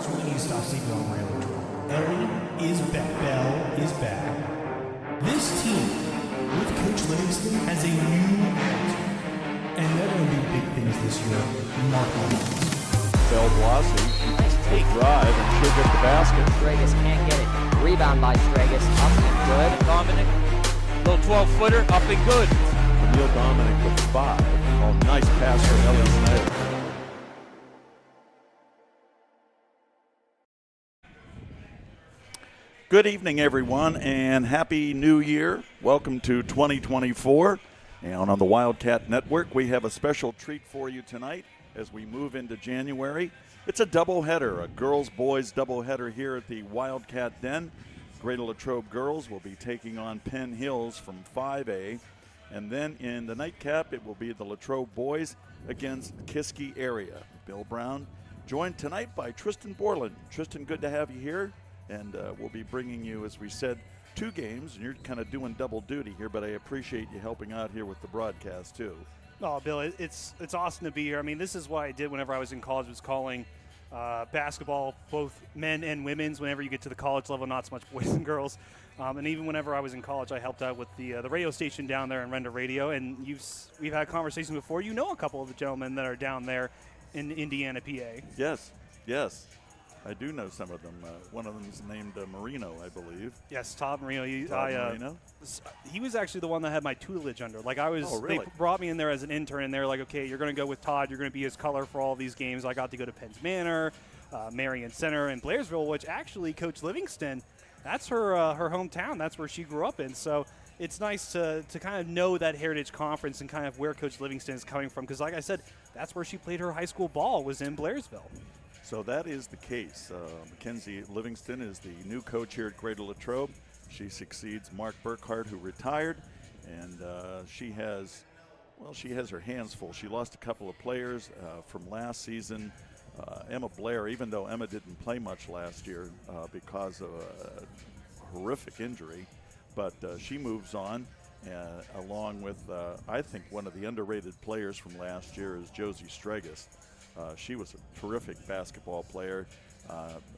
guys really need to stop sleeping on Ray Latrobe. Ellie is back. Belle is back. This team, with Coach Livingston, has a new attitude. And they're going to do big things this year. Mark my words. Belle Blasi, nice take drive, and she'll get the basket. Stregas can't get it. Rebound by Stregas, up and good. Dominic, little 12-footer, up and good. Neil Dominic with 5. Oh, nice pass from Ellie Snyder. Good evening, everyone, and Happy New Year. Welcome to 2024. And on the Wildcat Network, we have a special treat for you tonight as we move into January. It's a doubleheader, a girls-boys doubleheader here at the Wildcat Den. Greater Latrobe girls will be taking on Penn Hills from 5A. And then in the nightcap, it will be the Latrobe boys against Kiski area. Bill Brown, joined tonight by Tristan Borland. Tristan, good to have you here. And we'll be bringing you, as we said, 2 games, and you're kind of doing double duty here, but I appreciate you helping out here with the broadcast, too. Oh, Bill, it's awesome to be here. I mean, this is what I did whenever I was in college, was calling basketball, both men and women's, whenever you get to the college level, not so much boys and girls. And even whenever I was in college, I helped out with the radio station down there in Render Radio, and we've had conversations before. You know a couple of the gentlemen that are down there in Indiana, PA. Yes. I do know some of them. One of them is named Marino, I believe. Yes, Todd Marino. Marino? He was actually the one that had my tutelage under. Like I was, Oh, really? They brought me in there as an intern, and they're like, okay, you're going to go with Todd. You're going to be his color for all these games. I got to go to Penn's Manor, Marion Center, and Blairsville, which actually Coach Livingston, that's her hometown. That's where she grew up in. So it's nice to kind of know that Heritage Conference and kind of where Coach Livingston is coming from. Because like I said, that's where she played her high school ball, was in Blairsville. So that is the case. Mackenzie Livingston is the new coach here at Greater Latrobe. She succeeds Mark Burkhart, who retired, and she has her hands full. She lost a couple of players from last season. Emma Blair, even though Emma didn't play much last year because of a horrific injury, but she moves on, along with, I think, one of the underrated players from last year is Josie Stregas. She was a terrific basketball player,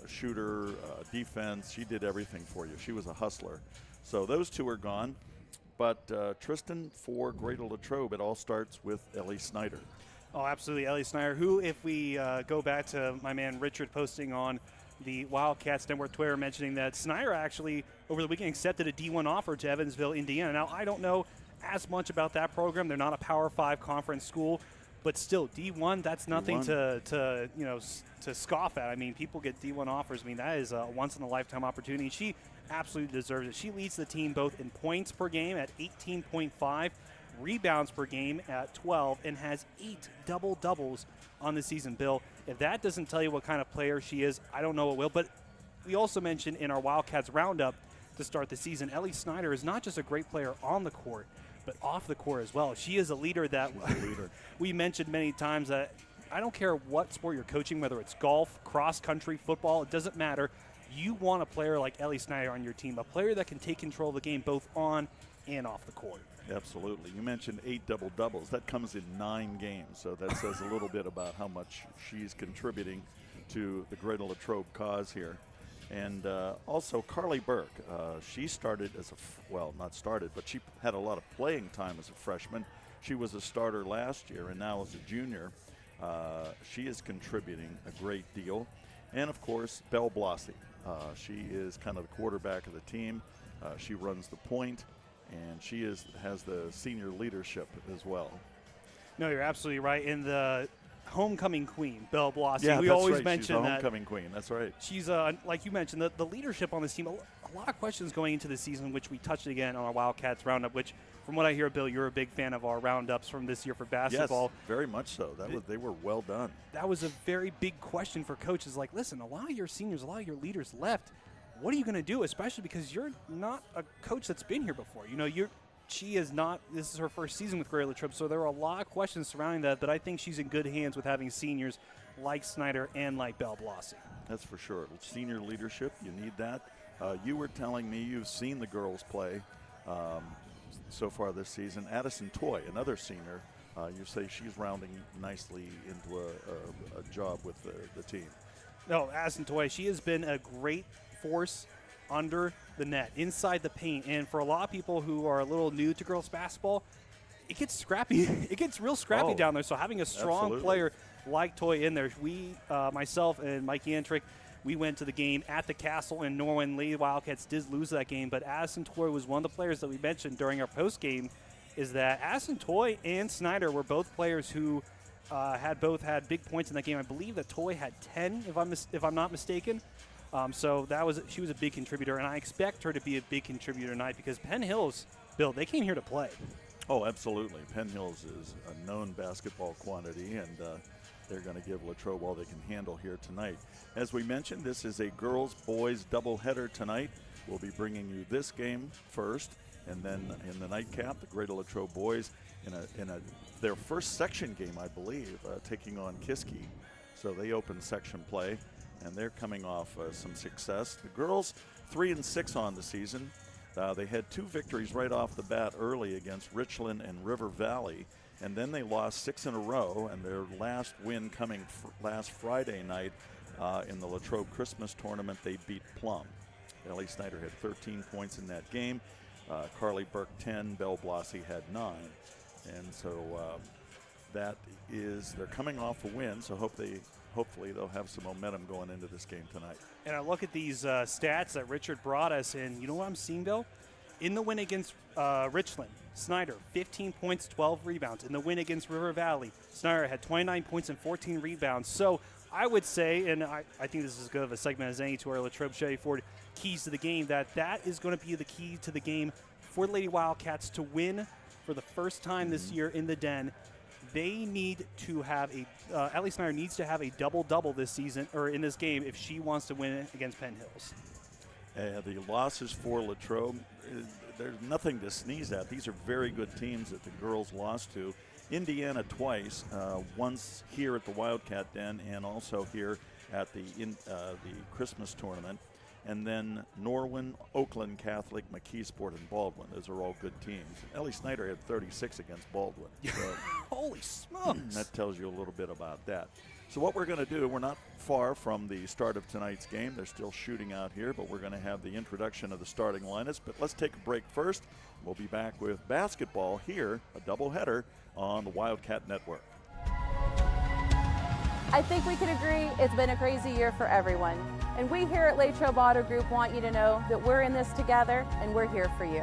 shooter, defense. She did everything for you. She was a hustler. So those two are gone. But Tristan, for Greater Latrobe, it all starts with Ellie Snyder. Oh, absolutely. Ellie Snyder, who, if we go back to my man Richard posting on the Wildcats Network Twitter, mentioning that Snyder actually over the weekend accepted a D1 offer to Evansville, Indiana. Now, I don't know as much about that program. They're not a Power 5 conference school. But still, D1, that's nothing to scoff at. I mean, people get D1 offers. I mean, that is a once-in-a-lifetime opportunity. She absolutely deserves it. She leads the team both in points per game at 18.5, rebounds per game at 12, and has 8 double-doubles on the season. Bill, if that doesn't tell you what kind of player she is, I don't know what will. But we also mentioned in our Wildcats Roundup to start the season, Ellie Snyder is not just a great player on the court, but off the court as well. She is a leader that we mentioned many times that I don't care what sport you're coaching, whether it's golf, cross country, football, it doesn't matter. You want a player like Ellie Snyder on your team, a player that can take control of the game both on and off the court. Absolutely. You mentioned 8 double-doubles. That comes in 9 games, so that says a little bit about how much she's contributing to the Greater Latrobe cause here. And also Carly Burke, she started as but she had a lot of playing time as a freshman. She was a starter last year, and now as a junior, she is contributing a great deal. And of course, Belle Blasi. She is kind of the quarterback of the team. She runs the point, and she has the senior leadership as well. No, you're absolutely right. In the homecoming queen, Belle Blasi. Yeah, we that's always right. mention She's the that. Homecoming queen. That's right. She's like you mentioned, the leadership on this team. A lot of questions going into the season, which we touched again on our Wildcats Roundup. Which, from what I hear, Bill, you're a big fan of our roundups from this year for basketball. Yes, very much so. They were well done. That was a very big question for coaches. Like, listen, a lot of your seniors, a lot of your leaders left. What are you going to do, especially because you're not a coach that's been here before? You know, she is not. This is her first season with Greater Latrobe, so there are a lot of questions surrounding that. But I think she's in good hands with having seniors like Snyder and like Belle Blasi. That's for sure. Senior leadership, you need that. You were telling me you've seen the girls play so far this season. Addison Toy, another senior, you say she's rounding nicely into a job with the team. No, Addison Toy, she has been a great force under the net, inside the paint. And for a lot of people who are a little new to girls basketball, it gets scrappy. It gets real scrappy down there. So having a strong absolutely. player like Toy in there, we, myself and Mike Yantrick, we went to the game at the Castle in Norwin. Lady Wildcats did lose that game, but Addison Toy was one of the players that we mentioned during our post game. Is that Addison Toy and Snyder were both players who had big points in that game. I believe that Toy had 10, if I'm not mistaken. So she was a big contributor, and I expect her to be a big contributor tonight because Penn Hills, Bill, they came here to play. Oh, absolutely. Penn Hills is a known basketball quantity, and they're going to give Latrobe all they can handle here tonight. As we mentioned, this is a girls-boys doubleheader tonight. We'll be bringing you this game first, and then in the nightcap, the Greater Latrobe boys in their first section game, I believe, taking on Kiski. So they open section play, and they're coming off some success. The girls 3-6 on the season. They had 2 victories right off the bat early against Richland and River Valley, and then they lost 6 in a row, and their last win coming last Friday night in the Latrobe Christmas tournament, they beat Plum. Ellie Snyder had 13 points in that game. Carly Burke 10, Belle Blasi had 9. And so they're coming off a win, so hopefully they'll have some momentum going into this game tonight. And I look at these stats that Richard brought us, and you know what I'm seeing, Bill? In the win against Richland, Snyder, 15 points, 12 rebounds. In the win against River Valley, Snyder had 29 points and 14 rebounds. So I would say, and I think this is as good of a segment as any to our Latrobe Chevy Ford keys to the game, that is going to be the key to the game for the Lady Wildcats to win for the first time this year in the Den. They need to have Ellie Snyder needs to have a double-double this season, or in this game, if she wants to win against Penn Hills. The losses for Latrobe, there's nothing to sneeze at. These are very good teams that the girls lost to. Indiana twice, once here at the Wildcat Den and also here at the Christmas tournament. And then Norwin, Oakland Catholic, McKeesport, and Baldwin. Those are all good teams. Ellie Snyder had 36 against Baldwin. So Holy smokes. that tells you a little bit about that. So what we're going to do, we're not far from the start of tonight's game. They're still shooting out here, but we're going to have the introduction of the starting lineups. But let's take a break first. We'll be back with basketball here, a doubleheader on the Wildcat Network. I think we can agree it's been a crazy year for everyone. And we here at Latrobe Auto Group want you to know that we're in this together and we're here for you.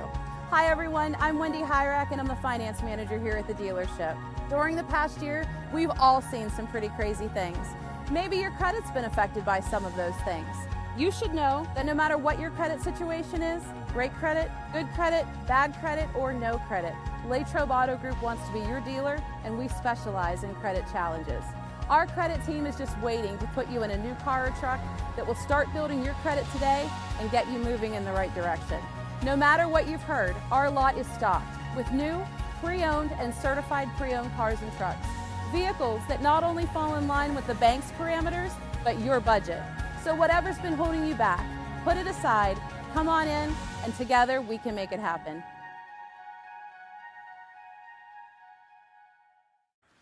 Hi everyone, I'm Wendy Hyrack and I'm the finance manager here at the dealership. During the past year, we've all seen some pretty crazy things. Maybe your credit's been affected by some of those things. You should know that no matter what your credit situation is, great credit, good credit, bad credit, or no credit, Latrobe Auto Group wants to be your dealer and we specialize in credit challenges. Our credit team is just waiting to put you in a new car or truck that will start building your credit today and get you moving in the right direction. No matter what you've heard, our lot is stocked with new, pre-owned, and certified pre-owned cars and trucks. Vehicles that not only fall in line with the bank's parameters, but your budget. So whatever's been holding you back, put it aside, come on in, and together we can make it happen.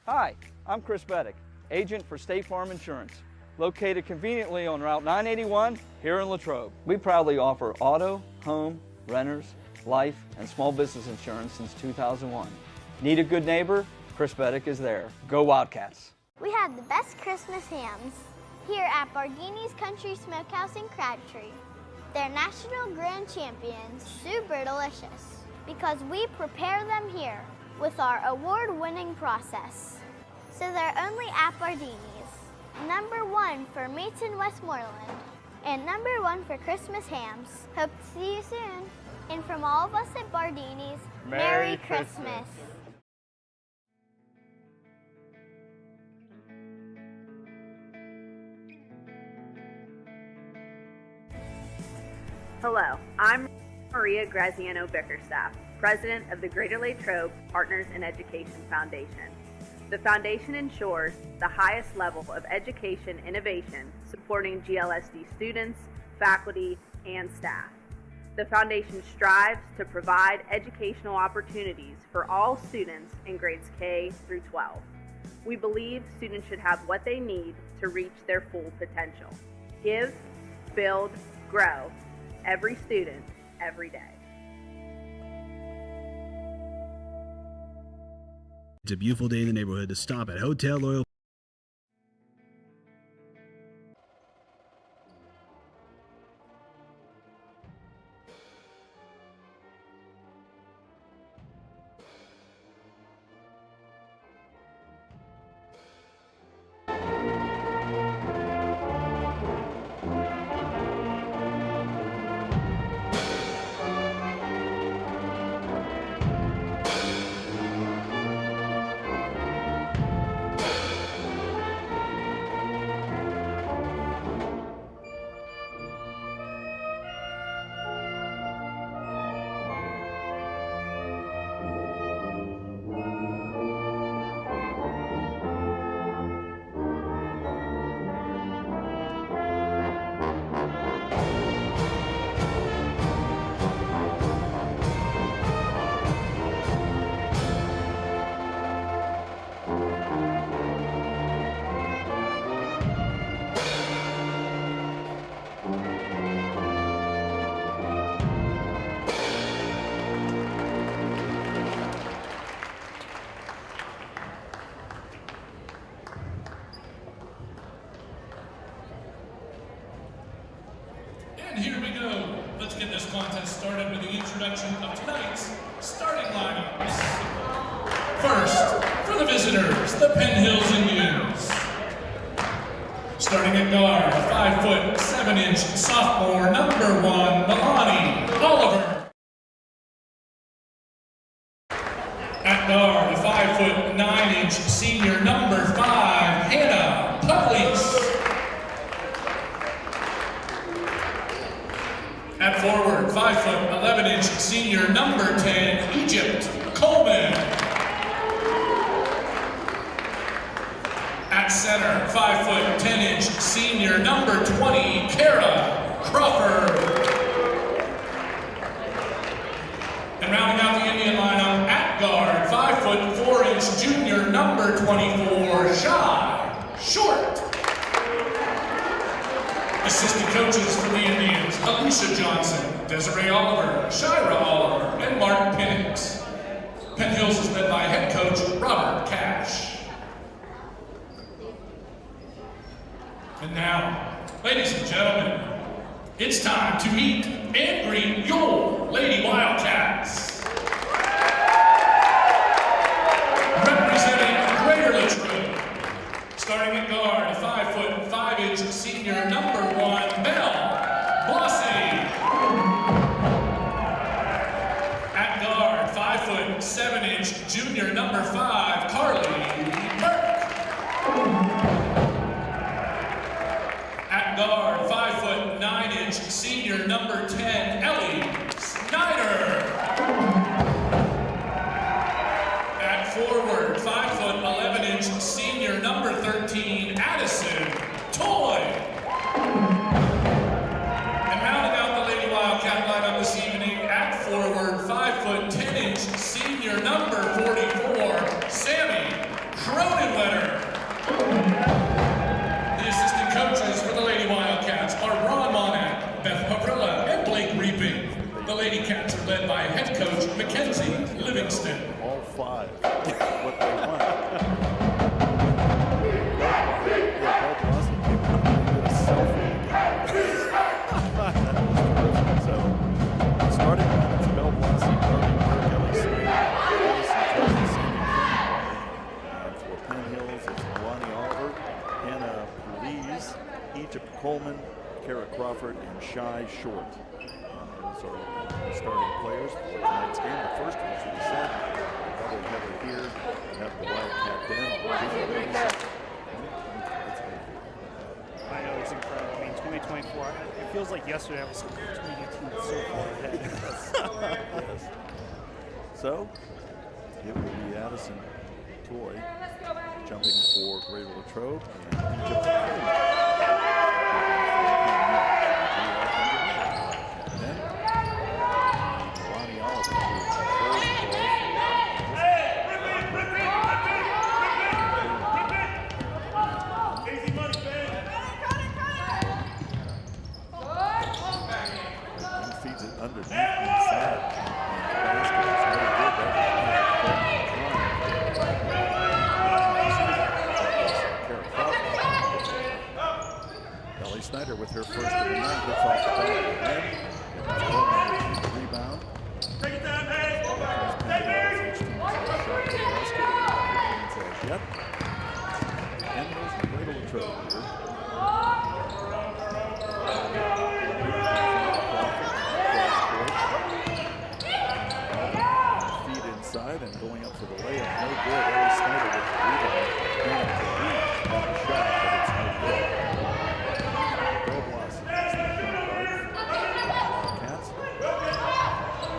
Hi, I'm Chris Beddick, agent for State Farm Insurance, located conveniently on Route 981 here in Latrobe. We proudly offer auto, home, renters, life, and small business insurance since 2001. Need a good neighbor? Chris Beddick is there. Go Wildcats! We have the best Christmas hams here at Bardini's Country Smokehouse in Crabtree. They're national grand champions, super delicious, because we prepare them here with our award-winning process. So they're only at Bardini's. #1 for meats in Westmoreland, and #1 for Christmas hams. Hope to see you soon. And from all of us at Bardini's, Merry Christmas. Hello, I'm Maria Graziano Bickerstaff, President of the Greater Latrobe Partners in Education Foundation. The foundation ensures the highest level of education innovation supporting GLSD students, faculty, and staff. The foundation strives to provide educational opportunities for all students in grades K through 12. We believe students should have what they need to reach their full potential. Give, build, grow. Every student, every day. It's a beautiful day in the neighborhood to stop at Hotel Loyal. And here we go. Let's get this contest started with the introduction of tonight's starting lineups. First, for the visitors, the Penn Hills Indians. Starting at guard, 5 foot 7 inch sophomore, number 1, Milani Oliver. At guard, 5 foot 9 inch senior, number 5, Hannah Pugliese. At forward, 5 foot 11 inch senior, number 10, Egypt Coleman. At center, 5 foot 10 inch senior, number 20, Kara Crawford. And rounding out the Indian lineup, at guard, 5 foot 4 inch junior, number 24, Shy Short. Assistant coaches for the Indians, Alicia Johnson, Desiree Oliver, Shira Oliver, and Mark Penix. Penn Hills is led by head coach Robert Cash. And now, ladies and gentlemen, it's time to meet and greet your Lady Wildcats. Representing Greater Latrobe, starting at guard, 5 foot 5 inch senior, number 1, Mel Bossy. At guard, 5 foot 7 inch junior, number 5, Carly Burke. At guard, 5 foot 9 inch senior, number 10, Ellie Snyder. At forward, 5 foot 11 inch senior, number 13, Addison Toy. And rounding out the Lady Wildcat lineup this evening, at forward, 5 foot 10 inch senior, number 44, Sammy Cronenwetter. The assistant coaches for the Lady Wildcats are Ron Monack, Beth Havrilla, and Blake Reaping. The Lady Cats are led by head coach Mackenzie Livingston. All 5. What they want. So, starting with it's Mel Blasi, Carly Burke, Ellie Snyder, and for Penn Hills, it's Milani Oliver, Hannah Pugliese, Egypt Coleman, Kara Crawford, and Shy Short. Those are the starting players for tonight's game. The first one, as we said, we have it here. We have the Wildcat Den. I know, it's incredible. I mean, 2024, it feels like yesterday I was like, 2018 is so far ahead. Yes. So, it will be Addison Toy jumping for Greater Latrobe and Egypt Coleman. Latrobe here. Feet inside and going up for the layup. No good. Ellie Snyder with the rebound. Down to the lead. Got a shot, but it's no good. Bill Blossom is the point guard. Wildcats.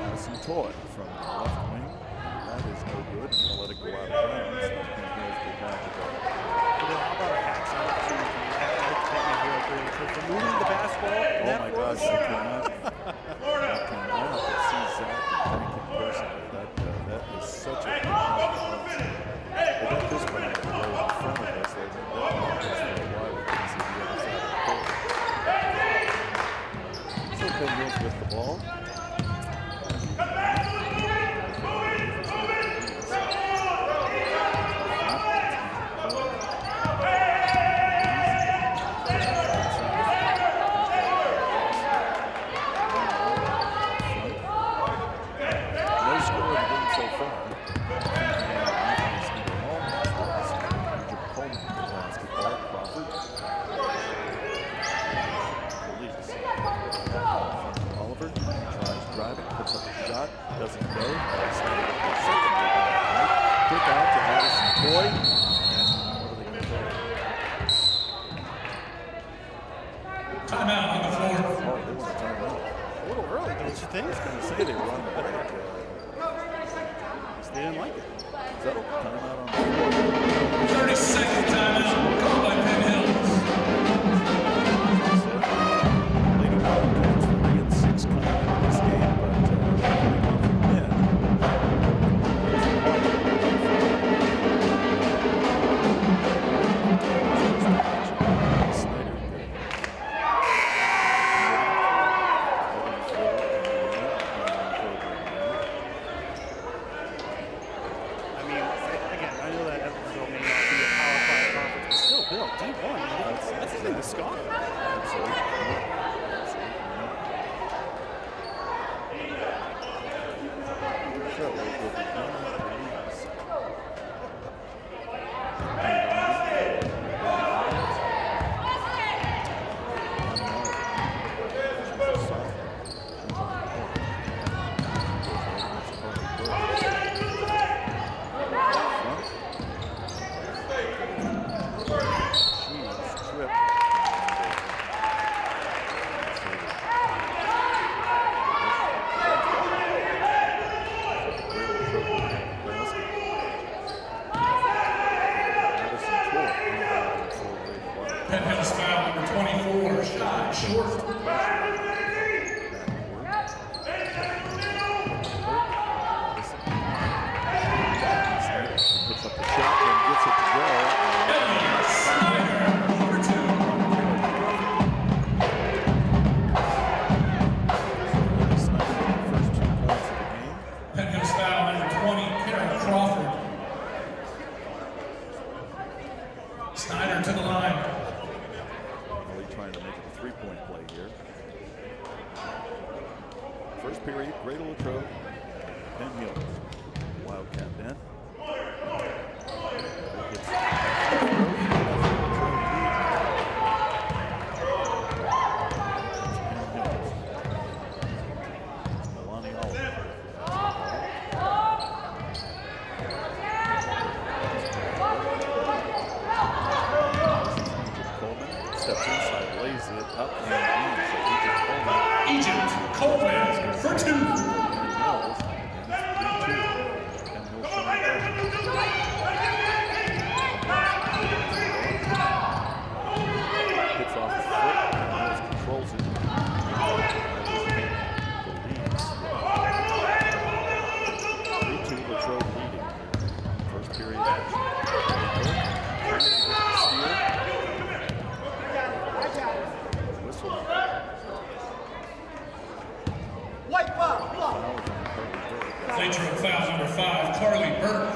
Madison Toy from the left wing. That is no good. Gonna let it go out of bounds. And here's the back to go. How about a hats off to for moving the basketball? Oh my gosh, I cannot see Zach and thank him personally. That is such a good performance. They got this one out of the way in front of us. They did that one just for a while. We can see the other side of the court. So Penn Hills with the ball. Doesn't go. Kick out to Madison Toy. And what are they going to do? Timeout on the floor. Oh, they want a timeout. A little early, don't you think? I was going to say they were on the break. They didn't like it. Is that a timeout on the floor? 30-second timeout called by Penn Hills. Lady Wildcats 3-6 coming into this game, but coming off from Penn. Penn Hills foul number 24, shot short. Puts up the shot and gets it to go. Number 2. First 2 points of the game. Penn Hills foul number 20, Karen Crawford. Snyder to the line. Really trying to make it a 3-point play here. First period, Greater Latrobe, Penn Hills. Wildcat Ben. Steps inside, lays it up and in. So Egypt Coleman for 2. Hits off his foot and Mills controls it. The leads. 3-2 Latrobe leading. First period action. Steal. Whistle. White foul. Latrobe foul number 5, Carly Burke.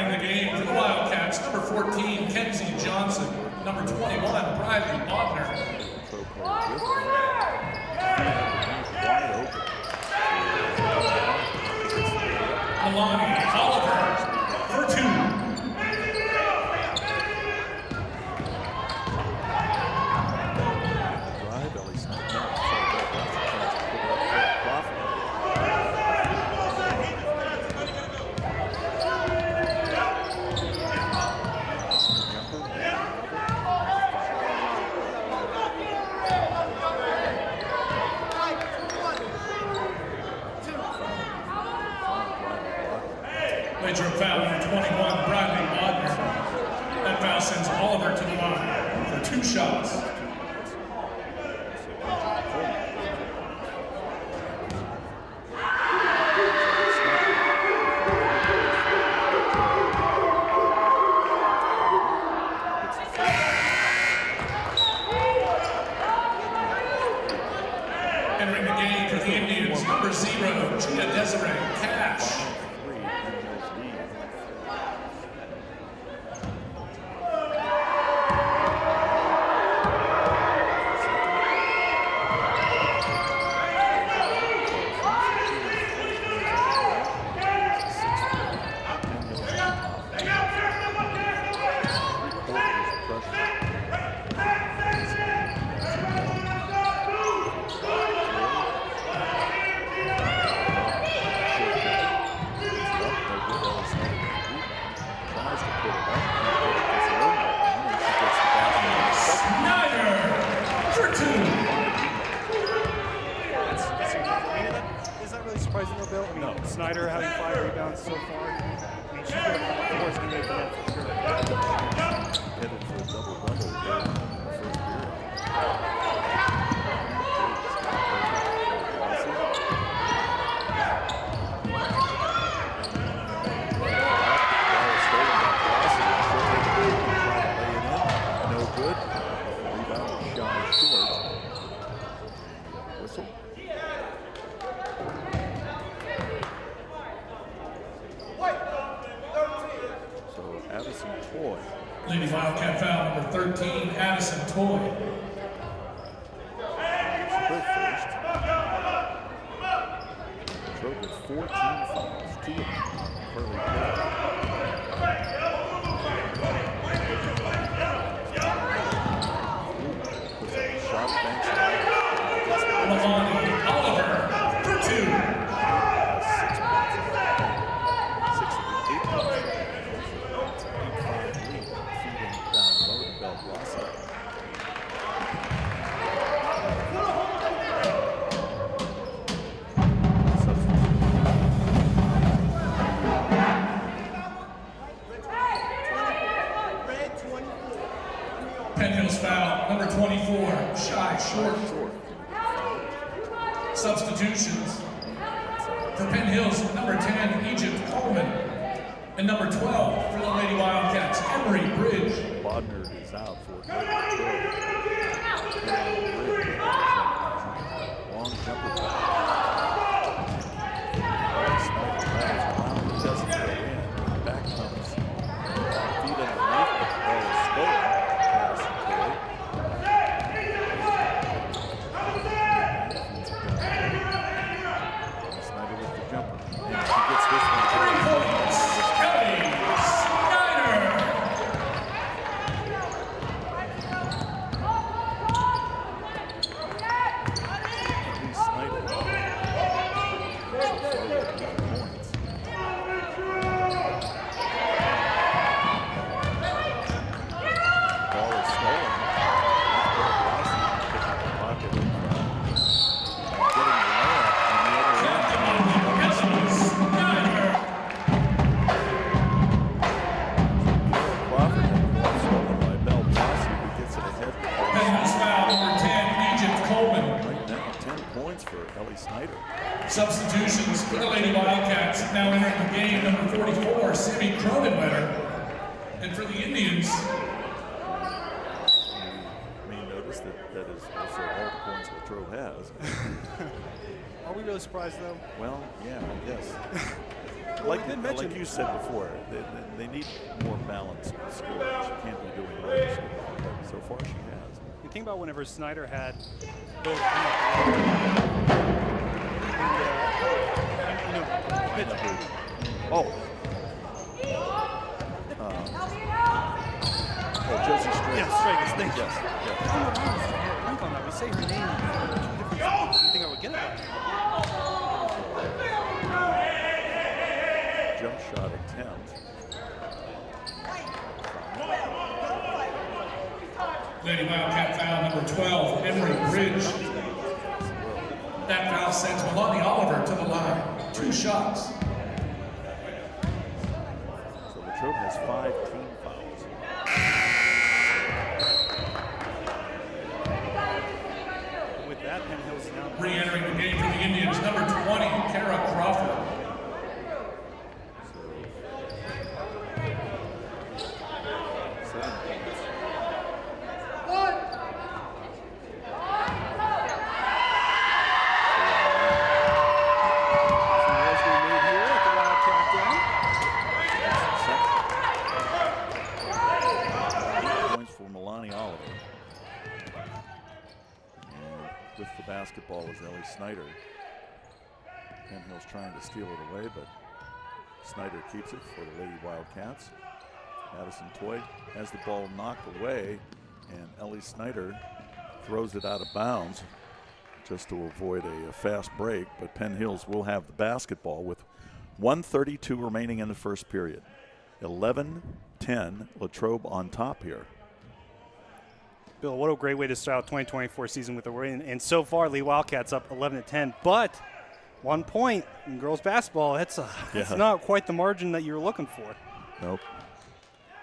Entering the game for the Wildcats, number 14, Kenzie Johnson. Number 21, Bradley Bodner. Milani Oliver for 2. Later foul number 21, Bradley Bodner. That foul sends Oliver to the line for 2 shots. Entering the game for the Indians, number 0, Gia Desiree Cash. Snyder having 5 rebounds so far. I mean, she's going to force me to make that for sure. Headed for a double-double here in the first period. No good. Rebound shot short. Whistle. Addison Toy. Lady Wildcat foul number 13, Addison Toy. Her first. Trout with 14 fouls, 2 of them. Curly puts up a shot, banks it out. Milani Oliver for 2. 6 points. 6 of the 8 points. Penn Hills foul, number 24, Shy Short. Substitutions. For Penn Hills, number 10, Egypt Coleman. And number 12, for the Lady Wildcats, Emery Bridge. Bodner is out for long jumper ball. Doesn't go in. Back comes feet underneath, but the ball is stolen. Snyder with the jumper. And she gets this one. 3 points. Ellie Snyder. Substitutions for the Lady Wildcats now entering the game, number 44, Sammy Cronenwetter. And for the Indians, you may notice that that is also all the points Latrobe has. Are we really surprised, though? Well, yeah, I guess. Well, like you said before, they need more balance in the score. She can't be doing all this stuff, but so far she has. You think about whenever Snyder had Bill Josie Straight. Yes, Straight. Thank you. Yes. I don't know why I was blank on that. We say her name for 2 different schools. You think I would get it right? Jump shot attempt. Lady Wildcat foul number 12, Emery Bridge. That foul sends Melanie Oliver to the line. 2 shots. So Latrobe has 5 team fouls. With that, Penn Hill's now Re-entering the game for the Indians, number 20, Kara Crawford. Basketball is Ellie Snyder. Penn Hill's trying to steal it away, but Snyder keeps it for the Lady Wildcats. Addison Toy has the ball knocked away, and Ellie Snyder throws it out of bounds just to avoid a fast break, but Penn Hills will have the basketball with 1:32 remaining in the first period. 11-10, Latrobe on top here. Bill, what a great way to start out 2024 season with a win. And so far, Lee Wildcats up 11-10, but 1 point in girls basketball. That's not quite the margin that you're looking for. Nope.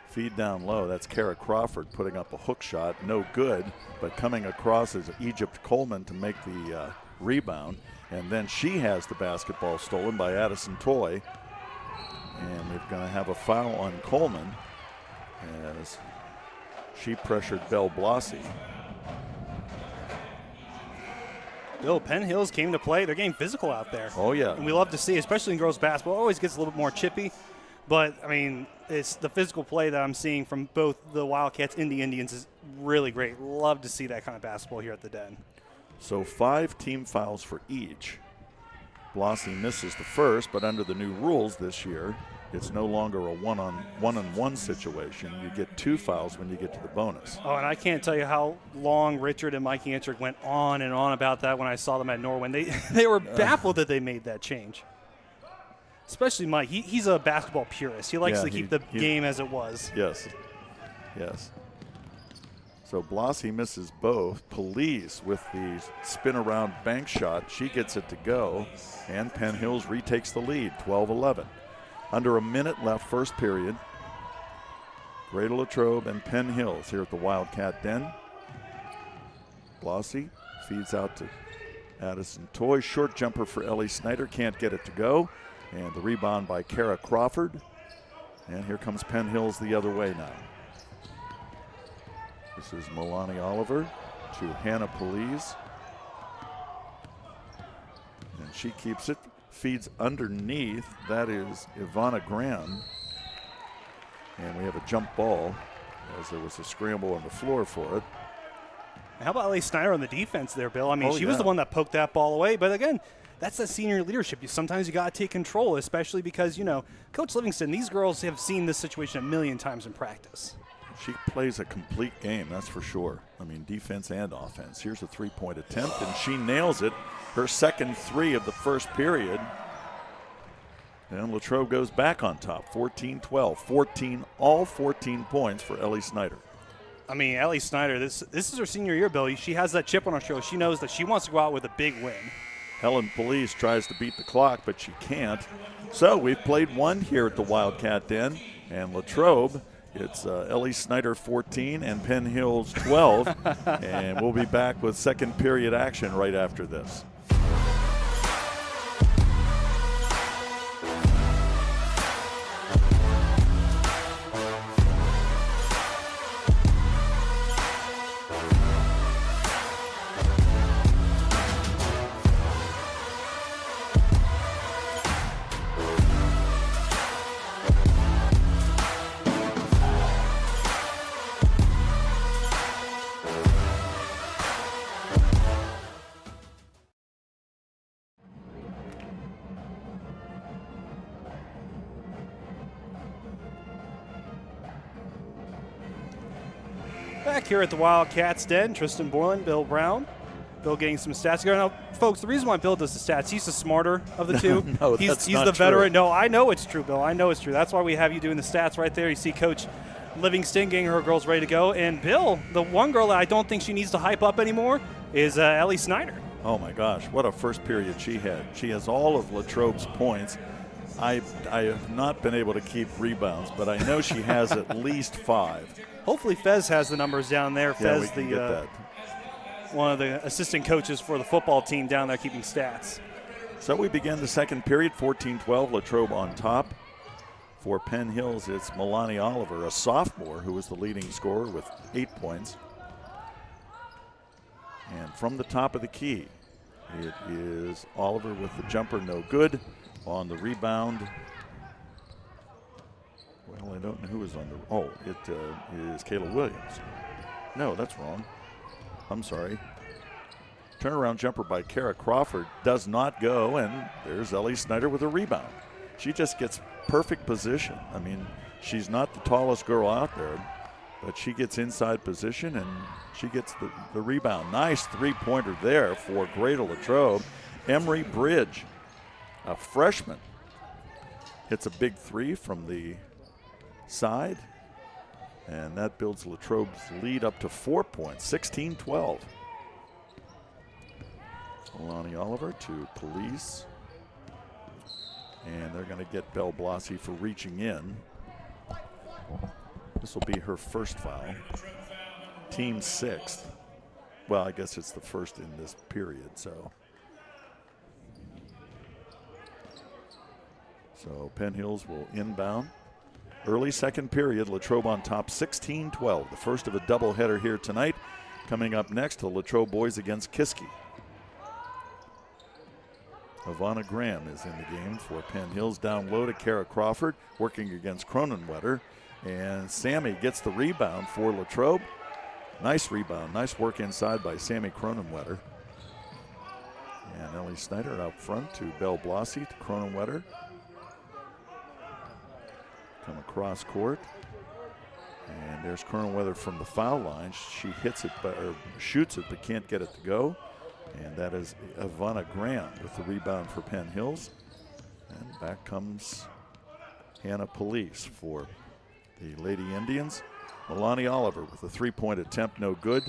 Feed down low. That's Kara Crawford putting up a hook shot. No good, but coming across is Egypt Coleman to make the rebound. And then she has the basketball stolen by Addison Toy. And we're going to have a foul on Coleman as she pressured Belle Blasi. Bill, Penn Hills came to play. They're getting physical out there. Oh, yeah. And we love to see, especially in girls basketball. It always gets a little bit more chippy. But, I mean, it's the physical play that I'm seeing from both the Wildcats and the Indians is really great. Love to see that kind of basketball here at the Den. So 5 team fouls for each. Blasi misses the first, but under the new rules this year, it's no longer a one-on-one situation. You get 2 fouls when you get to the bonus. Oh, and I can't tell you how long Richard and Mikey Antrick went on and on about that when I saw them at Norwin. They were baffled that they made that change. Especially Mike. He's a basketball purist. He likes to keep the game as it was. Yes. Yes. So Blasi misses both. Police with the spin-around bank shot. She gets it to go, and Penn Hills retakes the lead, 12-11. Under a minute left, first period. Greater Latrobe and Penn Hills here at the Wildcat Den. Blasi feeds out to Addison Toy. Short jumper for Ellie Snyder. Can't get it to go. And the rebound by Kara Crawford. And here comes Penn Hills the other way now. This is Melanie Oliver to Hannah Police. And she keeps it. Feeds underneath. That is Ivana Graham. And we have a jump ball as there was a scramble on the floor for it. How about Ellie Snyder on the defense there, Bill? I mean, she was the one that poked that ball away. But again, that's the senior leadership. Sometimes you got to take control, especially because, you know, Coach Livingston, these girls have seen this situation a million times in practice. She plays a complete game, that's for sure. I mean, defense and offense. Here's a three-point attempt, and she nails it. Her second 3 of the first period. And Latrobe goes back on top, 14-12. All 14 points for Ellie Snyder. I mean, Ellie Snyder, this is her senior year, Bill. She has that chip on her shoulder. She knows that she wants to go out with a big win. Helen Police tries to beat the clock, but she can't. So we've played one here at the Wildcat Den, and Latrobe, it's Ellie Snyder 14 and Penn Hills 12. And we'll be back with second period action right after this. Back here at the Wildcats Den, Tristan Boylan, Bill Brown. Bill getting some stats here. Now, folks, the reason why Bill does the stats, he's the smarter of the two. No, he's that's he's not the veteran. true. No, I know it's true, Bill. I know it's true. That's why we have you doing the stats right there. You see Coach Livingston getting her girls ready to go. And Bill, the one girl that I don't think she needs to hype up anymore is Ellie Snyder. Oh my gosh, what a first period she had. She has all of Latrobe's points. I have not been able to keep rebounds, but I know she has at least 5. Hopefully Fez has the numbers down there. Yeah, Fez, we can get that. One of the assistant coaches for the football team down there keeping stats. So we begin the second period, 14-12, Latrobe on top. For Penn Hills, it's Milani Oliver, a sophomore, who was the leading scorer with 8 points. And from the top of the key, it is Oliver with the jumper, no good. On the rebound, well, I don't know who is on the, oh, it is Kayla Williams. No, that's wrong. I'm sorry. Turnaround jumper by Kara Crawford does not go, and there's Ellie Snyder with a rebound. She just gets perfect position. I mean, she's not the tallest girl out there, but she gets inside position, and she gets the rebound. Nice three-pointer there for Greater Latrobe. Emery Bridge, a freshman, hits a big 3 from the side, and that builds Latrobe's lead up to 4 points, 16-12. Milani Oliver to Police, and they're going to get Belle Blasi for reaching in. This will be her first foul. Team 6th. Well, I guess it's the first in this period, so Penn Hills will inbound. Early second period, Latrobe on top 16-12. The first of a doubleheader here tonight. Coming up next, the Latrobe boys against Kiski. Ivana Graham is in the game for Penn Hills. Down low to Kara Crawford, working against Cronenwetter. And Sammy gets the rebound for Latrobe. Nice rebound, nice work inside by Sammy Cronenwetter. And Ellie Snyder out front to Belle Blasi to Cronenwetter. Come across court, and there's Cronenwetter from the foul line. She hits it, or shoots it, but can't get it to go. And that is Ivana Graham with the rebound for Penn Hills. And back comes Hannah Police for the Lady Indians. Milani Oliver with a three-point attempt, no good.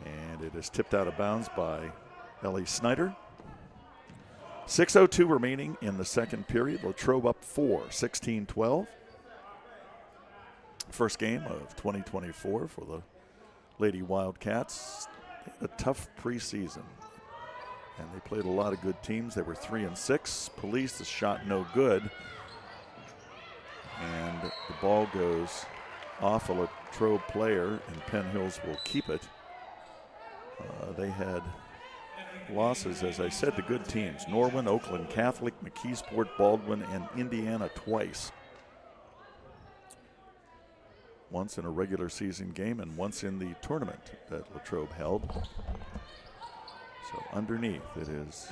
And it is tipped out of bounds by Ellie Snyder. 6:02 remaining in the second period. Latrobe up 4, 16-12. First game of 2024 for the Lady Wildcats. They had a tough preseason, and they played a lot of good teams. They were 3-6. Police, the shot no good, and the ball goes off a Latrobe player, and Penn Hills will keep it. They had losses, as I said, to good teams: Norwin, Oakland Catholic, McKeesport, Baldwin, and Indiana twice. Once in a regular season game and once in the tournament that Latrobe held. So underneath it is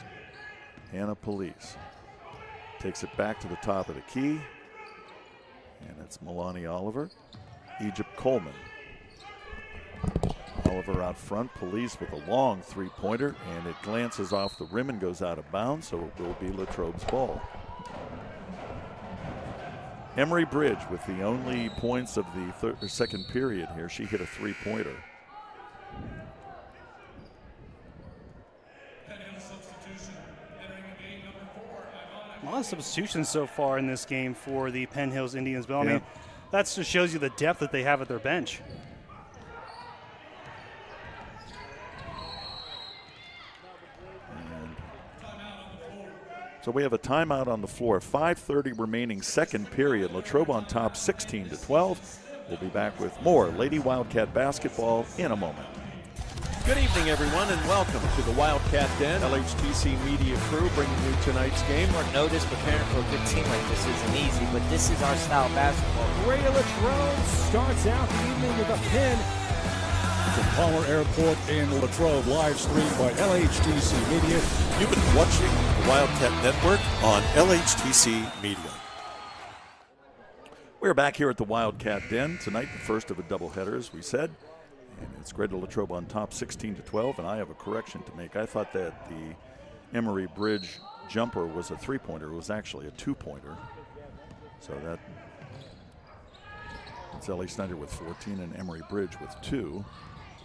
Hannah Police. Takes it back to the top of the key, and it's Milani Oliver. Egypt Coleman. Oliver out front, Police with a long three-pointer, and it glances off the rim and goes out of bounds, so it will be Latrobe's ball. Emery Bridge with the only points of the second period here. She hit a three-pointer. A lot of substitutions so far in this game for the Penn Hills Indians. But I mean, that just shows you the depth that they have at their bench. So we have a timeout on the floor. 5:30 remaining second period. Latrobe on top 16-12. We'll be back with more Lady Wildcat basketball in a moment. Good evening, everyone, and welcome to the Wildcat Den. LHTC Media Crew bringing you tonight's game. Short notice, preparing for a good team like this isn't easy, but this is our style of basketball. Greater Latrobe starts out the evening with a pin from Palmer Airport in Latrobe, live streamed by LHTC Media. You've been watching the Wildcat Network on LHTC Media. We're back here at the Wildcat Den tonight, the first of a doubleheader, as we said. And it's Greater Latrobe on top 16-12, and I have a correction to make. I thought that the Emory Bridge jumper was a three-pointer. It was actually a two-pointer. So that's Ellie Snyder with 14 and Emory Bridge with 2.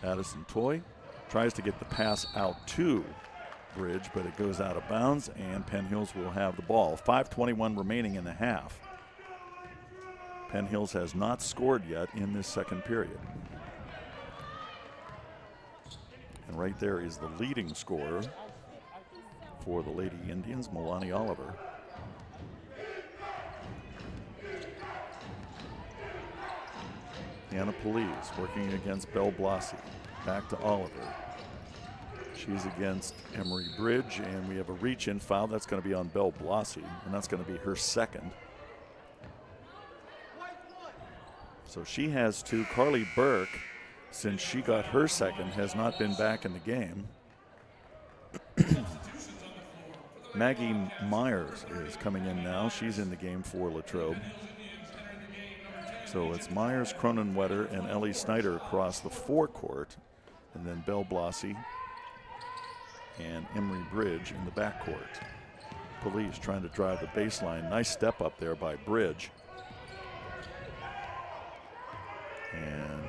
Addison Toy tries to get the pass out to Bridge, but it goes out of bounds, and Penn Hills will have the ball. 5:21 remaining in the half. Penn Hills has not scored yet in this second period. And right there is the leading scorer for the Lady Indians, Milani Oliver. Hannah Police working against Belle Blasi. Back to Oliver. She's against Emory Bridge, and we have a reach-in foul. That's going to be on Belle Blasi, and that's going to be her second. So she has 2. Carly Burke, since she got her second, has not been back in the game. Maggie Myers is coming in now. She's in the game for Latrobe. So it's Myers, Cronenwetter, and Ellie Snyder across the forecourt, and then Belle Blasi and Emory Bridge in the backcourt. Police trying to drive the baseline. Nice step up there by Bridge. And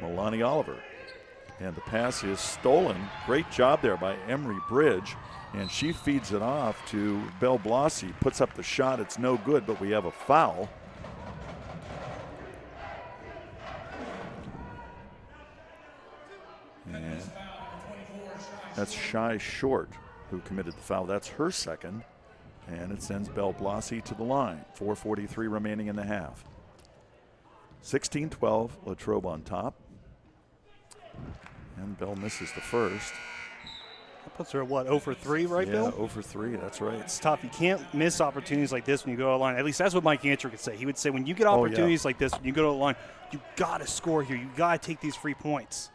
Milani Oliver. And the pass is stolen. Great job there by Emory Bridge. And she feeds it off to Belle Blasi. Puts up the shot. It's no good, but we have a foul. And that's Shy Short who committed the foul. That's her second. And it sends Belle Blasi to the line. 4:43 remaining in the half. 16-12, Latrobe on top. And Belle misses the first. That puts her at what, 0 for 3 right, Bill? Yeah, 0 for 3, that's right. It's tough. You can't miss opportunities like this when you go to the line. At least that's what Mike Antrim could say. He would say when you get opportunities like this, when you go to the line, you got to score here. You got to take these free points.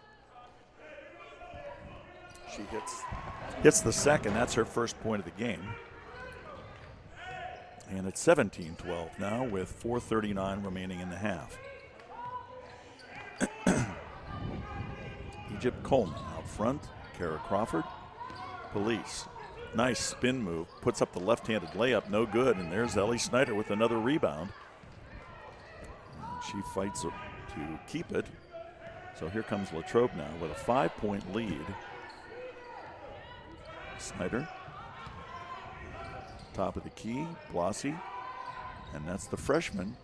She hits the second. That's her first point of the game. And it's 17-12 now with 4:39 remaining in the half. Egypt Coleman out front. Kara Crawford. Police. Nice spin move. Puts up the left-handed layup. No good. And there's Ellie Snyder with another rebound. And she fights to keep it. So here comes Latrobe now with a 5-point lead. Snyder. Top of the key. Blasi. And that's the freshman,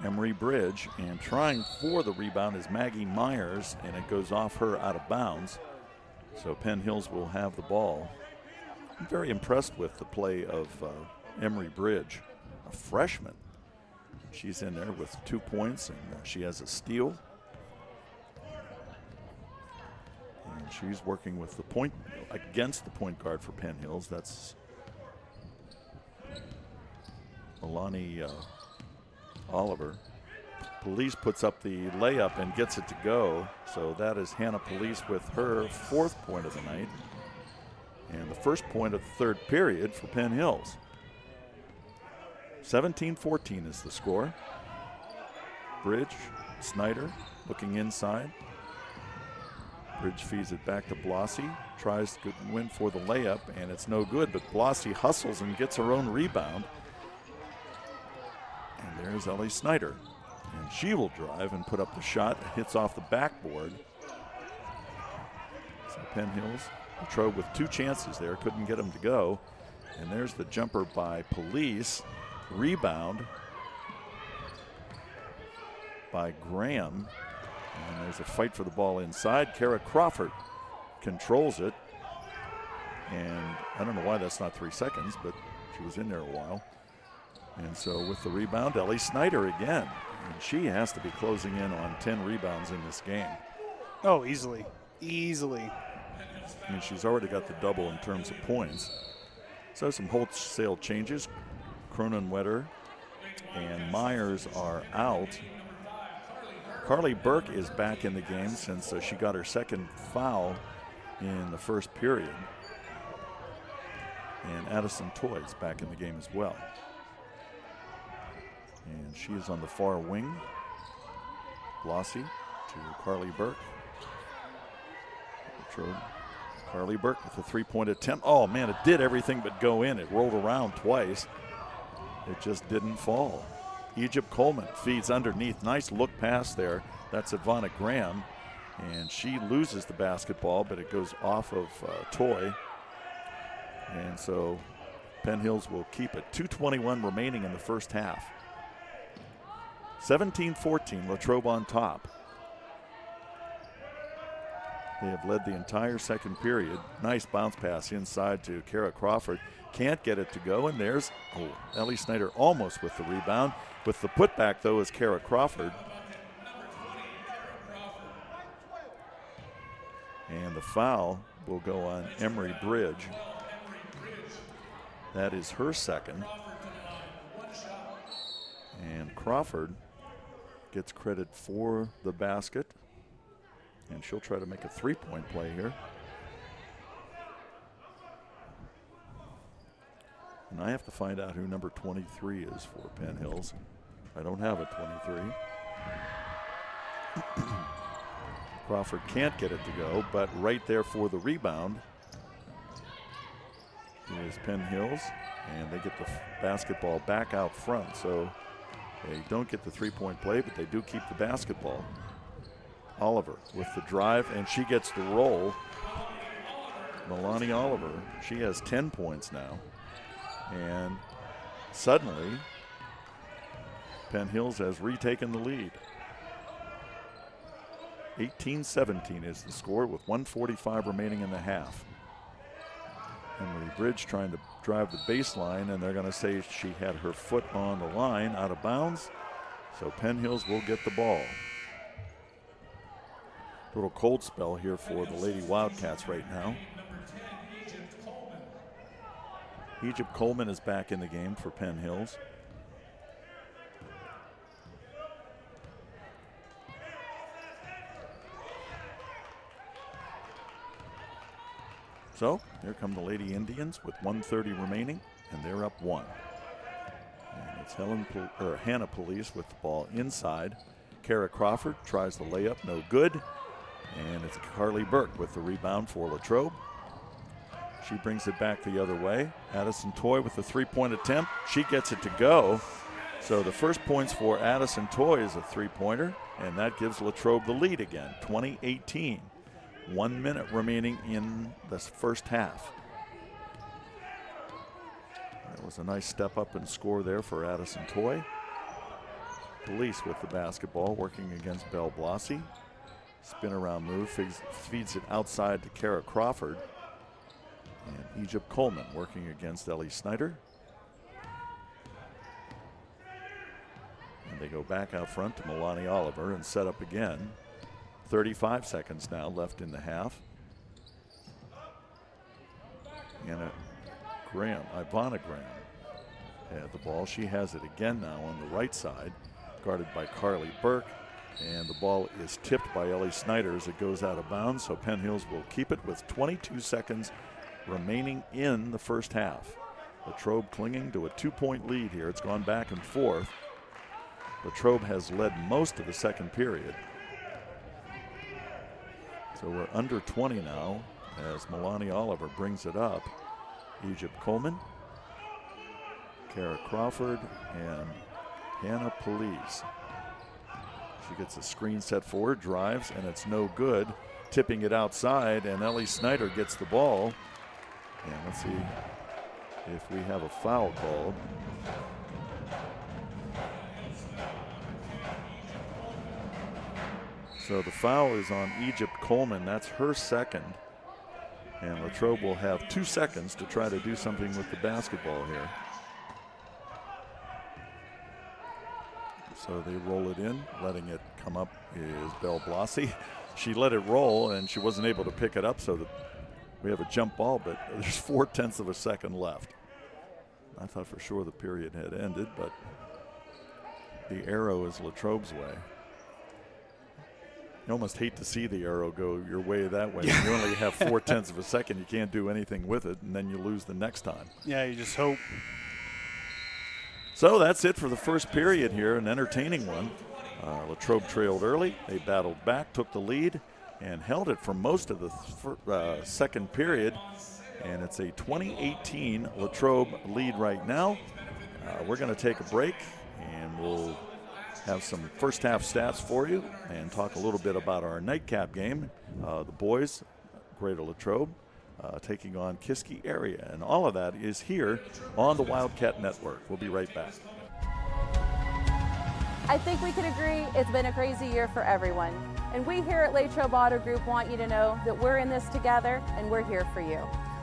Emory Bridge. And trying for the rebound is Maggie Myers, and it goes off her out of bounds. So Penn Hills will have the ball. I'm very impressed with the play of Emory Bridge, a freshman. She's in there with 2 points, and she has a steal. And she's working with the point against the point guard for Penn Hills. That's Milani Oliver. Police puts up the layup and gets it to go. So that is Hannah Police with her 4th point of the night. And the first point of the 3rd period for Penn Hills. 17-14 is the score. Bridge, Snyder looking inside. Bridge feeds it back to Blasi. Tries to win for the layup, and it's no good, but Blasi hustles and gets her own rebound. And there's Ellie Snyder. And she will drive and put up the shot. It hits off the backboard. So Penn Hills, Latrobe with 2 chances there. Couldn't get them to go. And there's the jumper by Police. Rebound by Graham. And there's a fight for the ball inside. Kara Crawford controls it. And I don't know why that's not 3 seconds, but she was in there a while. And so with the rebound, Ellie Snyder again. And she has to be closing in on 10 rebounds in this game. Oh, easily. Easily. I mean, she's already got the double in terms of points. So some wholesale changes. Cronenwetter and Myers are out. Carly Burke is back in the game since she got her 2nd foul in the 1st period. And Addison Toys back in the game as well. And she is on the far wing. Blasi to Carly Burke. Latrobe. Carly Burke with a three-point attempt. Oh, man, it did everything but go in. It rolled around twice. It just didn't fall. Egypt Coleman feeds underneath. Nice look pass there. That's Ivana Graham. And she loses the basketball, but it goes off of Toy. And so Penn Hills will keep it. 2:21 remaining in the first half. 17-14, Latrobe on top. They have led the entire second period. Nice bounce pass inside to Kara Crawford. Can't get it to go, and there's Ellie Snyder almost with the rebound. With the putback, though, is Kara Crawford. And the foul will go on Emery Bridge. That is her second. And Crawford gets credit for the basket. And she'll try to make a three-point play here. And I have to find out who number 23 is for Penn Hills. I don't have a 23. Crawford can't get it to go, but right there for the rebound is Penn Hills, and they get the basketball back out front. So they don't get the three-point play, but they do keep the basketball. Oliver with the drive, and she gets the roll. Milani Oliver, she has 10 points now. And suddenly, Penn Hills has retaken the lead. 18-17 is the score with 1:45 remaining in the half. Emery Bridge trying to drive the baseline, and they're going to say she had her foot on the line out of bounds. So Penn Hills will get the ball. Little cold spell here for the Lady Wildcats right now. Egypt Coleman is back in the game for Penn Hills. So here come the Lady Indians with 1:30 remaining, and they're up one. And it's Hannah Police with the ball inside. Kara Crawford tries the layup, no good. And it's Carly Burke with the rebound for Latrobe. She brings it back the other way. Addison Toy with the three-point attempt. She gets it to go. So the first points for Addison Toy is a three-pointer, and that gives Latrobe the lead again, 20-18. 1 minute remaining in this first half. That was a nice step up and score there for Addison Toy. Police with the basketball, working against Belle Blasi. Spin around move, feeds it outside to Kara Crawford. And Egypt Coleman working against Ellie Snyder. And they go back out front to Milani Oliver and set up again. 35 seconds now left in the half. Ivana Graham had the ball. She has it again now on the right side, guarded by Carly Burke. And the ball is tipped by Ellie Snyder as it goes out of bounds, so Penn Hills will keep it with 22 seconds remaining in the first half. Latrobe clinging to a 2-point lead here. It's gone back and forth. Latrobe has led most of the second period. So we're under 20 now as Milani Oliver brings it up. Egypt Coleman, Kara Crawford, and Hannah Police. She gets a screen set forward, drives, and it's no good. Tipping it outside, and Ellie Snyder gets the ball. And let's see if we have a foul called. So the foul is on Egypt Coleman. That's her second. And Latrobe will have 2 seconds to try to do something with the basketball here. So they roll it in. Letting it come up is Belle Blasi. She let it roll, and she wasn't able to pick it up, so that we have a jump ball, but there's 0.4 of a second left. I thought for sure the period had ended, but the arrow is Latrobe's way. You almost hate to see the arrow go your way that way. You only have 0.4 of a second. You can't do anything with it, and then you lose the next time. Yeah, you just hope. So that's it for the first period here, an entertaining one. Latrobe trailed early. They battled back, took the lead, and held it for most of the second period. And it's a 2018 Latrobe lead right now. We're going to take a break, and we'll have some first half stats for you and talk a little bit about our nightcap game. The boys, Greater Latrobe, taking on Kiski area. And all of that is here on the Wildcat Network. We'll be right back. I think we can agree it's been a crazy year for everyone. And we here at Latrobe Auto Group want you to know that we're in this together and we're here for you.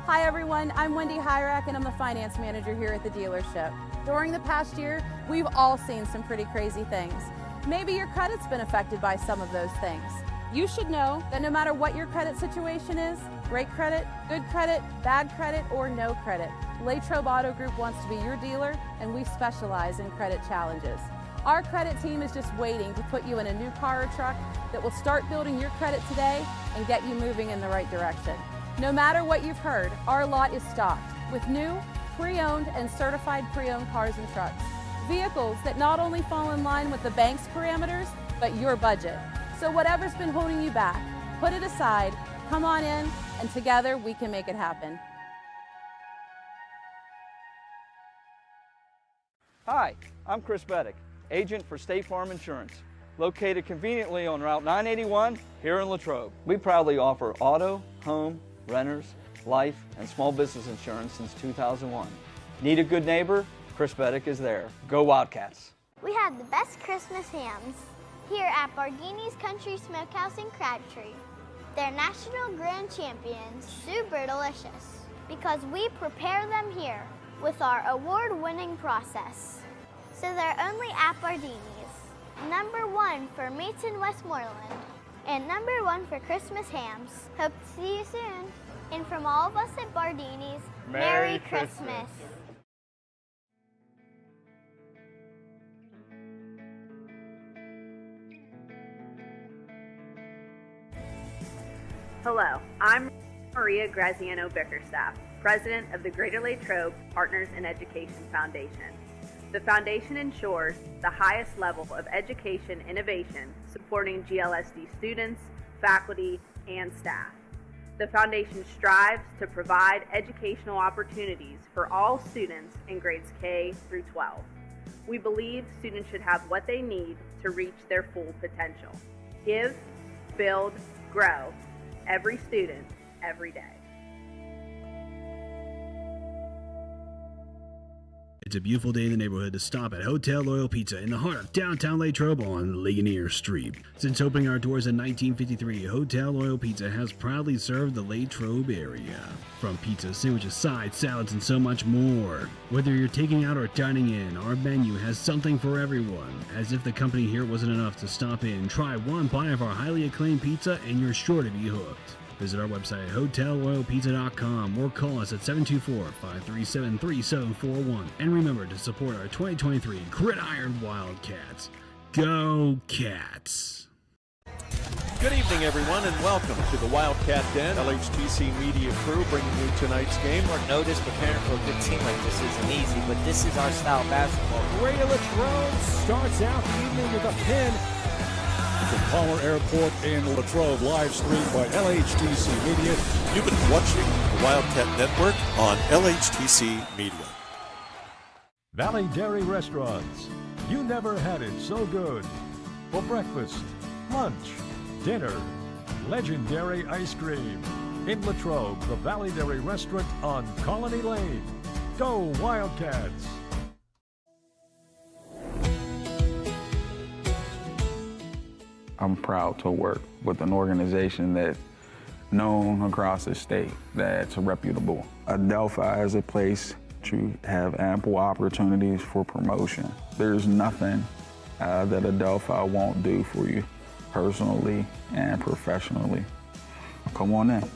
Hi everyone, I'm Wendy Hyrak and I'm the finance manager here at the dealership. During the past year, we've all seen some pretty crazy things. Maybe your credit's been affected by some of those things. You should know that no matter what your credit situation is, great credit, good credit, bad credit, or no credit, Latrobe Auto Group wants to be your dealer, and we specialize in credit challenges. Our credit team is just waiting to put you in a new car or truck that will start building your credit today and get you moving in the right direction. No matter what you've heard, our lot is stocked with new, pre-owned, and certified pre-owned cars and trucks. Vehicles that not only fall in line with the bank's parameters, but your budget. So whatever's been holding you back, put it aside, come on in, and together we can make it happen. Hi, I'm Chris Beddick, agent for State Farm Insurance, located conveniently on Route 981 here in Latrobe. We proudly offer auto, home, renters, life, and small business insurance since 2001. Need a good neighbor? Chris Beddick is there. Go Wildcats! We have the best Christmas hams here at Barghini's Country Smokehouse in Crabtree. They're national grand champions, super delicious, because we prepare them here with our award-winning process. So they're only at Bardini's. #1 for meats in Westmoreland, and #1 for Christmas hams. Hope to see you soon. And from all of us at Bardini's, Merry Christmas. Hello, I'm Maria Graziano Bickerstaff, President of the Greater Latrobe Partners in Education Foundation. The foundation ensures the highest level of education innovation supporting GLSD students, faculty, and staff. The foundation strives to provide educational opportunities for all students in grades K through 12. We believe students should have what they need to reach their full potential. Give, build, grow. Every student, every day. It's a beautiful day in the neighborhood to stop at Hotel Loyal Pizza in the heart of downtown Latrobe on Ligonier Street. Since opening our doors in 1953, Hotel Loyal Pizza has proudly served the Latrobe area. From pizza, sandwiches, sides, salads, and so much more. Whether you're taking out or dining in, our menu has something for everyone. As if the company here wasn't enough to stop in, try one bite of our highly acclaimed pizza and you're sure to be hooked. Visit our website, hotelloyalpizza.com, or call us at 724-537-3741. And remember to support our 2023 Gridiron Wildcats. Go Cats! Good evening, everyone, and welcome to the Wildcat Den. LHTC Media Crew bringing you tonight's game. Short notice, preparing for a good team like this isn't easy, but this is our style of basketball. Greater Latrobe starts out the evening with a Penn from Palmer Airport in Latrobe, live streamed by LHTC Media. You've been watching the Wildcat Network on LHTC Media. Valley Dairy Restaurants. You never had it so good. For breakfast, lunch, dinner, legendary ice cream. In Latrobe, the Valley Dairy Restaurant on Colony Lane. Go Wildcats! I'm proud to work with an organization that's known across the state, that's reputable. Adelphi is a place to have ample opportunities for promotion. There's nothing that Adelphi won't do for you personally and professionally. Come on in.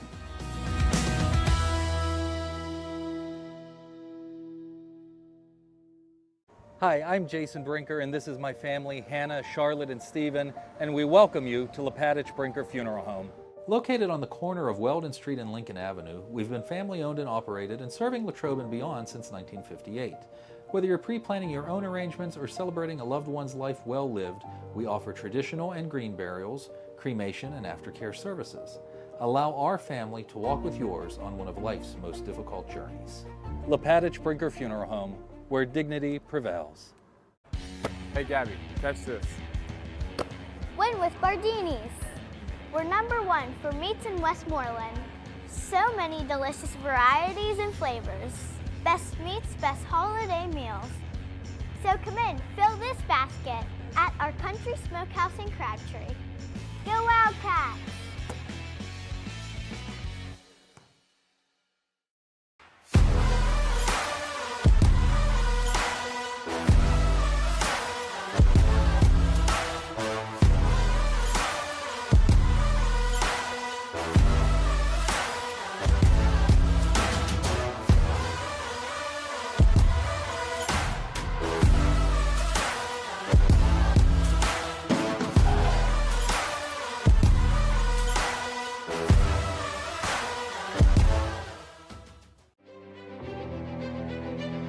Hi, I'm Jason Brinker, and this is my family, Hannah, Charlotte, and Stephen, and we welcome you to Lepatich Brinker Funeral Home. Located on the corner of Weldon Street and Lincoln Avenue, we've been family-owned and operated and serving Latrobe and beyond since 1958. Whether you're pre-planning your own arrangements or celebrating a loved one's life well lived, we offer traditional and green burials, cremation, and aftercare services. Allow our family to walk with yours on one of life's most difficult journeys. Lepatich Brinker Funeral Home, where dignity prevails. Hey Gabby, catch this. Win with Bardini's. We're #1 for meats in Westmoreland. So many delicious varieties and flavors. Best meats, best holiday meals. So come in, fill this basket at our Country Smokehouse in Crabtree. Go Wildcats!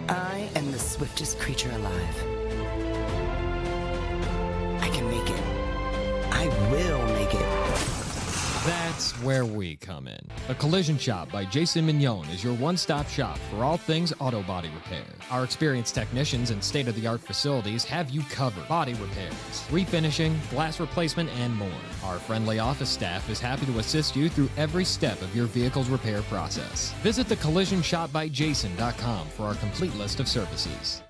I am the swiftest creature alive. I can make it. I will make it. That's where we come in. The Collision Shop by Jason Mignon is your one-stop shop for all things auto body repair. Our experienced technicians and state-of-the-art facilities have you covered. Body repairs, refinishing, glass replacement, and more. Our friendly office staff is happy to assist you through every step of your vehicle's repair process. Visit thecollisionshopbyjason.com for our complete list of services.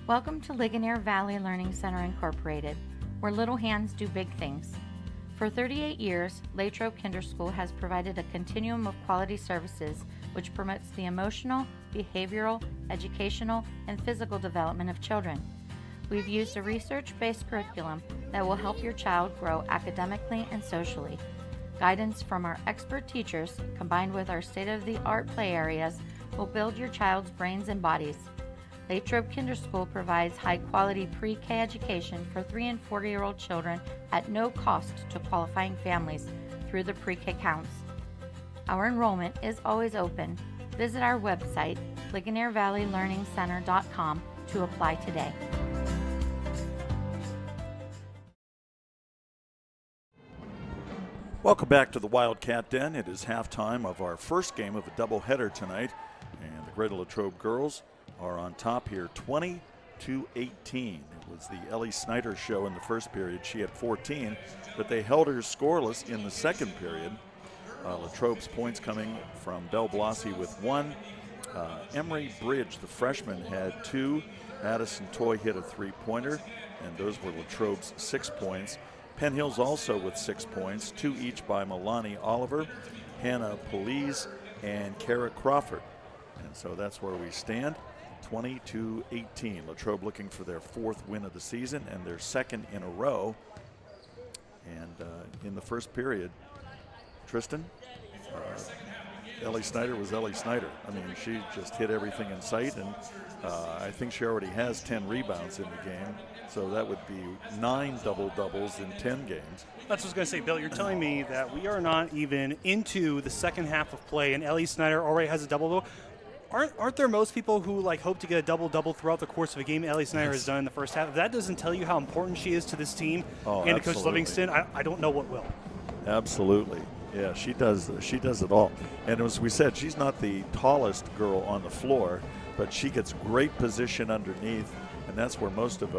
Welcome to Ligonier Valley Learning Center Incorporated, where little hands do big things. For 38 years, Latrobe Kinderschool has provided a continuum of quality services which promotes the emotional, behavioral, educational, and physical development of children. We've used a research-based curriculum that will help your child grow academically and socially. Guidance from our expert teachers, combined with our state-of-the-art play areas, will build your child's brains and bodies. Latrobe Kinderschool provides high-quality pre-K education for 3- and 4-year-old children at no cost to qualifying families through the pre-K counts. Our enrollment is always open. Visit our website, LigonierValleyLearningCenter.com, to apply today. Welcome back to the Wildcat Den. It is halftime of our first game of a doubleheader tonight, and the Greater Latrobe girls are on top here 20-18. It was the Ellie Snyder show in the first period. She had 14, but they held her scoreless in the second period. Latrobe's points coming from Belle Blasi with 1. Emery Bridge, the freshman, had 2. Madison Toy hit a 3-pointer, and those were Latrobe's 6 points. Penn Hills also with 6 points, 2 each by Milani Oliver, Hannah Police, and Kara Crawford. And so that's where we stand. 20-18. Latrobe looking for their 4th win of the season and their 2nd in a row. And in the first period, Tristan, Ellie Snyder was Ellie Snyder. I mean, she just hit everything in sight, and I think she already has 10 rebounds in the game. So that would be 9 double-doubles in 10 games. That's what I was going to say, Bill. You're telling me that we are not even into the second half of play, and Ellie Snyder already has a double-double. Aren't there most people who hope to get a double-double throughout the course of a game Ellie Snyder has done in the first half? If that doesn't tell you how important she is to this team and to Coach Livingston, I don't know what will. Absolutely. Yeah, she does it all. And as we said, she's not the tallest girl on the floor, but she gets great position underneath, and that's where most of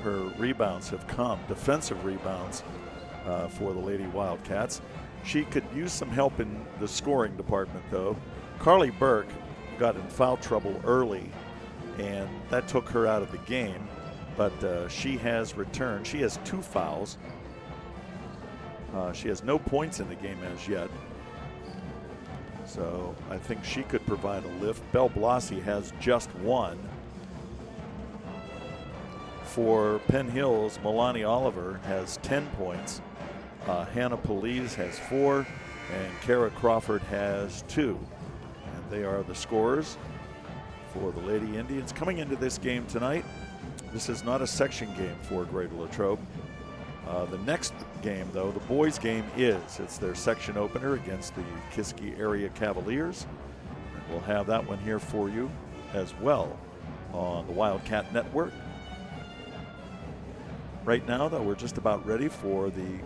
her rebounds have come, defensive rebounds for the Lady Wildcats. She could use some help in the scoring department, though. Carly Burke got in foul trouble early, and that took her out of the game, but she has returned. She has 2 fouls. She has no points in the game as yet, so I think she could provide a lift. Belle Blasi has just 1. For Penn Hills, Milani Oliver has 10 points. Hannah Police has 4, and Kara Crawford has 2. And they are the scorers for the Lady Indians. Coming into this game tonight, this is not a section game for Greater Latrobe. The next game, though, the boys' game is. It's their section opener against the Kiski Area Cavaliers. And we'll have that one here for you as well on the Wildcat Network. Right now, though, we're just about ready for the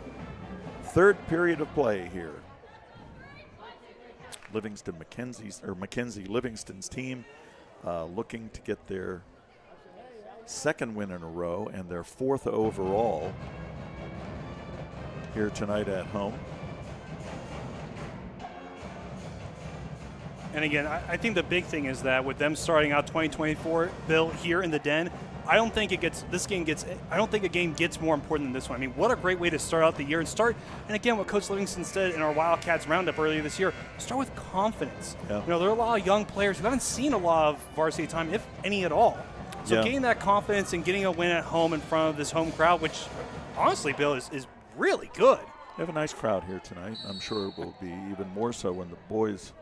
third period of play here. Mackenzie Livingston's team looking to get their second win in a row and their fourth overall here tonight at home. And again, I think the big thing is that with them starting out 2024, Bill, here in the Den, I don't think a game gets more important than this one. I mean, what a great way to start out the year and again, what Coach Livingston said in our Wildcats roundup earlier this year, start with confidence. Yeah. You know, there are a lot of young players who haven't seen a lot of varsity time, if any at all. So getting that confidence and getting a win at home in front of this home crowd, which honestly, Bill, is really good. We have a nice crowd here tonight. I'm sure it will be even more so when the boys'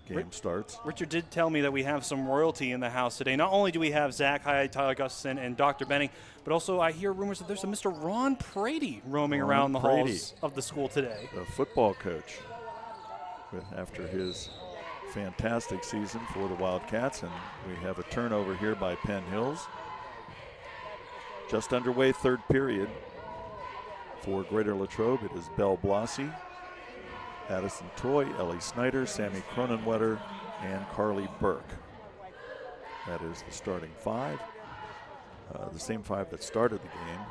game starts. Richard did tell me that we have some royalty in the house today. Not only do we have Zach Hyde, Tyler Gustafson, and Dr. Benning, but also I hear rumors that there's a Mr. Ron Prady roaming around the halls of the school today. The football coach, after his fantastic season for the Wildcats, and we have a turnover here by Penn Hills. Just underway, third period for Greater Latrobe. It is Belle Blasi, Addison Toy, Ellie Snyder, Sammy Cronenwetter, and Carly Burke. That is the starting five, the same five that started the game.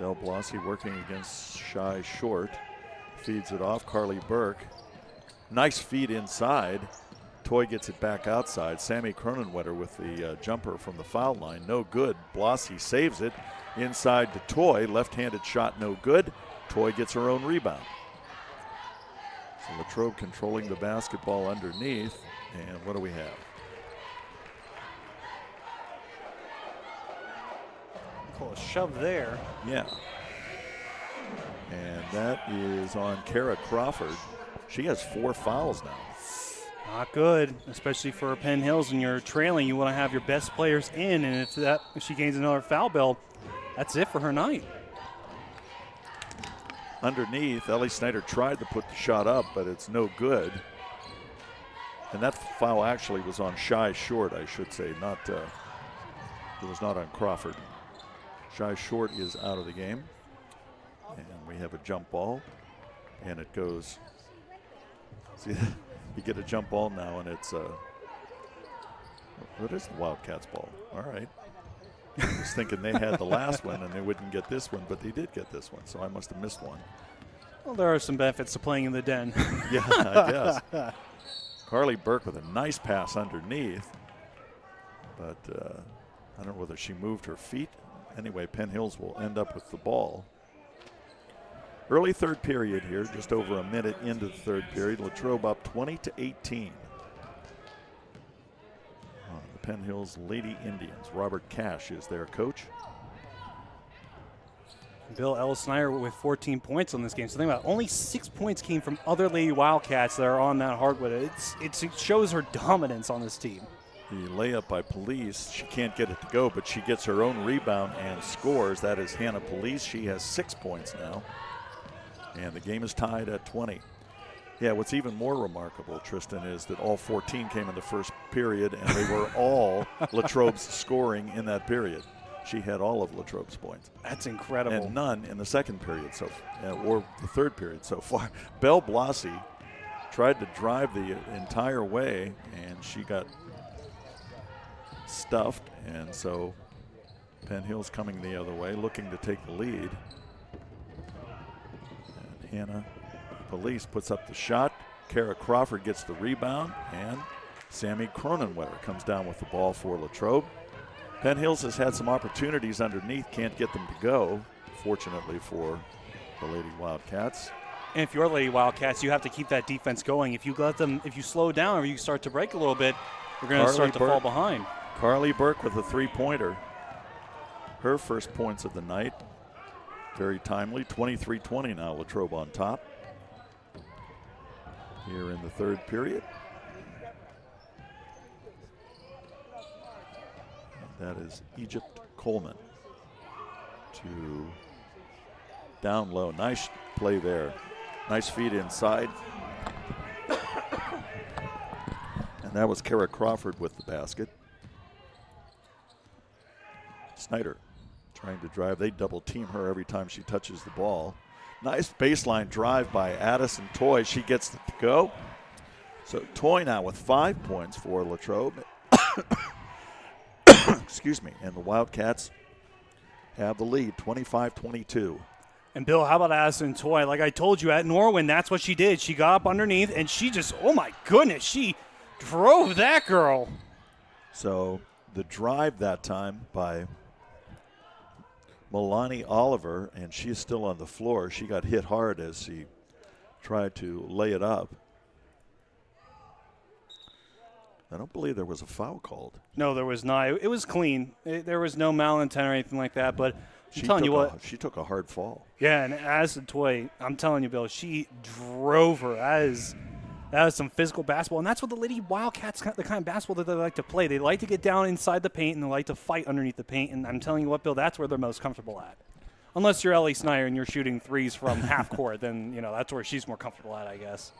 Belle Blasi working against Shy Short, feeds it off. Carly Burke, nice feed inside. Toy gets it back outside. Sammy Cronenwetter with the jumper from the foul line, no good. Blasi saves it. Inside to Toy, left-handed shot, no good. Toy gets her own rebound. So Latrobe controlling the basketball underneath, and what do we have? Cool, a shove there. Yeah. And that is on Kara Crawford. She has 4 fouls now. Not good, especially for Penn Hills. When you're trailing, you want to have your best players in, and if she gains another foul, Bill, that's it for her night. Underneath, Ellie Snyder tried to put the shot up, but it's no good. And that foul actually was on Shy Short, I should say. It was not on Crawford. Shy Short is out of the game. And we have a jump ball, and it goes. See, you get a jump ball now, and it's what is the Wildcats ball? All right. I was thinking they had the last one and they wouldn't get this one, but they did get this one, so I must have missed one. Well, there are some benefits to playing in the Den. Yeah, I guess. Carly Burke with a nice pass underneath, but I don't know whether she moved her feet. Anyway, Penn Hills will end up with the ball. Early third period here, just over a minute into the third period. Latrobe up 20-18. The Penn Hills Lady Indians. Robert Cash is their coach. Bill Ellis Snyder with 14 points on this game. So think about it, only 6 points came from other Lady Wildcats that are on that hardwood. It shows her dominance on this team. The layup by Police, she can't get it to go, but she gets her own rebound and scores. That is Hannah Police. She has 6 points now. And the game is tied at 20. Yeah, what's even more remarkable, Tristan, is that all 14 came in the first period, and they were all Latrobe's scoring in that period. She had all of Latrobe's points. That's incredible. And none in the second period, or the third period so far. Belle Blasi tried to drive the entire way, and she got stuffed, and so Penn Hills coming the other way, looking to take the lead. Hannah Police puts up the shot. Kara Crawford gets the rebound, and Sammy Cronenwetter comes down with the ball for Latrobe. Penn Hills has had some opportunities underneath, can't get them to go, fortunately for the Lady Wildcats. And if you're Lady Wildcats, you have to keep that defense going. If you slow down or you start to break a little bit, you're going to start to fall behind. Carly Burke with a three-pointer. Her first points of the night. Very timely, 23-20 now, Latrobe on top. Here in the third period. And that is Egypt Coleman to down low. Nice play there. Nice feed inside. And that was Kara Crawford with the basket. Snyder trying to drive. They double team her every time she touches the ball. Nice baseline drive by Addison Toy. She gets it to go. So Toy now with 5 points for Latrobe. Excuse me. And the Wildcats have the lead, 25-22. And, Bill, how about Addison Toy? Like I told you, at Norwin, that's what she did. She got up underneath, and she just, oh, my goodness, she drove that girl. So the drive that time by Milani Oliver, and she's still on the floor. She got hit hard as she tried to lay it up. I don't believe there was a foul called. No, there was not. It was clean. There was no malintent or anything like that, but I'm telling you what. She took a hard fall. Yeah, and Addison Toy, I'm telling you, Bill, she drove her. That is some physical basketball, and that's what the Lady Wildcats, the kind of basketball that they like to play. They like to get down inside the paint, and they like to fight underneath the paint, and I'm telling you what, Bill, that's where they're most comfortable at. Unless you're Ellie Snyder and you're shooting threes from half court, then, that's where she's more comfortable at, I guess.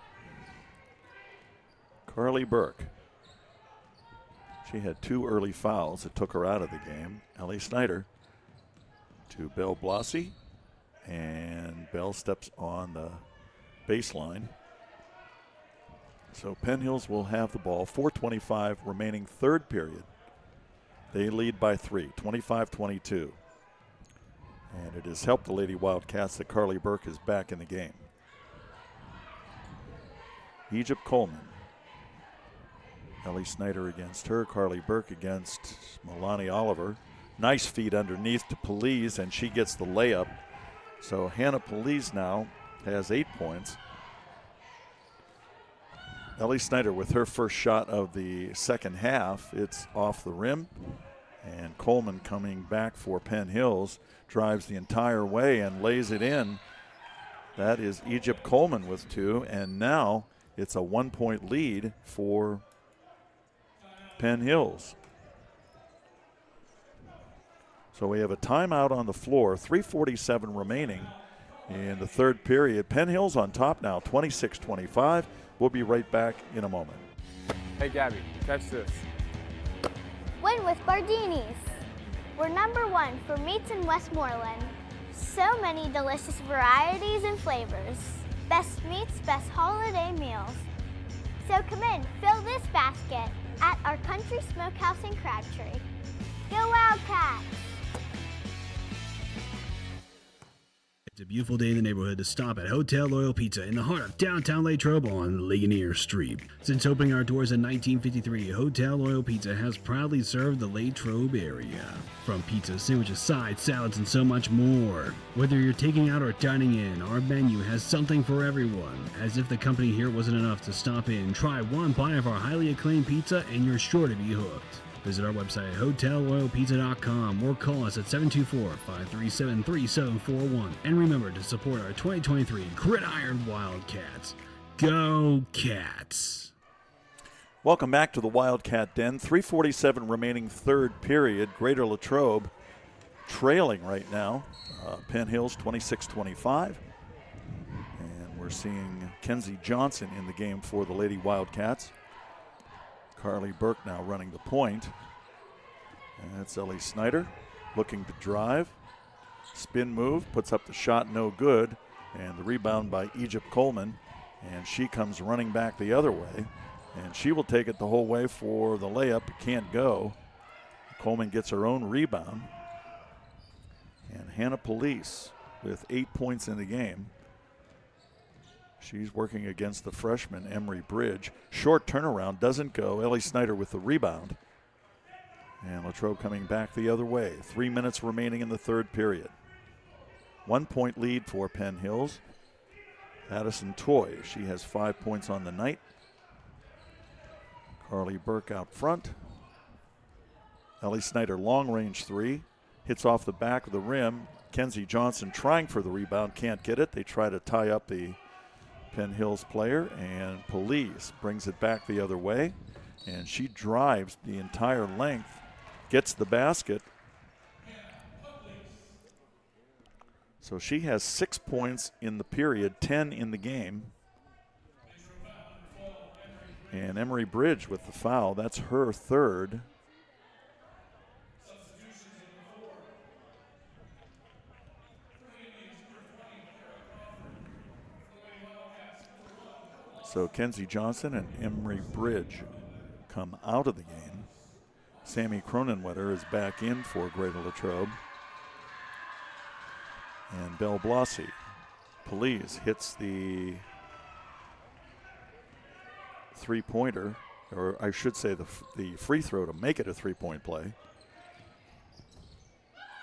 Carly Burke. She had 2 early fouls that took her out of the game. Ellie Snyder to Belle Blasi, and Belle steps on the baseline. So Penn Hills will have the ball. 4:25 remaining third period. They lead by 3, 25-22. And it has helped the Lady Wildcats that Carly Burke is back in the game. Egypt Coleman. Ellie Snyder against her. Carly Burke against Milani Oliver. Nice feed underneath to Police, and she gets the layup. So Hannah Police now has 8 points. Ellie Snyder with her first shot of the second half. It's off the rim. And Coleman coming back for Penn Hills. Drives the entire way and lays it in. That is Egypt Coleman with 2. And now it's a 1-point lead for Penn Hills. So we have a timeout on the floor. 3:47 remaining in the third period. Penn Hills on top now, 26-25. We'll be right back in a moment. Hey, Gabby, catch this. Win with Bardini's. We're #1 for meats in Westmoreland. So many delicious varieties and flavors. Best meats, best holiday meals. So come in, fill this basket at our Country Smokehouse in Crabtree. Go Wildcats! It's a beautiful day in the neighborhood to stop at Hotel Loyal Pizza in the heart of downtown Latrobe on Ligonier Street. Since opening our doors in 1953, Hotel Loyal Pizza has proudly served the Latrobe area. From pizza, sandwiches, sides, salads, and so much more. Whether you're taking out or dining in, our menu has something for everyone. As if the company here wasn't enough to stop in, try one bite of our highly acclaimed pizza and you're sure to be hooked. Visit our website, hotelloyalpizza.com, or call us at 724-537-3741. And remember to support our 2023 Gridiron Wildcats. Go Cats! Welcome back to the Wildcat Den. 3:47 remaining third period. Greater Latrobe trailing right now. Penn Hills 26-25. And we're seeing Kenzie Johnson in the game for the Lady Wildcats. Carly Burke now running the point. And that's Ellie Snyder looking to drive. Spin move, puts up the shot, no good. And the rebound by Egypt Coleman. And she comes running back the other way. And she will take it the whole way for the layup. It can't go. Coleman gets her own rebound. And Hannah Police with 8 points in the game. She's working against the freshman, Emery Bridge. Short turnaround, doesn't go. Ellie Snyder with the rebound. And Latrobe coming back the other way. 3 minutes remaining in the third period. 1 point lead for Penn Hills. Addison Toy, she has 5 points on the night. Carly Burke out front. Ellie Snyder, long range 3. Hits off the back of the rim. Kenzie Johnson trying for the rebound, can't get it. They try to tie up the Penn Hills player, and Police brings it back the other way, and she drives the entire length, gets the basket. So she has 6 points in the period, 10 in the game. And Emery Bridge with the foul. That's her third. So Kenzie Johnson and Emery Bridge come out of the game. Sammy Cronenwetter is back in for Greater Latrobe. And Belle Blasi. Police hits the three-pointer, or I should say the free throw to make it a three-point play.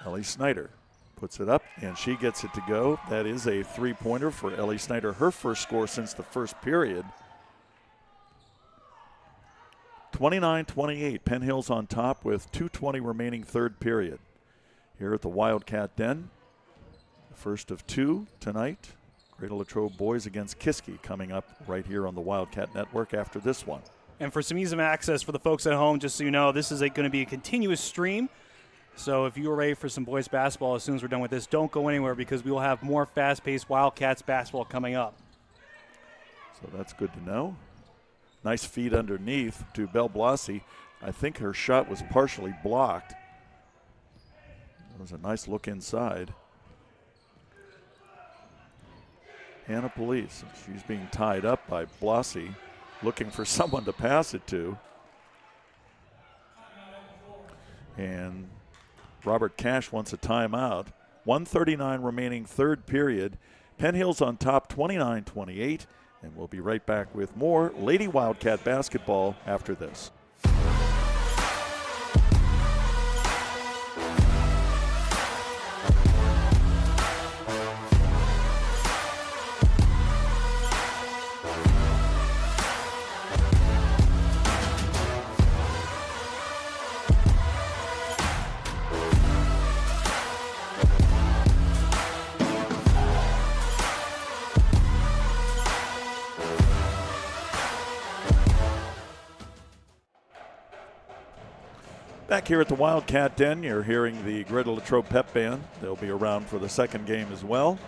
Ellie Snyder puts it up, and she gets it to go. That is a three-pointer for Ellie Snyder, her first score since the first period. 29-28, Penn Hills on top with 2:20 remaining third period. Here at the Wildcat Den, the first of two tonight. Greater Latrobe boys against Kiski coming up right here on the Wildcat Network after this one. And for some ease of access for the folks at home, just so you know, this is going to be a continuous stream. So if you are ready for some boys basketball as soon as we're done with this, don't go anywhere because we will have more fast-paced Wildcats basketball coming up. So that's good to know. Nice feed underneath to Belle Blasi. I think her shot was partially blocked. It was a nice look inside. Hannah Police, she's being tied up by Blasi, looking for someone to pass it to. And Robert Cash wants a timeout. 1:39 remaining third period. Penn Hills on top 29-28. And we'll be right back with more Lady Wildcat basketball after this. Back here at the Wildcat Den, you're hearing the Greater Latrobe Pep Band. They'll be around for the second game as well.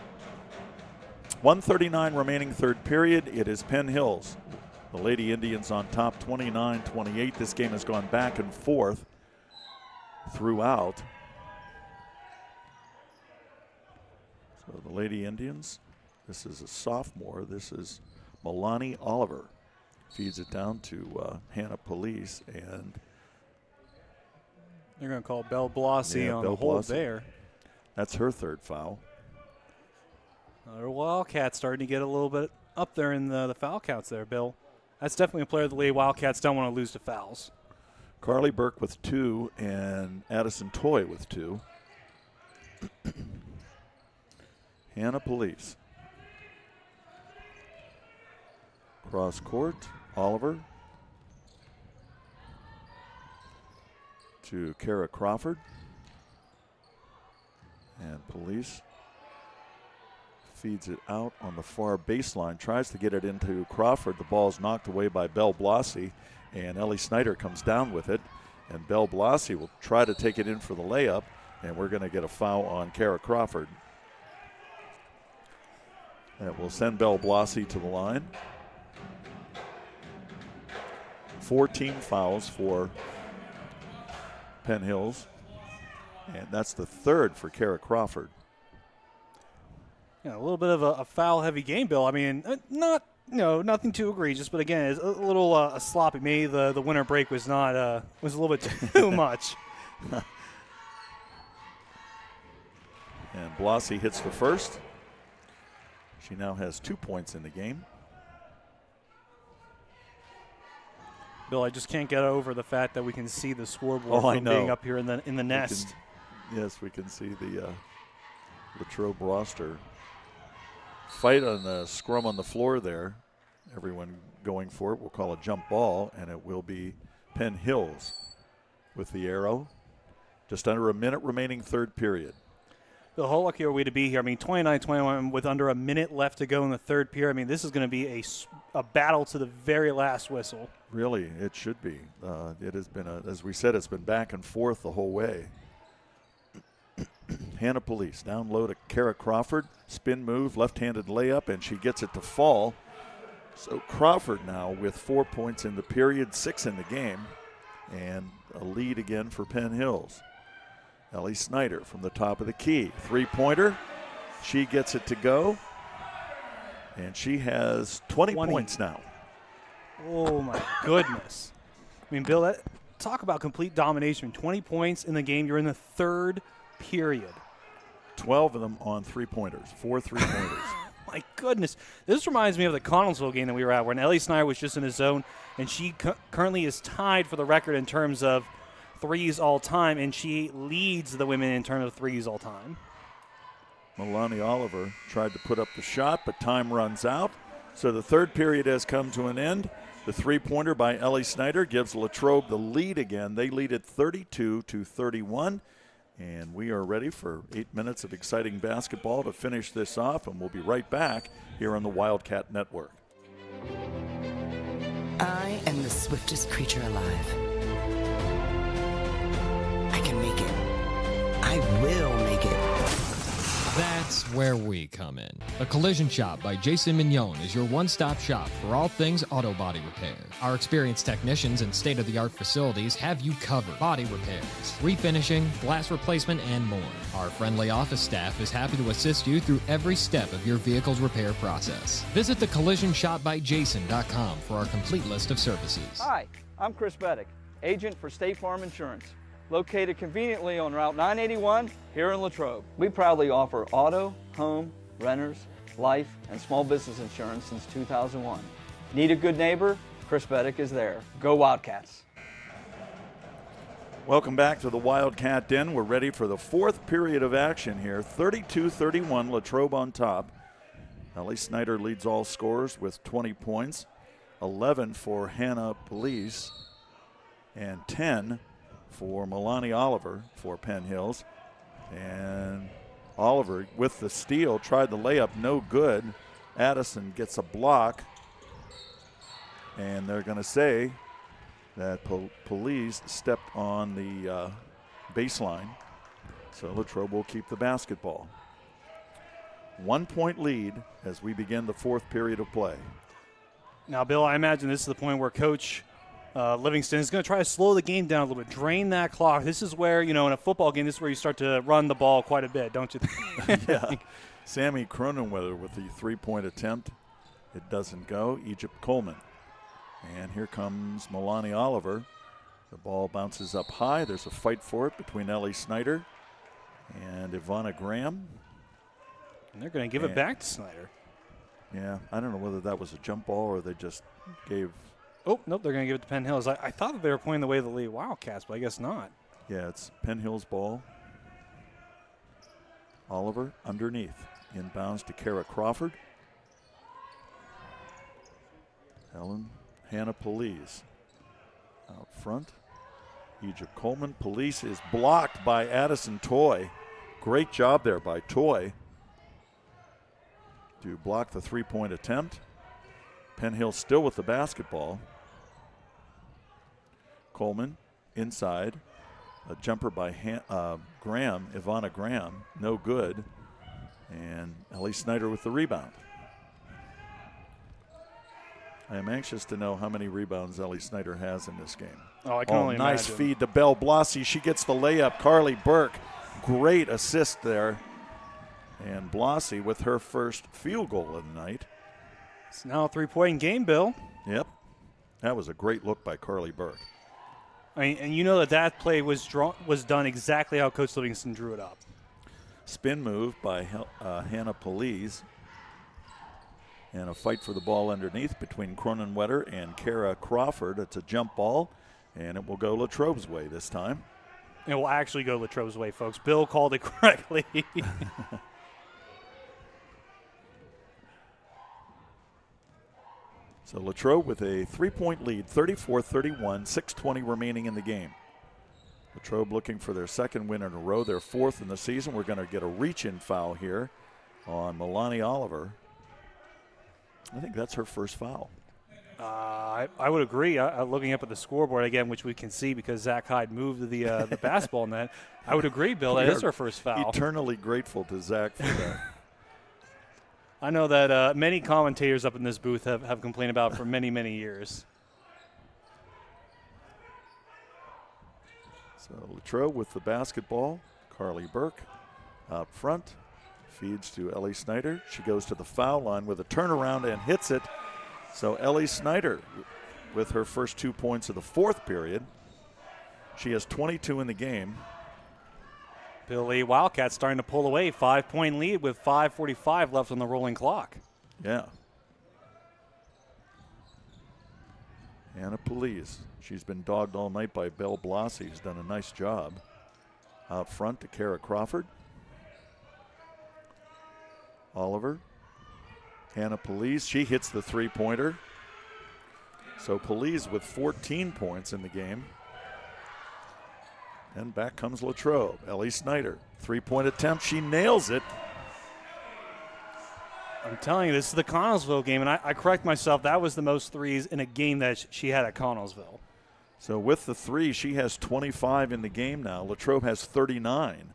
1:39 remaining third period. It is Penn Hills. The Lady Indians on top 29-28. This game has gone back and forth throughout. So the Lady Indians, this is a sophomore. This is Milani Oliver. Feeds it down to Hannah Police, and they're going to call Belle Blasi on the hold there. That's her third foul. Another Wildcat starting to get a little bit up there in the foul counts there, Bill. That's definitely a player the Lady Wildcats don't want to lose to fouls. Carly Burke with 2 and Addison Toy with 2. Hannah Police. Cross court, Oliver. To Kara Crawford. And Police feeds it out on the far baseline, tries to get it into Crawford. The ball is knocked away by Belle Blasi, and Ellie Snyder comes down with it. And Belle Blasi will try to take it in for the layup, and we're going to get a foul on Kara Crawford. That will send Belle Blasi to the line. 14 fouls for Penn Hills, and that's the third for Kara Crawford. Yeah, a little bit of a foul-heavy game, Bill. I mean, nothing too egregious, but again, it's a little sloppy. Maybe the winter break was not was a little bit too much. And Blasi hits the first. She now has 2 points in the game. Bill, I just can't get over the fact that we can see the scoreboard from being up here in the nest. Yes, we can see the Latrobe roster. Fight on the scrum on the floor there. Everyone going for it. We'll call a jump ball, and it will be Penn Hills with the arrow. Just under a minute remaining third period. Bill, how lucky are we to be here? I mean, 29-21 with under a minute left to go in the third period. I mean, this is going to be a battle to the very last whistle. Really, it should be. It has been, as we said, it's been back and forth the whole way. Hannah Police down low to Kara Crawford. Spin move, left-handed layup, and she gets it to fall. So Crawford now with 4 points in the period, 6 in the game, and a lead again for Penn Hills. Ellie Snyder from the top of the key. Three-pointer. She gets it to go, and she has 20 points now. Oh, my goodness. I mean, Bill, talk about complete domination. 20 points in the game. You're in the third period. 12 of them on three-pointers, 4 three-pointers. My goodness. This reminds me of the Connellsville game that we were at, when Ellie Snyder was just in his zone, and she currently is tied for the record in terms of threes all time, and she leads the women in terms of threes all time. Milani Oliver tried to put up the shot, but time runs out. So the third period has come to an end. The three-pointer by Ellie Snyder gives Latrobe the lead again. They lead at 32-31. And we are ready for 8 minutes of exciting basketball to finish this off, and we'll be right back here on the Wildcat Network. I am the swiftest creature alive. I can make it. I will make it. That's where we come in. A Collision Shop by Jason Mignon is your one-stop shop for all things auto body repair. Our experienced technicians and state-of-the-art facilities have you covered. Body repairs, refinishing, glass replacement, and more. Our friendly office staff is happy to assist you through every step of your vehicle's repair process. Visit thecollisionsshopbyjason.com for our complete list of services. Hi, I'm Chris Beddick, agent for State Farm Insurance. Located conveniently on Route 981 here in Latrobe. We proudly offer auto, home, renters, life, and small business insurance since 2001. Need a good neighbor? Chris Beddick is there. Go Wildcats. Welcome back to the Wildcat Den. We're ready for the fourth period of action here. 32-31, Latrobe on top. Ellie Snyder leads all scorers with 20 points, 11 for Hannah Police, and 10 for Milani Oliver for Penn Hills. And Oliver with the steal, tried the layup, no good. Addison gets a block, and they're going to say that Police stepped on the baseline, so Latrobe will keep the basketball. 1 point lead as we begin the fourth period of play. Now, Bill, I imagine this is the point where Coach Livingston is going to try to slow the game down a little bit, drain that clock. This is where, in a football game, this is where you start to run the ball quite a bit, don't you think? Yeah. Sammy Cronenweather with the three-point attempt. It doesn't go. Egypt Coleman. And here comes Milani Oliver. The ball bounces up high. There's a fight for it between Ellie Snyder and Ivana Graham. And they're going to give it back to Snyder. Yeah, I don't know whether that was a jump ball or they just gave. Oh, nope, they're going to give it to Penn Hills. I thought that they were pointing the way of the lead Wildcats, but I guess not. Yeah, it's Penn Hills ball. Oliver underneath. Inbounds to Kara Crawford. Hannah Police out front. Egypt Coleman. Police is blocked by Addison Toy. Great job there by Toy to block the three-point attempt. Penn Hill still with the basketball. Coleman inside. A jumper by Graham, Ivana Graham, no good. And Ellie Snyder with the rebound. I am anxious to know how many rebounds Ellie Snyder has in this game. Oh, I can only nice imagine. Feed to Belle Blasi. She gets the layup. Carly Burke, great assist there. And Blasi with her first field goal of the night. It's now a three-point game, Bill. Yep. That was a great look by Carly Burke. I mean, and that play was done exactly how Coach Livingston drew it up. Spin move by Hannah Police. And a fight for the ball underneath between Cronenwetter and Kara Crawford. It's a jump ball, and it will go Latrobe's way this time. It will actually go Latrobe's way, folks. Bill called it correctly. So Latrobe with a three-point lead, 34-31, 6:20 remaining in the game. Latrobe looking for their second win in a row, their fourth in the season. We're going to get a reach-in foul here on Milani Oliver. I think that's her first foul. I would agree. Looking up at the scoreboard again, which we can see because Zach Hyde moved the basketball net. I would agree, Bill. That is her first foul. Eternally grateful to Zach for that. I know that many commentators up in this booth have complained about for many, many years. So Latrobe with the basketball. Carly Burke out front. Feeds to Ellie Snyder. She goes to the foul line with a turnaround and hits it. So Ellie Snyder with her first 2 points of the fourth period. She has 22 in the game. Billy Wildcats starting to pull away. 5-point lead with 5:45 left on the rolling clock. Yeah. Anna Police. She's been dogged all night by Belle Blasi, who's done a nice job. Out front to Kara Crawford. Oliver. Hannah Police. She hits the three-pointer. So Police with 14 points in the game. And back comes Latrobe. Ellie Snyder. Three-point attempt. She nails it. I'm telling you, this is the Connellsville game, and I correct myself. That was the most threes in a game that she had at Connellsville. So with the three, she has 25 in the game now. Latrobe has 39.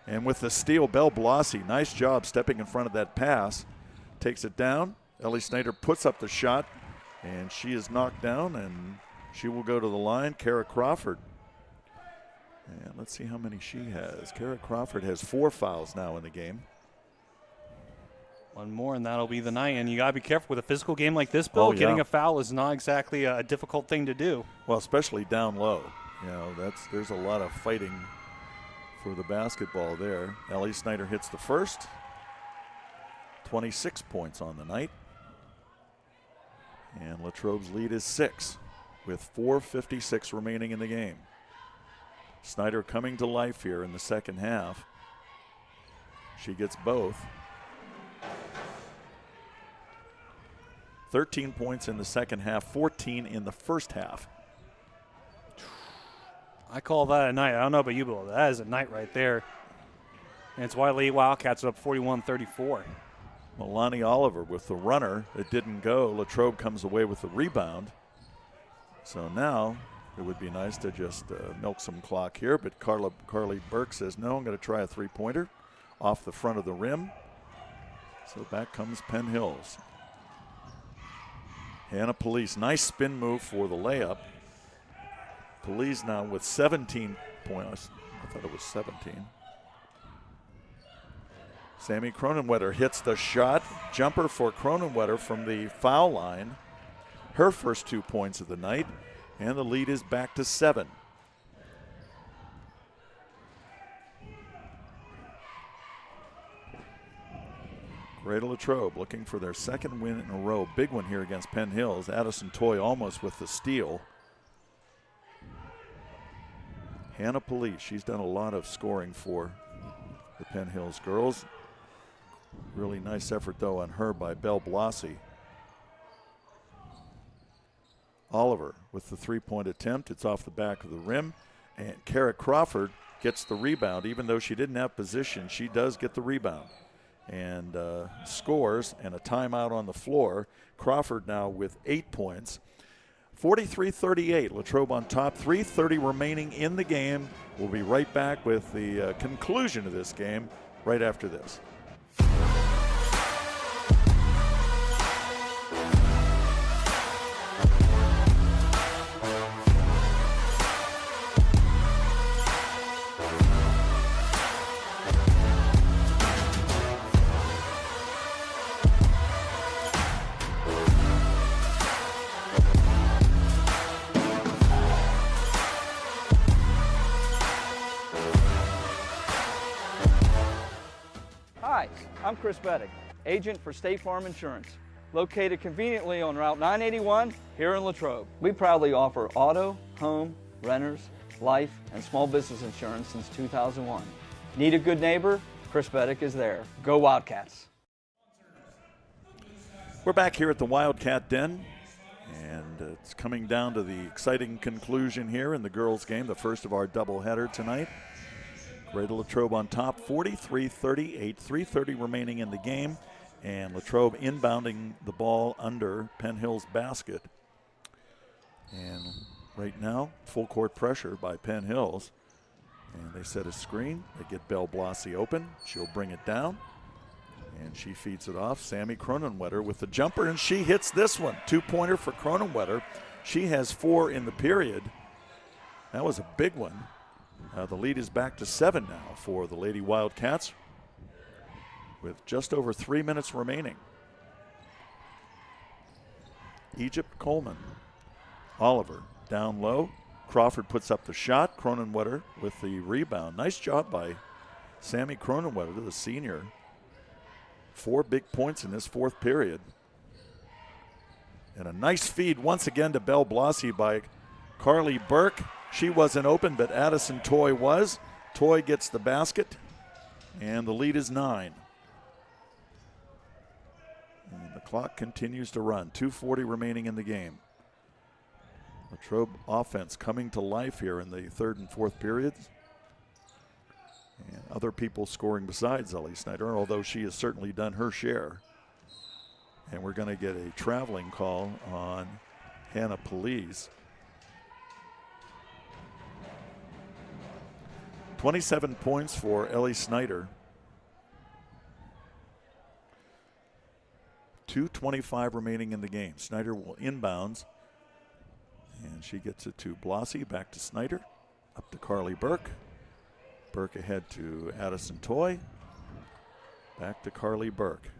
And with the steal, Belle Blasi, nice job stepping in front of that pass. Takes it down. Ellie Snyder puts up the shot, and she is knocked down, and she will go to the line. Kara Crawford. And let's see how many she has. Kara Crawford has 4 fouls now in the game. One more, and that'll be the night. And you got to be careful with a physical game like this, Bill. Oh, yeah. Getting a foul is not exactly a difficult thing to do. Well, especially down low. You know, there's a lot of fighting for the basketball there. Ellie Snyder hits the first. 26 points on the night. And Latrobe's lead is 6 with 4:56 remaining in the game. Snyder coming to life here in the second half. She gets both. 13 points in the second half, 14 in the first half. I call that a night. I don't know about you, Bill. That is a night right there. And it's why Lee Wildcats are up 41-34. Milani Oliver with the runner. It didn't go. Latrobe comes away with the rebound. So now it would be nice to just milk some clock here, but Carly Burke says, no, I'm going to try a three-pointer off the front of the rim. So back comes Penn Hills. Hannah Police, nice spin move for the layup. Police now with 17 points. I thought it was 17. Sammy Cronenwetter hits the shot. Jumper for Cronenwetter from the foul line. Her first 2 points of the night. And the lead is back to 7. Greater Latrobe looking for their second win in a row. Big one here against Penn Hills. Addison Toy almost with the steal. Hannah Police, she's done a lot of scoring for the Penn Hills girls. Really nice effort, though, on her by Belle Blasi. Oliver with the three-point attempt. It's off the back of the rim. And Kara Crawford gets the rebound. Even though she didn't have position, she does get the rebound. And scores, and a timeout on the floor. Crawford now with 8 points. 43-38, Latrobe on top. 3:30 remaining in the game. We'll be right back with the conclusion of this game right after this. Hi, I'm Chris Beddick, agent for State Farm Insurance, located conveniently on Route 981 here in Latrobe. We proudly offer auto, home, renters, life, and small business insurance since 2001. Need a good neighbor? Chris Beddick is there. Go Wildcats. We're back here at the Wildcat Den, and it's coming down to the exciting conclusion here in the girls' game, the first of our doubleheader tonight. Greater Latrobe on top, 43-38, 3:30 remaining in the game, and Latrobe inbounding the ball under Penn Hills' basket. And right now, full court pressure by Penn Hills. And they set a screen. They get Belle Blasi open. She'll bring it down. And she feeds it off. Sammy Cronenwetter with the jumper, and she hits this one. 2-pointer for Cronenwetter. She has 4 in the period. That was a big one. The lead is back to 7 now for the Lady Wildcats with just over 3 minutes remaining. Egypt Coleman. Oliver down low. Crawford puts up the shot. Cronenwetter with the rebound. Nice job by Sammy Cronenwetter, the senior. 4 big points in this 4th period. And a nice feed once again to Belle Blasi by Carly Burke. She wasn't open, but Addison Toy was. Toy gets the basket, and the lead is 9. And the clock continues to run. 2:40 remaining in the game. Latrobe offense coming to life here in the 3rd and 4th periods. And other people scoring besides Ellie Snyder, although she has certainly done her share. And we're going to get a traveling call on Hannah Police. 27 points for Ellie Snyder. 2:25 remaining in the game. Snyder will inbounds. And she gets it to Blasi, back to Snyder. Up to Carly Burke. Burke ahead to Addison Toy. Back to Carly Burke.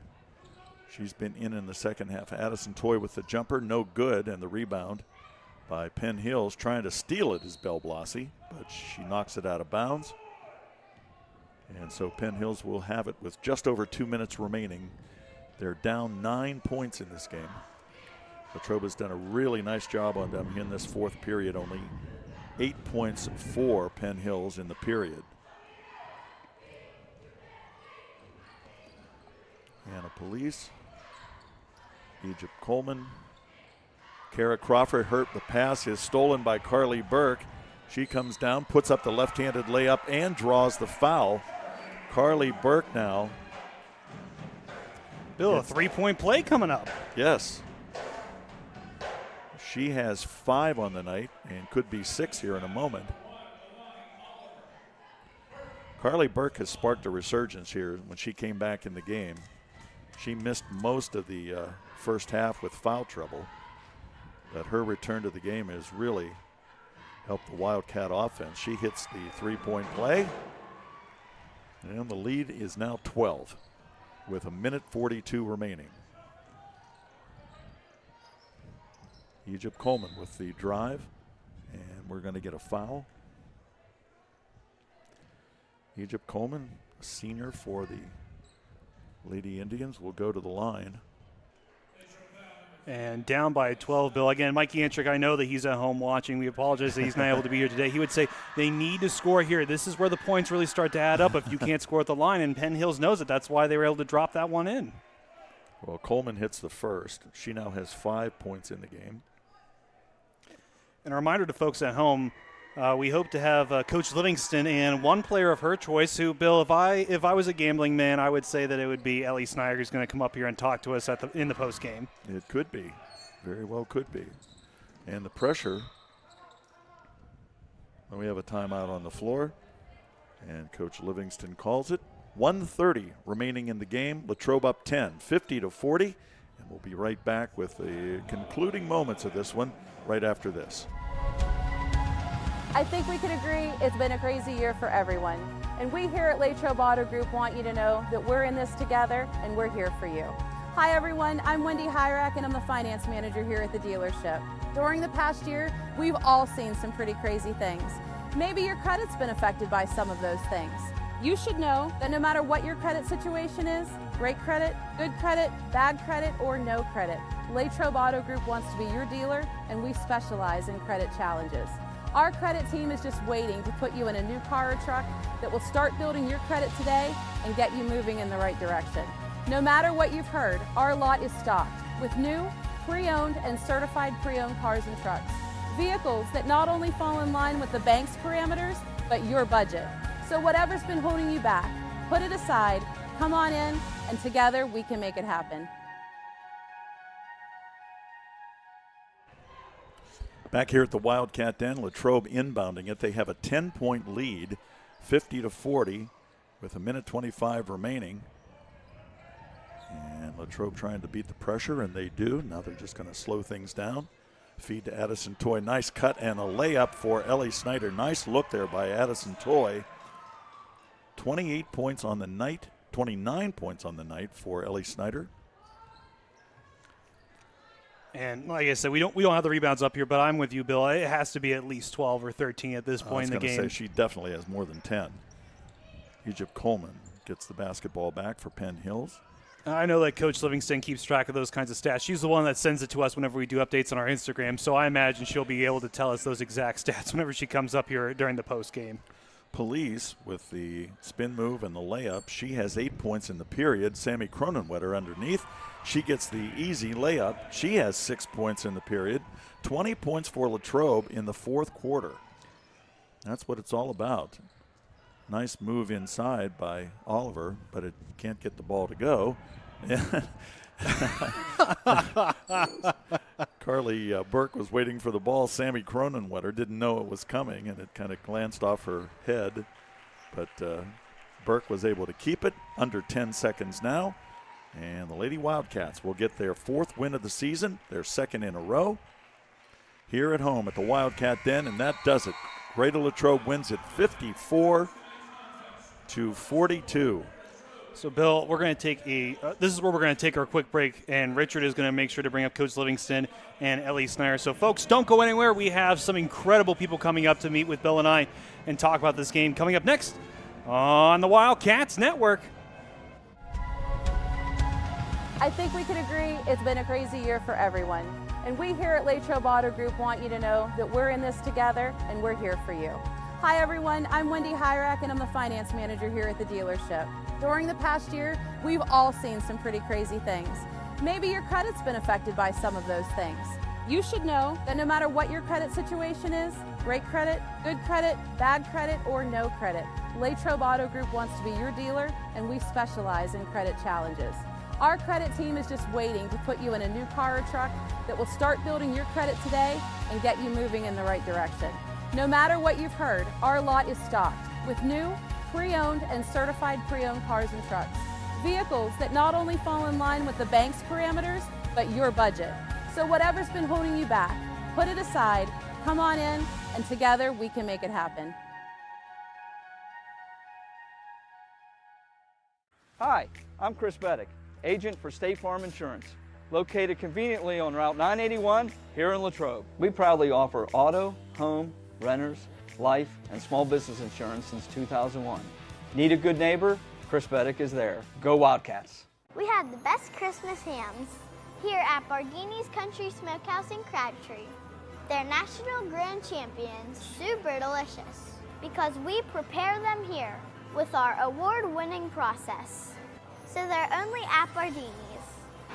She's been in the second half. Addison Toy with the jumper, no good, and the rebound by Penn Hills. Trying to steal it is Belle Blasi, but she knocks it out of bounds. And so Penn Hills will have it with just over 2 minutes remaining. They're down 9 points in this game. Latrobe has done a really nice job on them in this 4th period. Only 8 points for Penn Hills in the period. Hannah Police. Egypt Coleman. Kara Crawford hurt. The pass is stolen by Carly Burke. She comes down, puts up the left-handed layup, and draws the foul. Carly Burke now. Bill, a 3-point play coming up. Yes. She has 5 on the night and could be 6 here in a moment. Carly Burke has sparked a resurgence here when she came back in the game. She missed most of the first half with foul trouble, but her return to the game has really helped the Wildcat offense. She hits the 3-point play, and the lead is now 12 with 1:42 remaining. Egypt Coleman with the drive, and we're going to get a foul. Egypt Coleman, a senior for the Lady Indians, will go to the line. And down by 12, Bill. Again, Mikey Antrick, I know that he's at home watching. We apologize that he's not able to be here today. He would say they need to score here. This is where the points really start to add up if you can't score at the line, and Penn Hills knows it. That's why they were able to drop that one in. Well, Coleman hits the first. She now has 5 points in the game. And a reminder to folks at home, we hope to have Coach Livingston and one player of her choice who, Bill, if I was a gambling man, I would say that it would be Ellie Snyder who's going to come up here and talk to us in the post game. It could be. Very well could be. And the pressure. And we have a timeout on the floor. And Coach Livingston calls it. 1:30 remaining in the game. Latrobe up 10, 50-40. And we'll be right back with the concluding moments of this one right after this. I think we can agree it's been a crazy year for everyone. And we here at Latrobe Auto Group want you to know that we're in this together and we're here for you. Hi everyone, I'm Wendy Hyrak and I'm the finance manager here at the dealership. During the past year, we've all seen some pretty crazy things. Maybe your credit's been affected by some of those things. You should know that no matter what your credit situation is, great credit, good credit, bad credit, or no credit, Latrobe Auto Group wants to be your dealer and we specialize in credit challenges. Our credit team is just waiting to put you in a new car or truck that will start building your credit today and get you moving in the right direction. No matter what you've heard, our lot is stocked with new, pre-owned, and certified pre-owned cars and trucks. Vehicles that not only fall in line with the bank's parameters, but your budget. So whatever's been holding you back, put it aside, come on in, and together we can make it happen. Back here at the Wildcat Den, Latrobe inbounding it. They have a 10-point lead, 50-40, with 1:25 remaining. And Latrobe trying to beat the pressure, and they do. Now they're just going to slow things down. Feed to Addison Toy. Nice cut and a layup for Ellie Snyder. Nice look there by Addison Toy. 28 points on the night, 29 points on the night for Ellie Snyder. And like I said, we don't have the rebounds up here, but I'm with you, Bill. It has to be at least 12 or 13 at this point in the game. I was going to say she definitely has more than 10. Egypt Coleman gets the basketball back for Penn Hills. I know that Coach Livingston keeps track of those kinds of stats. She's the one that sends it to us whenever we do updates on our Instagram, so I imagine she'll be able to tell us those exact stats whenever she comes up here during the post game. Police with the spin move and the layup. She has 8 points in the period. Sammy Cronenwetter underneath. She gets the easy layup. She has 6 points in the period. 20 points for Latrobe in the fourth quarter. That's what it's all about. Nice move inside by Oliver, but it can't get the ball to go. Carly Burke was waiting for the ball. Sammy Cronenwetter didn't know it was coming, and it kind of glanced off her head. But Burke was able to keep it under 10 seconds now. And the Lady Wildcats will get their fourth win of the season, their second in a row, here at home at the Wildcat Den, and that does it. Greater Latrobe wins it 54-42. So, Bill, we're going to take this is where we're going to take our quick break, and Richard is going to make sure to bring up Coach Livingston and Ellie Snyder. So, folks, don't go anywhere. We have some incredible people coming up to meet with Bill and I and talk about this game coming up next on the Wildcats Network. I think we can agree it's been a crazy year for everyone. And we here at Latrobe Auto Group want you to know that we're in this together and we're here for you. Hi everyone, I'm Wendy Hyrak and I'm the finance manager here at the dealership. During the past year, we've all seen some pretty crazy things. Maybe your credit's been affected by some of those things. You should know that no matter what your credit situation is, great credit, good credit, bad credit, or no credit, Latrobe Auto Group wants to be your dealer and we specialize in credit challenges. Our credit team is just waiting to put you in a new car or truck that will start building your credit today and get you moving in the right direction. No matter what you've heard, our lot is stocked with new, pre-owned, and certified pre-owned cars and trucks. Vehicles that not only fall in line with the bank's parameters, but your budget. So whatever's been holding you back, put it aside, come on in, and together we can make it happen. Hi, I'm Chris Beddick, agent for State Farm Insurance, located conveniently on Route 981 here in Latrobe. We proudly offer auto, home, renters, life, and small business insurance since 2001. Need a good neighbor? Chris Beddick is there. Go Wildcats! We have the best Christmas hams here at Barghini's Country Smokehouse in Crabtree. They're national grand champions, super delicious, because we prepare them here with our award-winning process. So they're only at Bardini's,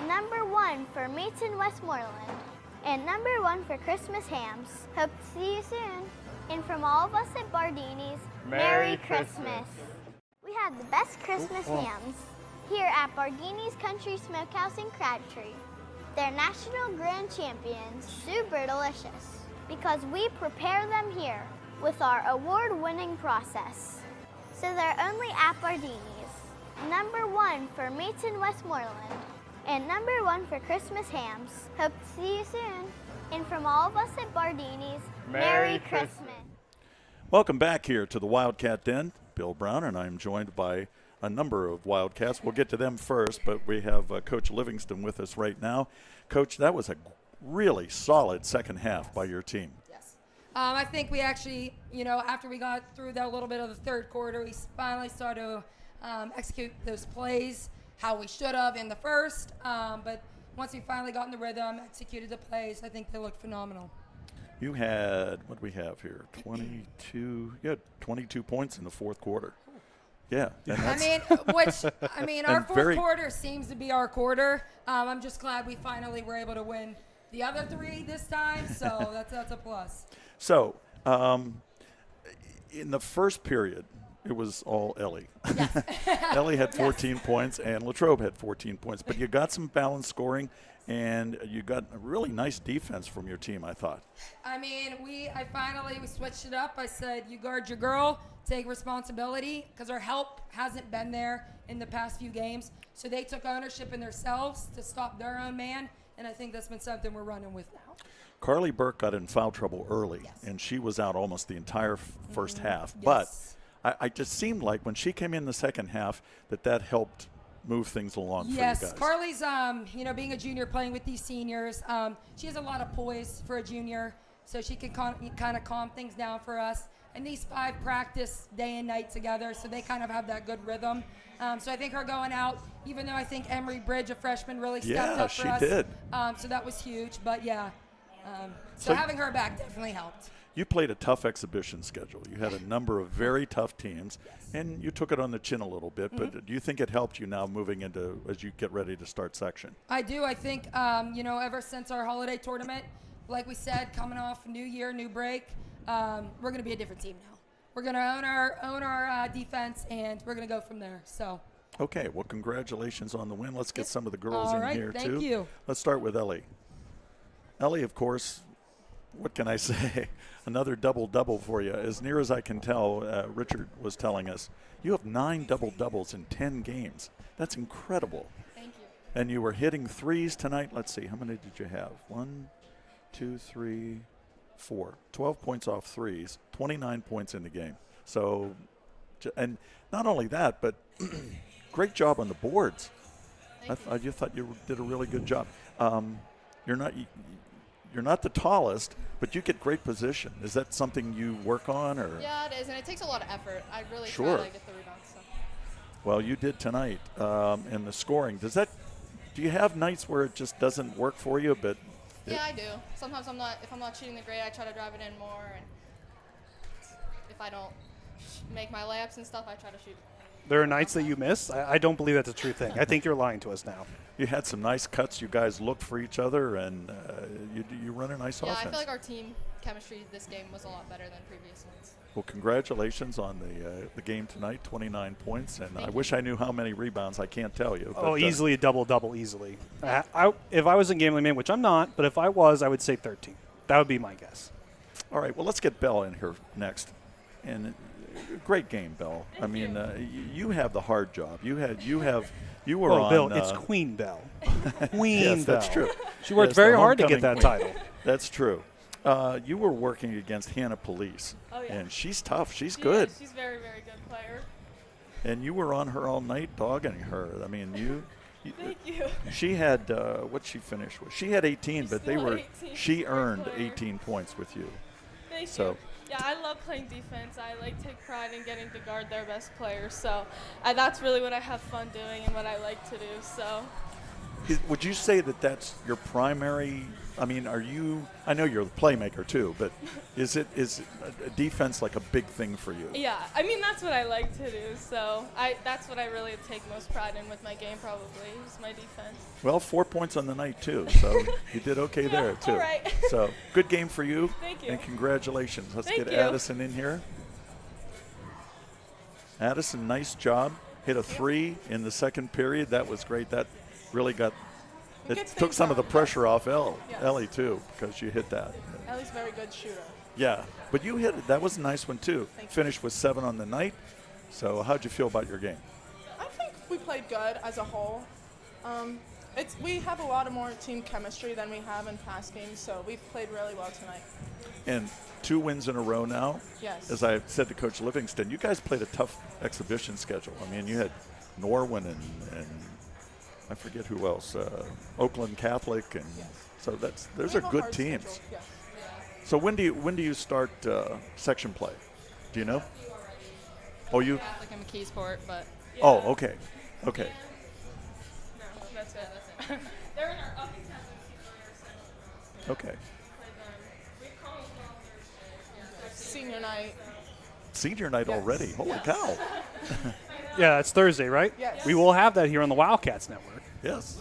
#1 for meats in Westmoreland, and #1 for Christmas hams. Hope to see you soon. And from all of us at Bardini's, Merry Christmas. We have the best Christmas hams here at Barghini's Country Smokehouse in Crabtree. They're national grand champions, super delicious, because we prepare them here with our award-winning process. So they're only at Bardini's, #1 for meats in Westmoreland, and #1 for Christmas hams. Hope to see you soon. And from all of us at Bardini's, Merry Christmas. Welcome back here to the Wildcat Den. Bill Brown, and I'm joined by a number of Wildcats. We'll get to them first, but we have Coach Livingston with us right now. Coach, that was a really solid second half by your team. Yes. I think we actually, after we got through that little bit of the third quarter, we finally started to execute those plays how we should have in the first. But once we finally got in the rhythm, executed the plays, I think they looked phenomenal. You had, what do we have here, 22, you had 22 points in the fourth quarter. Yeah. Our fourth quarter seems to be our quarter. I'm just glad we finally were able to win the other 3 this time, so that's a plus. So, in the first period, it was all Ellie. Ellie had 14 points, and Latrobe had 14 points. But you got some balanced scoring, and you got a really nice defense from your team, I thought. I mean, we switched it up. I said, you guard your girl, take responsibility, because our help hasn't been there in the past few games. So they took ownership in themselves to stop their own man, and I think that's been something we're running with now. Carly Burke got in foul trouble early, and she was out almost the entire first half. But I just seemed like when she came in the second half that helped move things along for you guys. Yes, Carly's, being a junior playing with these seniors, she has a lot of poise for a junior, so she can kind of calm things down for us. And these 5 practice day and night together, so they kind of have that good rhythm. So I think her going out, even though I think Emery Bridge, a freshman, really stepped up for us. Yeah, she did. So that was huge, but yeah. So having her back definitely helped. You played a tough exhibition schedule. You had a number of very tough teams, and you took it on the chin a little bit. But do you think it helped you now moving into as you get ready to start section? I do. I think, ever since our holiday tournament, like we said, coming off new year, new break, we're going to be a different team now. We're going to own our defense, and we're going to go from there. So. Okay. Well, congratulations on the win. Let's get some of the girls in here too. Thank you. Let's start with Ellie. Ellie, of course, what can I say? Another double-double for you. As near as I can tell, Richard was telling us, you have 9 double-doubles in 10 games. That's incredible. Thank you. And you were hitting threes tonight. Let's see, how many did you have? 1, 2, 3, 4. 12 points off threes, 29 points in the game. So, and not only that, but great job on the boards. I thought you did a really good job. You're not the tallest, but you get great position. Is that something you work on, or? Yeah, it is, and it takes a lot of effort. I really Sure. try to get the rebounds. So. Well, you did tonight, and the scoring. Do you have nights where it just doesn't work for you? But yeah, I do. Sometimes if I'm not shooting the great, I try to drive it in more, and if I don't make my layups and stuff, I try to shoot. There are nights that you miss? I don't believe that's a true thing. I think you're lying to us now. You had some nice cuts. You guys looked for each other, and you run a nice offense. Yeah, I feel like our team chemistry this game was a lot better than previous ones. Well, congratulations on the game tonight, 29 points. And I wish I knew how many rebounds. I can't tell you. But, easily a double-double, easily. If I was in gambling man, which I'm not, but if I was, I would say 13. That would be my guess. All right, well, let's get Belle in here next. And great game, Belle. I mean, you have the hard job. You were on. Bill, it's Queen Belle. Queen yes, Belle. That's true. She worked very hard to get that title. That's true. You were working against Hannah Police, and she's tough. She's good. She's very, very good player. And you were on her all night, dogging her. I mean, you Thank you. She had what she finished with. She had 18, but they were. 18. She earned 18 points with you. Thank you. Yeah, I love playing defense. I take pride in getting to guard their best players. So that's really what I have fun doing and what I like to do. So. Would you say that that's your primary? I mean, I know you're the playmaker too, but is defense like a big thing for you? Yeah, I mean that's what I like to do. So that's what I really take most pride in with my game, probably is my defense. Well, 4 points on the night too, so you did okay there too. All right. So good game for you. Thank you. And congratulations. Let's get you. Addison in here. Addison, nice job. Hit a 3 in the second period. That was great. That really took some of the pressure off Ellie too, because you hit that. Ellie's a very good shooter. Yeah, but you hit it. That was a nice one too. Finished with 7 on the night. So how'd you feel about your game? I think we played good as a whole. We have a lot of more team chemistry than we have in past games, so we've played really well tonight. And 2 wins in a row now. Yes. As I said to Coach Livingston, you guys played a tough exhibition schedule. I mean, you had Norwin and I forget who else, Oakland Catholic, and so those are good teams. Yes. So when do you start section play? Do you know? Oh, you. Catholic and McKeesport, but. Yeah. Oh, okay. No, that's it. They're in our upping section. Okay. Senior night. Senior night already. Holy cow. Yeah, it's Thursday, right? Yes. We will have that here on the Wildcats Network. Yes.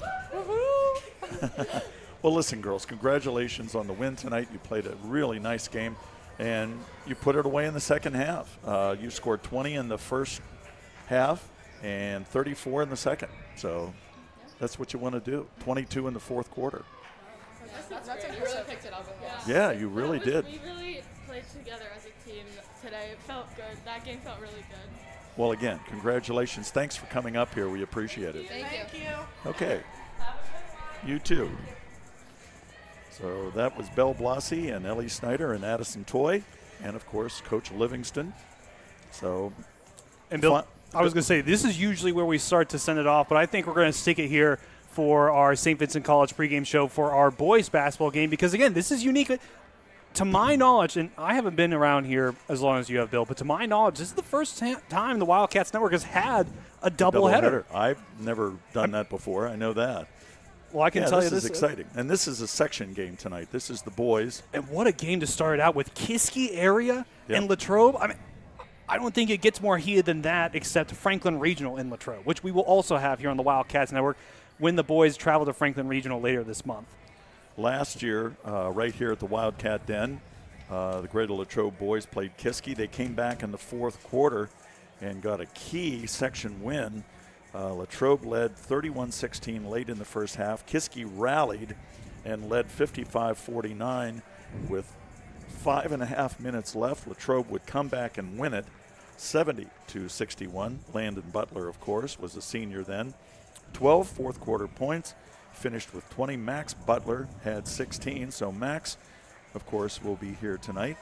Well, listen, girls, congratulations on the win tonight. You played a really nice game. and you put it away in the second half. You scored 20 in the first half and 34 in the second. So that's what you want to do. 22 in the fourth quarter. That's you really picked it up. Yeah, you really did. We really played together as a team today. It felt good. That game felt really good. Well, again, congratulations. Thanks for coming up here. We appreciate it. Thank you. Okay. You too. So that was Belle Blasi and Ellie Snyder and Addison Toy, and of course Coach Livingston. So, and Bill, I was going to say this is usually where we start to send it off, but I think we're going to stick it here for our St. Vincent College pregame show for our boys basketball game, because again, this is unique. To my knowledge, and I haven't been around here as long as you have, Bill, but to my knowledge, this is the first time the Wildcats Network has had a doubleheader. I've never done that before. I know that. Well, I can tell you this is exciting. And this is a section game tonight. This is the boys. And what a game to start out with. Kiski area and Latrobe. I mean, I don't think it gets more heated than that, except Franklin Regional in Latrobe, which we will also have here on the Wildcats Network when the boys travel to Franklin Regional later this month. Last year, right here at the Wildcat Den, the Greater Latrobe boys played Kiski. They came back in the fourth quarter and got a key section win. Latrobe led 31-16 late in the first half. Kiski rallied and led 55-49 with 5.5 minutes left. Latrobe would come back and win it 70-61. Landon Butler, of course, was a senior then. 12 fourth quarter points. Finished with 20. Max Butler had 16. So Max, of course, will be here tonight.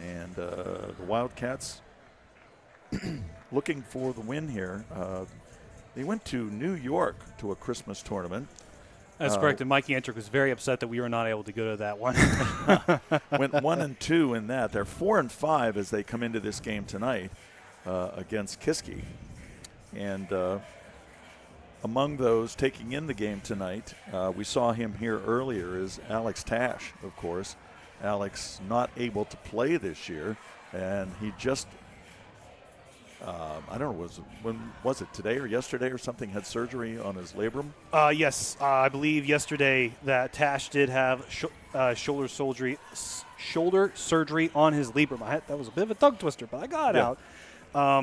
And the Wildcats looking for the win here. They went to New York to a Christmas tournament. That's correct. And Mikey Entrick was very upset that we were not able to go to that one. Went 1-2 in that. They're 4-5 as they come into this game tonight against Kiski. And among those taking in the game tonight, we saw him here earlier, is Alex Tash, of course. Alex not able to play this year, and he just, I don't know, when was it, today or yesterday or something, had surgery on his labrum? Yes, I believe yesterday that Tash did have shoulder surgery on his labrum. That was a bit of a tongue twister, but I got it out.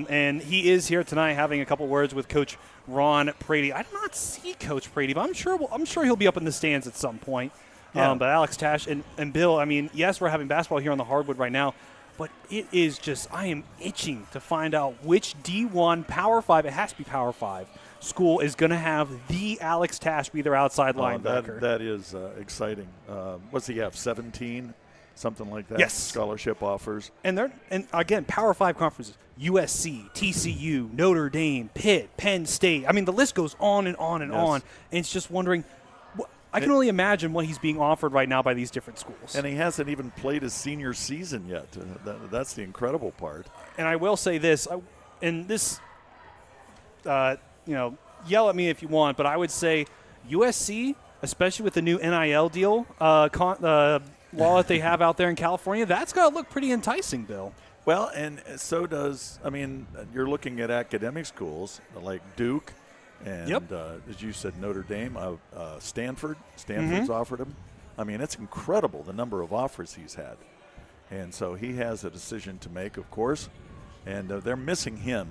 And he is here tonight having a couple words with Coach Ron Prady. I did not see Coach Prady, but I'm sure he'll be up in the stands at some point. Yeah. But Alex Tash and Bill, I mean, yes, we're having basketball here on the hardwood right now, but it is just, I am itching to find out which D1 Power 5, it has to be Power 5, school is going to have the Alex Tash be their outside linebacker. That is exciting. What's he have, 17? Something like that. Yes. Scholarship offers. And again, Power 5 conferences, USC, TCU, Notre Dame, Pitt, Penn State. I mean, the list goes on and on and on. And it's just wondering, I can only imagine what he's being offered right now by these different schools. And he hasn't even played his senior season yet. That's the incredible part. And I will say this, yell at me if you want, but I would say USC, especially with the new NIL deal, law that they have out there in California, that's got to look pretty enticing, Bill. Well, and so does, I mean, you're looking at academic schools like Duke and, as you said, Notre Dame, Stanford's offered him. I mean, it's incredible the number of offers he's had. And so he has a decision to make, of course, and they're missing him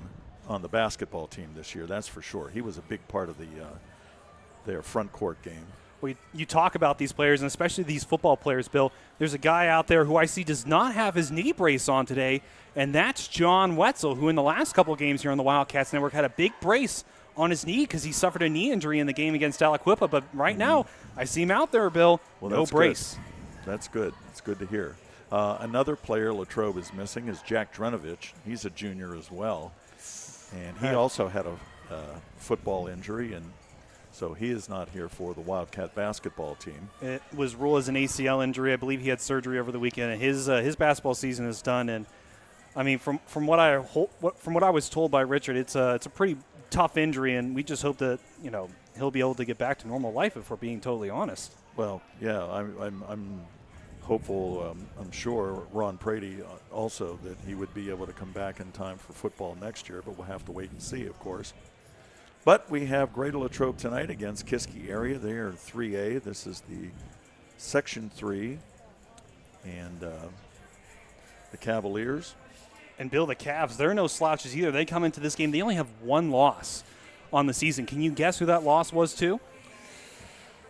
on the basketball team this year, that's for sure. He was a big part of their front court game. You talk about these players, and especially these football players, Bill. There's a guy out there who I see does not have his knee brace on today, and that's John Wetzel, who in the last couple games here on the Wildcats Network had a big brace on his knee because he suffered a knee injury in the game against Aliquippa. But right now, I see him out there, Bill. Well, no brace. Good. That's good. It's good to hear. Another player Latrobe is missing is Jack Drenovich. He's a junior as well, and he also had a football injury, and so he is not here for the Wildcat basketball team. It was ruled as an ACL injury. I believe he had surgery over the weekend, and his basketball season is done. And I mean, from what I was told by Richard, it's a pretty tough injury, and we just hope that he'll be able to get back to normal life, if we're being totally honest. Well, yeah, I'm hopeful. I'm sure Ron Prady also that he would be able to come back in time for football next year, but we'll have to wait and see, of course. But we have Greater Latrobe tonight against Kiski area. They are 3A. This is the Section 3. And the Cavaliers. And Bill, the Cavs, they're no slouches either. They come into this game, they only have one loss on the season. Can you guess who that loss was to?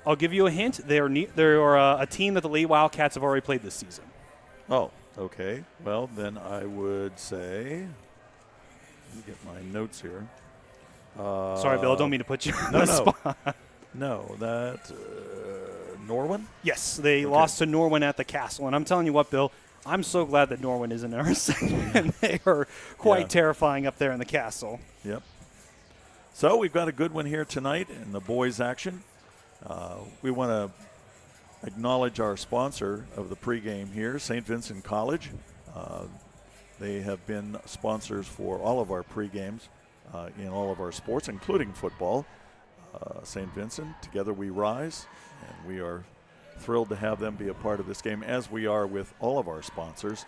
I'll give you a hint. They're a team that the Lee Wildcats have already played this season. Oh, okay. Well, then I would say, let me get my notes here. Sorry, Bill, I don't mean to put you on no, the spot. No, that Norwin? Yes, they lost to Norwin at the Castle. And I'm telling you what, Bill, I'm so glad that Norwin isn't in our segment. They are quite terrifying up there in the Castle. Yep. So we've got a good one here tonight in the boys' action. We want to acknowledge our sponsor of the pregame here, St. Vincent College. They have been sponsors for all of our pregames in all of our sports, including football. St. Vincent, together we rise, and we are thrilled to have them be a part of this game, as we are with all of our sponsors.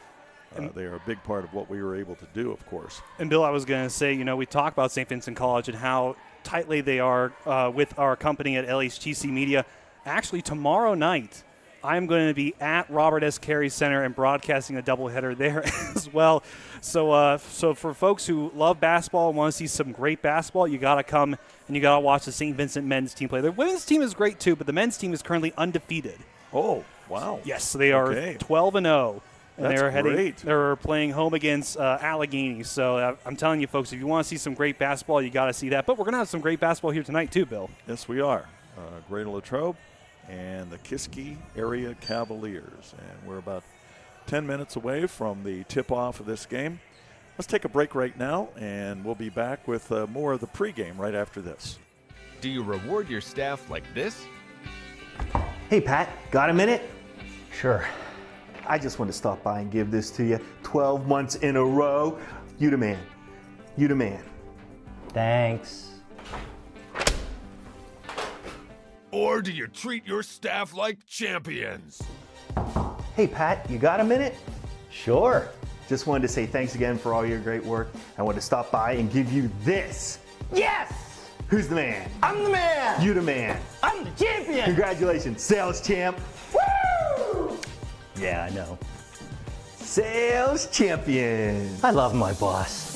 They are a big part of what we were able to do, of course. And, Bill, I was going to say, we talk about St. Vincent College and how tightly they are with our company at LHTC Media. Actually, tomorrow night, I'm going to be at Robert S. Carey Center and broadcasting a doubleheader there as well. So for folks who love basketball and want to see some great basketball, you got to come and you got to watch the St. Vincent men's team play. The women's team is great too, but the men's team is currently undefeated. Oh, wow. Yes, they are 12-0. And That's great. They're playing home against Allegheny. So I'm telling you, folks, if you want to see some great basketball, you got to see that. But we're going to have some great basketball here tonight too, Bill. Yes, we are. Greater Latrobe and the Kiski Area Cavaliers. And we're about 10 minutes away from the tip-off of this game. Let's take a break right now, and we'll be back with more of the pregame right after this. Do you reward your staff like this? Hey, Pat, got a minute? Sure. I just want to stop by and give this to you. 12 months in a row. You the man. You the man. Thanks. Or do you treat your staff like champions? Hey, Pat, you got a minute? Sure. Just wanted to say thanks again for all your great work. I wanted to stop by and give you this. Yes! Who's the man? I'm the man! You the man. I'm the champion! Congratulations, sales champ. Woo! Yeah, I know. Sales champion. I love my boss.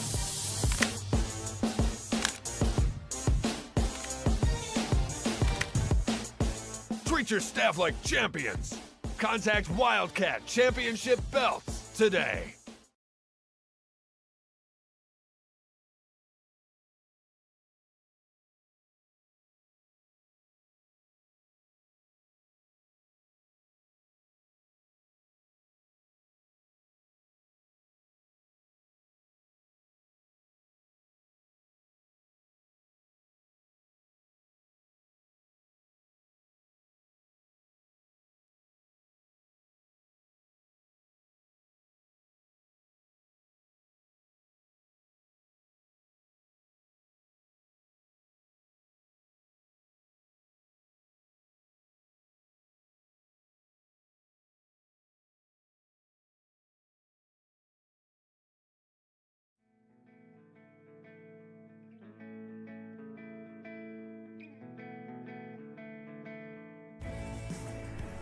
Treat your staff like champions. Contact Wildcat Championship Belts today.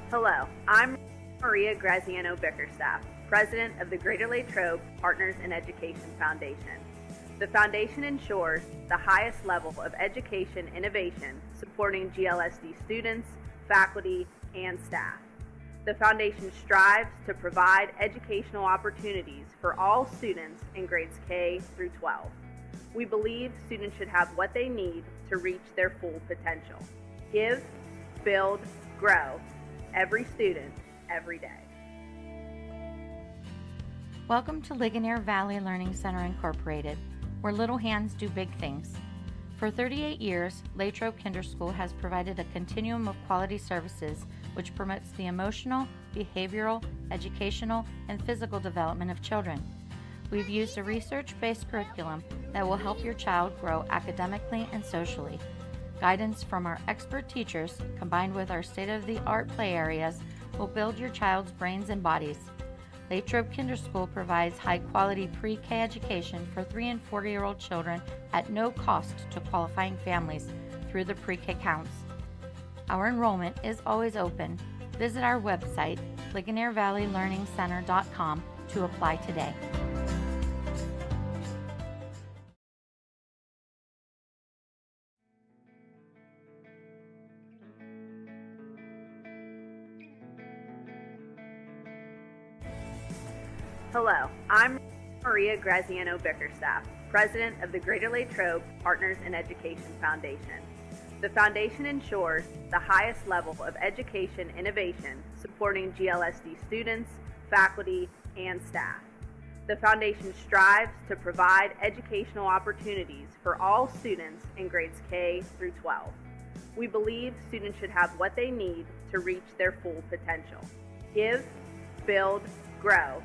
Hello, I'm Maria Graziano Bickerstaff, President of the Greater Latrobe Partners in Education Foundation. The foundation ensures the highest level of education innovation supporting GLSD students, faculty, and staff. The foundation strives to provide educational opportunities for all students in grades K through 12. We believe students should have what they need to reach their full potential. Give, build, grow. Every student, every day. Welcome to Ligonier Valley Learning Center Incorporated, where little hands do big things. For 38 years, Latrobe Kinder School has provided a continuum of quality services which promotes the emotional, behavioral, educational, and physical development of children. We've used a research-based curriculum that will help your child grow academically and socially. Guidance from our expert teachers, combined with our state-of-the-art play areas, will build your child's brains and bodies. Latrobe Kinder School provides high-quality pre-K education for 3- and 4-year-old children at no cost to qualifying families through the pre-K counts. Our enrollment is always open. Visit our website, LigionierValleyLearningCenter.com, to to apply today. Hello, I'm Maria Graziano Bickerstaff, President of the Greater Latrobe Partners in Education Foundation. The foundation ensures the highest level of education innovation supporting GLSD students, faculty, and staff. The foundation strives to provide educational opportunities for all students in grades K through 12. We believe students should have what they need to reach their full potential. Give, build, grow.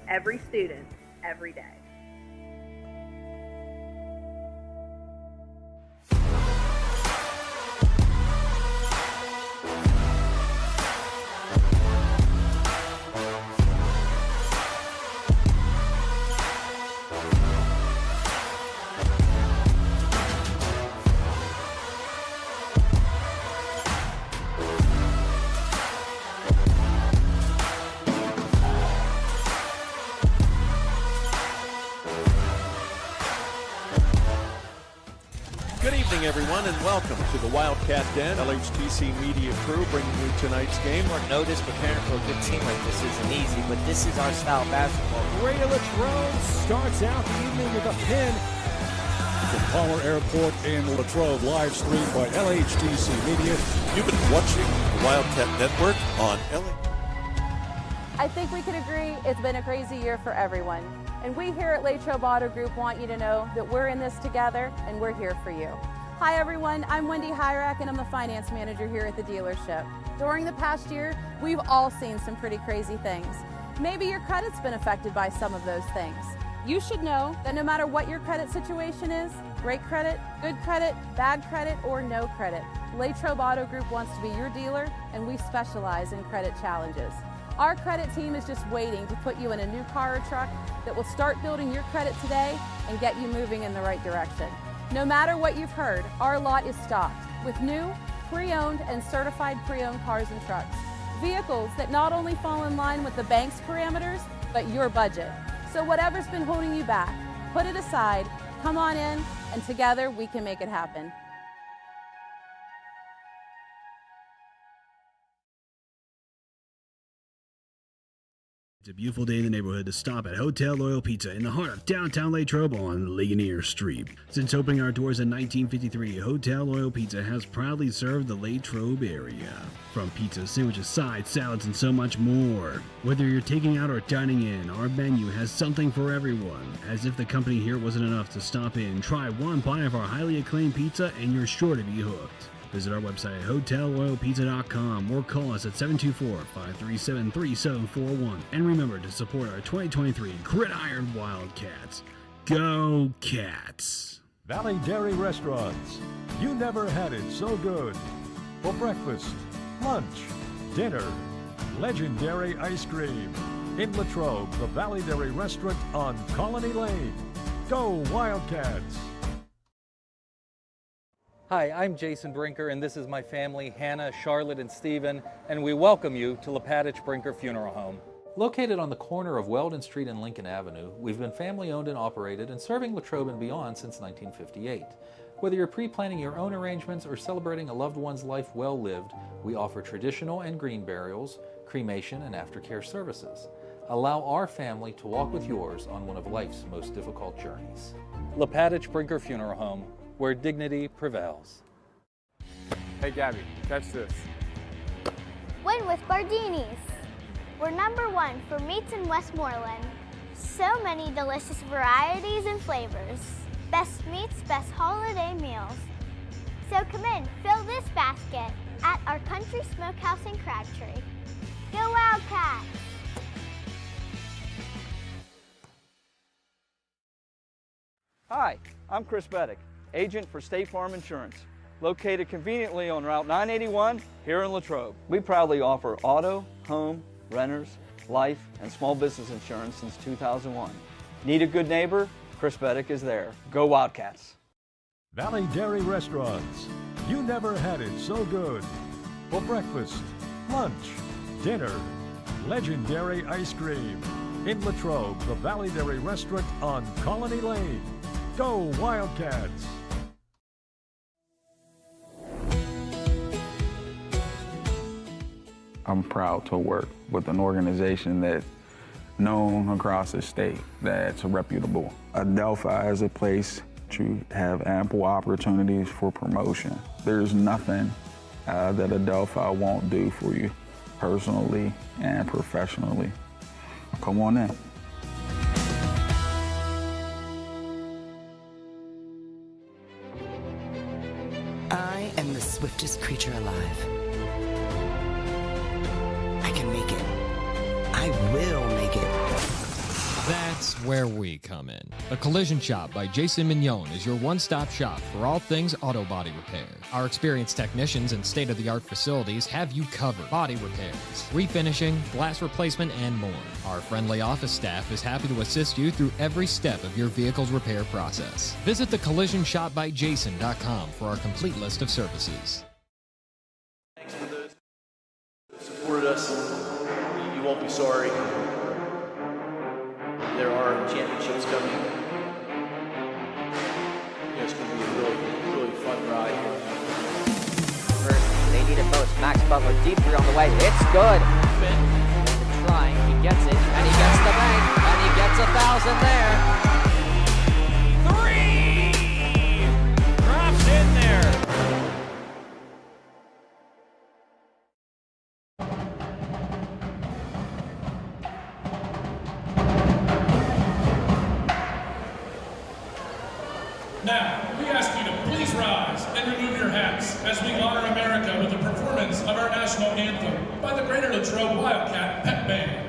Every student, every day. Good evening, everyone, and welcome to the Wildcat Den. LHTC Media Crew bringing you tonight's game. Short notice, preparing for a good team like this isn't easy, but this is our style of basketball. Greater Latrobe starts out the evening with a pin from Palmer Airport in Latrobe, live streamed by LHTC Media. You've been watching the Wildcat Network on I think we can agree it's been a crazy year for everyone. And we here at Latrobe Auto Group want you to know that we're in this together and we're here for you. Hi everyone, I'm Wendy Hyrak and I'm the finance manager here at the dealership. During the past year, we've all seen some pretty crazy things. Maybe your credit's been affected by some of those things. You should know that no matter what your credit situation is, great credit, good credit, bad credit, or no credit, Latrobe Auto Group wants to be your dealer and we specialize in credit challenges. Our credit team is just waiting to put you in a new car or truck that will start building your credit today and get you moving in the right direction. No matter what you've heard, our lot is stocked with new, pre-owned, and certified pre-owned cars and trucks. Vehicles that not only fall in line with the bank's parameters, but your budget. So whatever's been holding you back, put it aside, come on in, and together we can make it happen. It's a beautiful day in the neighborhood to stop at Hotel Loyal Pizza in the heart of downtown Latrobe on Ligonier Street. Since opening our doors in 1953, Hotel Loyal Pizza has proudly served the Latrobe area. From pizza, sandwiches, sides, salads, and so much more. Whether you're taking out or dining in, our menu has something for everyone. As if the company here wasn't enough to stop in, try one bite of our highly acclaimed pizza and you're sure to be hooked. Visit our website at hotelloyalpizza.com or call us at 724-537-3741. And remember to support our 2023 Gridiron Wildcats. Go Cats! Valley Dairy Restaurants. You never had it so good. For breakfast, lunch, dinner, legendary ice cream. In Latrobe, the Valley Dairy Restaurant on Colony Lane. Go Wildcats! Hi, I'm Jason Brinker, and this is my family, Hannah, Charlotte, and Stephen, and we welcome you to Lepatich Brinker Funeral Home. Located on the corner of Weldon Street and Lincoln Avenue, we've been family-owned and operated and serving Latrobe and beyond since 1958. Whether you're pre-planning your own arrangements or celebrating a loved one's life well lived, we offer traditional and green burials, cremation, and aftercare services. Allow our family to walk with yours on one of life's most difficult journeys. Lepatich Brinker Funeral Home, where dignity prevails. Hey Gabby, catch this. Win with Bardini's. We're #1 for meats in Westmoreland. So many delicious varieties and flavors. Best meats, best holiday meals. So come in, fill this basket at our Country Smokehouse in Crabtree. Go Wildcats! Hi, I'm Chris Beddick, agent for State Farm Insurance, located conveniently on Route 981 here in Latrobe. We proudly offer auto, home, renters, life, and small business insurance since 2001. Need a good neighbor? Chris Beddick is there. Go Wildcats! Valley Dairy Restaurants. You never had it so good. For breakfast, lunch, dinner, legendary ice cream. In Latrobe, the Valley Dairy Restaurant on Colony Lane. Go Wildcats! I'm proud to work with an organization that's known across the state, that's reputable. Adelphi is a place to have ample opportunities for promotion. There's nothing that Adelphi won't do for you personally and professionally. Come on in. I am the swiftest creature alive. I can make it. I will make it. That's where we come in. The Collision Shop by Jason Mignon is your one-stop shop for all things auto body repair. Our experienced technicians and state-of-the-art facilities have you covered. Body repairs, refinishing, glass replacement, and more. Our friendly office staff is happy to assist you through every step of your vehicle's repair process. Visit thecollisionshopbyjason.com for our complete list of services. Thanks for those who supported us. You won't be sorry. There are championships coming. It's going to be a really fun ride here. First, they need it most. Max Butler, deep three on the way. It's good. Penn trying. He gets it, and he gets the bank, and he gets 1,000 there. Three! Drops in there. Now, we ask you to please rise and remove your hats as we honor America with the performance of our national anthem by the Greater Latrobe Wildcat Pep Band.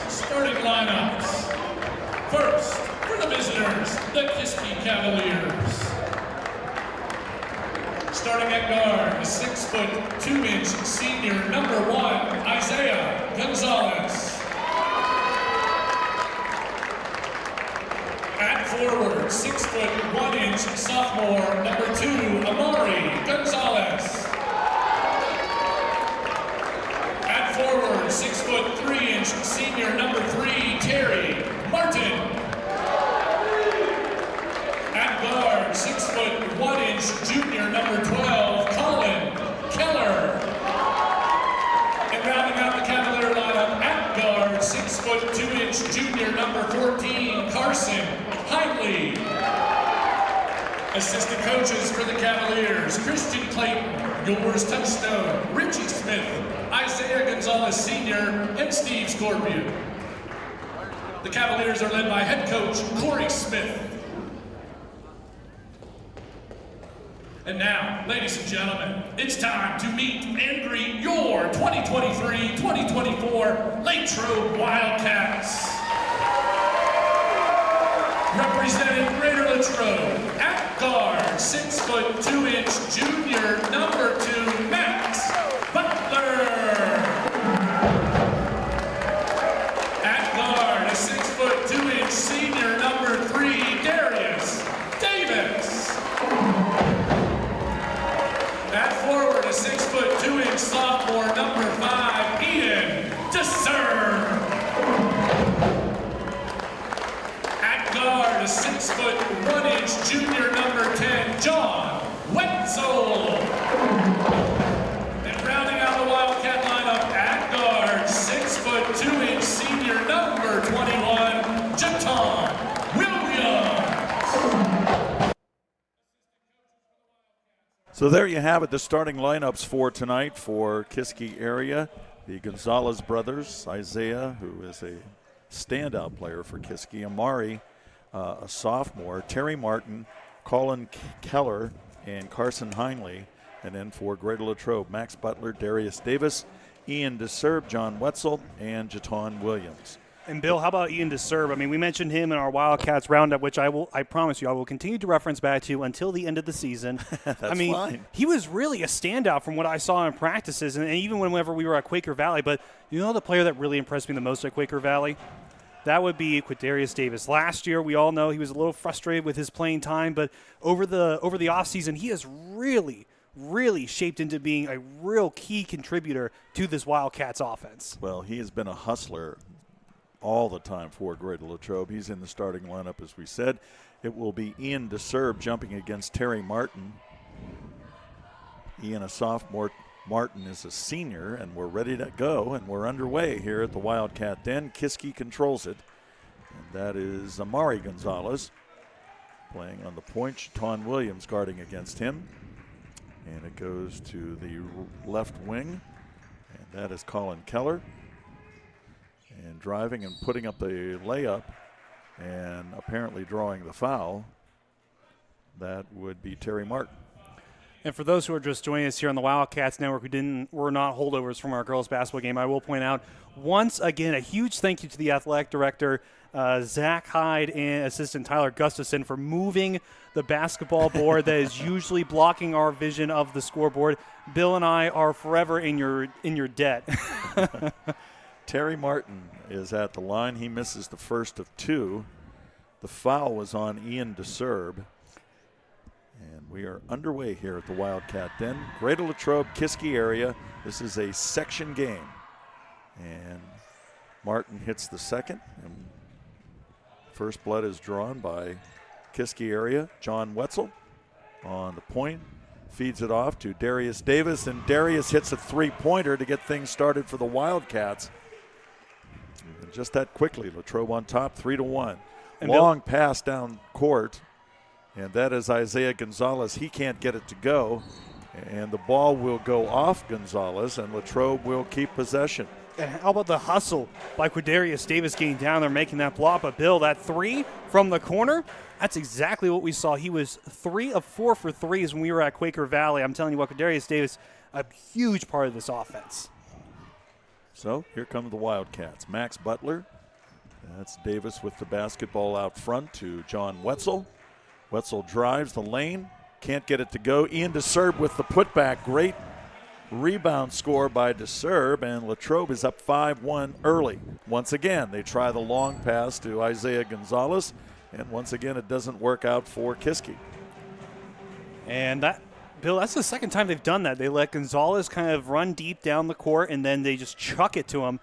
Starting lineups. First, for the visitors, the Kiski Cavaliers. Starting at guard, 6'2" senior number 1, Isaiah Gonzalez. At forward, 6'1" sophomore number 2, Amari Gonzalez. At forward, 6'3" senior number 3, Terry Martin. At guard, 6'1" junior number 12, Colin Keller. And rounding out the Cavalier lineup, at guard, 6'2" junior number 14, Carson Heinley. Assistant coaches for the Cavaliers, Christian Clayton, yours touchstone, Richie Smith, Isaiah Gonzalez Sr., and Steve Scorpion. The Cavaliers are led by head coach Corey Smith. And now, ladies and gentlemen, it's time to meet and greet your 2023-2024 Latrobe Wildcats. Representing Greater Latrobe, at guard, 6'2" junior number 2, Max Butler. At guard, a 6'2" senior number 3, Darius Davis. So there you have it, the starting lineups for tonight for Kiski area. The Gonzalez brothers, Isaiah, who is a standout player for Kiski, Amari, a sophomore, Terry Martin, Colin Keller, and Carson Heinley. And then for Greater Latrobe, Max Butler, Darius Davis, Ian DeSerb, John Wetzel, and Jaton Williams. And Bill, how about Ian DeSerb? I mean, we mentioned him in our Wildcats roundup, which I promise you I will continue to reference back to until the end of the season. That's I mean, fine. He was really a standout from what I saw in practices, and even whenever we were at Quaker Valley. But you know the player that really impressed me the most at Quaker Valley? That would be Quadarius Davis. Last year, we all know he was a little frustrated with his playing time, but over the offseason, he has really shaped into being a real key contributor to this Wildcats offense. Well, he has been a hustler all the time for Greater Latrobe. He's in the starting lineup, as we said. It will be Ian DeSerb jumping against Terry Martin. Ian, a sophomore. Martin is a senior, and we're ready to go, and we're underway here at the Wildcat Den. Kiski controls it, and that is Amari Gonzalez playing on the point. Jaton Williams guarding against him, and it goes to the left wing, and that is Colin Keller. And driving and putting up the layup and apparently drawing the foul, that would be Terry Martin. And for those who are just joining us here on the Wildcats Network who were not holdovers from our girls basketball game, I will point out once again a huge thank you to the athletic director, Zach Hyde, and assistant Tyler Gustafson for moving the basketball board that is usually blocking our vision of the scoreboard. Bill and I are forever in your debt. Terry Martin is at the line. He misses the first of two. The foul was on Ian DeSerb. And we are underway here at the Wildcat Den. Greater Latrobe, Kiski area. This is a section game. And Martin hits the second. And first blood is drawn by Kiski area. John Wetzel on the point. Feeds it off to Darius Davis. And Darius hits a three-pointer to get things started for the Wildcats. And just that quickly, Latrobe on top, 3-1. Long pass down court. And that is Isaiah Gonzalez. He can't get it to go. And the ball will go off Gonzalez, and Latrobe will keep possession. And how about the hustle by Quadarius Davis getting down there, making that block? But, Bill, that three from the corner, that's exactly what we saw. He was 3 of 4 for threes when we were at Quaker Valley. I'm telling you what, Quadarius Davis, a huge part of this offense. So here come the Wildcats. Max Butler. That's Davis with the basketball out front to John Wetzel. Wetzel drives the lane, can't get it to go. Ian DeSerb with the putback. Great rebound score by DeSerb, and Latrobe is up 5-1 early. Once again, they try the long pass to Isaiah Gonzalez, and once again, it doesn't work out for Kiski. And that, Bill, that's the second time they've done that. They let Gonzalez kind of run deep down the court, and then they just chuck it to him,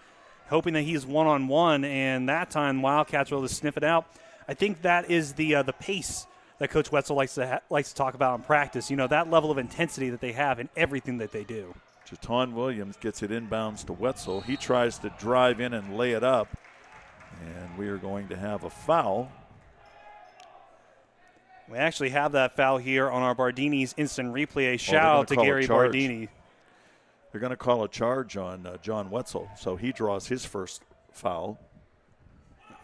hoping that he's one-on-one, and that time Wildcats were able to sniff it out. I think that is the pace that Coach Wetzel likes to talk about in practice. You know, that level of intensity that they have in everything that they do. Jaton Williams gets it inbounds to Wetzel. He tries to drive in and lay it up, and we are going to have a foul. We actually have that foul here on our Bardini's instant replay. A shout out to Gary Bardini. They're going to call a charge on John Wetzel, so he draws his first foul.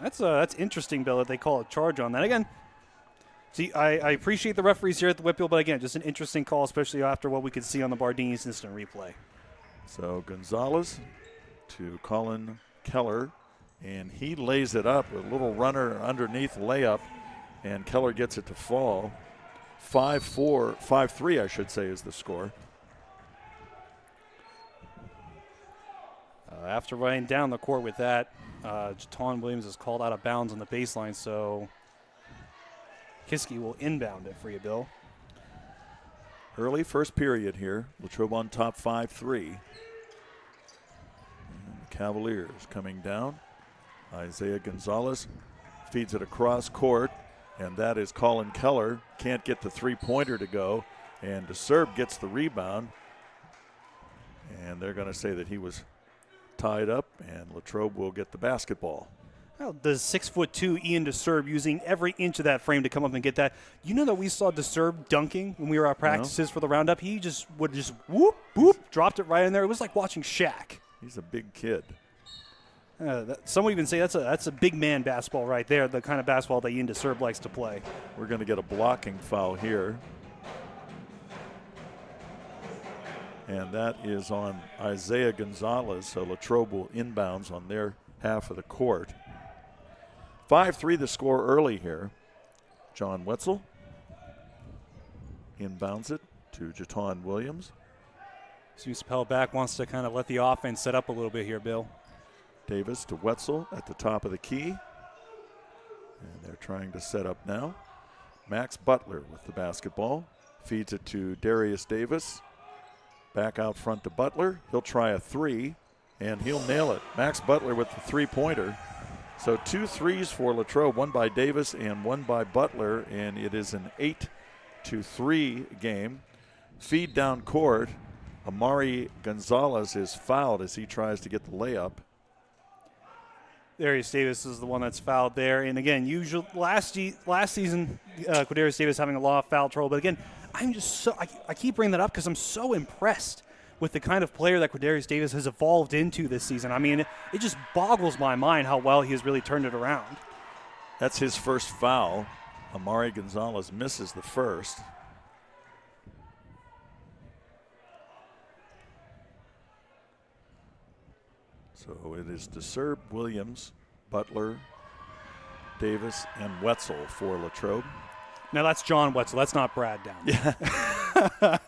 That's interesting, Bill, that they call a charge on that. Again, see, I appreciate the referees here at the Whitfield, but again, just an interesting call, especially after what we could see on the Bardini's instant replay. So Gonzalez to Colin Keller, and he lays it up with a little runner underneath layup, and Keller gets it to fall. 5-3, I should say, is the score. After running down the court with that, Jaton Williams is called out of bounds on the baseline, so Kiski will inbound it for you, Bill. Early first period here. Latrobe on top 5-3. And the Cavaliers coming down. Isaiah Gonzalez feeds it across court, and that is Colin Keller. Can't get the three-pointer to go, and DeSerb gets the rebound. And they're going to say that he was tied up, and Latrobe will get the basketball. Well, does 6'2" Ian DeSerb using every inch of that frame to come up and get that? You know that we saw DeSerb dunking when we were at practices for the roundup. He just would just whoop, whoop, dropped it right in there. It was like watching Shaq. He's a big kid. Some would even say that's a big man basketball right there, the kind of basketball that Ian DeSerb likes to play. We're going to get a blocking foul here. And that is on Isaiah Gonzalez. So Latrobe will inbounds on their half of the court. 5-3 the score early here. John Wetzel inbounds it to Jaton Williams. Seems Pell back wants to kind of let the offense set up a little bit here, Bill. Davis to Wetzel at the top of the key. And they're trying to set up now. Max Butler with the basketball. Feeds it to Darius Davis. Back out front to Butler. He'll try a three, and he'll nail it. Max Butler with the three-pointer. So 2 threes for Latrobe, one by Davis and one by Butler, and it is an 8-3 game. Feed down court. Amari Gonzalez is fouled as he tries to get the layup. Darius Davis is the one that's fouled there. And again, last season, Quadarius Davis having a lot of foul trouble. But again, I'm just I keep bringing that up because I'm so impressed with the kind of player that Quadarius Davis has evolved into this season. I mean, it just boggles my mind how well he has really turned it around. That's his first foul. Amari Gonzalez misses the first. So it is DeSerb, Williams, Butler, Davis, and Wetzel for Latrobe. Now that's John Wetzel. That's not Brad Down. Yeah.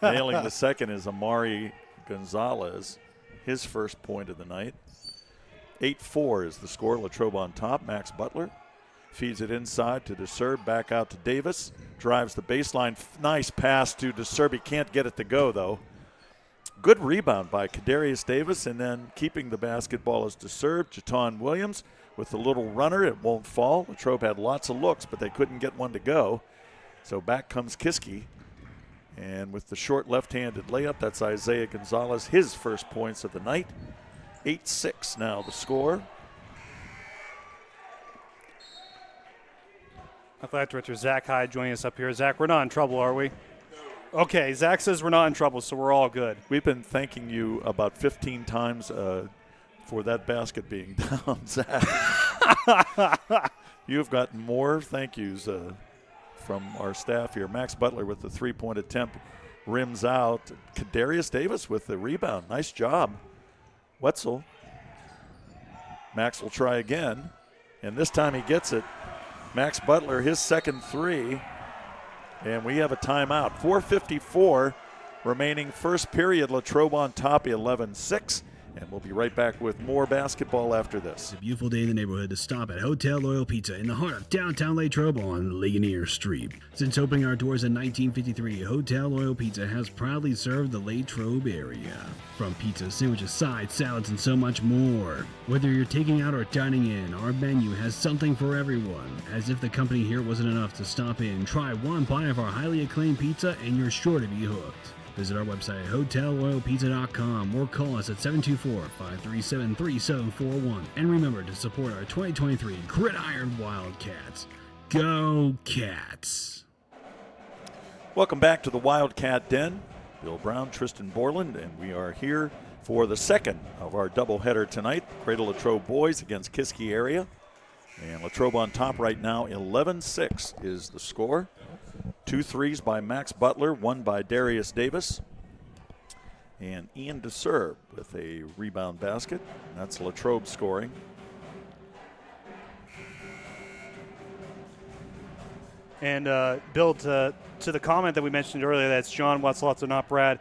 Nailing the second is Amari Gonzalez, his first point of the night. 8-4 is the score. Latrobe on top. Max Butler feeds it inside to DeSerb, back out to Davis. Drives the baseline. Nice pass to DeSerb. He can't get it to go, though. Good rebound by Kadarius Davis, and then keeping the basketball is DeSerb. Jaton Williams with the little runner. It won't fall. Latrobe had lots of looks, but they couldn't get one to go. So back comes Kiski. And with the short left-handed layup, that's Isaiah Gonzalez, his first points of the night. 8-6 now the score. Athletic Director Zach Hyde joining us up here. Zach, we're not in trouble, are we? Okay, Zach says we're not in trouble, so we're all good. We've been thanking you about 15 times for that basket being down, Zach. You've gotten more thank yous from our staff here. Max Butler with the three-point attempt, rims out. Kadarius Davis with the rebound. Nice job. Wetzel. Max will try again, and this time he gets it. Max Butler, his second three. And we have a timeout. 4:54 remaining first period. Latrobe on top, 11-6. And we'll be right back with more basketball after this. It's a beautiful day in the neighborhood to stop at Hotel Loyal Pizza in the heart of downtown Latrobe on Ligonier Street. Since opening our doors in 1953, Hotel Loyal Pizza has proudly served the Latrobe area. From pizza, sandwiches, sides, salads, and so much more. Whether you're taking out or dining in, our menu has something for everyone. As if the company here wasn't enough to stop in, try one bite of our highly acclaimed pizza and you're sure to be hooked. Visit our website at hotelloyalpizza.com or call us at 724-537-3741. And remember to support our 2023 Gridiron Wildcats. Go Cats! Welcome back to the Wildcat Den. Bill Brown, Tristan Borland, and we are here for the second of our doubleheader tonight. Cradle Latrobe boys against Kiski area. And Latrobe on top right now, 11-6 is the score. 2 threes by Max Butler, one by Darius Davis. And Ian DeSerb with a rebound basket. That's Latrobe scoring. And Bill, to the comment that we mentioned earlier, that's John Wetzel, so not Brad.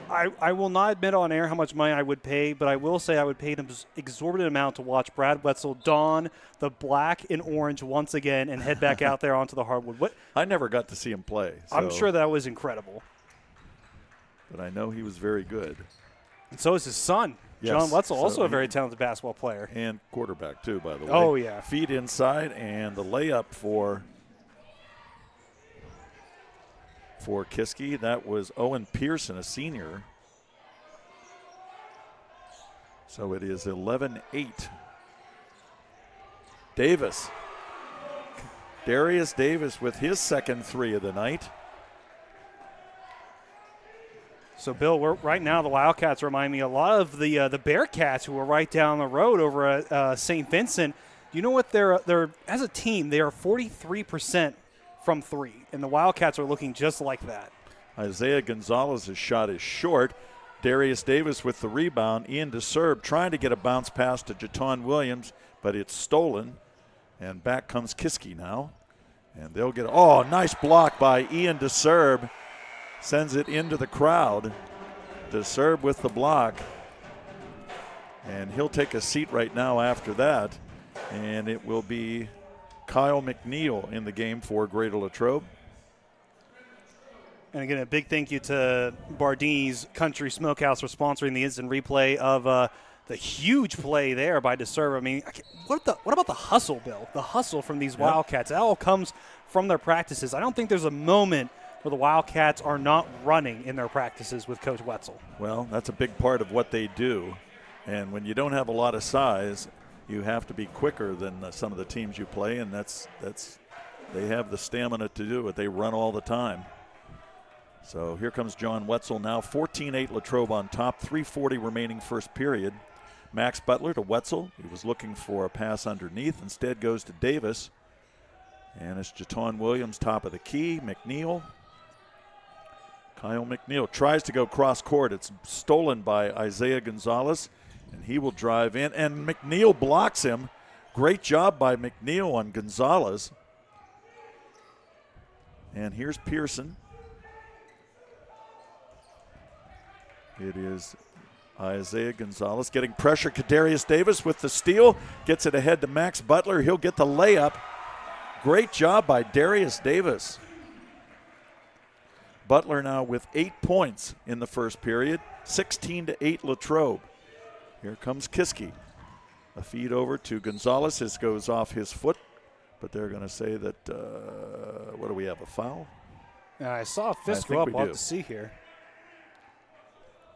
I will not admit on air how much money I would pay, but I will say I would pay an exorbitant amount to watch Brad Wetzel don the black and orange once again and head back out there onto the hardwood. I never got to see him play. I'm sure that was incredible. But I know he was very good. And so is his son, yes, John Wetzel, so also a very talented basketball player. And quarterback, too, by the way. Oh, yeah. Feed inside, and the layup for Kiski. That was Owen Pearson, a senior. So it is 11-8 Davis. Darius Davis with his second 3 of the night. So, Bill, right now the Wildcats remind me a lot of the Bearcats who were right down the road over at St. Vincent. You know what? They're as a team, they are 43% from 3, and the Wildcats are looking just like that. Isaiah Gonzalez's shot is short. Darius Davis with the rebound. Ian DeSerb trying to get a bounce pass to Jaton Williams, but it's stolen. And back comes Kiski now. And they'll get, nice block by Ian DeSerb. Sends it into the crowd. DeSerb with the block. And he'll take a seat right now after that. And it will be Kyle McNeil in the game for Greater Latrobe. And again, a big thank you to Bardini's Country Smokehouse for sponsoring the instant replay of the huge play there by DeSerb. I mean, what about the hustle, Bill? The hustle from these Wildcats. That all comes from their practices. I don't think there's a moment where the Wildcats are not running in their practices with Coach Wetzel. Well, that's a big part of what they do. And when you don't have a lot of size, you have to be quicker than some of the teams you play, and that's they have the stamina to do it. They run all the time. So here comes John Wetzel now, 14-8 Latrobe on top, 3:40 remaining first period. Max Butler to Wetzel. He was looking for a pass underneath. Instead goes to Davis. And it's Jaton Williams, top of the key. McNeil. Kyle McNeil tries to go cross court. It's stolen by Isaiah Gonzalez. And he will drive in. And McNeil blocks him. Great job by McNeil on Gonzalez. And here's Pearson. It is Isaiah Gonzalez getting pressure. Kadarius Davis with the steal. Gets it ahead to Max Butler. He'll get the layup. Great job by Darius Davis. Butler now with 8 points in the first period. 16-8 Latrobe. Here comes Kiski. A feed over to Gonzalez. This goes off his foot. But they're going to say that, what do we have, a foul? I saw a fist go up. We'll have to see here.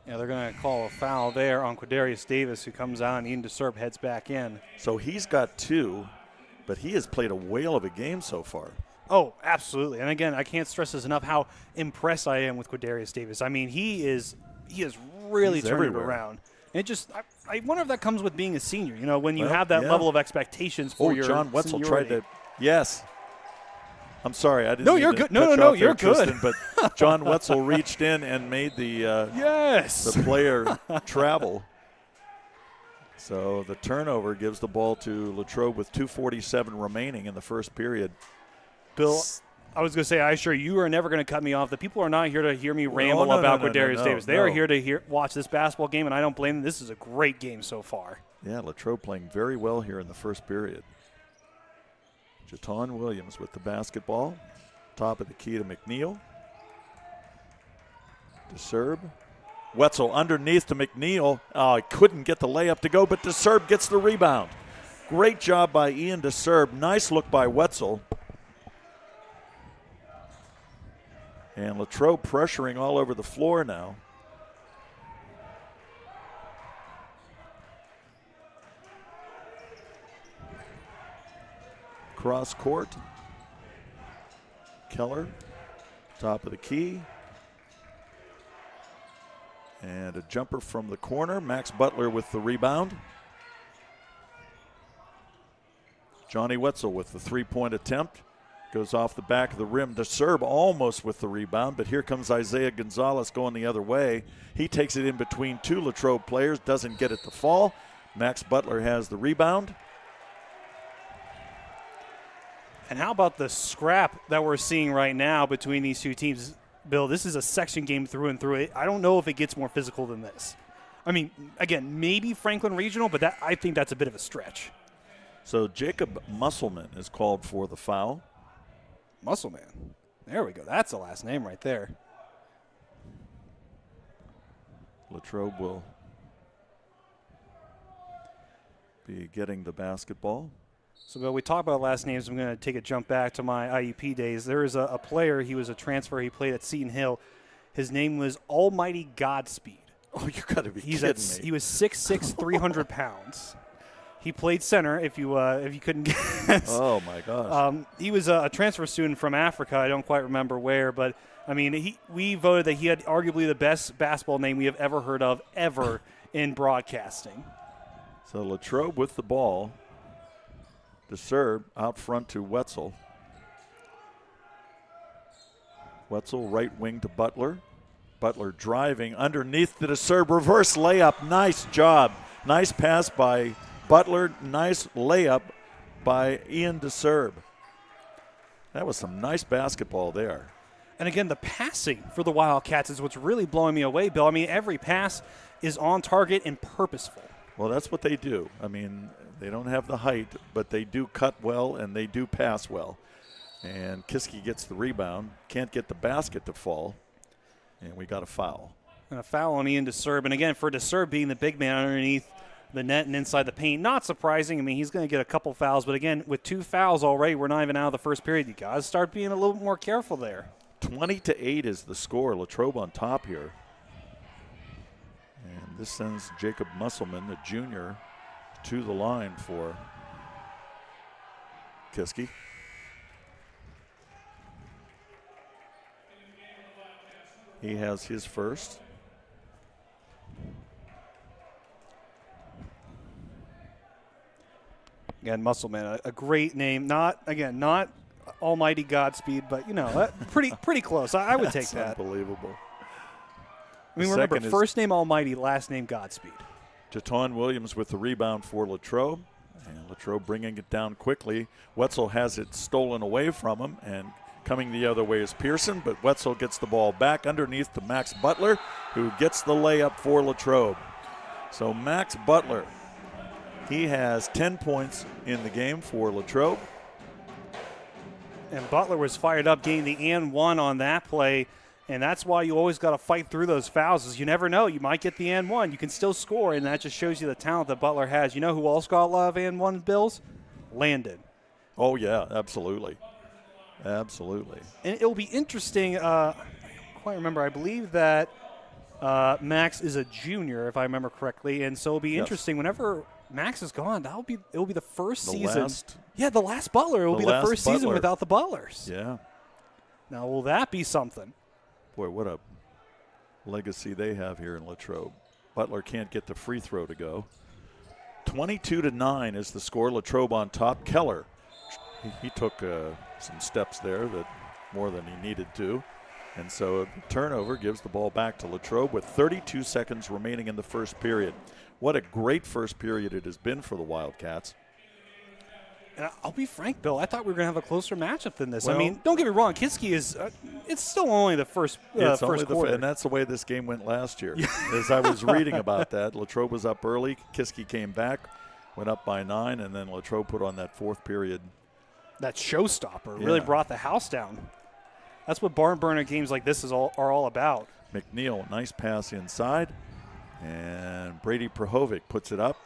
Yeah, they're going to call a foul there on Quadarius Davis, who comes out, and Ian DeSerb heads back in. So he's got 2, but he has played a whale of a game so far. Oh, absolutely. And again, I can't stress this enough how impressed I am with Quadarius Davis. I mean, he is really turned it around. And it just, I wonder if that comes with being a senior. You know, when you have that level of expectations for your John Wetzel seniority. tried to, yes. I'm sorry, I didn't. No, you're good. No, you're good. Tristan, but John Wetzel reached in and made the the player travel. So the turnover gives the ball to Latrobe with 2:47 remaining in the first period. Bill, I was going to say, I assure you are never going to cut me off. The people are not here to hear me ramble about Quadarius Davis. They are here to watch this basketball game, and I don't blame them. This is a great game so far. Yeah, Latrobe playing very well here in the first period. Jaton Williams with the basketball. Top of the key to McNeil. DeSerb. Wetzel underneath to McNeil. He couldn't get the layup to go, but DeSerb gets the rebound. Great job by Ian DeSerb. Nice look by Wetzel. And Latrobe pressuring all over the floor now. Cross court. Keller, top of the key. And a jumper from the corner. Max Butler with the rebound. Johnny Wetzel with the three-point attempt. Goes off the back of the rim. DeSerb almost with the rebound, but here comes Isaiah Gonzalez going the other way. He takes it in between 2 Latrobe players, doesn't get it to fall. Max Butler has the rebound. And how about the scrap that we're seeing right now between these two teams? Bill, this is a section game through and through. I don't know if it gets more physical than this. I mean, again, maybe Franklin Regional, but I think that's a bit of a stretch. So Jacob Musselman is called for the foul. Musselman. There we go. That's the last name right there. Latrobe will be getting the basketball. So, Bill, we talked about last names. I'm going to take a jump back to my IUP days. There is a player. He was a transfer. He played at Seton Hill. His name was Almighty Godspeed. Oh, you got to be kidding me. He was 6'6", 300 pounds. He played center, if you couldn't guess. Oh, my gosh. He was a transfer student from Africa. I don't quite remember where, but, I mean, we voted that he had arguably the best basketball name we have ever heard of ever in broadcasting. So Latrobe with the ball. To serve out front to Wetzel. Wetzel right wing to Butler. Butler driving underneath to the serve. Reverse layup. Nice job. Nice pass by Butler. Nice layup by Ian DeSerb. That was some nice basketball there. And again, the passing for the Wildcats is what's really blowing me away, Bill. I mean, every pass is on target and purposeful. Well, that's what they do. I mean, they don't have the height, but they do cut well and they do pass well. And Kiski gets the rebound. Can't get the basket to fall. And we got a foul. And a foul on Ian DeSerb. And again, for DeSerb being the big man underneath the net and inside the paint, not surprising. I mean, he's going to get a couple fouls. But again, with 2 fouls already, we're not even out of the first period. You guys start being a little more careful there. 20-8 is the score. Latrobe on top here. And this sends Jacob Musselman, the junior, to the line for Kiski. He has his first. Again, Musselman, a great name. Not almighty Godspeed, but, pretty close. I would take that. Unbelievable. I mean, remember, first name Almighty, last name Godspeed. Jaton Williams with the rebound for Latrobe. And Latrobe bringing it down quickly. Wetzel has it stolen away from him, and coming the other way is Pearson, but Wetzel gets the ball back underneath to Max Butler, who gets the layup for Latrobe. So Max Butler, he has 10 points in the game for Latrobe. And Butler was fired up, getting the and one on that play. And that's why you always got to fight through those fouls, is you never know. You might get the and one. You can still score, and that just shows you the talent that Butler has. You know who else got a lot of and one, Bills? Landon. Oh, yeah, absolutely. Absolutely. And it'll be interesting. I don't quite remember. I believe that Max is a junior, if I remember correctly. And so it'll be interesting whenever Max is gone. It'll be the first season. The last Butler. It'll be the first season without the Butlers. Yeah. Now, will that be something? Boy, what a legacy they have here in Latrobe. Butler can't get the free throw to go. 22-9 is the score. Latrobe on top. Keller, he took some steps there, that more than he needed to. And so the turnover gives the ball back to Latrobe with 32 seconds remaining in the first period. What a great first period it has been for the Wildcats. And I'll be frank, Bill, I thought we were going to have a closer matchup than this. Well, I mean, don't get me wrong, Kiski is it's still only the first quarter. And that's the way this game went last year. As I was reading about that, Latrobe was up early. Kiski came back, went up by 9, and then Latrobe put on that fourth period. That showstopper really brought the house down. That's what barn burner games like this are all about. McNeil, nice pass inside. And Brady Prohovic puts it up.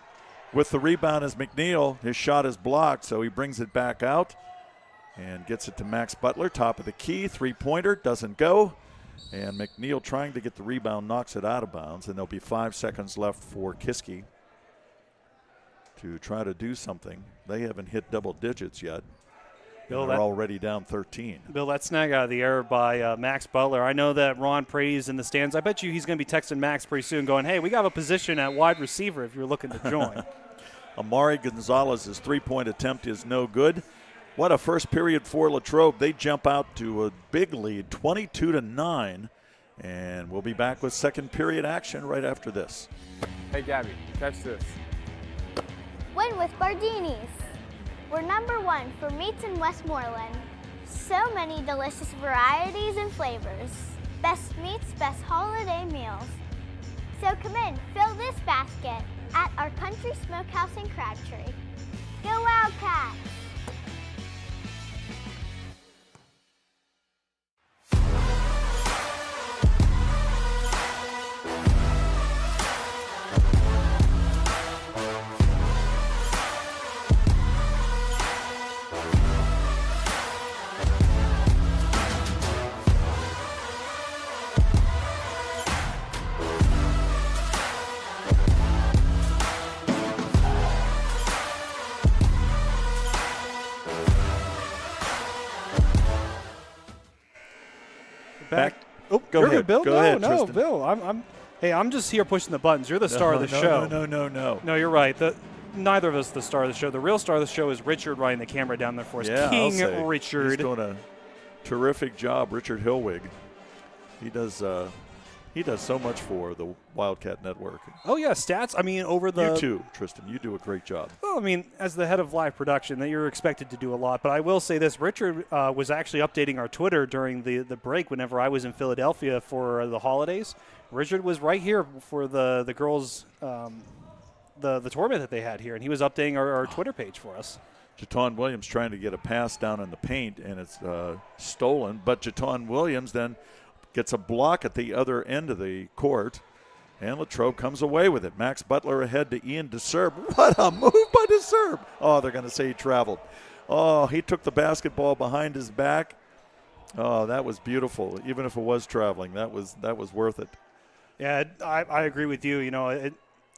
With the rebound is McNeil. His shot is blocked, so he brings it back out and gets it to Max Butler, top of the key. Three-pointer, doesn't go. And McNeil trying to get the rebound, knocks it out of bounds. And there'll be 5 seconds left for Kiski to try to do something. They haven't hit double digits yet. Bill, they're already down 13. Bill, that snag out of the air by Max Butler. I know that Ron Prady's in the stands. I bet you he's going to be texting Max pretty soon going, hey, we got a position at wide receiver if you're looking to join. Amari Gonzalez's three-point attempt is no good. What a first period for Latrobe. They jump out to a big lead, 22-9. And we'll be back with second period action right after this. Hey, Gabby, catch this. Win with Bardini's. We're #1 for meats in Westmoreland. So many delicious varieties and flavors. Best meats, best holiday meals. So come in, fill this basket at our Country Smokehouse in Crabtree. Go Wildcats! back. Oh, Go ahead. ahead, Bill. Go ahead, No, Tristan. Bill. I'm just here pushing the buttons. You're the star of the show. No. No, you're right. Neither of us the star of the show. The real star of the show is Richard running the camera down there for us. Yeah, King I'll say. Richard. He's doing a terrific job, Richard Hillwig. He does so much for the Wildcat Network. Oh, yeah, stats. I mean, over the... You too, Tristan. You do a great job. Well, I mean, as the head of live production, that you're expected to do a lot. But I will say this. Richard was actually updating our Twitter during the break whenever I was in Philadelphia for the holidays. Richard was right here for the girls' the tournament that they had here, and he was updating our Twitter page for us. Jaton Williams trying to get a pass down in the paint, and it's stolen. But Jaton Williams then gets a block at the other end of the court, and Latrobe comes away with it. Max Butler ahead to Ian DeSerb. What a move by DeSerb. Oh, they're going to say he traveled. Oh, he took the basketball behind his back. Oh, that was beautiful. Even if it was traveling, that was worth it. Yeah, I agree with you. You know,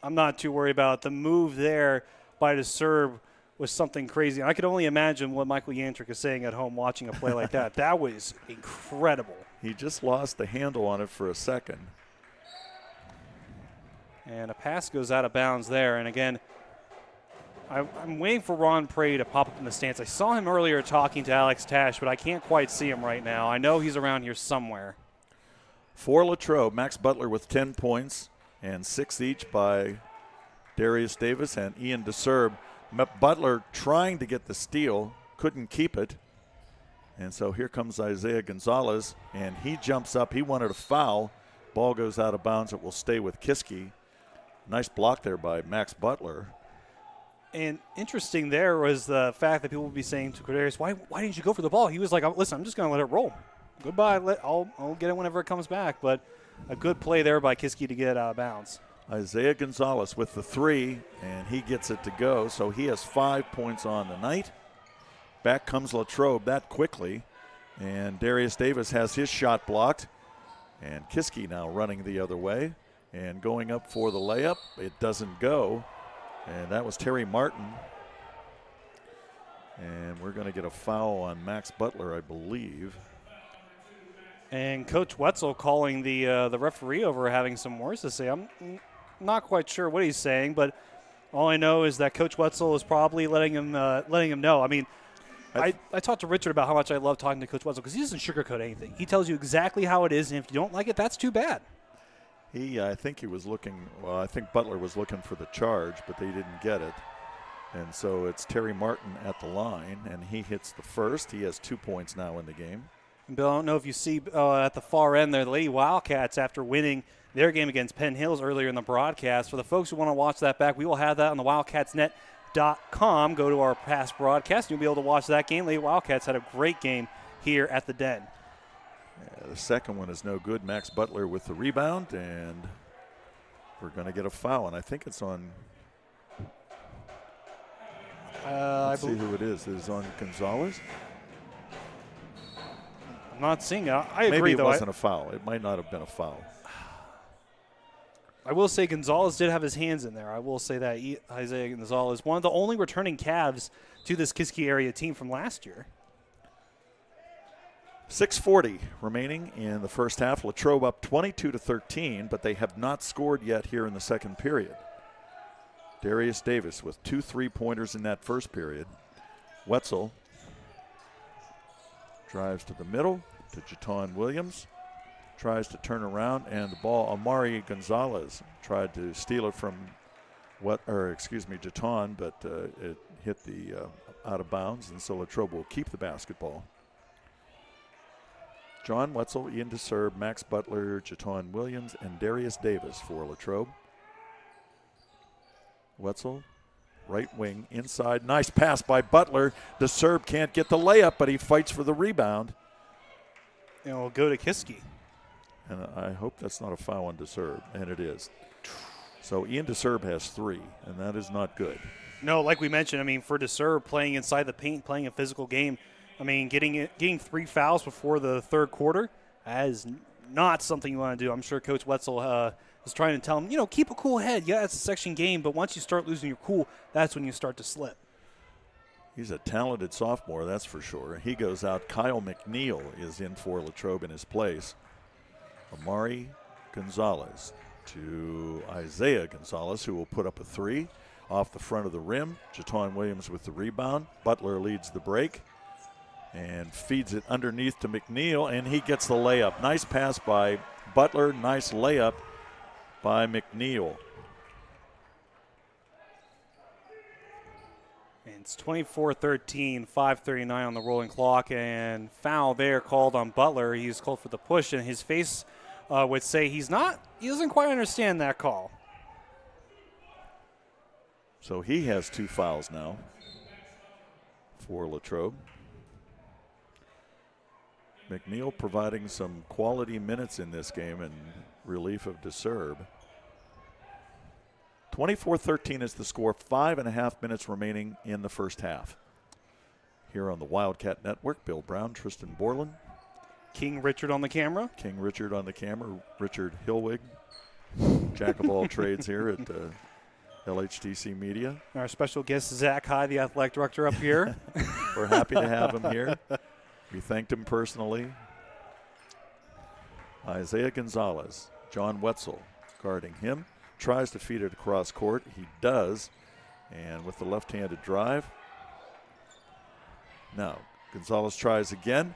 I'm not too worried about it. The move there by DeSerb was something crazy. I could only imagine what Michael Yantrick is saying at home watching a play like that. That was incredible. He just lost the handle on it for a second. And a pass goes out of bounds there. And again, I'm waiting for Ron Prey to pop up in the stands. I saw him earlier talking to Alex Tash, but I can't quite see him right now. I know he's around here somewhere. For Latrobe, Max Butler with 10 points and 6 each by Darius Davis and Ian DeSerb. Butler trying to get the steal, couldn't keep it. And so here comes Isaiah Gonzalez, and he jumps up. He wanted a foul. Ball goes out of bounds. It will stay with Kiski. Nice block there by Max Butler. And interesting there was the fact that people would be saying to Cordarius, why didn't you go for the ball? He was like, listen, I'm just going to let it roll. Goodbye. I'll get it whenever it comes back. But a good play there by Kiski to get out of bounds. Isaiah Gonzalez with the 3, and he gets it to go. So he has 5 points on the night. Back comes Latrobe that quickly. And Darius Davis has his shot blocked. And Kiski now running the other way. And going up for the layup. It doesn't go. And that was Terry Martin. And we're going to get a foul on Max Butler, I believe. And Coach Wetzel calling the referee over, having some words to say. I'm not quite sure what he's saying, but all I know is that Coach Wetzel is probably letting him know. I mean, I talked to Richard about how much I love talking to Coach Wetzel because he doesn't sugarcoat anything. He tells you exactly how it is, and if you don't like it, that's too bad. I think he was looking, well, I think Butler was looking for the charge, but they didn't get it. And so it's Terry Martin at the line, and he hits the first. He has 2 points now in the game. Bill, I don't know if you see at the far end there, the Lady Wildcats, after winning their game against Penn Hills earlier in the broadcast. For the folks who want to watch that back, we will have that on the WildcatsNet.com. Go to our past broadcast, and you'll be able to watch that game. Lady Wildcats had a great game here at the Den. Yeah, the second one is no good. Max Butler with the rebound, and we're going to get a foul, and I think it's on let's see who it is. It is on Gonzalez. I'm not seeing it. I agree, Maybe it though. wasn't a foul. It might not have been a foul. I will say Gonzalez did have his hands in there. I will say that. Isaiah Gonzalez, one of the only returning Cavs to this Kiski area team from last year. 6:40 remaining in the first half. Latrobe up 22-13, but they have not scored yet here in the second period. Darius Davis with 2 3-pointers in that first period. Wetzel drives to the middle to Jaton Williams. Tries to turn around, and the ball, Amari Gonzalez tried to steal it from Jaton, but it hit the out of bounds, and so Latrobe will keep the basketball. John Wetzel, Ian DeSerb, Max Butler, Jaton Williams, and Darius Davis for Latrobe. Wetzel, right wing, inside. Nice pass by Butler. DeSerb can't get the layup, but he fights for the rebound. And we'll go to Kiski. And I hope that's not a foul on DeSerb, and it is. So Ian DeSerb has 3, and that is not good. No, like we mentioned, I mean, for DeSerb playing inside the paint, playing a physical game, I mean, getting 3 fouls before the third quarter, that is not something you want to do. I'm sure Coach Wetzel is trying to tell him, keep a cool head. Yeah, it's a section game, but once you start losing your cool, that's when you start to slip. He's a talented sophomore, that's for sure. He goes out. Kyle McNeil is in for Latrobe in his place. Amari Gonzalez to Isaiah Gonzalez, who will put up a three off the front of the rim. Jaton Williams with the rebound. Butler leads the break and feeds it underneath to McNeil, and he gets the layup. Nice pass by Butler, nice layup by McNeil. And it's 24-13, 5:39 on the rolling clock, and foul there called on Butler. He was called for the push, and his face would say he doesn't quite understand that call. So he has 2 fouls now for Latrobe. McNeil providing some quality minutes in this game in relief of DeSerb. 24-13 is the score, 5.5 minutes remaining in the first half. Here on the Wildcat Network, Bill Brown, Tristan Borland. King Richard on the camera. King Richard on the camera, Richard Hillwig, jack of all trades here at LHTC Media. Our special guest, Zach Hyde, the athletic director up here. We're happy to have him here. We thanked him personally. Isaiah Gonzalez, John Wetzel guarding him. Tries to feed it across court. He does. And with the left-handed drive. Now, Gonzalez tries again.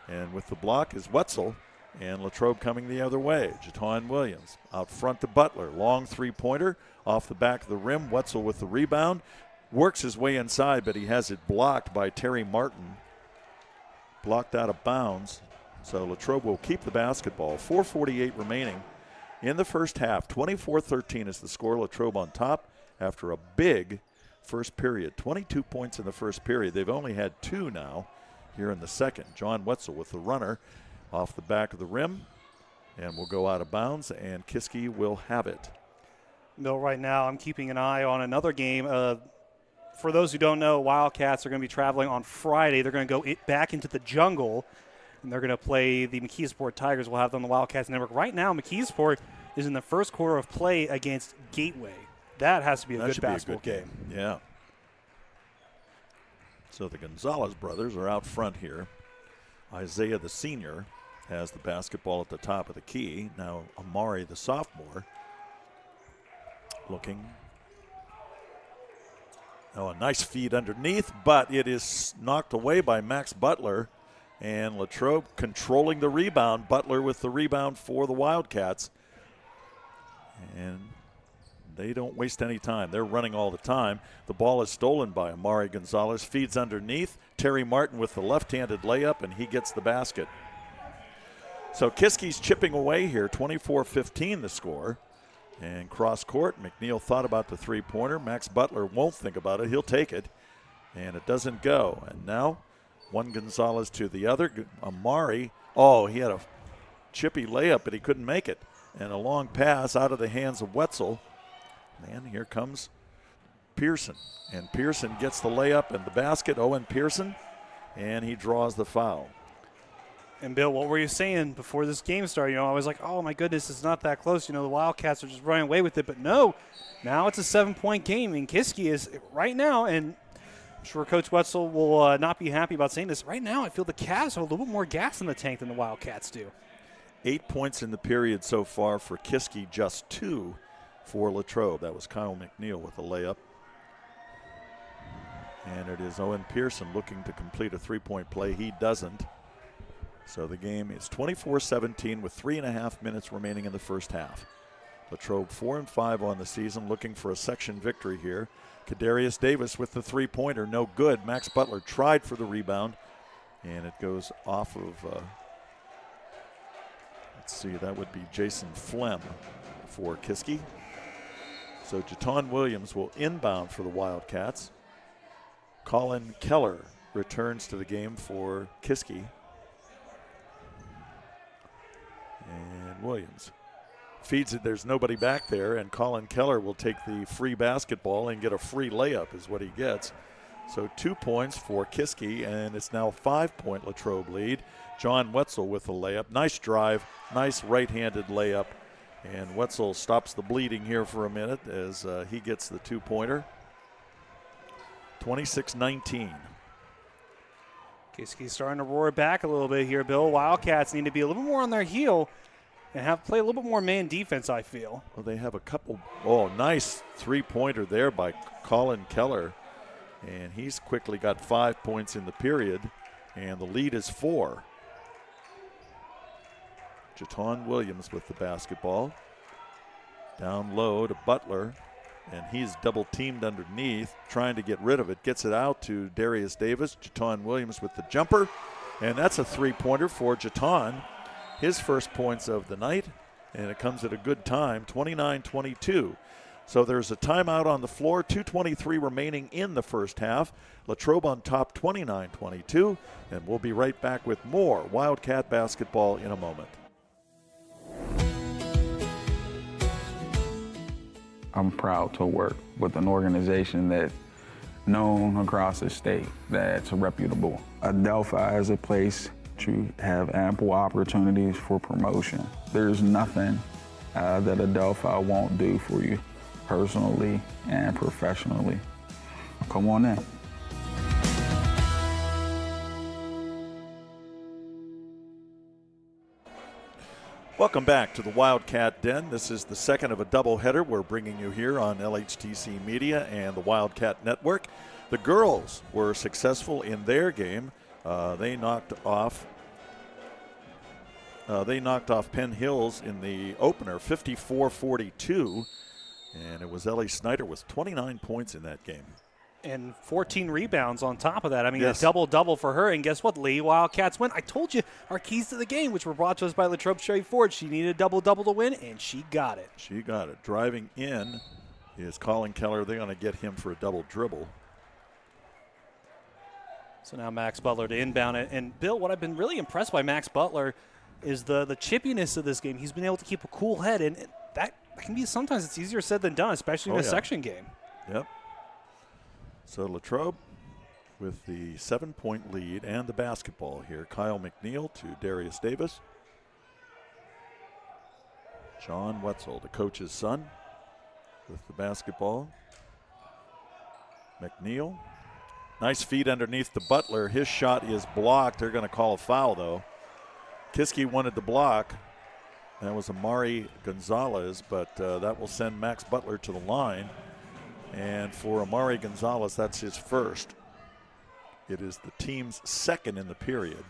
And with the block is Wetzel. And Latrobe coming the other way. Jaton Williams out front to Butler. Long three-pointer off the back of the rim. Wetzel with the rebound. Works his way inside, but he has it blocked by Terry Martin. Blocked out of bounds. So Latrobe will keep the basketball. 4:48 remaining in the first half. 24-13 is the score. Latrobe on top after a big first period. 22 points in the first period. They've only had 2 now here in the second. John Wetzel with the runner off the back of the rim and will go out of bounds, and Kiski will have it. Bill, right now I'm keeping an eye on another game. For those who don't know, Wildcats are going to be traveling on Friday. They're going to go back into the jungle, and they're going to play the McKeesport Tigers. We'll have them on the Wildcats Network. Right now, McKeesport is in the first quarter of play against Gateway. That has to be a good basketball game. Yeah. So the Gonzalez brothers are out front here. Isaiah, the senior, has the basketball at the top of the key. Now Amari, the sophomore, looking. Oh, a nice feed underneath, but it is knocked away by Max Butler. And Latrobe controlling the rebound. Butler with the rebound for the Wildcats. And they don't waste any time. They're running all the time. The ball is stolen by Amari Gonzalez. Feeds underneath. Terry Martin with the left-handed layup, and he gets the basket. So Kiski's chipping away here. 24-15 the score. And cross court, McNeil thought about the three-pointer. Max Butler won't think about it. He'll take it. And it doesn't go. And now one Gonzalez to the other. Amari, he had a chippy layup, but he couldn't make it. And a long pass out of the hands of Wetzel. And here comes Pearson. And Pearson gets the layup and the basket. Owen Pearson. And he draws the foul. And, Bill, what were you saying before this game started? I was like, oh, my goodness, it's not that close. The Wildcats are just running away with it. But, no, now it's a 7-point game. And Kiski is right now, and I'm sure Coach Wetzel will not be happy about saying this. Right now, I feel the Cavs have a little bit more gas in the tank than the Wildcats do. 8 points in the period so far for Kiski, just 2 for Latrobe. That was Kyle McNeil with a layup. And it is Owen Pearson looking to complete a three-point play. He doesn't. So the game is 24-17 with 3.5 minutes remaining in the first half. Latrobe 4-5 on the season, looking for a section victory here. Kadarius Davis with the three-pointer, no good. Max Butler tried for the rebound, and it goes off of, let's see, that would be Jason Flem for Kiski. So Jaton Williams will inbound for the Wildcats. Colin Keller returns to the game for Kiski. And Williams feeds it. There's nobody back there, and Colin Keller will take the free basketball and get a free layup is what he gets. So 2 points for Kiski, and it's now a 5-point Latrobe lead. John Wetzel with the layup. Nice drive, nice right-handed layup. And Wetzel stops the bleeding here for a minute as he gets the two-pointer. 26-19. Kiski's starting to roar back a little bit here, Bill. Wildcats need to be a little more on their heel. and play a little bit more man defense, I feel. Well, they have a couple. Oh, nice three-pointer there by Colin Keller. And he's quickly got 5 points in the period, and the lead is 4. Jaton Williams with the basketball. Down low to Butler, and he's double-teamed underneath, trying to get rid of it. Gets it out to Darius Davis. Jaton Williams with the jumper, and that's a three-pointer for Jaton. His first points of the night, and it comes at a good time, 29-22. So there's a timeout on the floor, 2:23 remaining in the first half. Latrobe on top 29-22, and we'll be right back with more Wildcat basketball in a moment. I'm proud to work with an organization that's known across the state, that's reputable. Adelphi is a place to have ample opportunities for promotion. There's nothing that Adelphi won't do for you, personally and professionally. Come on in. Welcome back to the Wildcat Den. This is the second of a doubleheader we're bringing you here on LHTC Media and the Wildcat Network. The girls were successful in their game. They knocked off Penn Hills in the opener, 54-42, and it was Ellie Snyder with 29 points in that game. And 14 rebounds on top of that. I mean, yes. A double-double for her. And guess what? Lee Wildcats win. I told you our keys to the game, which were brought to us by Latrobe Sherry Ford. She needed a double-double to win, and she got it. She got it. Driving in is Colin Keller. They're going to get him for a double dribble. So now Max Butler to inbound it. And, Bill, what I've been really impressed by Max Butler is the chippiness of this game. He's been able to keep a cool head, and that can be sometimes it's easier said than done, especially in a section game. Yep. So Latrobe with the 7-point lead and the basketball here. Kyle McNeil to Darius Davis. John Wetzel, the coach's son, with the basketball. McNeil. Nice feed underneath the Butler. His shot is blocked. They're going to call a foul, though. Kiski wanted the block. That was Amari Gonzalez, but that will send Max Butler to the line. And for Amari Gonzalez, that's his first. It is the team's second in the period.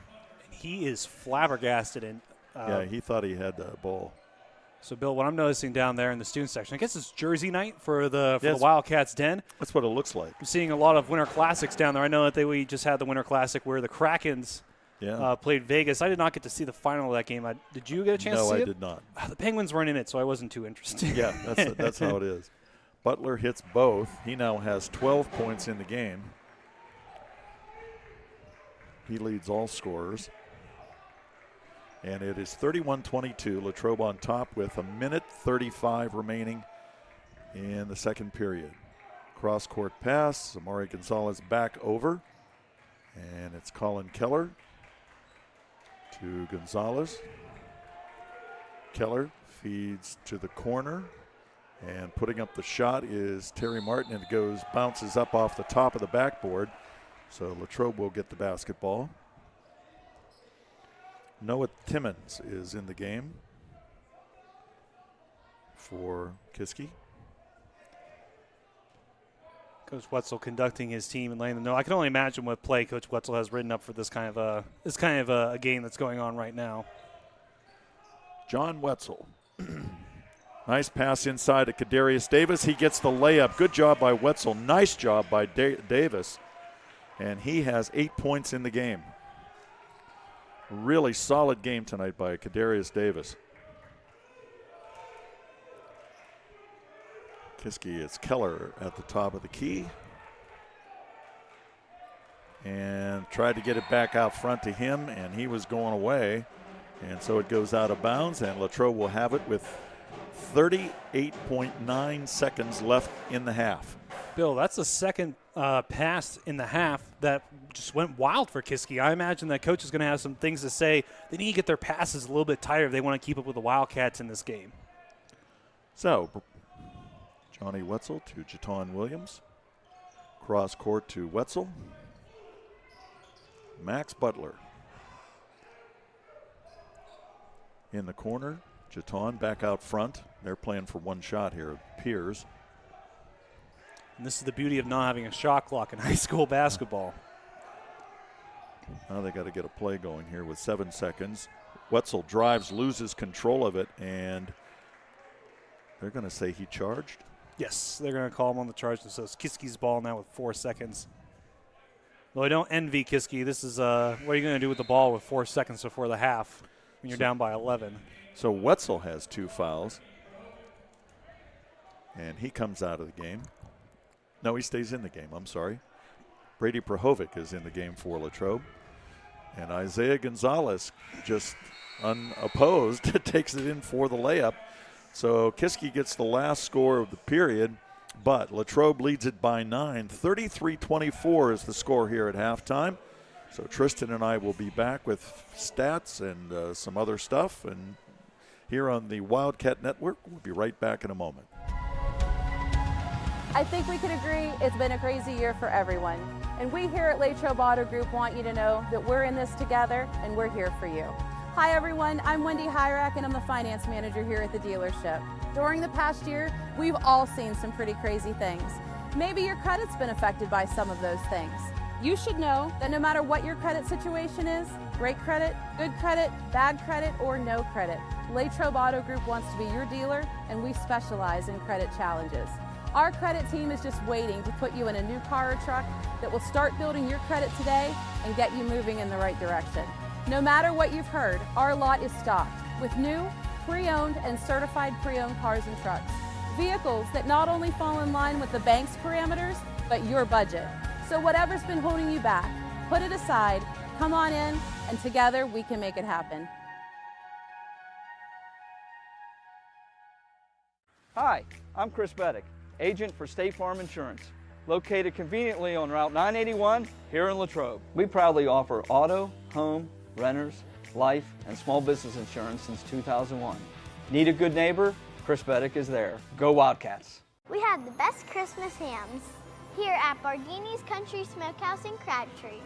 And he is flabbergasted. Yeah, he thought he had the ball. So, Bill, what I'm noticing down there in the student section, I guess it's Jersey night for the Wildcats Den. That's what it looks like. I'm seeing a lot of Winter Classics down there. I know that we just had the Winter Classic where the Krakens played Vegas. I did not get to see the final of that game. Did you get a chance to see it? No, I did not. The Penguins weren't in it, so I wasn't too interested. Yeah, that's how it is. Butler hits both. He now has 12 points in the game. He leads all scorers. And it is 31-22. Latrobe on top with 1:35 remaining in the second period. Cross-court pass. Amari Gonzalez back over. And it's Colin Keller to Gonzalez. Keller feeds to the corner. And putting up the shot is Terry Martin, and it bounces up off the top of the backboard. So Latrobe will get the basketball. Noah Timmons is in the game for Kiski. Coach Wetzel conducting his team and letting them know. I can only imagine what play Coach Wetzel has written up for this kind of a game that's going on right now. John Wetzel. Nice pass inside to Kadarius Davis. He gets the layup. Good job by Wetzel. Nice job by Davis. And he has 8 points in the game. Really solid game tonight by Kadarius Davis. Kiski, it's Keller at the top of the key. And tried to get it back out front to him, and he was going away. And so it goes out of bounds, and Latrobe will have it with 38.9 seconds left in the half. Bill, that's the second pass in the half that just went wild for Kiski. I imagine that coach is going to have some things to say. They need to get their passes a little bit tighter if they want to keep up with the Wildcats in this game. So, Johnny Wetzel to Jaton Williams. Cross court to Wetzel. Max Butler in the corner Jeton back out front. They're playing for one shot here. Piers. And this is the beauty of not having a shot clock in high school basketball. Now they got to get a play going here with 7 seconds. Wetzel drives, loses control of it, and they're going to say he charged. Yes, they're going to call him on the charge. So it's Kiski's ball now with 4 seconds. Well, I don't envy Kiski. This is what are you going to do with the ball with 4 seconds before the half when you're down by 11? So Wetzel has 2 fouls, and he comes out of the game. No, he stays in the game. I'm sorry. Brady Prahovic is in the game for Latrobe. And Isaiah Gonzalez, just unopposed, takes it in for the layup. So Kiski gets the last score of the period, but Latrobe leads it by 9. 33-24 is the score here at halftime. So Tristan and I will be back with stats and some other stuff. And here on the Wildcat Network, we'll be right back in a moment. I think we can agree it's been a crazy year for everyone. And we here at Latrobe Auto Group want you to know that we're in this together and we're here for you. Hi everyone, I'm Wendy Hyrak and I'm the finance manager here at the dealership. During the past year, we've all seen some pretty crazy things. Maybe your credit's been affected by some of those things. You should know that no matter what your credit situation is, great credit, good credit, bad credit, or no credit, Latrobe Auto Group wants to be your dealer and we specialize in credit challenges. Our credit team is just waiting to put you in a new car or truck that will start building your credit today and get you moving in the right direction. No matter what you've heard, our lot is stocked with new, pre-owned, and certified pre-owned cars and trucks. Vehicles that not only fall in line with the bank's parameters, but your budget. So whatever's been holding you back, put it aside, come on in, and together we can make it happen. Hi, I'm Chris Beddick, agent for State Farm Insurance, located conveniently on Route 981 here in Latrobe. We proudly offer auto, home, renters, life, and small business insurance since 2001. Need a good neighbor? Chris Beddick is there. Go Wildcats! We have the best Christmas hams here at Barghini's Country Smokehouse in Crabtree.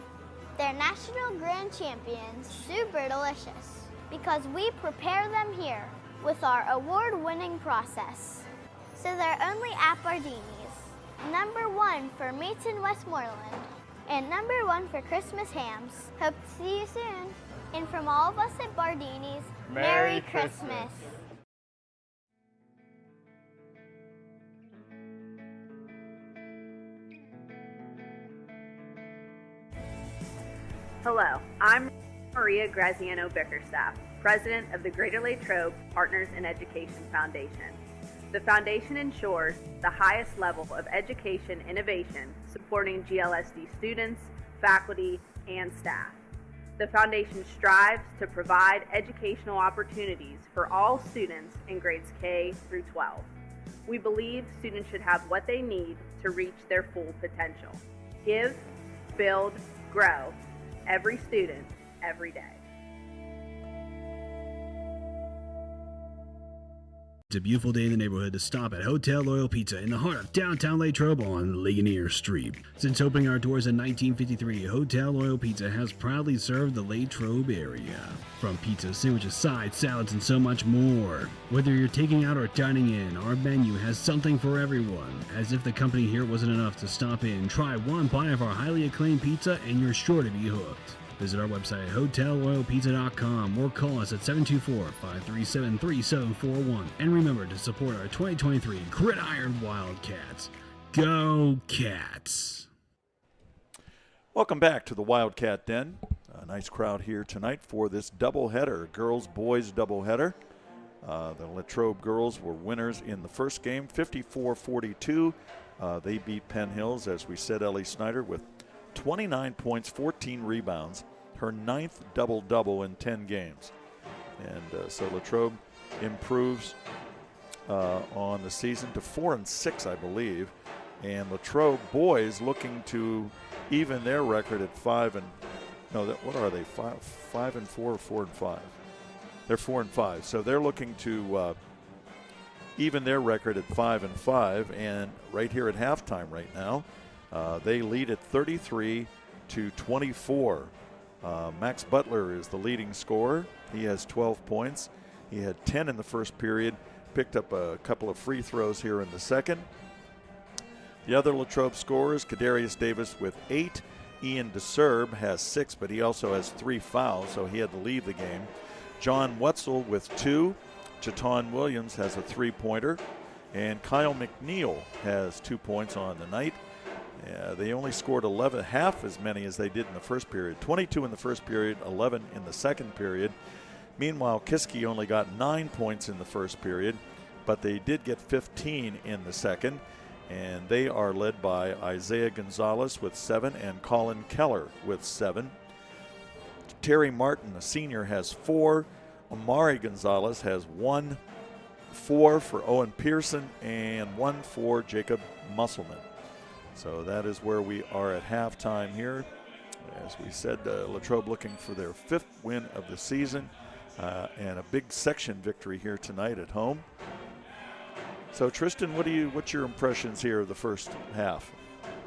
They're national grand champions, super delicious, because we prepare them here with our award-winning process. So they're only at Bardini's. #1 for meats in Westmoreland, and #1 for Christmas hams. Hope to see you soon. And from all of us at Bardini's, Merry Christmas. Hello, I'm Maria Graziano Bickerstaff, President of the Greater Latrobe Partners in Education Foundation. The foundation ensures the highest level of education innovation supporting GLSD students, faculty, and staff. The foundation strives to provide educational opportunities for all students in grades K through 12. We believe students should have what they need to reach their full potential. Give, build, grow. Every student, every day. It's a beautiful day in the neighborhood to stop at Hotel Loyal Pizza in the heart of downtown Latrobe on Ligonier Street. Since opening our doors in 1953, Hotel Loyal Pizza has proudly served the Latrobe area. From pizza, sandwiches, sides, salads, and so much more. Whether you're taking out or dining in, our menu has something for everyone. As if the company here wasn't enough to stop in, try one bite of our highly acclaimed pizza and you're sure to be hooked. Visit our website at hotelloyalpizza.com or call us at 724-537-3741. And remember to support our 2023 Gridiron Wildcats. Go Cats! Welcome back to the Wildcat Den. A nice crowd here tonight for this doubleheader, girls-boys doubleheader. The Latrobe girls were winners in the first game, 54-42. They beat Penn Hills, as we said, Ellie Snyder, with 29 points, 14 rebounds, her 9th double-double in 10 games. And so Latrobe improves on the season to 4-6, I believe. And Latrobe boys looking to even their record at 5 and what are they? 5 and 4 or 4 and 5? They're 4 and 5. So they're looking to even their record at 5 and 5. And right here at halftime right now, they lead at 33-24. Max Butler is the leading scorer. He has 12 points. He had 10 in the first period, picked up a couple of free throws here in the second. The other Latrobe scorers, Kadarius Davis with 8. Ian DeSerb has 6, but he also has 3 fouls, so he had to leave the game. John Wetzel with 2. Chaton Williams has a 3-pointer. And Kyle McNeil has 2 points on the night. They only scored 11, half as many as they did in the first period. 22 in the first period, 11 in the second period. Meanwhile, Kiski only got 9 points in the first period, but they did get 15 in the second. And they are led by Isaiah Gonzalez with 7 and Colin Keller with 7. Terry Martin, a senior, has 4. Amari Gonzalez has 1. 4 for Owen Pearson and 1 for Jacob Musselman. So that is where we are at halftime here. As we said, Latrobe looking for their 5th win of the season and a big section victory here tonight at home. So Tristan, what's your impressions here of the first half?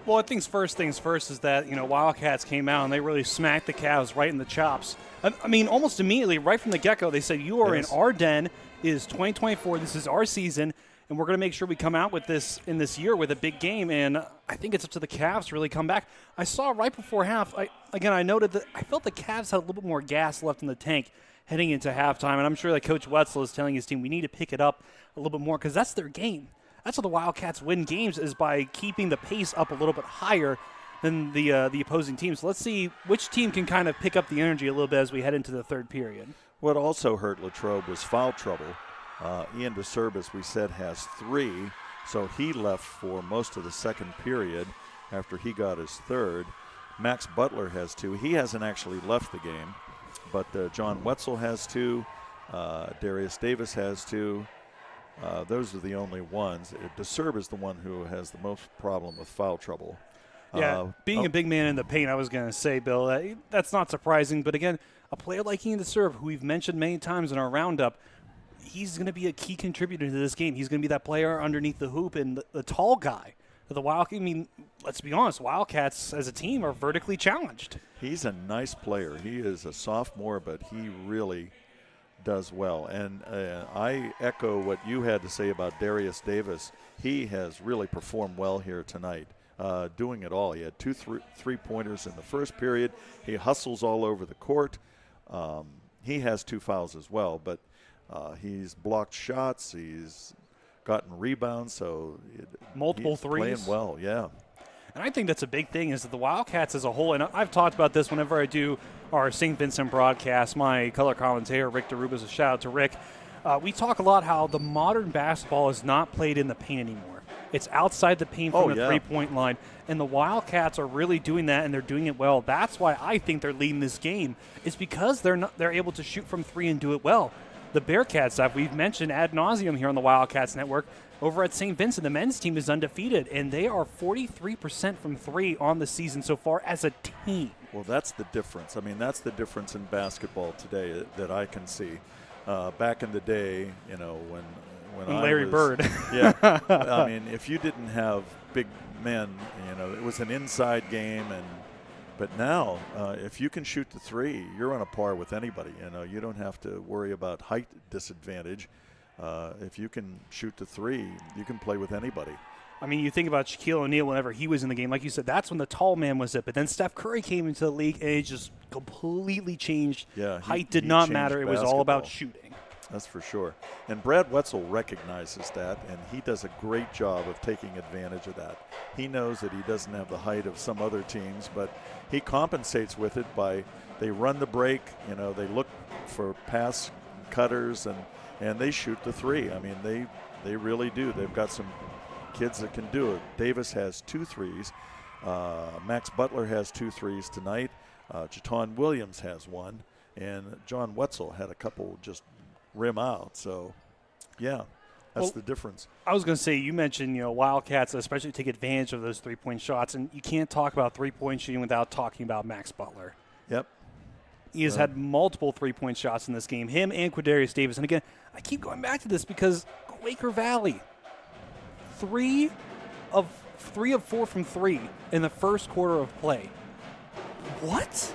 Well, I think first things first is that, Wildcats came out and they really smacked the Cavs right in the chops. I mean, almost immediately, right from the get-go, they said, you are in our den. It is 2024. This is our season, and we're going to make sure we come out with this in this year with a big game. And I think it's up to the Cavs to really come back. I saw right before half, I noted that I felt the Cavs had a little bit more gas left in the tank heading into halftime. And I'm sure that Coach Wetzel is telling his team, we need to pick it up a little bit more because that's their game. That's how the Wildcats win games, is by keeping the pace up a little bit higher than the opposing team. So let's see which team can kind of pick up the energy a little bit as we head into the third period. What also hurt Latrobe was foul trouble. Ian DeSerb, as we said, has 3, so he left for most of the second period after he got his 3rd. Max Butler has 2. He hasn't actually left the game, but John Wetzel has 2. Darius Davis has 2. Those are the only ones. DeSerb is the one who has the most problem with foul trouble. Yeah, being a big man in the paint, I was going to say, Bill, that's not surprising. But again, a player like Ian DeSerb, who we've mentioned many times in our roundup, he's going to be a key contributor to this game. He's going to be that player underneath the hoop and the tall guy. Let's be honest, Wildcats as a team are vertically challenged. He's a nice player. He is a sophomore, but he really does well. And I echo what you had to say about Darius Davis. He has really performed well here tonight, doing it all. He had 2 3-pointers in the first period. He hustles all over the court. He has 2 fouls as well, but he's blocked shots. He's gotten rebounds, so multiple he's threes. Playing well, yeah. And I think that's a big thing, is that the Wildcats as a whole, and I've talked about this whenever I do our St. Vincent broadcast, my color commentator, Rick DeRubis, a shout out to Rick. We talk a lot how the modern basketball is not played in the paint anymore. It's outside the paint from the three-point line, and the Wildcats are really doing that, and they're doing it well. That's why I think they're leading this game. It's because they're able to shoot from 3 and do it well. The Bearcats, we've mentioned ad nauseum here on the Wildcats Network, over at St. Vincent, the men's team is undefeated, and they are 43% from 3 on the season so far as a team. Well, that's the difference. I mean, that's the difference in basketball today that I can see. Back in the day, when Larry Bird. Yeah. I mean, if you didn't have big men, it was an inside game. But now, if you can shoot the 3, you're on a par with anybody. You don't have to worry about height disadvantage. If you can shoot the 3, you can play with anybody. I mean, you think about Shaquille O'Neal whenever he was in the game. Like you said, that's when the tall man was it. But then Steph Curry came into the league, and it just completely changed. Yeah, height did not matter. It was all about shooting. That's for sure. And Brad Wetzel recognizes that, and he does a great job of taking advantage of that. He knows that he doesn't have the height of some other teams, but he compensates with it by they run the break. They look for pass cutters, and they shoot the 3. I mean, they really do. They've got some kids that can do it. Davis has 2 threes. Max Butler has 2 threes tonight. Chaton Williams has 1. And John Wetzel had a couple just rim out. So, yeah, that's the difference. I was going to say, you mentioned, Wildcats especially take advantage of those 3-point shots. And you can't talk about 3-point shooting without talking about Max Butler. Yep. He has had multiple 3-point shots in this game, him and Quadarius Davis. And again, I keep going back to this because Quaker Valley, 3 of 4 from 3 in the first quarter of play. What?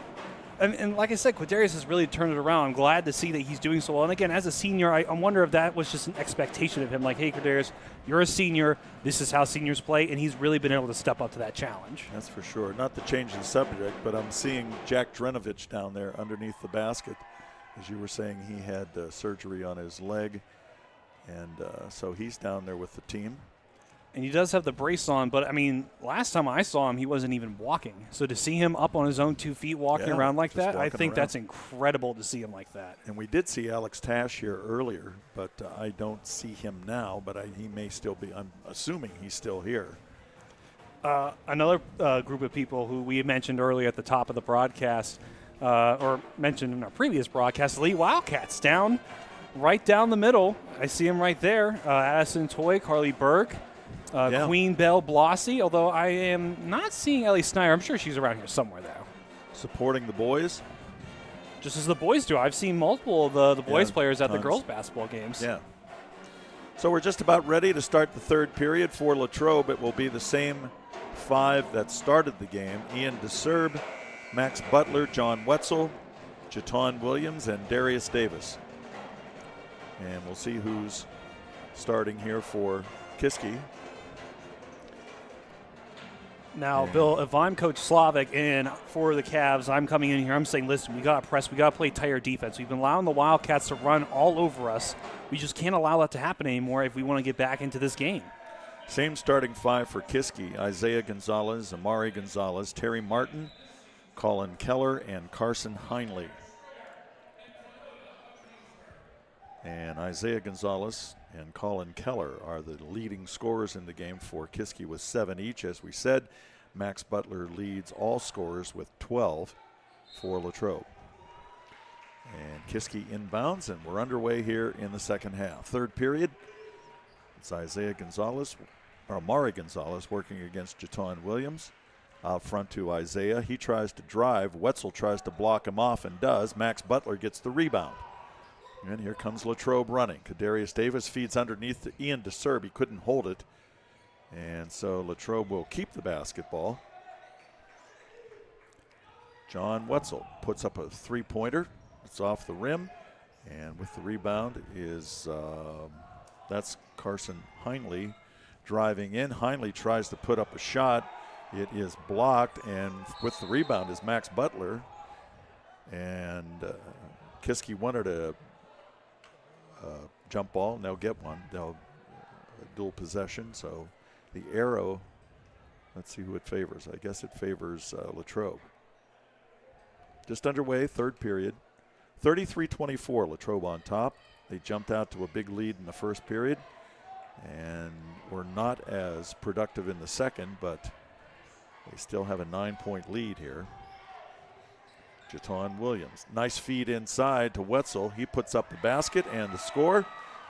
And like I said, Quadarius has really turned it around. I'm glad to see that he's doing so well. And again, as a senior, I wonder if that was just an expectation of him. Like, hey, Quadarius, you're a senior. This is how seniors play. And he's really been able to step up to that challenge. That's for sure. Not to change the subject, but I'm seeing Jack Drenovich down there underneath the basket. As you were saying, he had surgery on his leg. And so he's down there with the team. And he does have the brace on, but, I mean, last time I saw him, he wasn't even walking. So to see him up on his own 2 feet walking around like that, I think that's incredible to see him like that. And we did see Alex Tash here earlier, but I don't see him now, but he may still be. I'm assuming he's still here. Another group of people who we mentioned earlier at the top of the broadcast, or mentioned in our previous broadcast, Elite Wildcats right down the middle. I see him right there. Addison Toy, Carly Burke. Queen Belle Blossy, although I am not seeing Ellie Snyder. I'm sure she's around here somewhere, though. Supporting the boys? Just as the boys do. I've seen multiple of the boys players at the girls' basketball games. Yeah. So we're just about ready to start the third period for Latrobe. It will be the same 5 that started the game. Ian DeSerb, Max Butler, John Wetzel, Jaton Williams, and Darius Davis. And we'll see who's starting here for Kiski. Now, Bill, if I'm Coach Slavic and for the Cavs, I'm coming in here, I'm saying, listen, we got to press, we got to play tighter defense. We've been allowing the Wildcats to run all over us. We just can't allow that to happen anymore if we want to get back into this game. Same starting 5 for Kiski: Isaiah Gonzalez, Amari Gonzalez, Terry Martin, Colin Keller, and Carson Heinley. And Isaiah Gonzalez and Colin Keller are the leading scorers in the game for Kiski with 7 each. As we said, Max Butler leads all scorers with 12 for Latrobe. And Kiski inbounds, and we're underway here in the second half. Third period, it's Isaiah Gonzalez, or Amari Gonzalez, working against Jaton Williams. Out front to Isaiah. He tries to drive. Wetzel tries to block him off and does. Max Butler gets the rebound. And here comes Latrobe running. Kadarius Davis feeds underneath to Ian DeSerb. He couldn't hold it. And so Latrobe will keep the basketball. John Wetzel puts up a 3-pointer. It's off the rim. And with the rebound is, that's Carson Heinley driving in. Heinley tries to put up a shot. It is blocked. And with the rebound is Max Butler. And Kiski wanted a jump ball, and they'll get one. They'll dual possession. So the arrow, let's see who it favors. I guess it favors Latrobe. Just underway, third period. 33-24, Latrobe on top. They jumped out to a big lead in the first period and were not as productive in the second, but they still have a 9-point lead here. Jaton Williams. Nice feed inside to Wetzel. He puts up the basket and the score.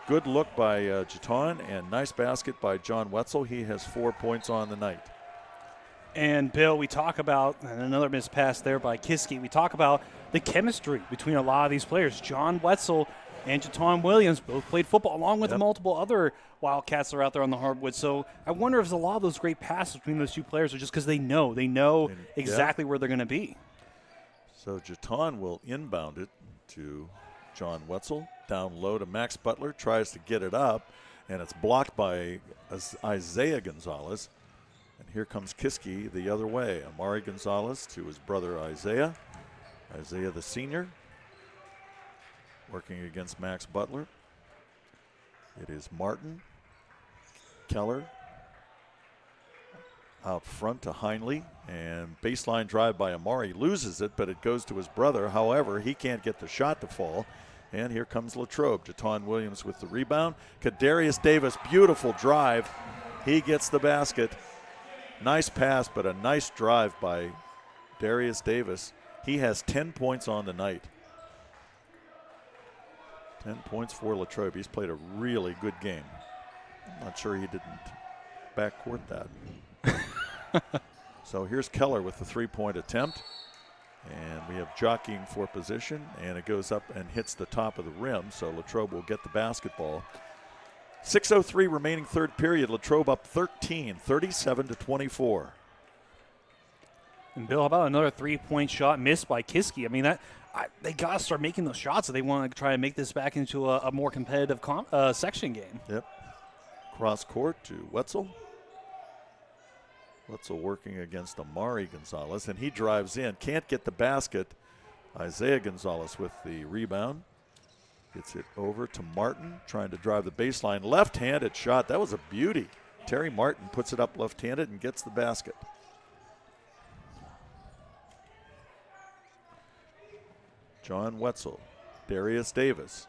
Good look by Jaton, and nice basket by John Wetzel. He has 4 points on the night. And, Bill, we talk about, and another missed pass there by Kiski, we talk about the chemistry between a lot of these players. John Wetzel and Jaton Williams both played football, along with multiple other Wildcats that are out there on the hardwood. So I wonder if a lot of those great passes between those two players are just because they know exactly where they're going to be. So Jaton will inbound it to John Wetzel. Down low to Max Butler. Tries to get it up, and it's blocked by Isaiah Gonzalez. And here comes Kiski the other way. Amari Gonzalez to his brother Isaiah. Isaiah the senior working against Max Butler. It is Martin, Keller, out front to Heinley, and baseline drive by Amari, loses it, but it goes to his brother. However, he can't get the shot to fall, and here comes Latrobe. Jaton Williams with the rebound. Kadarius Davis, beautiful drive. He gets the basket. Nice pass, but a nice drive by Darius Davis. He has 10 points on the night. 10 points for Latrobe. He's played a really good game. I'm not sure he didn't backcourt that. So here's Keller with the 3-point attempt. And we have jockeying for position, and it goes up and hits the top of the rim, so Latrobe will get the basketball. 6:03 remaining third period. Latrobe up 13, 37-24. And Bill, how about another 3-point shot missed by Kiski? I mean, they got to start making those shots if they want to try to make this back into a more competitive section game. Yep. Cross court to Wetzel. Wetzel working against Amari Gonzalez, and he drives in. Can't get the basket. Isaiah Gonzalez with the rebound. Gets it over to Martin, trying to drive the baseline. Left-handed shot. That was a beauty. Terry Martin puts it up left-handed and gets the basket. John Wetzel, Darius Davis.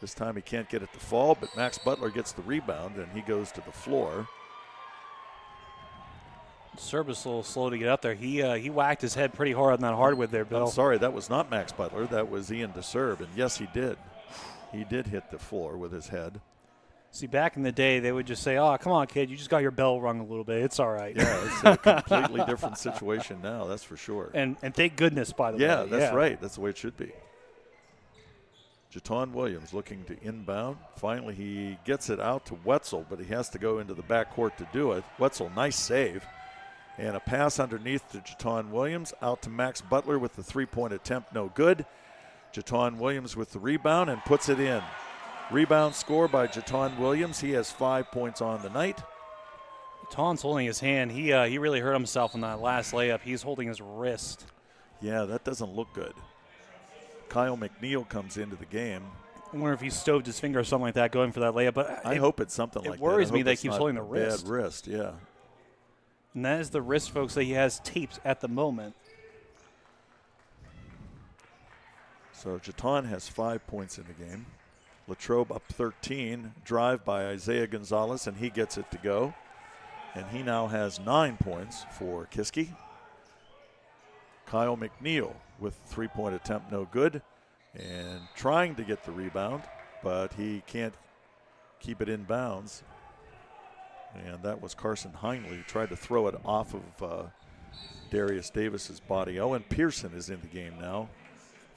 This time he can't get it to fall, but Max Butler gets the rebound, and he goes to the floor. Service a little slow to get up there. He whacked his head pretty hard on that hardwood there, Bill. I'm sorry, that was not Max Butler. That was Ian DeSerb, and yes, he did. He did hit the floor with his head. See, back in the day, they would just say, "Oh, come on, kid, you just got your bell rung a little bit. It's all right." Yeah, it's a completely different situation now, that's for sure. And thank goodness, by the way. Yeah, that's right. That's the way it should be. Jaton Williams looking to inbound. Finally, he gets it out to Wetzel, but he has to go into the backcourt to do it. Wetzel, nice save. And a pass underneath to Jaton Williams. Out to Max Butler with the three-point attempt, no good. Jaton Williams with the rebound and puts it in. Rebound score by Jaton Williams. He has 5 points on the night. Jaton's holding his hand. He really hurt himself in that last layup. He's holding his wrist. Yeah, that doesn't look good. Kyle McNeil comes into the game. I wonder if he stoved his finger or something like that going for that layup. But I hope it's something like that. It worries me that he keeps holding the wrist. Bad wrist, yeah. And that is the wrist, folks, that he has taped at the moment. So Jaton has 5 points in the game. Latrobe up 13. Drive by Isaiah Gonzalez, and he gets it to go. And he now has 9 points for Kiski. Kyle McNeil with a three-point attempt, no good. And trying to get the rebound, but he can't keep it in bounds. And that was Carson Heinley, who tried to throw it off of Darius Davis's body. Owen Pearson is in the game now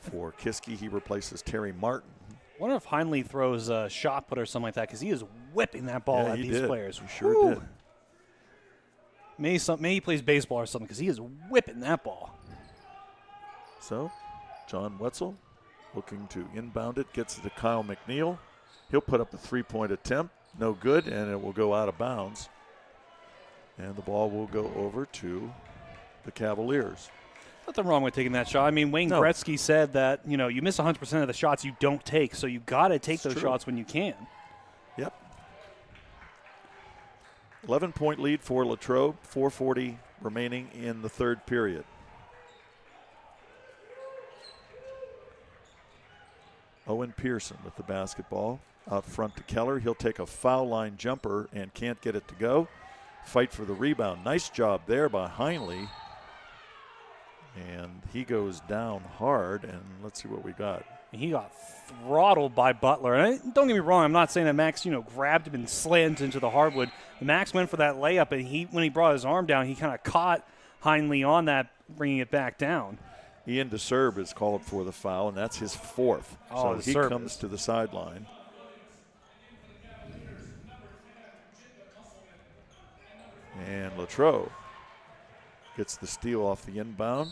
for Kiski. He replaces Terry Martin. I wonder if Heinley throws a shot put or something like that, because he is whipping that ball at these players. He sure did. Maybe he plays baseball or something, because he is whipping that ball. So, John Wetzel looking to inbound it, gets it to Kyle McNeil. He'll put up a three-point attempt. No good, and it will go out of bounds. And the ball will go over to the Cavaliers. Nothing wrong with taking that shot. I mean, Wayne Gretzky said that, you miss 100% of the shots you don't take, so you got to take those shots when you can. Yep. 11-point lead for Latrobe, 4:40 remaining in the third period. Owen Pearson with the basketball. Out front to Keller. He'll take a foul line jumper and can't get it to go. Fight for the rebound. Nice job there by Heinley. And he goes down hard, and let's see what we got. He got throttled by Butler. And don't get me wrong, I'm not saying that Max, grabbed him and slammed into the hardwood. Max went for that layup, and when he brought his arm down, he kind of caught Heinley on that, bringing it back down. Ian DeSerb is called for the foul, and that's his fourth. So he comes to the sideline. And Latrobe gets the steal off the inbound.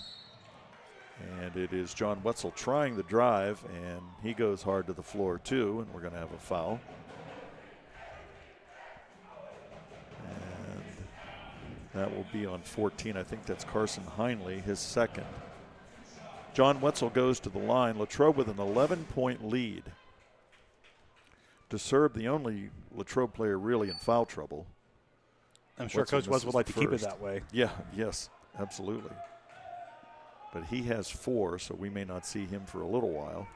And it is John Wetzel trying the drive, and he goes hard to the floor too, and we're going to have a foul. And that will be on 14. I think that's Carson Heinley, his second. John Wetzel goes to the line. Latrobe with an 11-point lead. DeSerb, the only Latrobe player really in foul trouble. I'm sure Coach Wetzel would like to keep it that way. Yeah, yes, absolutely. But he has 4, so we may not see him for a little while.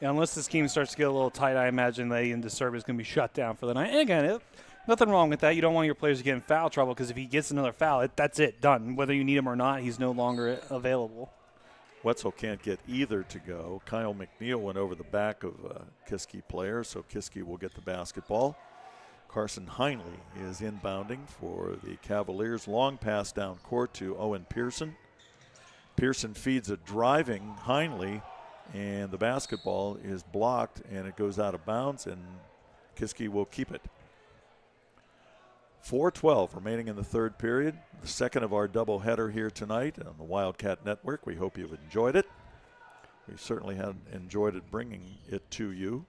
Yeah, unless this game starts to get a little tight, I imagine that Ian DeSerb is going to be shut down for the night. And again, nothing wrong with that. You don't want your players to get in foul trouble, because if he gets another foul, that's it, done. Whether you need him or not, he's no longer available. Wetzel can't get either to go. Kyle McNeil went over the back of a Kiski player, so Kiski will get the basketball. Carson Heinley is inbounding for the Cavaliers. Long pass down court to Owen Pearson. Pearson feeds a driving Heinley, and the basketball is blocked, and it goes out of bounds, and Kiski will keep it. 4:12 remaining in the third period. The second of our doubleheader here tonight on the Wildcat Network. We hope you've enjoyed it. We certainly have enjoyed it bringing it to you.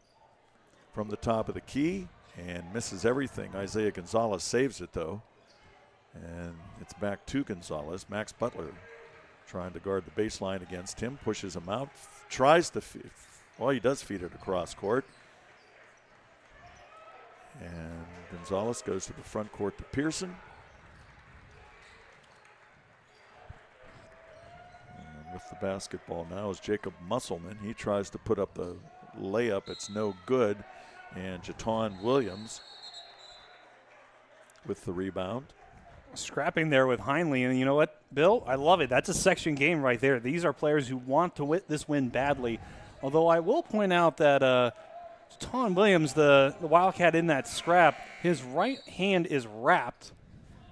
From the top of the key and misses everything. Isaiah Gonzalez saves it though. And it's back to Gonzalez. Max Butler trying to guard the baseline against him. Pushes him out. Tries to feed. Well, he does feed it across court. And Gonzalez goes to the front court to Pearson. And with the basketball now is Jacob Musselman. He tries to put up the layup. It's no good. And Jaton Williams with the rebound. Scrapping there with Heinley. And you know what, Bill? I love it. That's a section game right there. These are players who want to this win badly. Although I will point out that Jaton Williams, the Wildcat in that scrap, his right hand is wrapped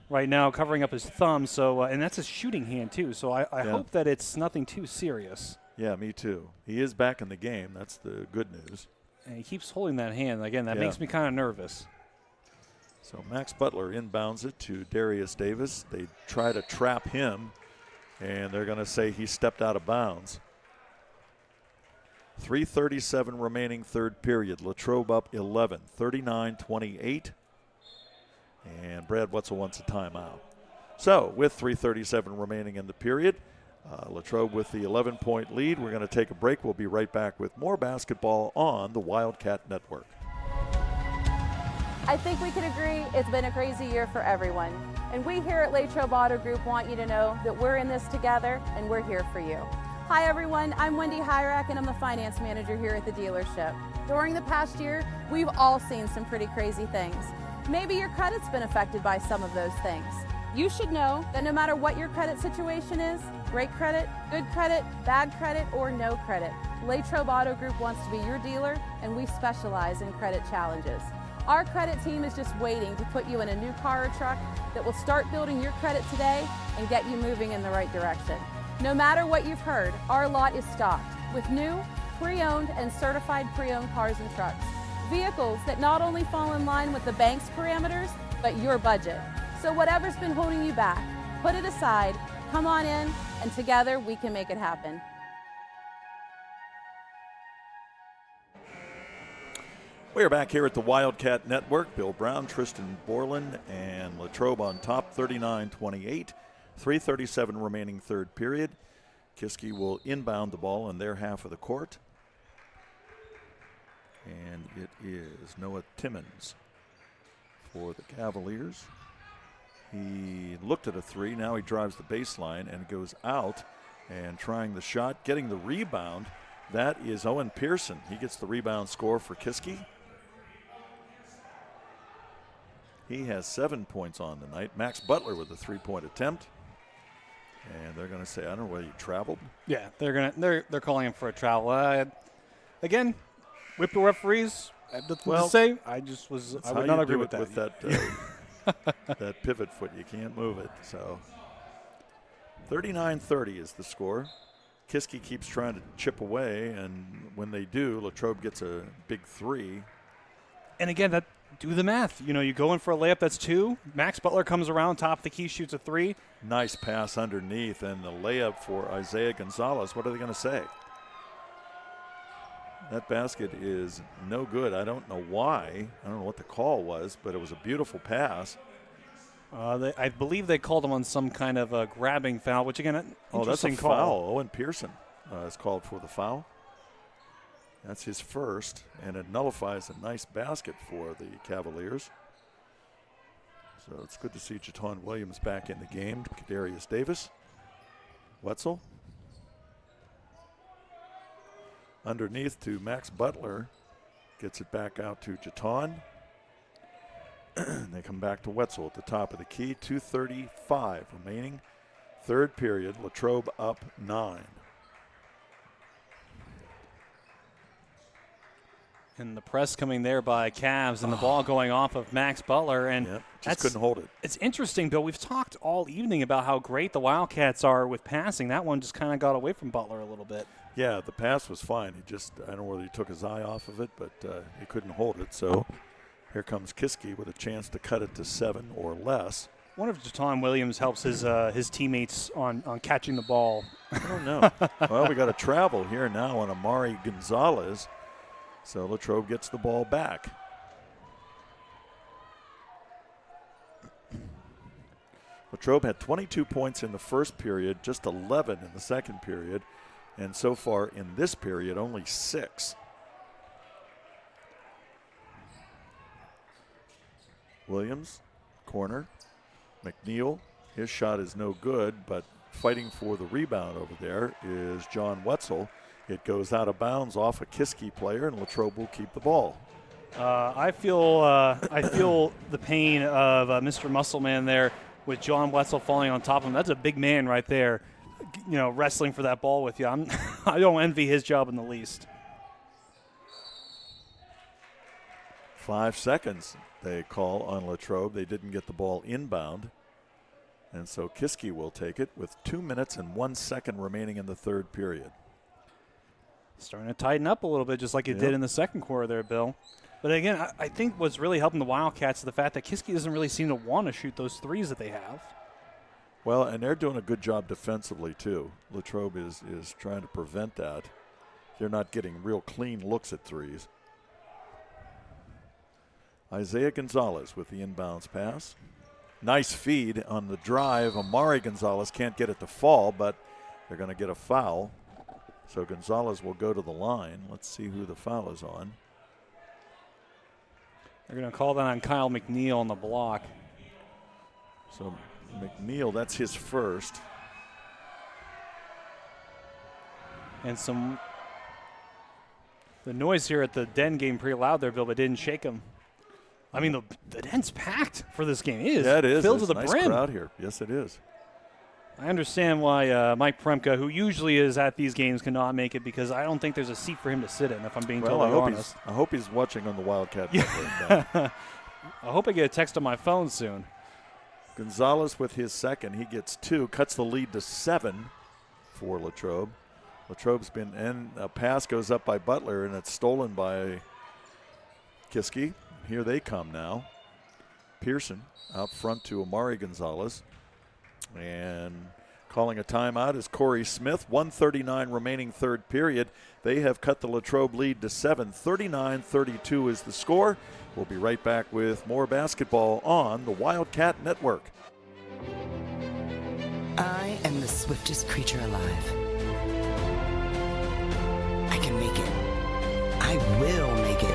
right now, covering up his thumb. So, and that's a shooting hand, too. So I hope that it's nothing too serious. Yeah, me too. He is back in the game. That's the good news. And he keeps holding that hand. Again, that makes me kind of nervous. So Max Butler inbounds it to Darius Davis. They try to trap him, and they're going to say he stepped out of bounds. 3:37 remaining third period. Latrobe up 11, 39-28. And Brad Wetzel wants a timeout. So with 3:37 remaining in the period, Latrobe with the 11-point lead. We're going to take a break. We'll be right back with more basketball on the Wildcat Network. I think we can agree it's been a crazy year for everyone. And we here at Latrobe Auto Group want you to know that we're in this together and we're here for you. Hi everyone, I'm Wendy Hyrak and I'm the finance manager here at the dealership. During the past year, we've all seen some pretty crazy things. Maybe your credit's been affected by some of those things. You should know that no matter what your credit situation is, great credit, good credit, bad credit, or no credit, Latrobe Auto Group wants to be your dealer and we specialize in credit challenges. Our credit team is just waiting to put you in a new car or truck that will start building your credit today and get you moving in the right direction. No matter what you've heard, our lot is stocked with new, pre-owned, and certified pre-owned cars and trucks. Vehicles that not only fall in line with the bank's parameters, but your budget. So whatever's been holding you back, put it aside, come on in, and together we can make it happen. We are back here at the Wildcat Network. Bill Brown, Tristan Borland, and Latrobe on top, 39-28. 3:37 remaining third period. Kiski will inbound the ball in their half of the court. And it is Noah Timmons for the Cavaliers. He looked at a three. Now he drives the baseline and goes out and trying the shot, getting the rebound. That is Owen Pearson. He gets the rebound score for Kiski. He has 7 points on tonight. Max Butler with a three-point attempt. And they're going to say, I don't know whether you traveled. Yeah, they're calling him for a travel. Again, whip the referees. I have nothing to say. I would not agree with that. With that, that pivot foot, you can't move it. So 39-30 is the score. Kiski keeps trying to chip away, and when they do, Latrobe gets a big three. And again, do the math. You know, you go in for a layup, that's two. Max Butler comes around, top of the key, shoots a three. Nice pass underneath, and the layup for Isaiah Gonzalez. What are they going to say? That basket is no good. I don't know why. I don't know what the call was, but it was a beautiful pass. I believe they called him on some kind of a grabbing foul, which again, interesting that's a call. Foul. Owen Pearson is called for the foul. That's his first, and it nullifies a nice basket for the Cavaliers. So it's good to see Jaton Williams back in the game. Darius Davis. Wetzel. Underneath to Max Butler. Gets it back out to Jaton. They come back to Wetzel at the top of the key. 2:35 remaining. Third period. Latrobe up 9. And the press coming there by Cavs and the ball going off of Max Butler. And just couldn't hold it. It's interesting, Bill. We've talked all evening about how great the Wildcats are with passing. That one just kind of got away from Butler a little bit. Yeah, the pass was fine. I don't know whether he took his eye off of it, but he couldn't hold it. So Here comes Kiski with a chance to cut it to 7 or less. I wonder if Jaton Williams helps his teammates on catching the ball. I don't know. Well, we got a travel here now on Amari Gonzalez. So Latrobe gets the ball back. Latrobe had 22 points in the first period, just 11 in the second period, and so far in this period, only 6. Williams, corner. McNeil, his shot is no good, but fighting for the rebound over there is John Wetzel. It goes out of bounds off a Kiski player, and Latrobe will keep the ball. I feel the pain of Mr. Muscleman there with John Wetzel falling on top of him. That's a big man right there, wrestling for that ball with you. I don't envy his job in the least. 5 seconds they call on Latrobe. They didn't get the ball inbound. And so Kiski will take it with 2 minutes and 1 second remaining in the third period. Starting to tighten up a little bit, just like it did in the second quarter there, Bill. But again, I think what's really helping the Wildcats is the fact that Kiski doesn't really seem to want to shoot those threes that they have. Well, and they're doing a good job defensively, too. Latrobe is trying to prevent that. They're not getting real clean looks at threes. Isaiah Gonzalez with the inbounds pass. Nice feed on the drive. Amari Gonzalez can't get it to fall, but they're going to get a foul. So Gonzalez will go to the line. Let's see who the foul is on. They're going to call that on Kyle McNeil on the block. So McNeil, that's his first. And the noise here at the Den game pretty loud there, Bill, but didn't shake him. I mean, the Den's packed for this game. It is. Yeah, it is. Filled to the nice brim. Crowd here. Yes, it is. I understand why Mike Premka, who usually is at these games, cannot make it because I don't think there's a seat for him to sit in, if I'm being totally honest. I hope he's watching on the Wildcat Network. I hope I get a text on my phone soon. Gonzalez with his second. He gets 2, cuts the lead to 7 for Latrobe. Latrobe's been in. A pass goes up by Butler, and it's stolen by Kiski. Here they come now. Pearson out front to Amari Gonzalez. And calling a timeout is Corey Smith. 1:39 remaining third period. They have cut the Latrobe lead to 7. 39-32 is the score. We'll be right back with more basketball on the Wildcat Network. I am the swiftest creature alive. I can make it. I will make it.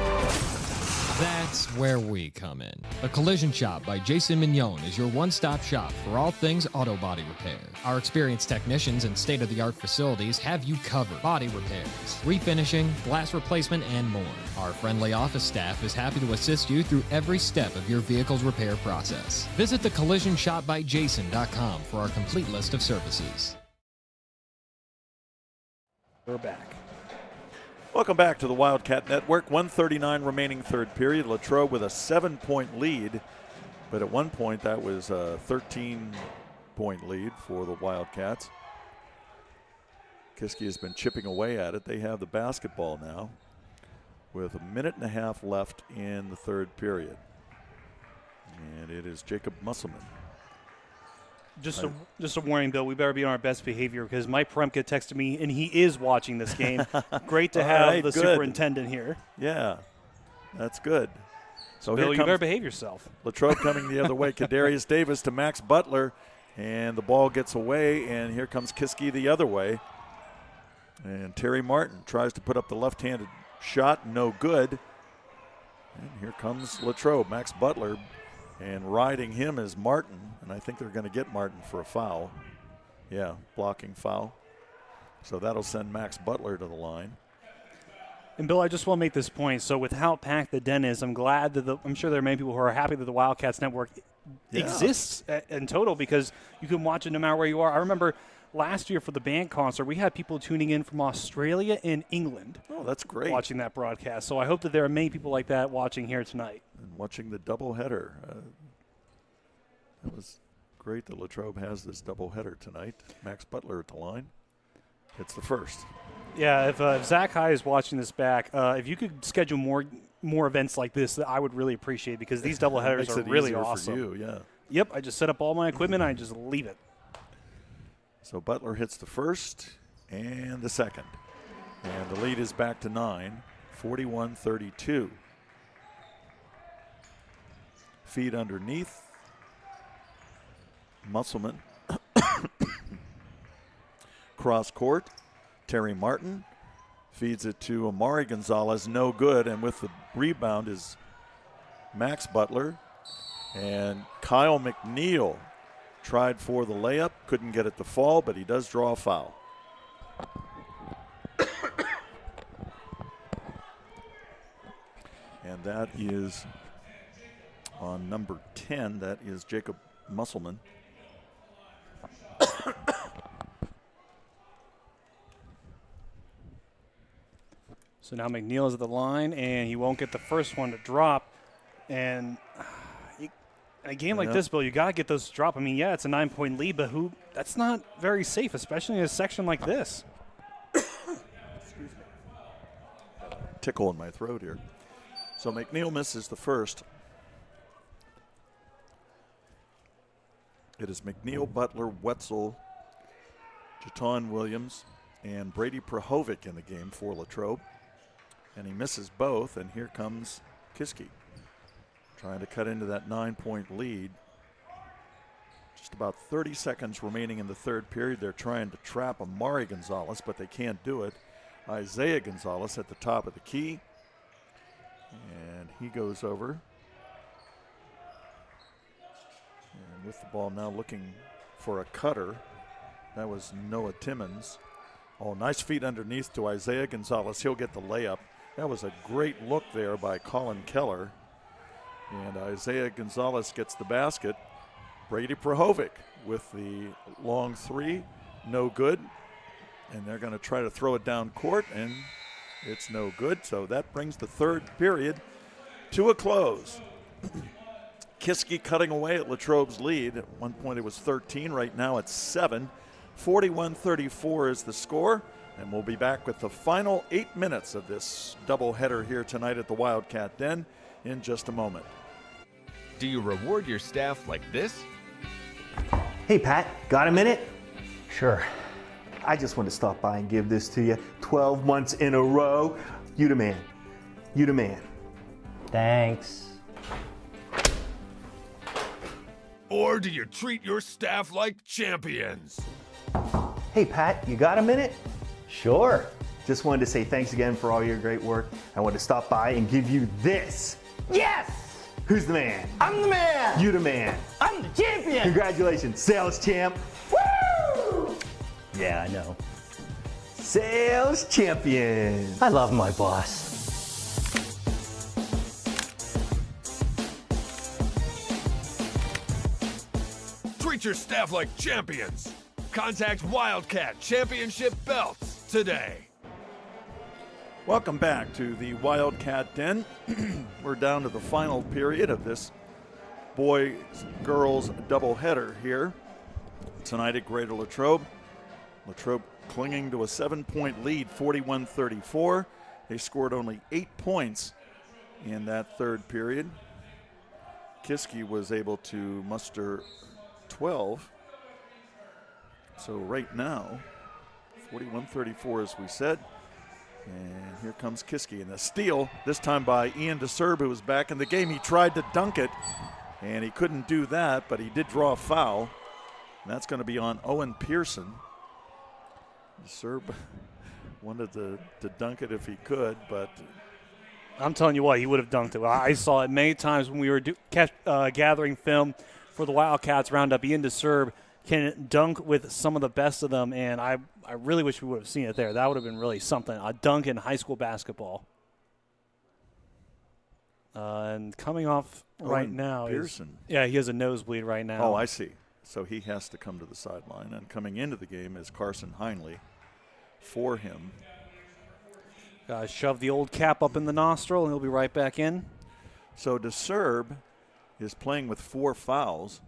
That's where we come in. A Collision Shop by Jason Mignon is your one-stop shop for all things auto body repair. Our experienced technicians and state-of-the-art facilities have you covered. Body repairs, refinishing, glass replacement, and more. Our friendly office staff is happy to assist you through every step of your vehicle's repair process. Visit thecollisionshopbyjason.com for our complete list of services. We're back. Welcome back to the Wildcat Network. 1:39 remaining third period. Latrobe with a 7-point lead, but at one point that was a 13-point lead for the Wildcats. Kiski has been chipping away at it. They have the basketball now with 1.5 minutes left in the third period. And it is Jacob Musselman. Just a warning, Bill. We better be on our best behavior because Mike Premka texted me, and he is watching this game. Great to have the superintendent here. Yeah, that's good. So Bill, you better behave yourself. Latrobe coming the other way. Kadarius Davis to Max Butler, and the ball gets away, and here comes Kiski the other way. And Terry Martin tries to put up the left-handed shot, no good. And here comes Latrobe, Max Butler. And riding him is Martin, and I think they're going to get Martin for a foul. Yeah, blocking foul. So that'll send Max Butler to the line. And, Bill, I just want to make this point. So with how packed the Den is, I'm glad that I'm sure there are many people who are happy that the Wildcats Network exists in total because you can watch it no matter where you are. I remember last year for the band concert, we had people tuning in from Australia and England. Oh, that's great. Watching that broadcast. So I hope that there are many people like that watching here tonight. And watching the doubleheader. That was great that Latrobe has this doubleheader tonight. Max Butler at the line. It's the first. Yeah, if Zach High is watching this back, if you could schedule more more events like this that I would really appreciate, because these doubleheaders Makes are it really easier awesome. for you, yeah. Yep, I just set up all my equipment. I just leave it. So Butler hits the first and the second. And the lead is back to 9, 41-32. Feed underneath. Musselman. Cross court. Terry Martin feeds it to Amari Gonzalez. No good. And with the rebound is Max Butler. And Kyle McNeil tried for the layup. Couldn't get it to fall, but he does draw a foul. And that is on number 10. That is Jacob Musselman. So now McNeil is at the line, and he won't get the first one to drop. And in a game like this, Bill, you got to get those to drop. I mean, yeah, it's a 9-point lead, but that's not very safe, especially in a section like this. Tickle in my throat here. So McNeil misses the first. It is McNeil, Butler, Wetzel, Jaton Williams, and Brady Prahovic in the game for Latrobe. And he misses both, and here comes Kiski trying to cut into that 9-point lead. Just about 30 seconds remaining in the third period. They're trying to trap Amari Gonzalez, but they can't do it. Isaiah Gonzalez at the top of the key. And he goes over. And with the ball now looking for a cutter. That was Noah Timmons. Oh, nice feet underneath to Isaiah Gonzalez. He'll get the layup. That was a great look there by Colin Keller. And Isaiah Gonzalez gets the basket. Brady Prahovic with the long three. No good. And they're going to try to throw it down court, and it's no good. So that brings the third period to a close. Kiski cutting away at Latrobe's lead. At one point it was 13. Right now it's 7. 41-34 is the score. And we'll be back with the final 8 minutes of this doubleheader here tonight at the Wildcat Den in just a moment. Do you reward your staff like this? Hey, Pat, got a minute? Sure. I just want to stop by and give this to you. 12 months in a row. You the man. You the man. Thanks. Or do you treat your staff like champions? Hey, Pat, you got a minute? Sure. Just wanted to say thanks again for all your great work. I wanted to stop by and give you this. Yes! Who's the man? I'm the man! You the man. I'm the champion! Congratulations, sales champ. Woo! Yeah, I know. Sales champion. I love my boss. Treat your staff like champions. Contact Wildcat Championship Belts today. Welcome back to the Wildcat Den. We're down to the final period of this boys-girls doubleheader here tonight at Greater Latrobe. Latrobe clinging to a 7-point lead, 41-34. They scored only 8 points in that third period. Kiski was able to muster 12. So right now, 41-34 as we said. And here comes Kiski, and a steal, this time by Ian DeSerb, who was back in the game. He tried to dunk it, and he couldn't do that, but he did draw a foul. And that's going to be on Owen Pearson. DeSerb wanted to dunk it if he could, but I'm telling you what, he would have dunked it. I saw it many times when we were gathering film for the Wildcats Roundup. Ian DeSerb can dunk with some of the best of them, and I really wish we would have seen it there. That would have been really something, a dunk in high school basketball. And coming off right now Pearson. Yeah, he has a nosebleed right now. Oh, I see. So he has to come to the sideline. And coming into the game is Carson Heinley for him. Shove the old cap up in the nostril, and he'll be right back in. So DeSerb is playing with 4 fouls,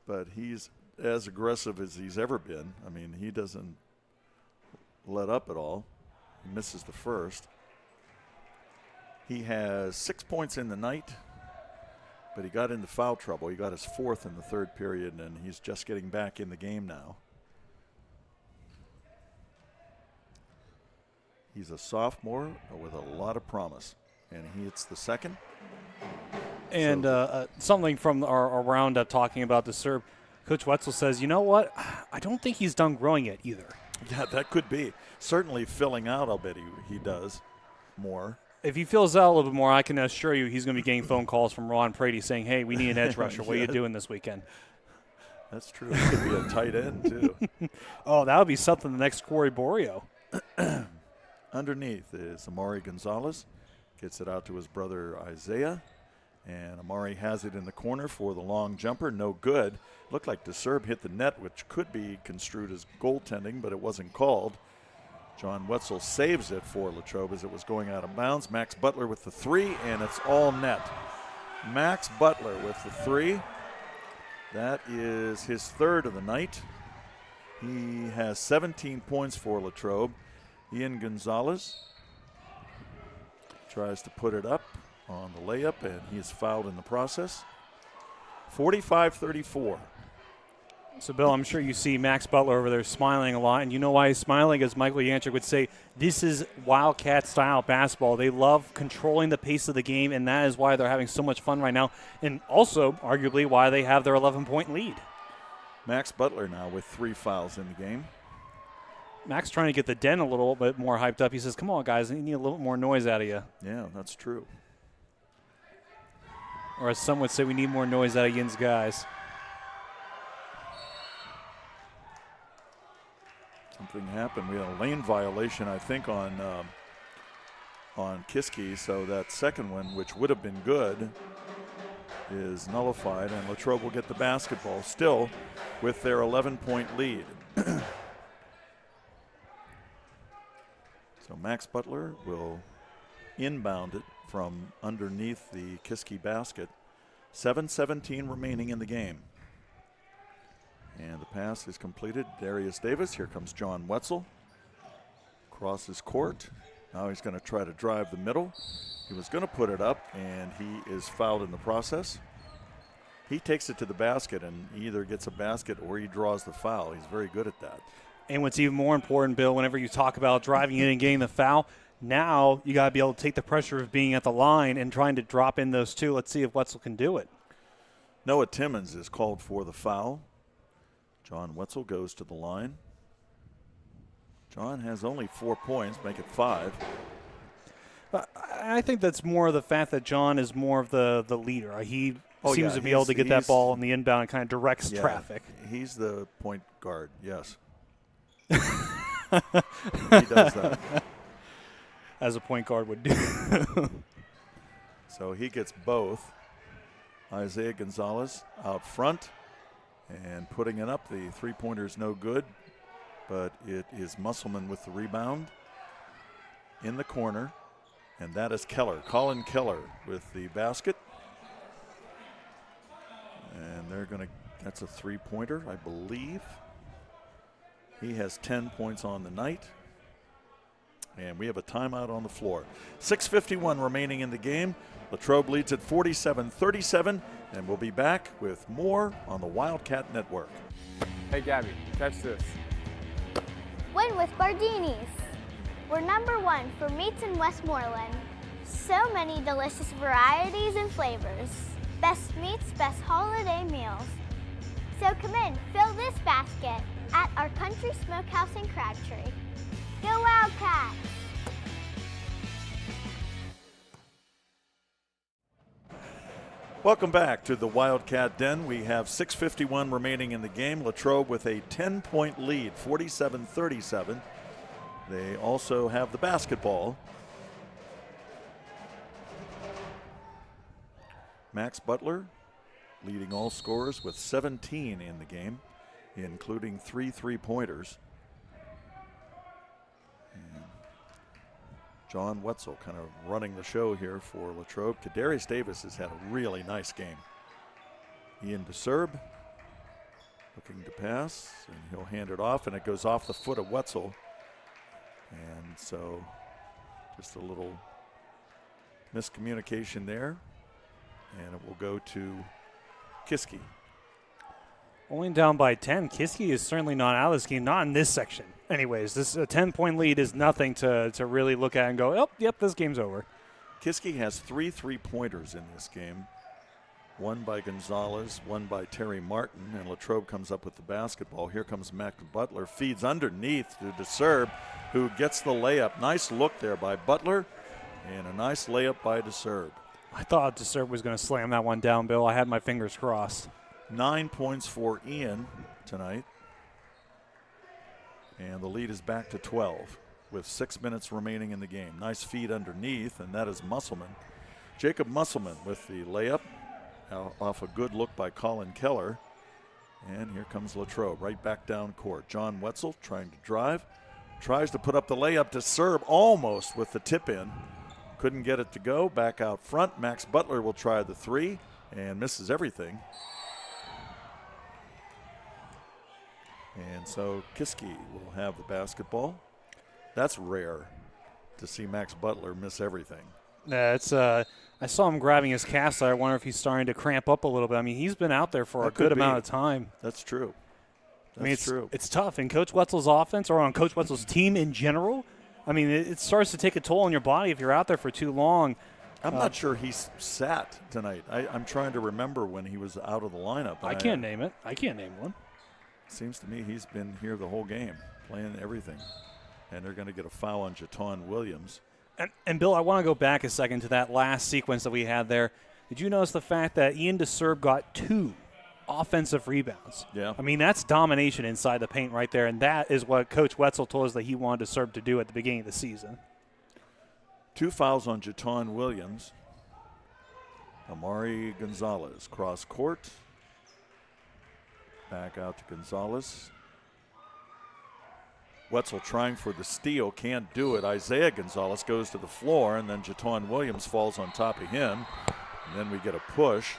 but he's as aggressive as he's ever been. I mean, he doesn't let up at all. He misses the first. He has 6 points in the night, but he got into foul trouble. He got his 4th in the third period, and he's just getting back in the game now. He's a sophomore with a lot of promise, and he hits the second. And something from our roundup talking about the serve, Coach Wetzel says, you know what? I don't think he's done growing it either. Yeah, that could be. Certainly filling out, I'll bet he does more. If he fills out a little bit more, I can assure you he's going to be getting phone calls from Ron Brady saying, hey, we need an edge rusher. What are you doing this weekend? That's true. It could be a tight end, too. Oh, that would be something the next Corey Borio. Underneath is Amari Gonzalez. Gets it out to his brother Isaiah. And Amari has it in the corner for the long jumper. No good. Looked like DeSerb hit the net, which could be construed as goaltending, but it wasn't called. John Wetzel saves it for Latrobe as it was going out of bounds. Max Butler with the 3, and it's all net. Max Butler with the 3. That is his 3rd of the night. He has 17 points for Latrobe. Ian Gonzalez tries to put it up on the layup, and he is fouled in the process. 45-34. So, Bill, I'm sure you see Max Butler over there smiling a lot, and you know why he's smiling? As Michael Yanchuk would say, this is Wildcat-style basketball. They love controlling the pace of the game, and that is why they're having so much fun right now, and also, arguably, why they have their 11-point lead. Max Butler now with 3 fouls in the game. Max trying to get the den a little bit more hyped up. He says, come on, guys, I need a little more noise out of you. Yeah, that's true. Or as some would say, we need more noise out of Yin's guys. Something happened. We had a lane violation, I think, on Kiski, so that second one, which would have been good, is nullified, and Latrobe will get the basketball still with their 11-point lead. So Max Butler will inbound it from underneath the Kiski basket. 7:17 remaining in the game. And the pass is completed. Darius Davis. Here comes John Wetzel. Crosses court. Now he's going to try to drive the middle. He was going to put it up, and he is fouled in the process. He takes it to the basket and either gets a basket or he draws the foul. He's very good at that. And what's even more important, Bill, whenever you talk about driving in and getting the foul, now you got to be able to take the pressure of being at the line and trying to drop in those two. Let's see if Wetzel can do it. Noah Timmons is called for the foul. John Wetzel goes to the line. John has only 4 points, make it 5. I think that's more of the fact that John is more of the leader. He seems to be able to get that ball in the inbound and kind of directs traffic. He's the point guard, yes. He does that. As a point guard would do. So he gets both. Isaiah Gonzalez out front and putting it up. The three-pointer is no good, but it is Musselman with the rebound in the corner, and that is Keller. Colin Keller with the basket. And they're going to, that's a three-pointer, I believe. He has 10 points on the night. And we have a timeout on the floor. 6:51 remaining in the game. Latrobe leads at 47-37, and we'll be back with more on the Wildcat Network. Hey, Gabby, catch this. Win with Bardini's. We're #1 for meats in Westmoreland. So many delicious varieties and flavors. Best meats, best holiday meals. So come in, fill this basket at our Country Smokehouse in Crabtree. Go Wildcats! Welcome back to the Wildcat Den. We have 6:51 remaining in the game. Latrobe with a 10-point lead, 47-37. They also have the basketball. Max Butler leading all scorers with 17 in the game, including 3 three-pointers. And John Wetzel kind of running the show here for Latrobe. Kadarius Davis has had a really nice game. Ian DeSerb looking to pass, and he'll hand it off, and it goes off the foot of Wetzel. And so just a little Miscommunication there. And it will go to Kiski. Only down by 10. Kiski is certainly not out of this game, not in this section. Anyways, this 10-point lead is nothing to really look at and go, oh, yep, this game's over. Kiski has 3 3-pointers in this game. One by Gonzalez, one by Terry Martin, and Latrobe comes up with the basketball. Here comes Max Butler, feeds underneath to DeSerbe, who gets the layup. Nice look there by Butler, and a nice layup by DeSerbe. I thought DeSerbe was going to slam that one down, Bill. I had my fingers crossed. 9 points for Ian tonight. And the lead is back to 12 with 6 minutes remaining in the game. Nice feed underneath, and that is Musselman. Jacob Musselman with the layup off a good look by Colin Keller. And here comes Latrobe right back down court. John Wetzel trying to drive. Tries to put up the layup to Serb almost with the tip in. Couldn't get it to go. Back out front. Max Butler will try the 3 and misses everything. And so Kiski will have the basketball. That's rare to see Max Butler miss everything. Yeah, it's I saw him grabbing his calf, so I wonder if he's starting to cramp up a little bit. I mean, he's been out there for a good amount of time. That's true. I mean, it's tough. In Coach Wetzel's offense or on Coach Wetzel's team in general, I mean, it starts to take a toll on your body if you're out there for too long. I'm not sure he's sat tonight. I'm trying to remember when he was out of the lineup. I can't name it. I can't name one. Seems to me he's been here the whole game, playing everything. And they're going to get a foul on Jaton Williams. And Bill, I want to go back a second to that last sequence that we had there. Did you notice the fact that Ian DeSerbe got 2 offensive rebounds? Yeah. I mean, that's domination inside the paint right there, and that is what Coach Wetzel told us that he wanted DeSerbe to do at the beginning of the season. 2 fouls on Jaton Williams. Amari Gonzalez cross court. Back out to Gonzalez. Wetzel trying for the steal, can't do it. Isaiah Gonzalez goes to the floor, and then Jaton Williams falls on top of him. And then we get a push.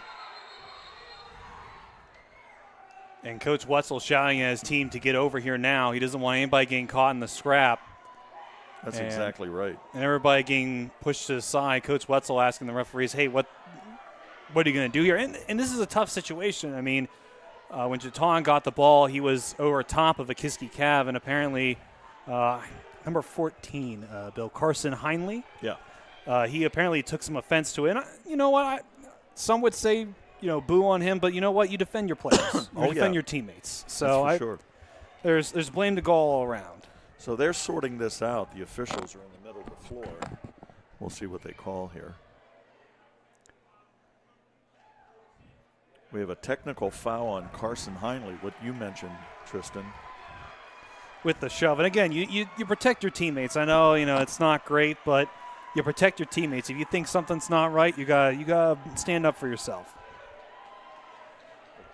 And Coach Wetzel shouting at his team to get over here now. He doesn't want anybody getting caught in the scrap. That's exactly right. And everybody getting pushed to the side. Coach Wetzel asking the referees, hey, what are you going to do here? And this is a tough situation. I mean, when Jaton got the ball, he was over top of a Kiski Cav, and apparently number 14, Bill Carson Heinley. Yeah. He apparently took some offense to it. And you know what? Some would say, boo on him, but you know what? You defend your players. You defend your teammates. So that's for sure. There's blame to go all around. So they're sorting this out. The officials are in the middle of the floor. We'll see what they call here. We have a technical foul on Carson Heinley, what you mentioned, Tristan. With the shove. And again, you protect your teammates. I know, it's not great, but you protect your teammates. If you think something's not right, you gotta stand up for yourself.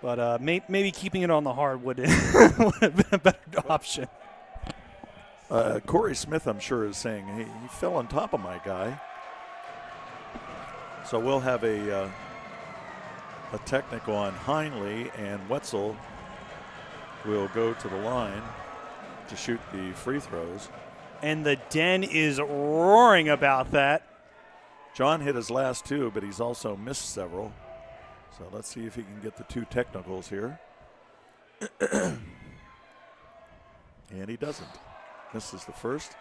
But maybe keeping it on the hard would have been a better option. Corey Smith, I'm sure, is saying, hey, he fell on top of my guy. So we'll have a technical on Heinley, and Wetzel will go to the line to shoot the free throws. And the Den is roaring about that. John hit his last 2, but he's also missed several. So let's see if he can get the 2 technicals here. And he doesn't. Misses the first.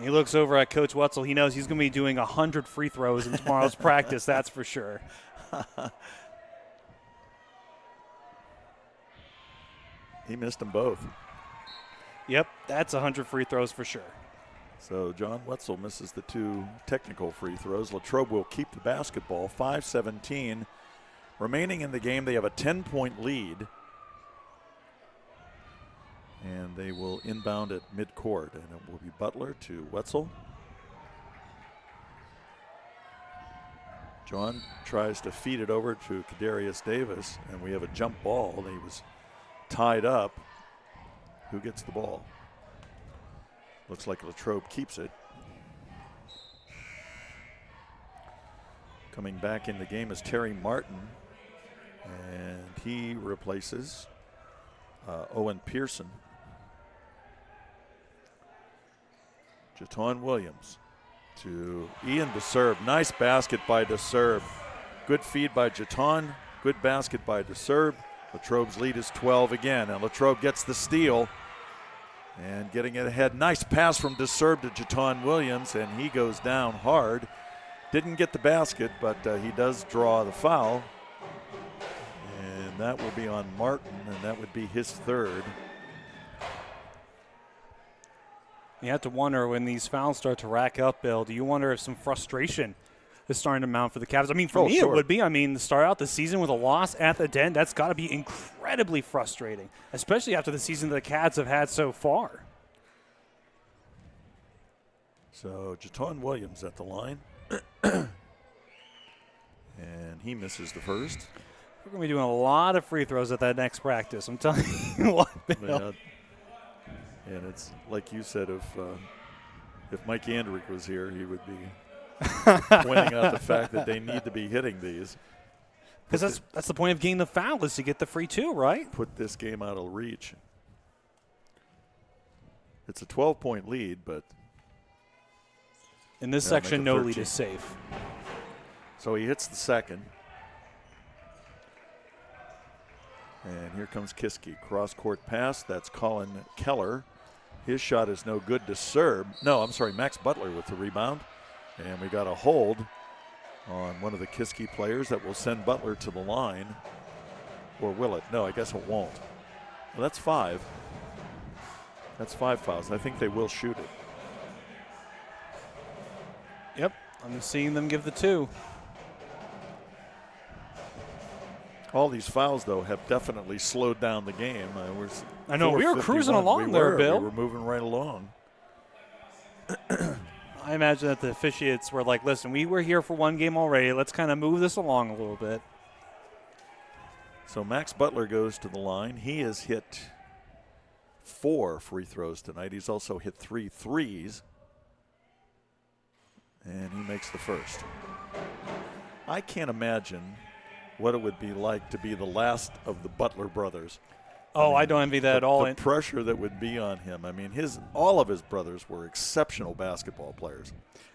He looks over at Coach Wetzel. He knows he's going to be doing 100 free throws in tomorrow's practice, that's for sure. He missed them both. Yep, that's 100 free throws for sure. So John Wetzel misses the 2 technical free throws. Latrobe will keep the basketball. 5:17 remaining in the game. They have a 10-point lead. And they will inbound at midcourt. And it will be Butler to Wetzel. John tries to feed it over to Kadarius Davis. And we have a jump ball. He was tied up. Who gets the ball? Looks like Latrobe keeps it. Coming back in the game is Terry Martin. And he replaces Owen Pearson. Jaton Williams to Ian DeSerb. Nice basket by DeSerb. Good feed by Jaton. Good basket by DeSerb. Latrobe's lead is 12 again, and Latrobe gets the steal and getting it ahead. Nice pass from DeSerb to Jaton Williams, and he goes down hard. Didn't get the basket, but he does draw the foul. And that will be on Martin, and that would be his third. You have to wonder when these fouls start to rack up, Bill, do you wonder if some frustration is starting to mount for the Cavs? I mean, for me, sure. It would be. I mean, to start out the season with a loss at the Den, that's got to be incredibly frustrating, especially after the season the Cavs have had so far. So Jaton Williams at the line. And he misses the first. We're going to be doing a lot of free throws at that next practice. I'm telling you what, Bill. And it's like you said, if Mike Andrick was here, he would be pointing out the fact that they need to be hitting these. Because that's the point of getting the foul, is to get the free two, right? Put this game out of reach. It's a 12-point lead, but in this section, no lead is safe. So he hits the second. And here comes Kiski. Cross-court pass. That's Colin Keller. His shot is no good to serve. No, I'm sorry, Max Butler with the rebound. And we got a hold on one of the Kiski players that will send Butler to the line. Or will it? No, I guess it won't. Well, that's 5. That's 5 fouls. I think they will shoot it. Yep, I'm seeing them give the 2. All these fouls, though, have definitely slowed down the game. I know, we were cruising along there, Bill. We were moving right along. I imagine that the officiates were like, listen, we were here for one game already. Let's kind of move this along a little bit. So Max Butler goes to the line. He has hit 4 free throws tonight. He's also hit 3 threes. And he makes the first. I can't imagine what it would be like to be the last of the Butler brothers. Oh, I don't envy that at all. The pressure that would be on him. I mean, all of his brothers were exceptional basketball players.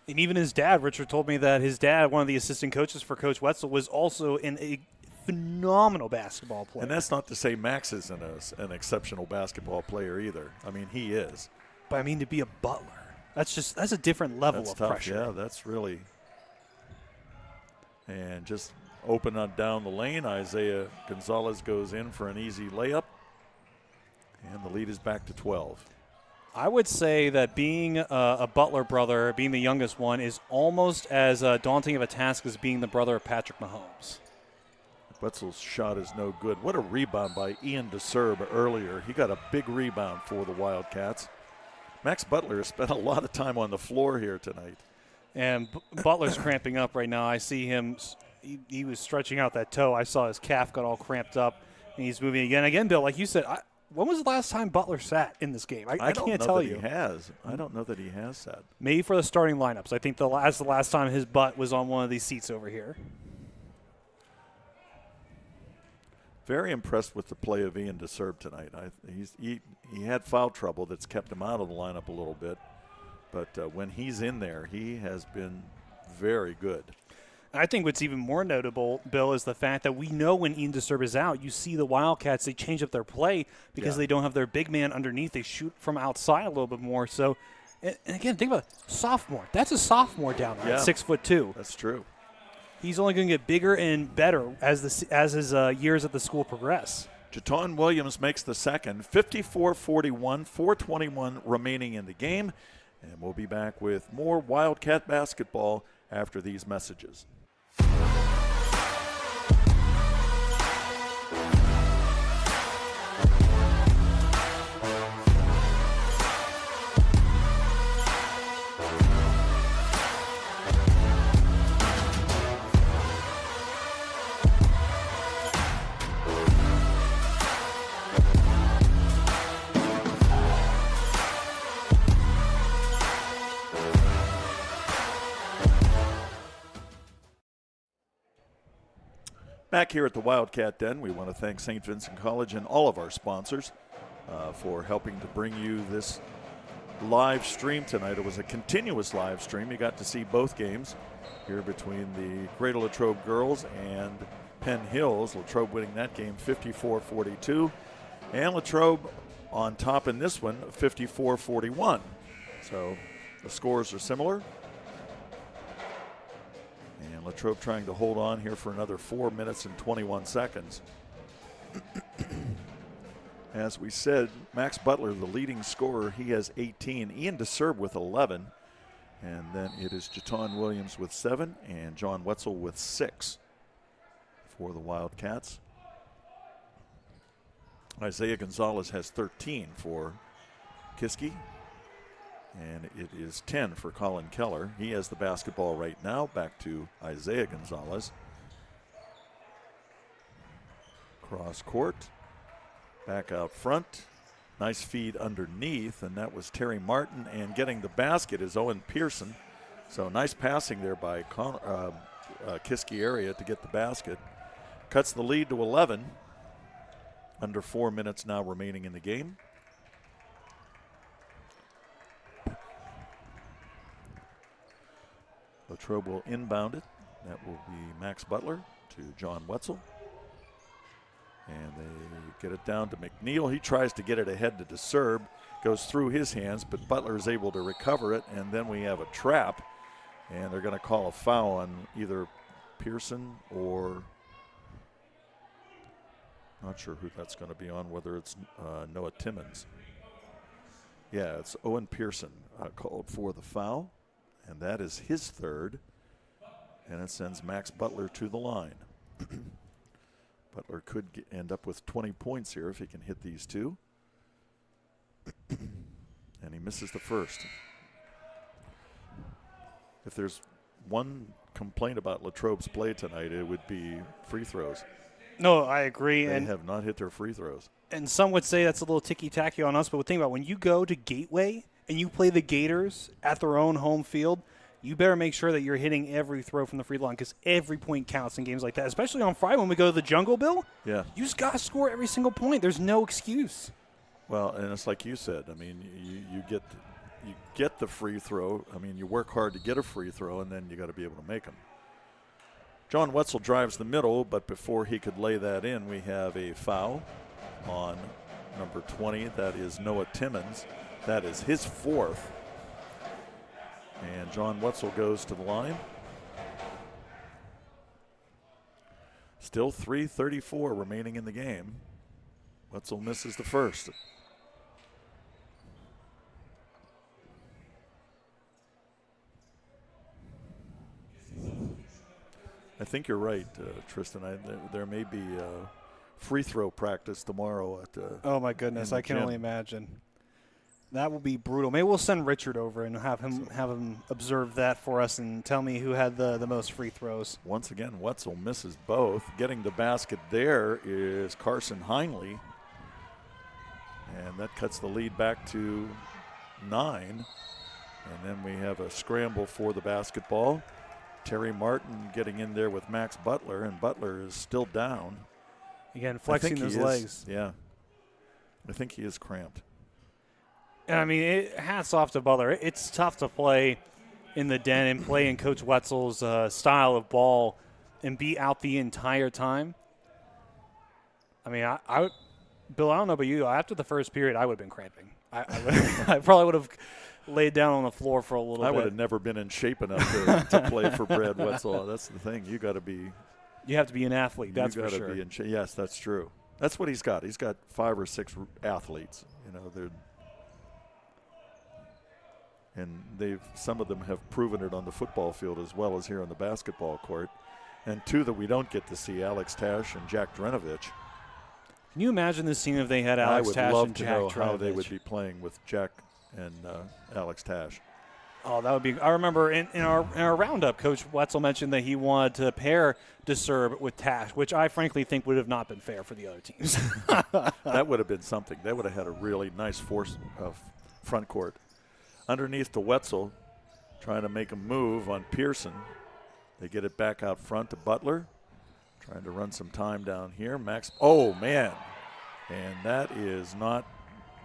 And even his dad, Richard told me that his dad, one of the assistant coaches for Coach Wetzel, was also a phenomenal basketball player. And that's not to say Max isn't an exceptional basketball player either. I mean, he is. But I mean, to be a Butler, that's a different level of tough. pressure. Yeah, that's really. And just open on down the lane. Isaiah Gonzalez goes in for an easy layup. And the lead is back to 12. I would say that being a Butler brother, being the youngest one, is almost as daunting of a task as being the brother of Patrick Mahomes. Wetzel's shot is no good. What a rebound by Ian DeSerb earlier. He got a big rebound for the Wildcats. Max Butler has spent a lot of time on the floor here tonight. And Butler's cramping up right now. I see him. He was stretching out that toe. I saw his calf got all cramped up, and he's moving again. Again, Bill, like you said, when was the last time Butler sat in this game? I can't tell you. He has. I don't know that he has sat. Maybe for the starting lineups. I think the last time his butt was on one of these seats over here. Very impressed with the play of Ian DeSerb tonight. He had foul trouble that's kept him out of the lineup a little bit. But when he's in there, he has been very good. I think what's even more notable, Bill, is the fact that we know when Ian DeSerb is out, you see the Wildcats, they change up their play because they don't have their big man underneath. They shoot from outside a little bit more. So, and again, think about it. Sophomore. That's a sophomore down there at 6'2". That's true. He's only going to get bigger and better as his years at the school progress. Jaton Williams makes the second. 54-41, 4:21 remaining in the game. And we'll be back with more Wildcat basketball after these messages. Back here at the Wildcat Den, we want to thank St. Vincent College and all of our sponsors for helping to bring you this live stream tonight. It was a continuous live stream. You got to see both games here between the Greater Latrobe girls and Penn Hills. Latrobe winning that game 54-42. And Latrobe on top in this one, 54-41. So the scores are similar. And Latrobe trying to hold on here for another 4 minutes and 21 seconds. As we said, Max Butler, the leading scorer, he has 18. Ian DeSerb with 11. And then it is Jaton Williams with 7 and John Wetzel with 6 for the Wildcats. Isaiah Gonzalez has 13 for Kiski. And it is 10 for Colin Keller. He has the basketball right now. Back to Isaiah Gonzalez. Cross court. Back out front. Nice feed underneath, and that was Terry Martin. And getting the basket is Owen Pearson. So nice passing there by Kiski area to get the basket. Cuts the lead to 11. Under 4 minutes now remaining in the game. Latrobe will inbound it. That will be Max Butler to John Wetzel. And they get it down to McNeil. He tries to get it ahead to DeSerb. Goes through his hands, but Butler is able to recover it. And then we have a trap. And they're going to call a foul on either Pearson or not sure who that's going to be on, whether it's Noah Timmons. Yeah, it's Owen Pearson called for the foul. And that is his third. And it sends Max Butler to the line. Butler could end up with 20 points here if he can hit these two. And he misses the first. If there's one complaint about Latrobe's play tonight, it would be free throws. No, I agree. They and have not hit their free throws. And some would say that's a little ticky-tacky on us, but think about when you go to Gateway and you play the Gators at their own home field, you better make sure that you're hitting every throw from the free line because every point counts in games like that, especially on Friday when we go to the Jungle Bill. Yeah. You just got to score every single point. There's no excuse. Well, and it's like you said. I mean, you get the free throw. I mean, you work hard to get a free throw, and then you got to be able to make them. John Wetzel drives the middle, but before he could lay that in, we have a foul on number 20. That is Noah Timmons. That is his fourth. And John Wetzel goes to the line. Still 3:34 remaining in the game. Wetzel misses the first. I think you're right, Tristan. There may be free throw practice tomorrow at. Oh my goodness! I can only imagine. That will be brutal. Maybe we'll send Richard over and have him observe that for us and tell me who had the most free throws. Once again, Wetzel misses both. Getting the basket there is Carson Heinley. And that cuts the lead back to 9. And then we have a scramble for the basketball. Terry Martin getting in there with Max Butler, and Butler is still down. Again, flexing his legs. Yeah. I think he is cramped. And I mean, hats off to Butler. It's tough to play in the den and play in Coach Wetzel's style of ball and be out the entire time. I mean, Bill, I don't know about you. After the first period, I would have been cramping. I probably would have laid down on the floor for a little bit. I would have never been in shape enough to play for Brad Wetzel. That's the thing. You got to be. You have to be an athlete. That's for sure. You got to be in shape. Yes, that's true. That's what he's got. He's got 5 or 6 athletes. You know, they're. And some of them have proven it on the football field as well as here on the basketball court. And 2 that we don't get to see, Alex Tash and Jack Drenovich. Can you imagine this scene if they had Alex Tash and Jack Drenovich? I would love to know how they would be playing with Jack and Alex Tash. Oh, that would be – I remember in our roundup, Coach Wetzel mentioned that he wanted to pair DeSerb with Tash, which I frankly think would have not been fair for the other teams. That would have been something. They would have had a really nice force of front court. Underneath to Wetzel, trying to make a move on Pearson. They get it back out front to Butler. Trying to run some time down here. Max, oh, man. And that is not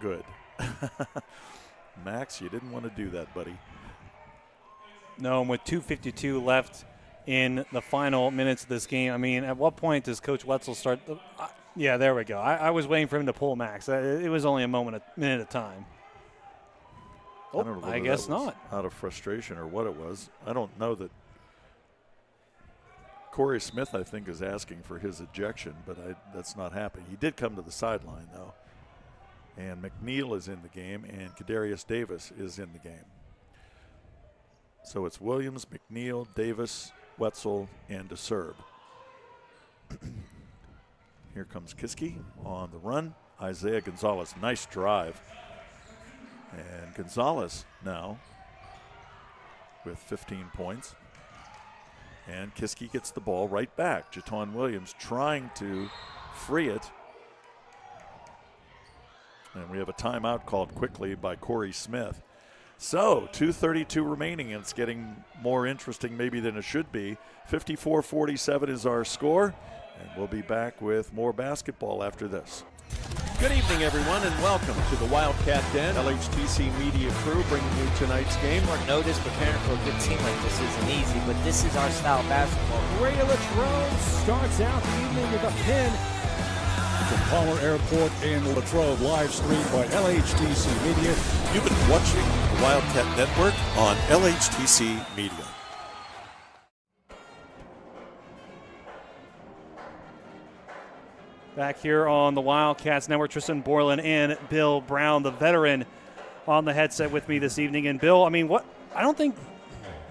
good. Max, you didn't want to do that, buddy. No, and with 2:52 left in the final minutes of this game, I mean, at what point does Coach Wetzel start? Yeah, there we go. I was waiting for him to pull Max. It was only a minute at a time. I don't know I whether guess that was not. Out of frustration or what it was. I don't know that. Corey Smith, I think, is asking for his ejection, but that's not happening. He did come to the sideline, though. And McNeil is in the game, and Kadarius Davis is in the game. So it's Williams, McNeil, Davis, Wetzel, and DeSerb. Here comes Kiski on the run. Isaiah Gonzalez, nice drive. And Gonzalez now with 15 points. And Kiski gets the ball right back. Jaton Williams trying to free it. And we have a timeout called quickly by Corey Smith. So 2:32 remaining, and it's getting more interesting maybe than it should be. 54-47 is our score, and we'll be back with more basketball after this. Good evening, everyone, and welcome to the Wildcat Den. LHTC Media Crew bringing you tonight's game. Short notice, preparing for a good team like this isn't easy, but this is our style of basketball. Radio Latrobe starts out the evening with a Penn from Palmer Airport in Latrobe, live streamed by LHTC Media. You've been watching the Wildcat Network on LHTC Media. Back here on the Wildcats Network, Tristan Borland and Bill Brown, the veteran, on the headset with me this evening. And Bill, I mean, I don't think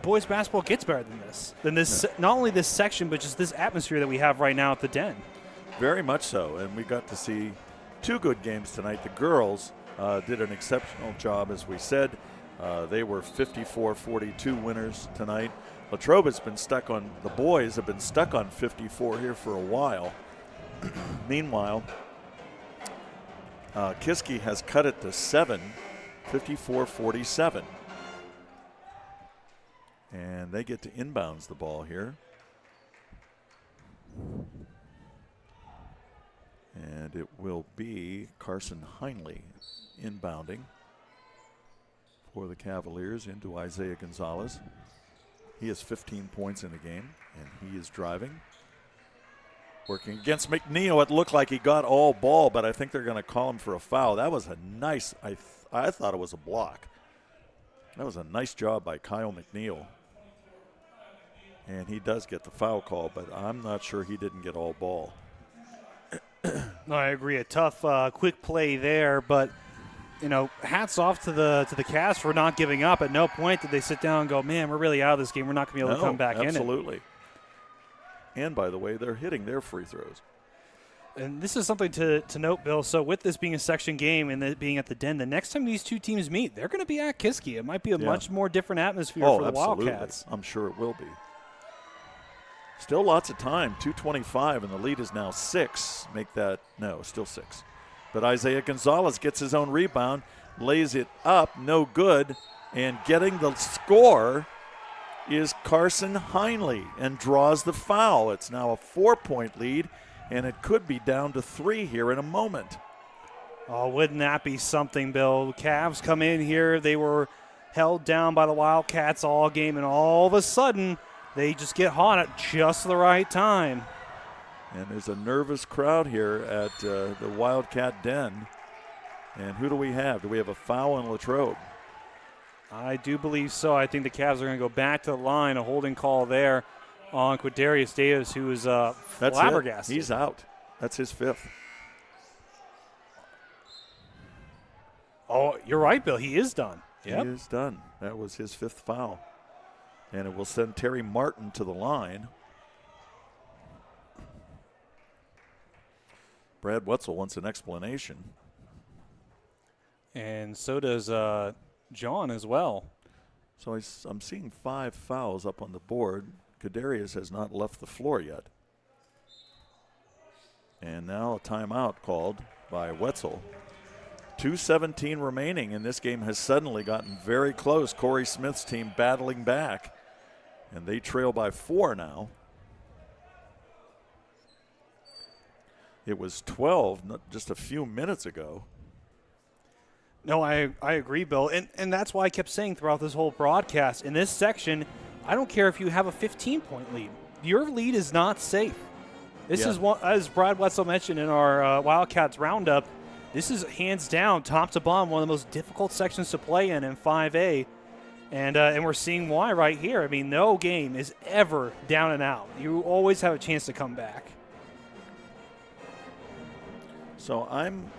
boys basketball gets better than this. No. Not only this section, but just this atmosphere that we have right now at the Den. Very much so, and we got to see two good games tonight. The girls did an exceptional job, as we said. They were 54-42 winners tonight. Latrobe has been stuck on, the boys have been stuck on 54 here for a while. Meanwhile, Kiski has cut it to 7, 54-47. And they get to inbounds the ball here. And it will be Carson Heinley inbounding for the Cavaliers into Isaiah Gonzalez. He has 15 points in the game, and he is driving. Working against McNeil. It looked like he got all ball, but I think they're going to call him for a foul. That was a nice, I thought it was a block. That was a nice job by Kyle McNeil. And he does get the foul call, but I'm not sure he didn't get all ball. No, I agree. A tough, quick play there, but hats off to the Cavs for not giving up. At no point did they sit down and go, "Man, we're really out of this game. We're not going to be able to come back in it." Absolutely. And by the way, they're hitting their free throws. And this is something to note, Bill. So with this being a section game and it being at the Den, the next time these two teams meet, they're going to be at Kiski. It might be a much more different atmosphere for the absolutely. Wildcats. I'm sure it will be. Still lots of time, 2:25, and the lead is now 6. Still 6. But Isaiah Gonzalez gets his own rebound, lays it up, no good, and getting the score is Carson Heinley and draws the foul. It's now a 4-point lead, and it could be down to 3 here in a moment. Oh, wouldn't that be something, Bill? The Cavs come in here. They were held down by the Wildcats all game, and all of a sudden they just get hot at just the right time. And there's a nervous crowd here at the Wildcat Den. And who do we have? Do we have a foul in Latrobe? I do believe so. I think the Cavs are going to go back to the line, a holding call there on Quadarius Davis, who is flabbergasted. He's out. That's his 5th. Oh, you're right, Bill. He is done. Yep. He is done. That was his 5th foul. And it will send Terry Martin to the line. Brad Wetzel wants an explanation. And so does John as well. So I'm seeing 5 fouls up on the board. Kadarius has not left the floor yet. And now a timeout called by Wetzel. 2:17 remaining, and this game has suddenly gotten very close. Corey Smith's team battling back, and they trail by 4 now. It was 12 just a few minutes ago. No, I agree, Bill. And that's why I kept saying throughout this whole broadcast, in this section, I don't care if you have a 15-point lead. Your lead is not safe. This is one, as Brad Wetzel mentioned in our Wildcats Roundup, this is hands down, top to bottom, one of the most difficult sections to play in 5A. And we're seeing why right here. I mean, no game is ever down and out. You always have a chance to come back. So I'm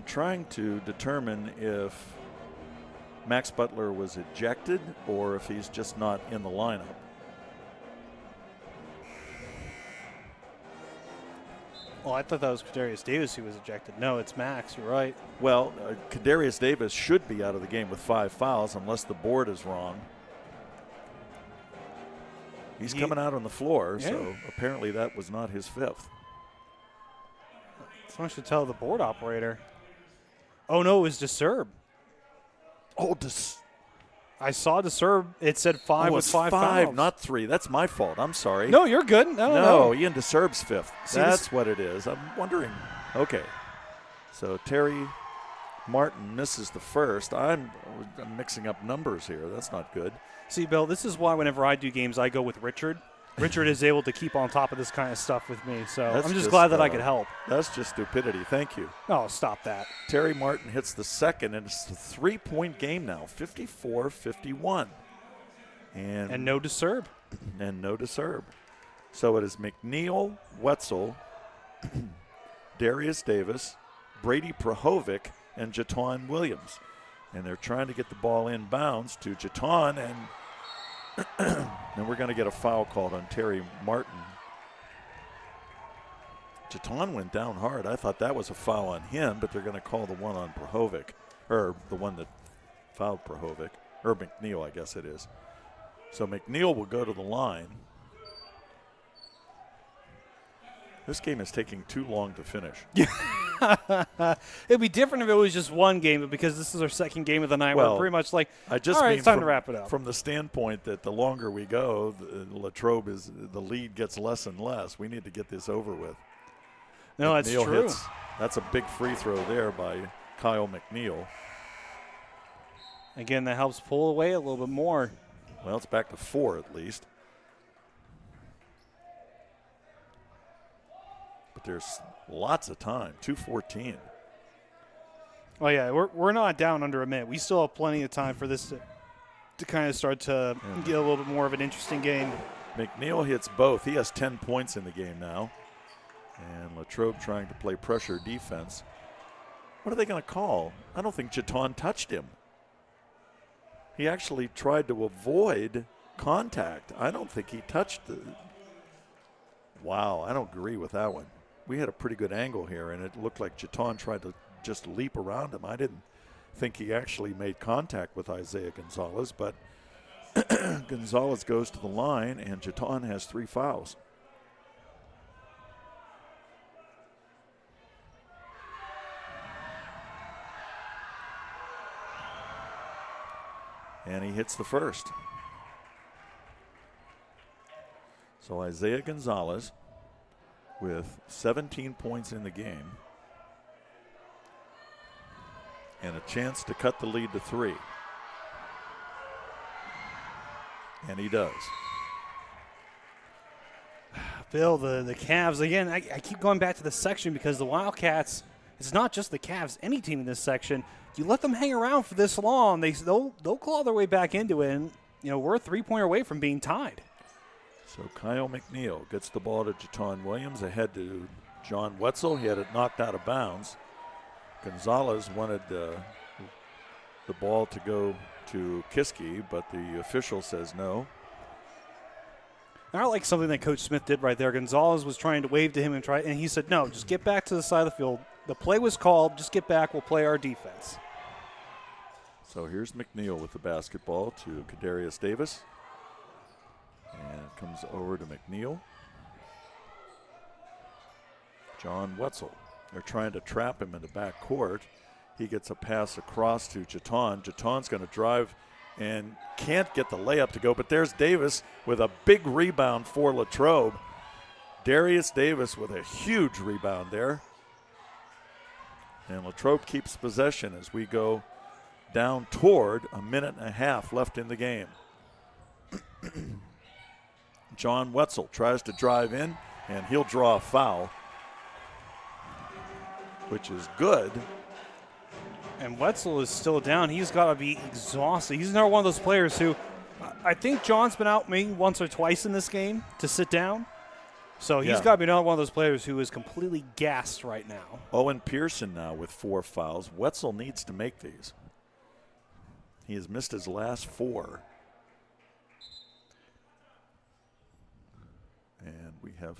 trying to determine if Max Butler was ejected or if he's just not in the lineup. Well, I thought that was Kadarius Davis who was ejected. No, it's Max. You're right. Well, Kadarius Davis should be out of the game with 5 fouls unless the board is wrong. He's coming out on the floor, so apparently that was not his 5th. Someone should tell the board operator. Oh, no, it was DeSerb. Oh, I saw DeSerb. It said 5 with 5 fouls. Not 3. That's my fault. I'm sorry. No, you're good. No. Ian DeSerb's 5th. That's what it is. I'm wondering. Okay. So Terry Martin misses the first. I'm mixing up numbers here. That's not good. See, Bill, this is why whenever I do games, I go with Richard. Richard is able to keep on top of this kind of stuff with me, so I'm just glad that I could help. That's just stupidity. Thank you. Oh, stop that. Terry Martin hits the second, and it's a 3-point game now, 54-51. And no DeSerb. And no DeSerb. So it is McNeil, Wetzel, Darius Davis, Brady Prahovic, and Jaton Williams. And they're trying to get the ball in bounds to Jaton, and then we're going to get a foul called on Terry Martin. Jaton went down hard. I thought that was a foul on him, but they're going to call the one on Prahovic, or the one that fouled Prahovic, or McNeil, I guess it is. So McNeil will go to the line. This game is taking too long to finish. It'd be different if it was just one game, but because this is our second game of the night, we're pretty much like, I just all right, mean it's time to wrap it up. From the standpoint that the longer we go, Latrobe the lead gets less and less. We need to get this over with. No, that's true. That's a big free throw there by Kyle McNeil. Again, that helps pull away a little bit more. Well, it's back to 4 at least. But there's lots of time, 2:14. Oh, yeah, we're not down under a minute. We still have plenty of time for this to kind of start to get a little bit more of an interesting game. McNeil hits both. He has 10 points in the game now. And Latrobe trying to play pressure defense. What are they going to call? I don't think Jaton touched him. He actually tried to avoid contact. I don't think he touched the. Wow, I don't agree with that one. We had a pretty good angle here, and it looked like Jaton tried to just leap around him. I didn't think he actually made contact with Isaiah Gonzalez, but Gonzalez goes to the line, and Jaton has 3 fouls. And he hits the first. So Isaiah Gonzalez with 17 points in the game and a chance to cut the lead to 3. And he does. Bill, the Cavs, again, I keep going back to the section because the Wildcats, it's not just the Cavs, any team in this section, you let them hang around for this long, they'll claw their way back into it, and we're a 3-pointer away from being tied. So Kyle McNeil gets the ball to Jaton Williams, ahead to John Wetzel. He had it knocked out of bounds. Gonzalez wanted the ball to go to Kiski, but the official says no. I like something that Coach Smith did right there. Gonzalez was trying to wave to him and he said, no, just get back to the side of the field. The play was called. Just get back. We'll play our defense. So here's McNeil with the basketball to Kadarius Davis. And it comes over to McNeil. John Wetzel. They're trying to trap him in the back court. He gets a pass across to Jaton. Jaton's going to drive and can't get the layup to go, but there's Davis with a big rebound for Latrobe. Darius Davis with a huge rebound there. And Latrobe keeps possession as we go down toward a minute and a half left in the game. John Wetzel tries to drive in, and he'll draw a foul, which is good. And Wetzel is still down. He's got to be exhausted. He's another one of those players who I think John's been out maybe once or twice in this game to sit down. So he's got to be another one of those players who is completely gassed right now. Owen Pearson now with 4 fouls. Wetzel needs to make these. He has missed his last 4. And we have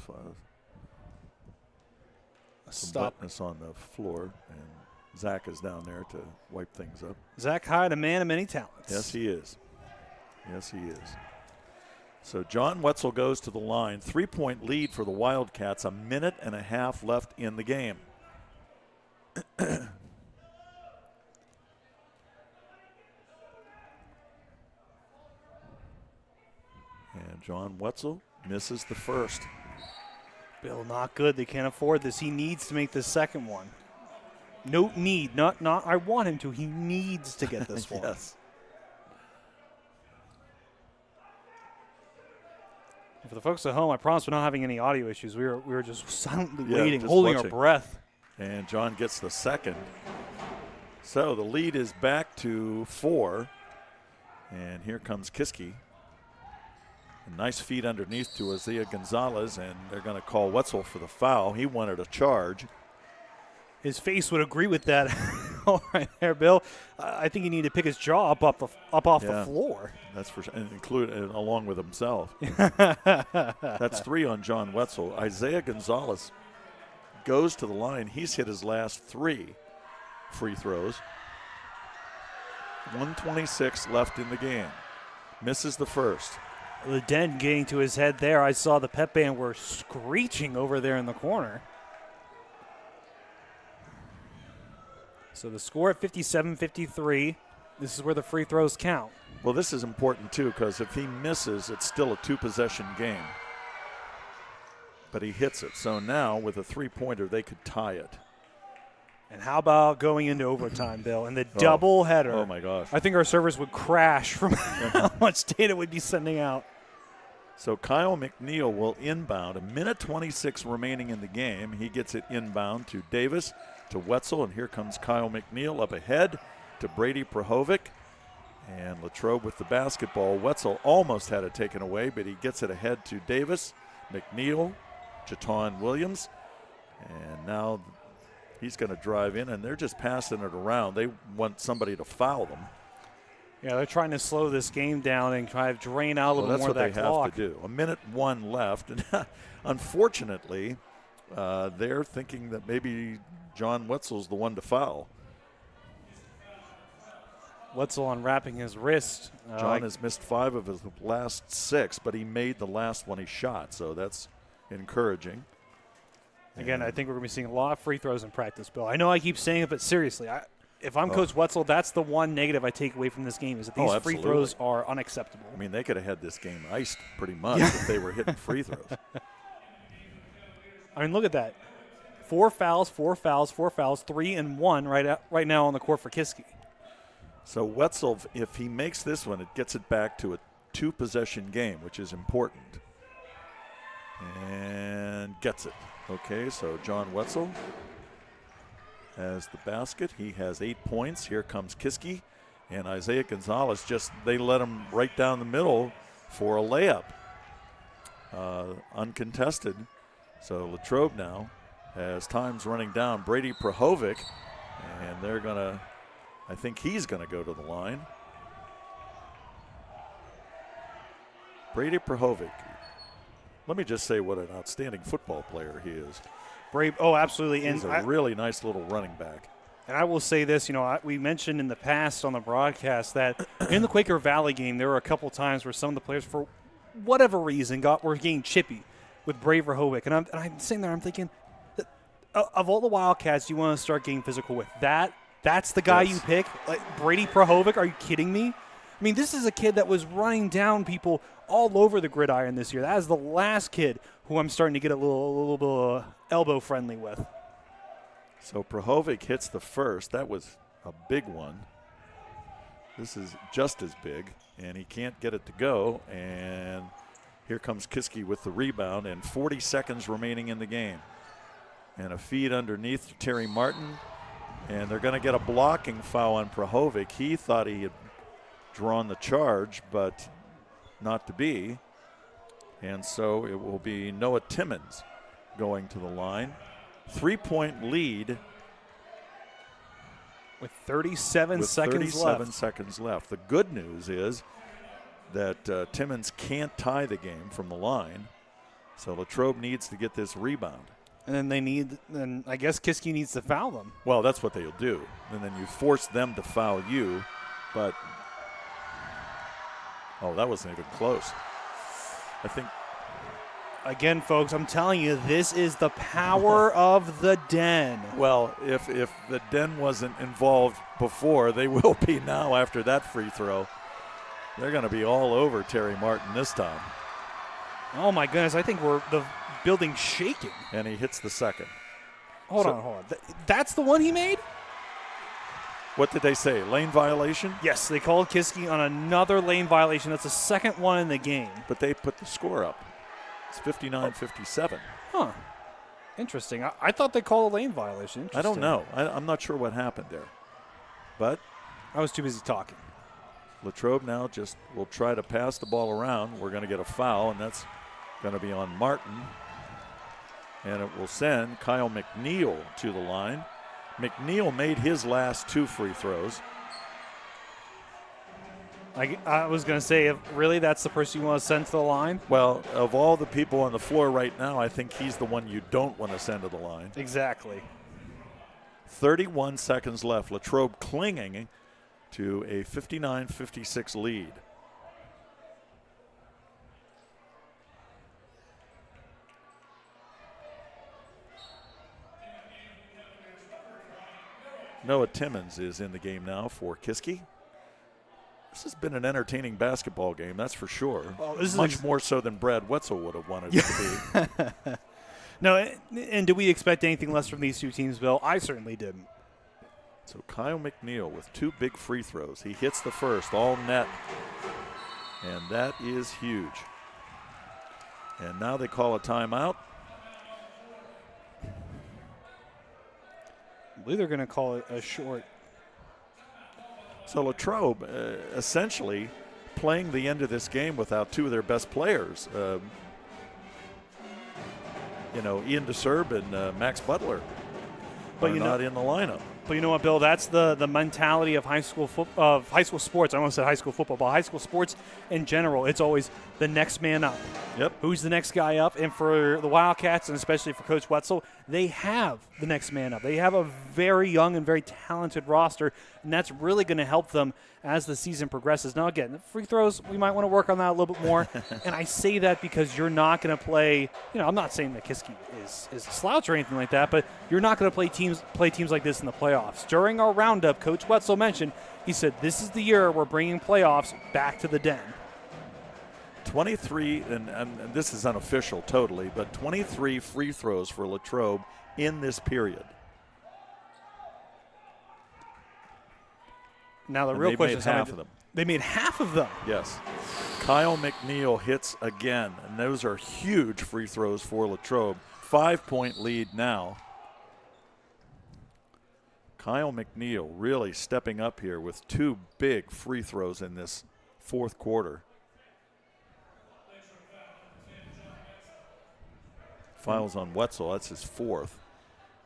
some wetness on the floor, and Zach is down there to wipe things up. Zach Hyde, a man of many talents. Yes, he is. Yes, he is. So John Wetzel goes to the line. 3-point lead for the Wildcats. A minute and a half left in the game. And John Wetzel misses the first. Bill, not good. They can't afford this. He needs to make the second one. No need. Not I want him to. He needs to get this one. Yes. For the folks at home, I promise we're not having any audio issues. We were just silently Yeah, waiting, just holding watching. our breath. And John gets the second. So the lead is back to 4. And here comes Kiski. A nice feed underneath to Isaiah Gonzalez, and they're going to call Wetzel for the foul. He wanted a charge. His face would agree with that. All right there, Bill. I think he needed to pick his jaw up off the floor. That's for sure, and include along with himself. That's 3 on John Wetzel. Isaiah Gonzalez goes to the line. He's hit his last 3 free throws. 1:26 left in the game. Misses the first. The den getting to his head there. I saw the pep band were screeching over there in the corner. So the score at 57-53. This is where the free throws count. Well, this is important, too, because if he misses, it's still a 2-possession game. But he hits it. So now, with a 3-pointer, they could tie it. And how about going into overtime, Bill? And the double header. Oh, my gosh. I think our servers would crash from how much data we'd be sending out. So Kyle McNeil will inbound. A minute 26 remaining in the game. He gets it inbound to Davis, to Wetzel, and here comes Kyle McNeil up ahead to Brady Prahovic. And Latrobe with the basketball. Wetzel almost had it taken away, but he gets it ahead to Davis, McNeil, Jaton Williams. And now he's going to drive in, and they're just passing it around. They want somebody to foul them. Yeah, they're trying to slow this game down and try to drain out a little more of that clock. That's what they have to do. A minute 1 left. And unfortunately, they're thinking that maybe John Wetzel's the one to foul. Wetzel unwrapping his wrist. John has missed 5 of his last 6, but he made the last one he shot, so that's encouraging. Again, I think we're going to be seeing a lot of free throws in practice, Bill. I know I keep saying it, but seriously, if I'm Coach Wetzel, that's the one negative I take away from this game is that these free throws are unacceptable. I mean, they could have had this game iced pretty much if they were hitting free throws. I mean, look at that. 4 fouls, 4 fouls, 4 fouls, 3 and 1 right now on the court for Kiski. So Wetzel, if he makes this one, it gets it back to a 2-possession game, which is important. And gets it. Okay, so John Wetzel has the basket. He has 8 points. Here comes Kiski. And Isaiah Gonzalez, they let him right down the middle for a layup. Uncontested. So Latrobe now has time's running down. Brady Prahovic. And they're going to, I think he's going to go to the line. Brady Prahovic. Let me just say what an outstanding football player he is. Absolutely. He's a really nice little running back. And I will say this, we mentioned in the past on the broadcast that in the Quaker Valley game, there were a couple times where some of the players, for whatever reason, were getting chippy with Brady Prahovic. And I'm sitting there, I'm thinking, of all the Wildcats you want to start getting physical with, that's the guy you pick? Like Brady Prahovic? Are you kidding me? I mean, this is a kid that was running down people all over the gridiron this year. That is the last kid who I'm starting to get a little bit elbow friendly with. So Prahovic hits the first. That was a big one. This is just as big, and he can't get it to go. And here comes Kiski with the rebound, and 40 seconds remaining in the game. And a feed underneath to Terry Martin, and they're going to get a blocking foul on Prahovic. He thought he had drawn the charge, but not to be. And so it will be Noah Timmons going to the line. 3-point lead. With 37 seconds left. The good news is that Timmons can't tie the game from the line. So Latrobe needs to get this rebound. And then I guess Kiski needs to foul them. Well, that's what they'll do. And then you force them to foul you. But, oh, that wasn't even close. I think. Again, folks, I'm telling you, this is the power of the Den. Well, if the Den wasn't involved before, they will be now after that free throw. They're going to be all over Terry Martin this time. Oh, my goodness. I think the building's shaking. And he hits the second. Hold on. That's the one he made? What did they say? Lane violation? Yes, they called Kiski on another lane violation. That's the second one in the game. But they put the score up. It's 59-57. Huh. Interesting. I thought they called a lane violation. I don't know. I'm not sure what happened there. But I was too busy talking. Latrobe now just will try to pass the ball around. We're going to get a foul, and that's going to be on Martin. And it will send Kyle McNeil to the line. McNeil made his last 2 free throws. I was going to say, if really that's the person you want to send to the line? Well, of all the people on the floor right now, I think he's the one you don't want to send to the line. Exactly. 31 seconds left. Latrobe clinging to a 59-56 lead. Noah Timmons is in the game now for Kiski. This has been an entertaining basketball game, that's for sure. Well, this Much is more so than Brad Wetzel would have wanted it to be. No, and do we expect anything less from these two teams, Bill? I certainly didn't. So Kyle McNeil with 2 big free throws. He hits the first, all net. And that is huge. And now they call a timeout. I believe they're going to call it a short. So Latrobe essentially playing the end of this game without 2 of their best players. Ian DeSerb and Max Butler are not in the lineup. But you know what, Bill? That's the mentality of high school sports. I almost said high school football, but high school sports in general. It's always the next man up. Yep. Who's the next guy up? And for the Wildcats, and especially for Coach Wetzel, they have the next man up. They have a very young and very talented roster, and that's really going to help them as the season progresses. Now, again, free throws, we might want to work on that a little bit more. And I say that because you're not going to play. I'm not saying that Kiski is a slouch or anything like that, but you're not going to play teams like this in the playoffs. During our roundup, Coach Wetzel mentioned, he said, this is the year we're bringing playoffs back to the Den. 23, and this is unofficial totally, but 23 free throws for Latrobe in this period. Now the real question is half of them. They made half of them. Yes. Kyle McNeil hits again, and those are huge free throws for Latrobe. 5-point lead now. Kyle McNeil really stepping up here with 2 big free throws in this fourth quarter. Fouls on Wetzel, that's his 4th.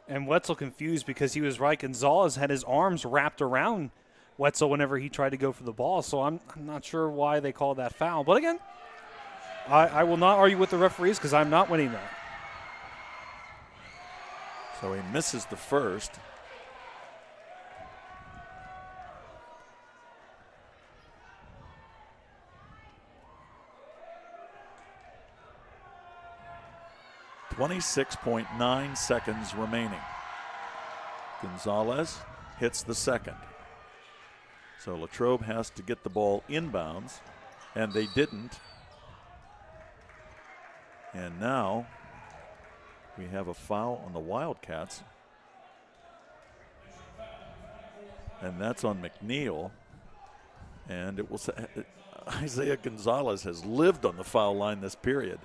And Wetzel confused because he was right. Gonzalez had his arms wrapped around Wetzel whenever he tried to go for the ball. So I'm not sure why they called that foul. But again, I will not argue with the referees because I'm not winning that. So he misses the first. .9 seconds remaining. Gonzalez hits the second. So Latrobe has to get the ball inbounds, and they didn't. And now we have a foul on the Wildcats. And that's on McNeil. And it will say Isaiah Gonzalez has lived on the foul line this period.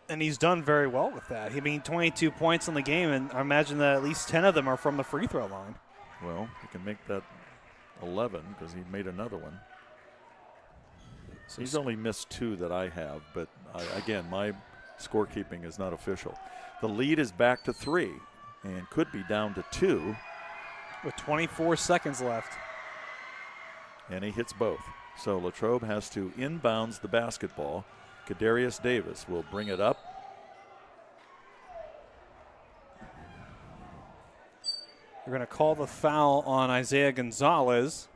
And he's done very well with that. I mean, 22 points in the game, and I imagine that at least 10 of them are from the free throw line. Well, he can make that 11 because he made another one. So he's only missed 2 that I have, but again, my scorekeeping is not official. The lead is back to 3 and could be down to 2. With 24 seconds left. And he hits both. So Latrobe has to inbounds the basketball. Kadarius Davis will bring it up. They're going to call the foul on Isaiah Gonzalez.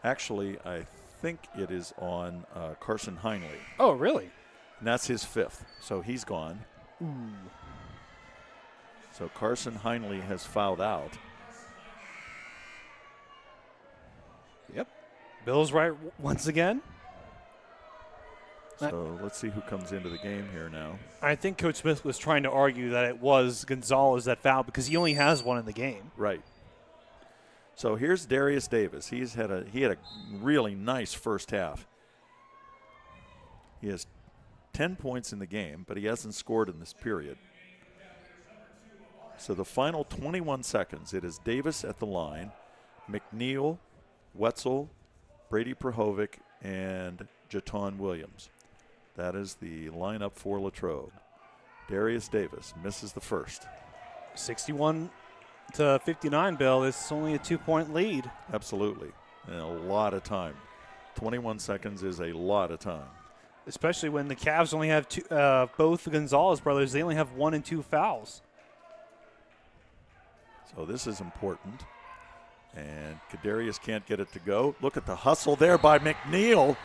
Actually, I think it is on Carson Heinley. Oh, really? And that's his 5th. So he's gone. Ooh. So Carson Heinley has fouled out. Yep. Bill's right once again. So let's see who comes into the game here now. I think Coach Smith was trying to argue that it was Gonzalez that fouled because he only has one in the game. Right. So here's Darius Davis. He had a really nice first half. He has 10 points in the game, but he hasn't scored in this period. So the final 21 seconds, it is Davis at the line, McNeil, Wetzel, Brady Prahovic, and Jaton Williams. That is the lineup for Latrobe. Darius Davis misses the first. 61 to 59, Bill. This is only a 2-point lead. Absolutely. And a lot of time. 21 seconds is a lot of time. Especially when the Cavs only have both the Gonzalez brothers, they only have 1 and 2 fouls. So this is important. And Kadarius can't get it to go. Look at the hustle there by McNeil.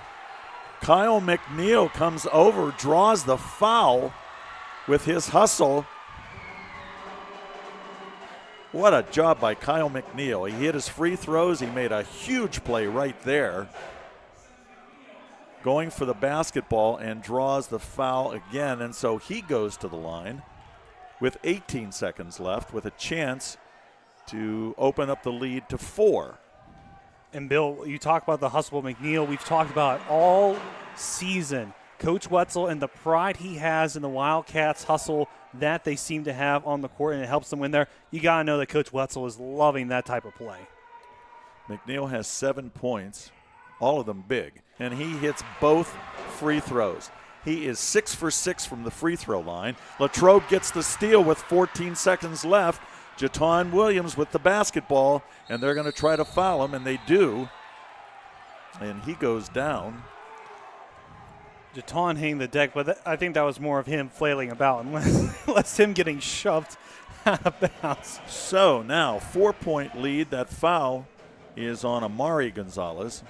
Kyle McNeil comes over, draws the foul with his hustle. What a job by Kyle McNeil. He hit his free throws. He made a huge play right there. Going for the basketball and draws the foul again. And so he goes to the line with 18 seconds left with a chance to open up the lead to 4. And, Bill, you talk about the hustle of McNeil. We've talked about it all season. Coach Wetzel and the pride he has in the Wildcats hustle that they seem to have on the court, and it helps them win there. You got to know that Coach Wetzel is loving that type of play. McNeil has 7 points, all of them big, and he hits both free throws. He is 6 for 6 from the free throw line. Latrobe gets the steal with 14 seconds left. Jaton Williams with the basketball, and they're going to try to foul him, and they do. And he goes down. Jaton hitting the deck, but I think that was more of him flailing about and less him getting shoved out of bounds. So now 4-point lead. That foul is on Amari Gonzalez.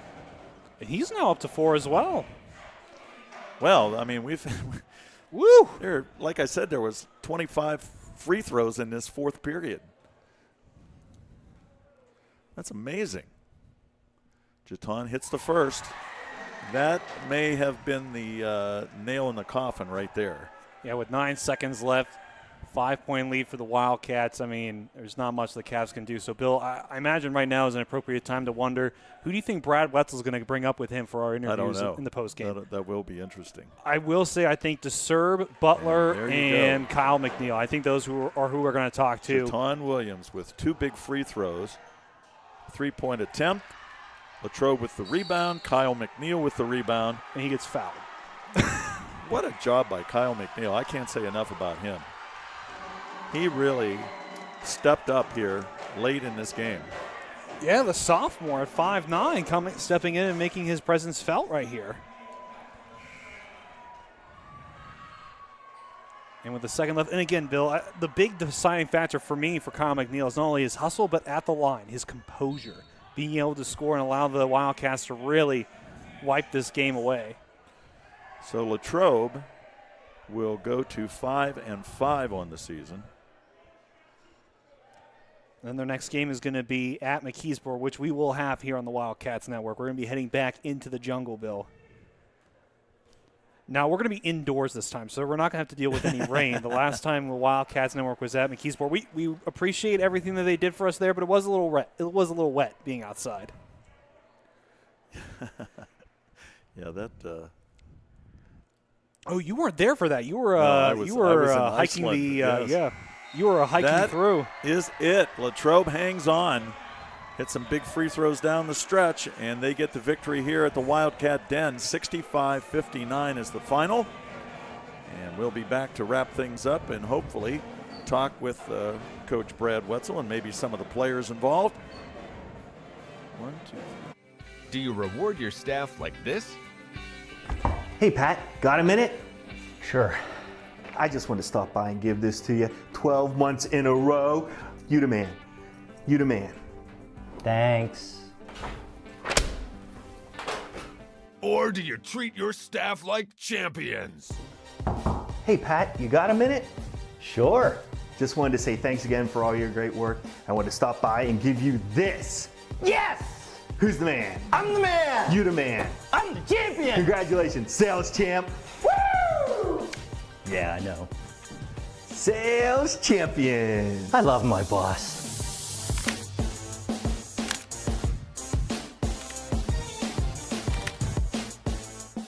He's now up to 4 as well. Well, I mean, we've woo. There, like I said, there was 25 free throws in this 4th period. That's amazing. Jaton hits the first. That may have been the nail in the coffin right there. Yeah, with 9 seconds left, 5-point lead for the Wildcats. I mean, there's not much the Cavs can do. So, Bill, I imagine right now is an appropriate time to wonder, who do you think Brad Wetzel is going to bring up with him for our interviews in the postgame? That will be interesting. I will say I think DeSerb, Butler, and Kyle McNeil. I think those who are we're going to talk to. Jaton Williams with 2 big free throws, 3-point attempt. Latrobe with the rebound. Kyle McNeil with the rebound. And he gets fouled. What a job by Kyle McNeil. I can't say enough about him. He really stepped up here late in this game. Yeah, the sophomore at 5'9", stepping in and making his presence felt right here. And with the second left, and again, Bill, the big deciding factor for me for Kyle McNeil is not only his hustle, but at the line, his composure, being able to score and allow the Wildcats to really wipe this game away. So Latrobe will go to 5-5 on the season. And then their next game is going to be at McKeesport, which we will have here on the Wildcats Network. We're going to be heading back into the jungle, Bill. Now, we're going to be indoors this time, so we're not going to have to deal with any rain. The last time the Wildcats Network was at McKeesport, we appreciate everything that they did for us there, but it was a little wet being outside. Yeah, that. Oh, you weren't there for that. You were I was in hiking Iceland, yes. You were hiking through. That is it. Latrobe hangs on. Hit some big free throws down the stretch, and they get the victory here at the Wildcat Den. 65-59 is the final. And we'll be back to wrap things up and hopefully talk with Coach Brad Wetzel and maybe some of the players involved. 1, 2, 3. Do you reward your staff like this? Hey, Pat, got a minute? Sure. I just wanted to stop by and give this to you. 12 months in a row. You the man. You the man. Thanks. Or do you treat your staff like champions? Hey, Pat, you got a minute? Sure. Just wanted to say thanks again for all your great work. I wanted to stop by and give you this. Yes! Who's the man? I'm the man! You the man. I'm the champion! Congratulations, sales champ. Woo! Yeah, I know. Sales champion. I love my boss.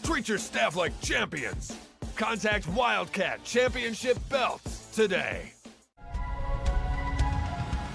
Treat your staff like champions. Contact Wildcat Championship Belts today.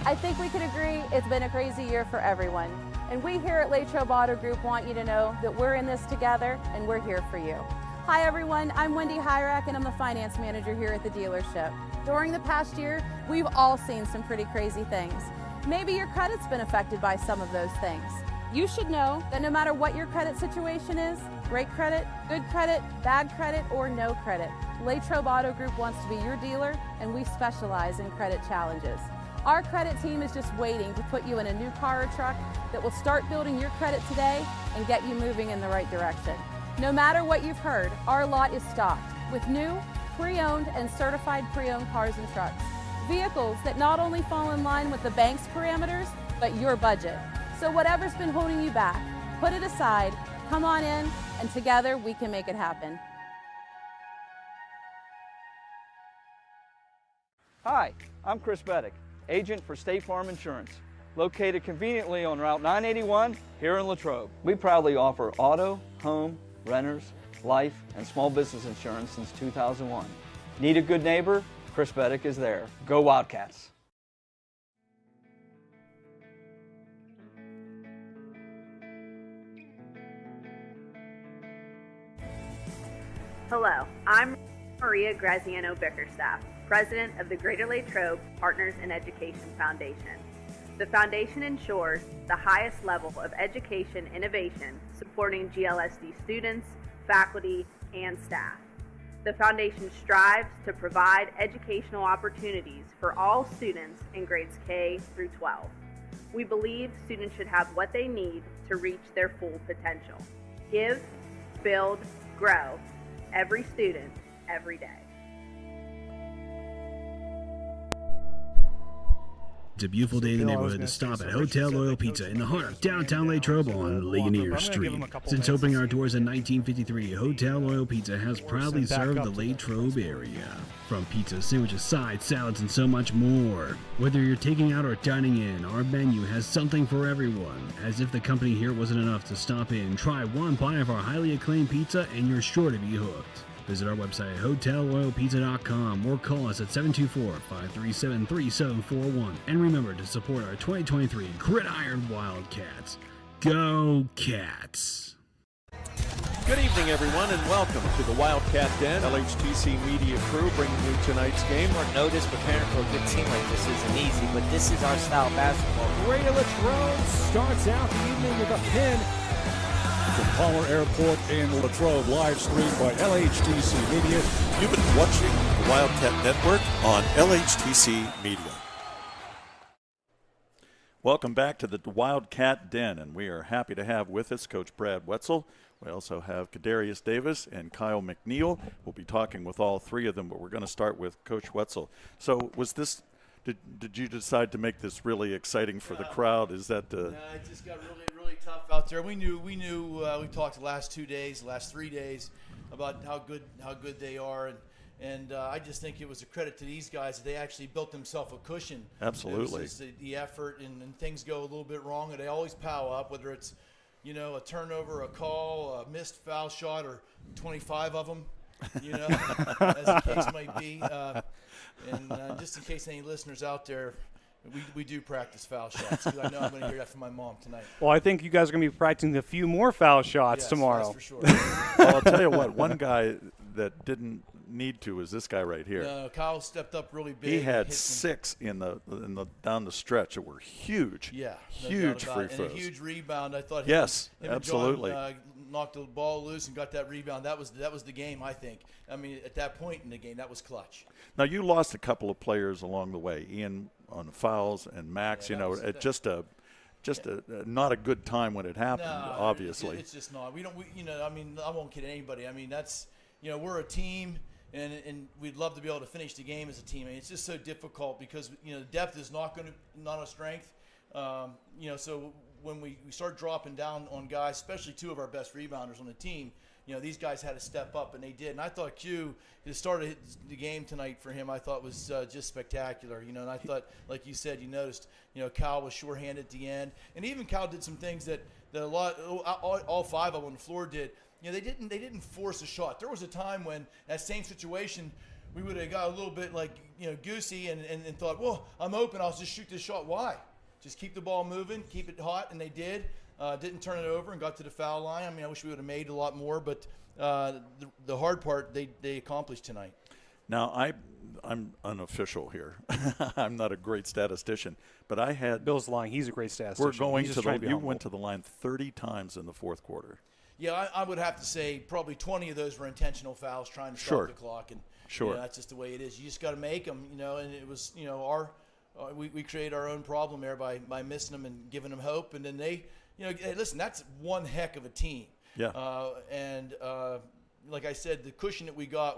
I think we can agree it's been a crazy year for everyone. And we here at Latrobe Auto Group want you to know that we're in this together and we're here for you. Hi everyone, I'm Wendy Hyrak and I'm the finance manager here at the dealership. During the past year, we've all seen some pretty crazy things. Maybe your credit's been affected by some of those things. You should know that no matter what your credit situation is, great credit, good credit, bad credit, or no credit, Latrobe Auto Group wants to be your dealer and we specialize in credit challenges. Our credit team is just waiting to put you in a new car or truck that will start building your credit today and get you moving in the right direction. No matter what you've heard, our lot is stocked with new, pre-owned, and certified pre-owned cars and trucks. Vehicles that not only fall in line with the bank's parameters, but your budget. So whatever's been holding you back, put it aside, come on in, and together we can make it happen. Hi, I'm Chris Beddick, agent for State Farm Insurance, located conveniently on Route 981 here in Latrobe. We proudly offer auto, home, renters, life, and small business insurance since 2001. Need a good neighbor? Chris Beddick is there. Go Wildcats! Hello, I'm Maria Graziano Bickerstaff, President of the Greater Latrobe Partners in Education Foundation. The foundation ensures the highest level of education innovation supporting GLSD students, faculty, and staff. The foundation strives to provide educational opportunities for all students in grades K through 12. We believe students should have what they need to reach their full potential. Give, build, grow. Every student, every day. It's a beautiful day in the neighborhood to stop at Hotel Royal Pizza in the heart of downtown Latrobe on Ligonier Street. Since opening our doors in 1953, Hotel Royal Pizza has proudly served the Latrobe area. From pizza, sandwiches, sides, salads, and so much more. Whether you're taking out or dining in, our menu has something for everyone. As if the company here wasn't enough to stop in, try one bite of our highly acclaimed pizza and you're sure to be hooked. Visit our website at hotelroyalpizza.com or call us at 724-537-3741. And remember to support our 2023 Gridiron Wildcats. Go Cats! Good evening, everyone, and welcome to the Wildcat Den. LHTC Media Crew bringing you tonight's game. Short notice, preparing for a good team like this isn't easy, but this is our style of basketball. Greater Latrobe starts out the evening with a pin from Palmer Airport in Latrobe, live streamed by LHTC Media. You've been watching the Wildcat Network on LHTC Media. Welcome back to the Wildcat Den, and we are happy to have with us Coach Brad Wetzel. We also have Kadarius Davis and Kyle McNeil. We'll be talking with all three of them, but we're going to start with Coach Wetzel. So was this, did you decide to make this really exciting for the crowd? Is that the... No, it just got really tough out there. We talked the last 3 days, about how good they are, and I just think it was a credit to these guys that they actually built themselves a cushion. Absolutely. It was just the effort, and things go a little bit wrong, and they always power up, whether it's a turnover, a call, a missed foul shot, or 25 of them, as the case might be. And just in case any listeners out there, we do practice foul shots, because I know I'm going to hear that from my mom tonight. Well, I think you guys are going to be practicing a few more foul shots tomorrow. That's for sure. Well, I'll tell you what, one guy that didn't need to is this guy right here. No, Kyle stepped up really big. He had 6 in the down the stretch that were huge. Yeah, huge free and throws. a huge rebound. I thought. Yes, him absolutely. And John, knocked the ball loose and got that rebound. That was the game, I think. I mean, at that point in the game, that was clutch. Now you lost a couple of players along the way, Ian on the fouls and Max. At just a not a good time when it happened. No, obviously, it's just not. We don't. I mean, I won't kid anybody. I mean, that's we're a team. And we'd love to be able to finish the game as a team. I mean, it's just so difficult because depth is not a strength. So when we start dropping down on guys, especially 2 of our best rebounders on the team, these guys had to step up, and they did. And I thought the start of the game tonight for him, I thought was just spectacular. And I thought, like you said, you noticed, Cal was sure-handed at the end, and even Cal did some things that all 5 of them on the floor did. They didn't force a shot. There was a time when that same situation, we would have got a little bit goosey and thought, well, I'm open, I'll just shoot this shot. Why? Just keep the ball moving, keep it hot, and they did. Didn't turn it over and got to the foul line. I mean, I wish we would have made a lot more, but the hard part they accomplished tonight. Now I'm unofficial here. I'm not a great statistician, but I had Bill's lying. He's a great statistician. We're going He's to just you went to the line 30 times in the fourth quarter. Yeah, I would have to say probably 20 of those were intentional fouls trying to stop the clock, and that's just the way it is. You just got to make them, and it was we create our own problem there by missing them and giving them hope, and then they hey, listen, that's one heck of a team. Yeah. Like I said, the cushion that we got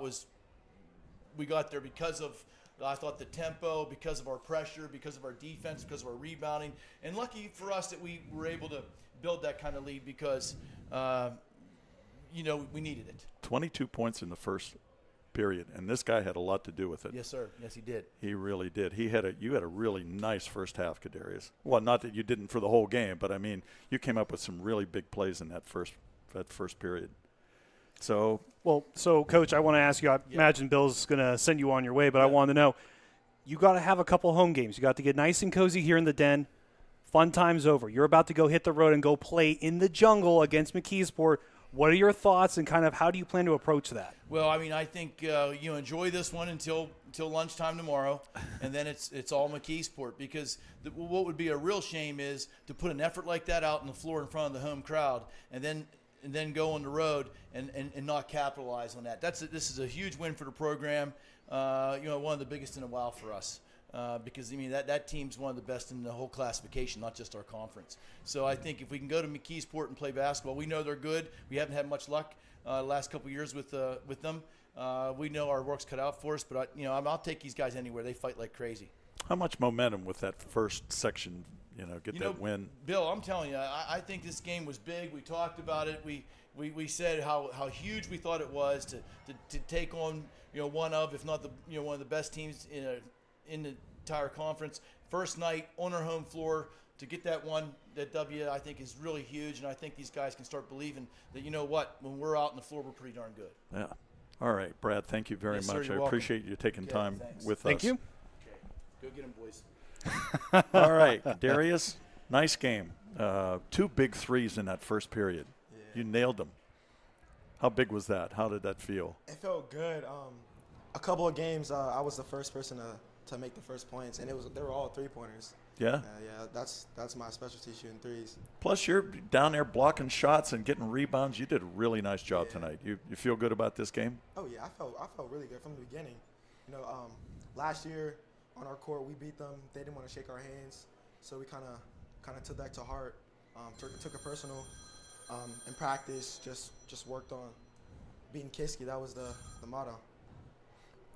there because of I thought the tempo, because of our pressure, because of our defense, because of our rebounding, and lucky for us that we were able to build that kind of lead because we needed it. 22 points in the first period, and this guy had a lot to do with it. Yes, sir. Yes, he did. He really did. You had a really nice first half, Kadarius. Well, not that you didn't for the whole game, but I mean, you came up with some really big plays in that first period. So, Coach, I want to ask you. I imagine Bill's going to send you on your way, but I want to know, you got to have a couple home games. You got to get nice and cozy here in the den. Fun time's over. You're about to go hit the road and go play in the jungle against McKeesport. What are your thoughts and kind of how do you plan to approach that? Well, I mean, I think you enjoy this one until lunchtime tomorrow, and then it's all McKeesport because what would be a real shame is to put an effort like that out on the floor in front of the home crowd and then go on the road and not capitalize on that. This is a huge win for the program. One of the biggest in a while for us. Because, I mean, that team's one of the best in the whole classification, not just our conference. So I think if we can go to McKeesport and play basketball, we know they're good. We haven't had much luck the last couple of years with them. We know our work's cut out for us, but I'll take these guys anywhere. They fight like crazy. How much momentum with that first section, that win? Bill, I'm telling you, I think this game was big. We talked about it. We said how huge we thought it was to take on one of, if not one of the best teams in the entire conference. First night on our home floor to get that W, I think is really huge, and I think these guys can start believing that when we're out on the floor, we're pretty darn good. Yeah. All right, Brad, thank you very much. I appreciate you taking time with us. Thank you. Okay. Go get them, boys. All right, Darius, nice game. 2 big threes in that first period. Yeah. You nailed them. How big was that? How did that feel? It felt good. A couple of games, I was the first person to make the first points, and they were all 3-pointers. Yeah? Yeah, that's my specialty, shooting threes. Plus, you're down there blocking shots and getting rebounds. You did a really nice job tonight. You feel good about this game? Oh, yeah, I felt really good from the beginning. Last year on our court, we beat them. They didn't want to shake our hands, so we kind of took that to heart, took it personal. In practice, just worked on beating Kiski. That was the motto.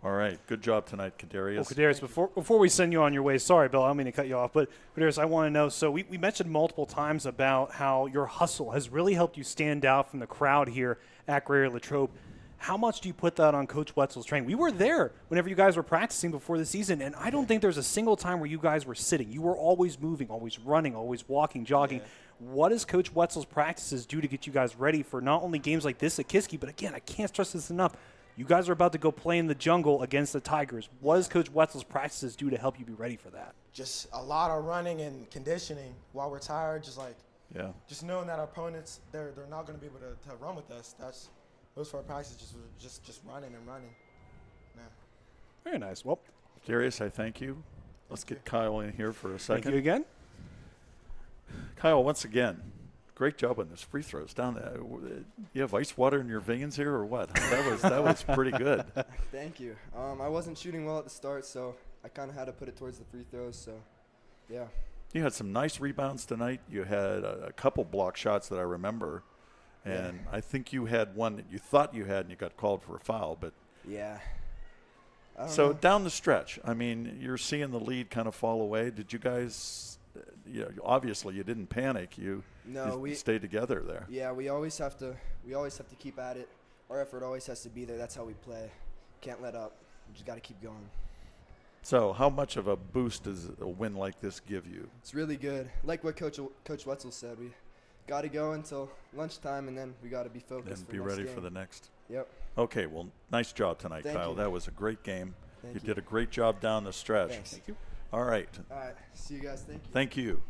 All right. Good job tonight, Kadarius. Well, Kadarius, before we send you on your way, sorry, Bill, I don't mean to cut you off, but Kadarius, I want to know, so we mentioned multiple times about how your hustle has really helped you stand out from the crowd here at Greater Latrobe. How much do you put that on Coach Wetzel's training? We were there whenever you guys were practicing before the season, and I don't think there's a single time where you guys were sitting. You were always moving, always running, always walking, jogging. What does Coach Wetzel's practices do to get you guys ready for not only games like this at Kiski, but again, I can't stress this enough. You guys are about to go play in the jungle against the Tigers. What does Coach Wetzel's practices do to help you be ready for that? Just a lot of running and conditioning while we're tired. Just knowing that our opponents, they're not going to be able to run with us. Most of our practices just running and running. Yeah. Very nice. Well, Darius, I thank you. Let's get Kyle in here for a second. Thank you again. Kyle, once again, great job on those free throws down there. You have ice water in your veins here or what? That was pretty good. Thank you. I wasn't shooting well at the start, so I kind of had to put it towards the free throws. So, yeah. You had some nice rebounds tonight. You had a couple block shots that I remember. And I think you had one that you thought you had and you got called for a foul. But yeah. So down the stretch, I mean, you're seeing the lead kind of fall away. Did you guys, obviously you didn't panic. You stayed together there. Yeah, we always have to keep at it. Our effort always has to be there. That's how we play. Can't let up. We just got to keep going. So how much of a boost does a win like this give you? It's really good. Like what Coach Wetzel said, we got to go until lunchtime, and then we got to be focused. And be ready for the next. Yep. Okay, well, nice job tonight, Kyle. That was a great game. You did a great job down the stretch. Thanks. Thank you. All right. All right. See you guys. Thank you. Thank you.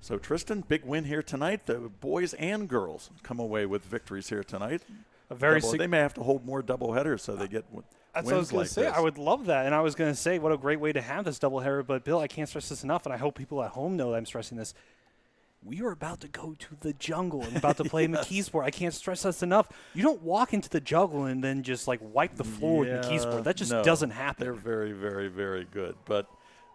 So, Tristan, big win here tonight. The boys and girls come away with victories here tonight. They may have to hold more doubleheaders so they get wins That's what I was going to say. this. I would love that. And I was going to say, what a great way to have this doubleheader. But, Bill, I can't stress this enough, and I hope people at home know that I'm stressing this. We are about to go to the jungle and about to play McKeesport. I can't stress this enough. You don't walk into the jungle and then just, wipe the floor with McKeesport. That just doesn't happen. They're very, very, very good. But,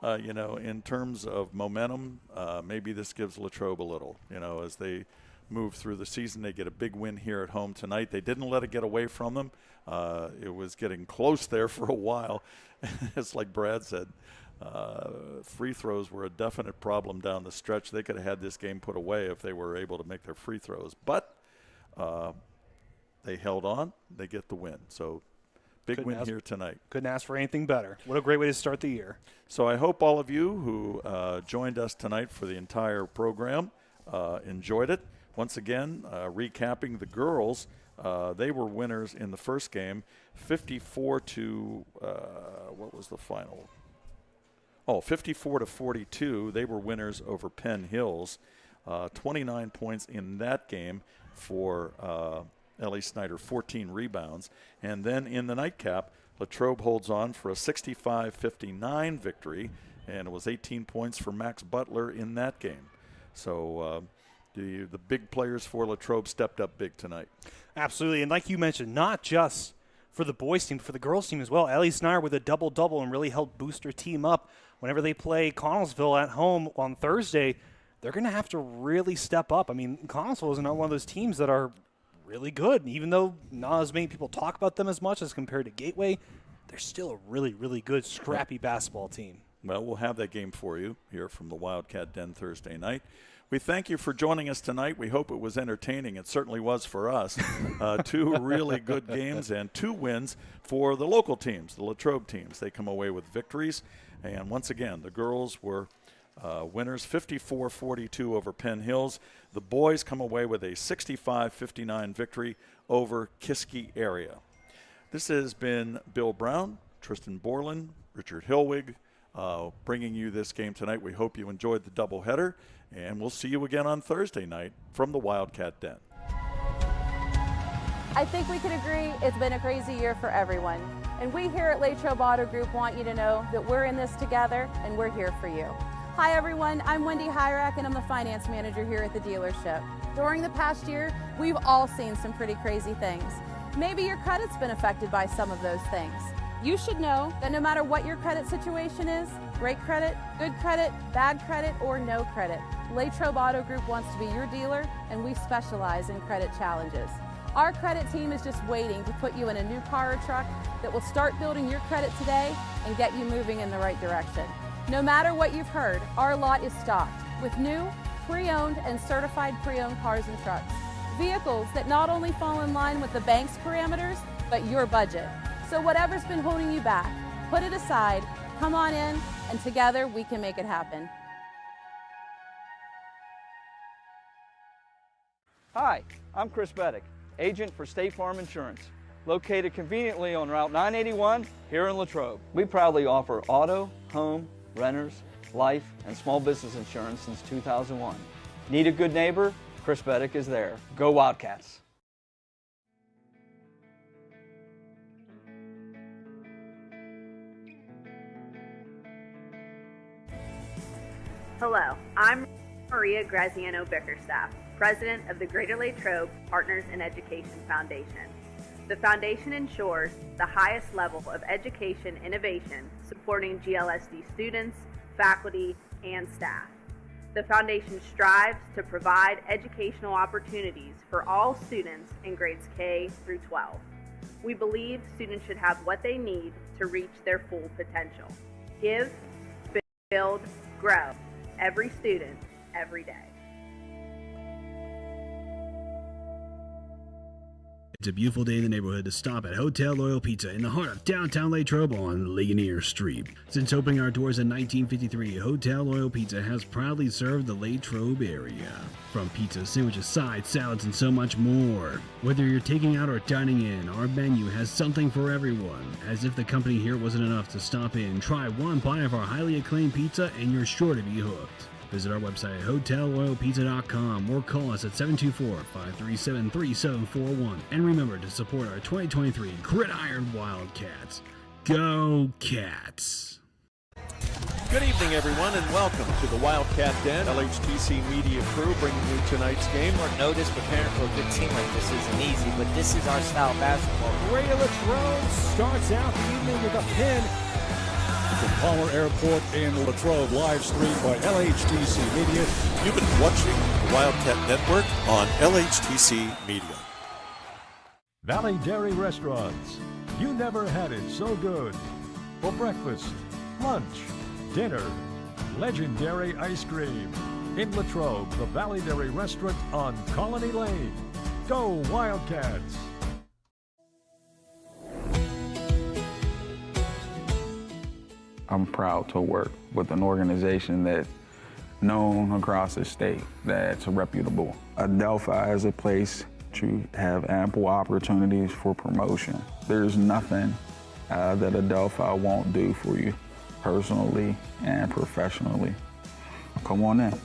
in terms of momentum, maybe this gives Latrobe a little. As they move through the season, they get a big win here at home tonight. They didn't let it get away from them. It was getting close there for a while. It's like Brad said. Free throws were a definite problem down the stretch. They could have had this game put away if they were able to make their free throws. But they held on. They get the win. So big win here tonight. Couldn't ask for anything better. What a great way to start the year. So I hope all of you who joined us tonight for the entire program enjoyed it. Once again, recapping the girls, they were winners in the first game, 54 to what was the final? 54 to 42. They were winners over Penn Hills. 29 points in that game for Ellie Snyder, 14 rebounds. And then in the nightcap, Latrobe holds on for a 65-59 victory, and it was 18 points for Max Butler in that game. So the big players for Latrobe stepped up big tonight. Absolutely, and like you mentioned, not just for the boys team, but for the girls team as well. Ellie Snyder with a double-double and really helped boost her team up. Whenever they play Connellsville at home on Thursday, they're going to have to really step up. I mean, Connellsville is not one of those teams that are really good. Even though not as many people talk about them as much as compared to Gateway, they're still a really, really good, scrappy basketball team. Well, we'll have that game for you here from the Wildcat Den Thursday night. We thank you for joining us tonight. We hope it was entertaining. It certainly was for us. 2 really good games and 2 wins for the local teams, the Latrobe teams. They come away with victories. And once again, the girls were winners, 54-42 over Penn Hills. The boys come away with a 65-59 victory over Kiski area. This has been Bill Brown, Tristan Borland, Richard Hillwig, bringing you this game tonight. We hope you enjoyed the doubleheader, and we'll see you again on Thursday night from the Wildcat Den. I think we can agree it's been a crazy year for everyone. And we here at Latrobe Auto Group want you to know that we're in this together and we're here for you. Hi everyone, I'm Wendy Hyrak and I'm the finance manager here at the dealership. During the past year, we've all seen some pretty crazy things. Maybe your credit's been affected by some of those things. You should know that no matter what your credit situation is, great credit, good credit, bad credit, or no credit, Latrobe Auto Group wants to be your dealer and we specialize in credit challenges. Our credit team is just waiting to put you in a new car or truck that will start building your credit today and get you moving in the right direction. No matter what you've heard, our lot is stocked with new, pre-owned, and certified pre-owned cars and trucks. Vehicles that not only fall in line with the bank's parameters, but your budget. So whatever's been holding you back, put it aside, come on in, and together we can make it happen. Hi, I'm Chris Beddick, agent for State Farm Insurance, located conveniently on Route 981 here in Latrobe. We proudly offer auto, home, renters, life, and small business insurance since 2001. Need a good neighbor? Chris Beddick is there. Go Wildcats! Hello, I'm Maria Graziano Bickerstaff, President of the Greater Latrobe Partners in Education Foundation. The foundation ensures the highest level of education innovation supporting GLSD students, faculty, and staff. The foundation strives to provide educational opportunities for all students in grades K through 12. We believe students should have what they need to reach their full potential. Give, build, grow. Every student, every day. It's a beautiful day in the neighborhood to stop at Hotel Loyal Pizza in the heart of downtown Latrobe on Ligonier Street. Since opening our doors in 1953, Hotel Loyal Pizza has proudly served the Latrobe area. From pizza, sandwiches, sides, salads, and so much more. Whether you're taking out or dining in, our menu has something for everyone. As if the company here wasn't enough to stop in, try one bite of our highly acclaimed pizza and you're sure to be hooked. Visit our website at hotelloyalpizza.com or call us at 724-537-3741. And remember to support our 2023 Gridiron Wildcats. Go Cats! Good evening, everyone, and welcome to the Wildcat Den. LHTC Media Crew bringing you tonight's game. Short notice, preparing for a good team like this isn't easy, but this is our style of basketball. Greater Latrobe starts out the evening with a pin from Palmer Airport in Latrobe, live streamed by LHTC Media. You've been watching the Wildcat Network on LHTC Media. Valley Dairy Restaurants. You never had it so good. For breakfast, lunch, dinner, legendary ice cream. In Latrobe, the Valley Dairy Restaurant on Colony Lane. Go Wildcats! I'm proud to work with an organization that's known across the state, that's reputable. Adelphi is a place to have ample opportunities for promotion. There's nothing that Adelphi won't do for you personally and professionally. Come on in.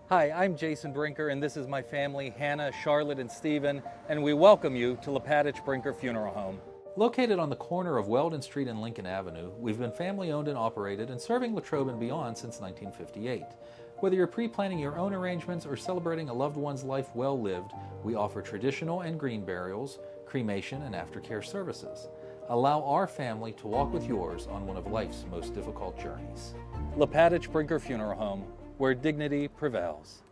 Hi, I'm Jason Brinker, and this is my family, Hannah, Charlotte, and Stephen, and we welcome you to Lepatich Brinker Funeral Home. Located on the corner of Weldon Street and Lincoln Avenue, we've been family-owned and operated and serving Latrobe and beyond since 1958. Whether you're pre-planning your own arrangements or celebrating a loved one's life well lived, we offer traditional and green burials, cremation, and aftercare services. Allow our family to walk with yours on one of life's most difficult journeys. Lepatich Brinker Funeral Home, where dignity prevails.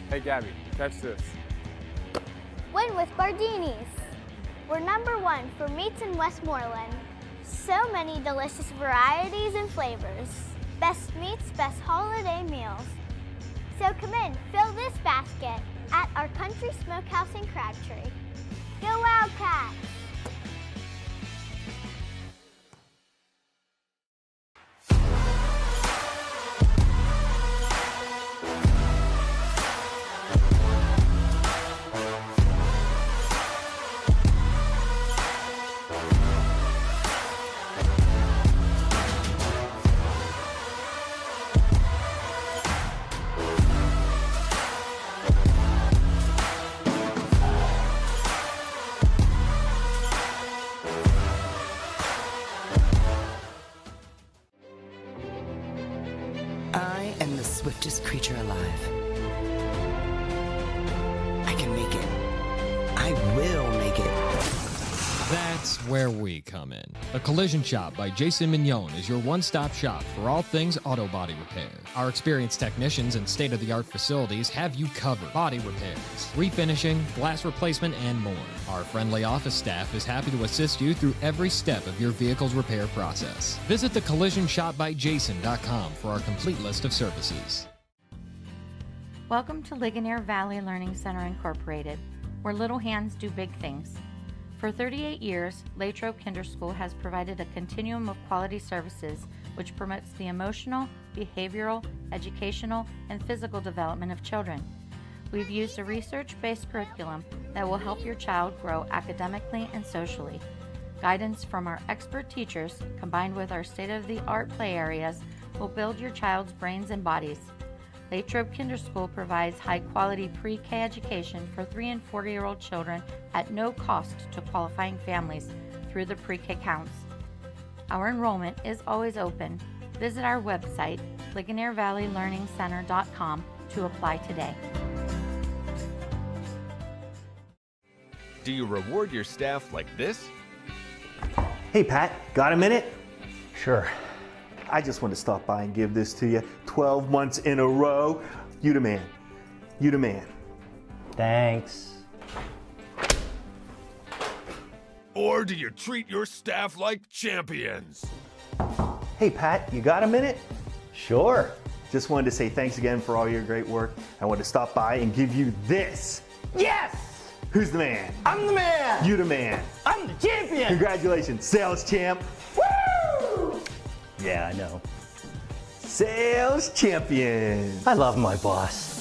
Hey Gabby, catch this. Win with Bardini's. We're #1 for meats in Westmoreland. So many delicious varieties and flavors. Best meats, best holiday meals. So come in, fill this basket at our Country Smokehouse in Crabtree. Go Wildcats! I am the swiftest creature alive. I can make it. I will make it. That's where we come in. The Collision Shop by Jason Mignon is your one-stop shop for all things auto body repair. Our experienced technicians and state-of-the-art facilities have you covered. Body repairs, refinishing, glass replacement, and more. Our friendly office staff is happy to assist you through every step of your vehicle's repair process. Visit thecollisionshopbyjason.com for our complete list of services. Welcome to Ligonier Valley Learning Center Incorporated, where little hands do big things. For 38 years, Latrobe Kinder School has provided a continuum of quality services which promotes the emotional, behavioral, educational, and physical development of children. We've used a research-based curriculum that will help your child grow academically and socially. Guidance from our expert teachers, combined with our state-of-the-art play areas, will build your child's brains and bodies. Latrobe Kinder School provides high-quality pre-K education for 3 and 4-year-old children at no cost to qualifying families through the pre-K counts. Our enrollment is always open. Visit our website, LigonierValleyLearningCenter.com, to apply today. Do you reward your staff like this? Hey Pat, got a minute? Sure. I just want to stop by and give this to you 12 months in a row. You the man. You the man. Thanks. Or do you treat your staff like champions? Hey Pat, you got a minute? Sure. Just wanted to say thanks again for all your great work. I wanted to stop by and give you this. Yes! Who's the man? I'm the man! You the man. I'm the champion! Congratulations, sales champ. Woo! Yeah, I know. Sales champion. I love my boss.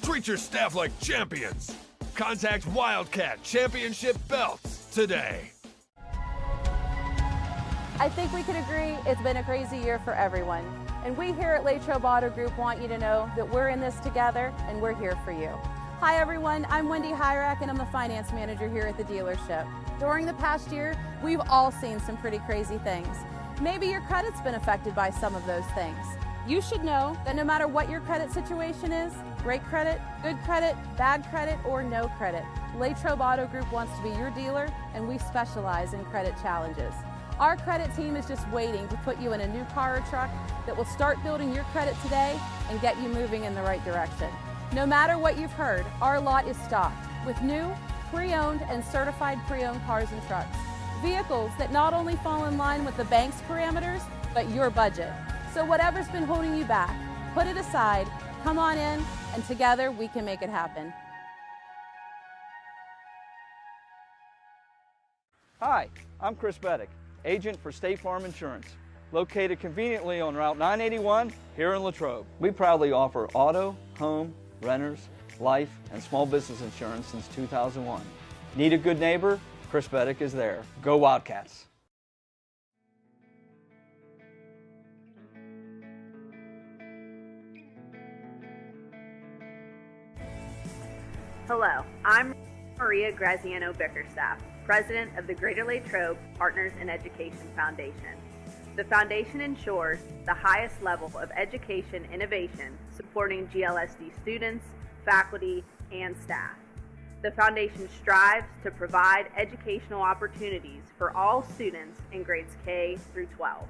Treat your staff like champions. Contact Wildcat Championship Belts today. I think we can agree it's been a crazy year for everyone. And we here at Latrobe Auto Group want you to know that we're in this together and we're here for you. Hi everyone, I'm Wendy Hyrak and I'm the finance manager here at the dealership. During the past year, we've all seen some pretty crazy things. Maybe your credit's been affected by some of those things. You should know that no matter what your credit situation is, great credit, good credit, bad credit, or no credit, Latrobe Auto Group wants to be your dealer and we specialize in credit challenges. Our credit team is just waiting to put you in a new car or truck that will start building your credit today and get you moving in the right direction. No matter what you've heard, our lot is stocked with new, pre-owned, and certified pre-owned cars and trucks. Vehicles that not only fall in line with the bank's parameters, but your budget. So whatever's been holding you back, put it aside, come on in, and together we can make it happen. Hi, I'm Chris Beddick, agent for State Farm Insurance, located conveniently on Route 981 here in Latrobe. We proudly offer auto, home, renters, life, and small business insurance since 2001. Need a good neighbor? Chris Beddick is there. Go Wildcats! Hello, I'm Maria Graziano Bickerstaff, President of the Greater Latrobe Partners in Education Foundation. The foundation ensures the highest level of education innovation supporting GLSD students, faculty, and staff. The foundation strives to provide educational opportunities for all students in grades K through 12.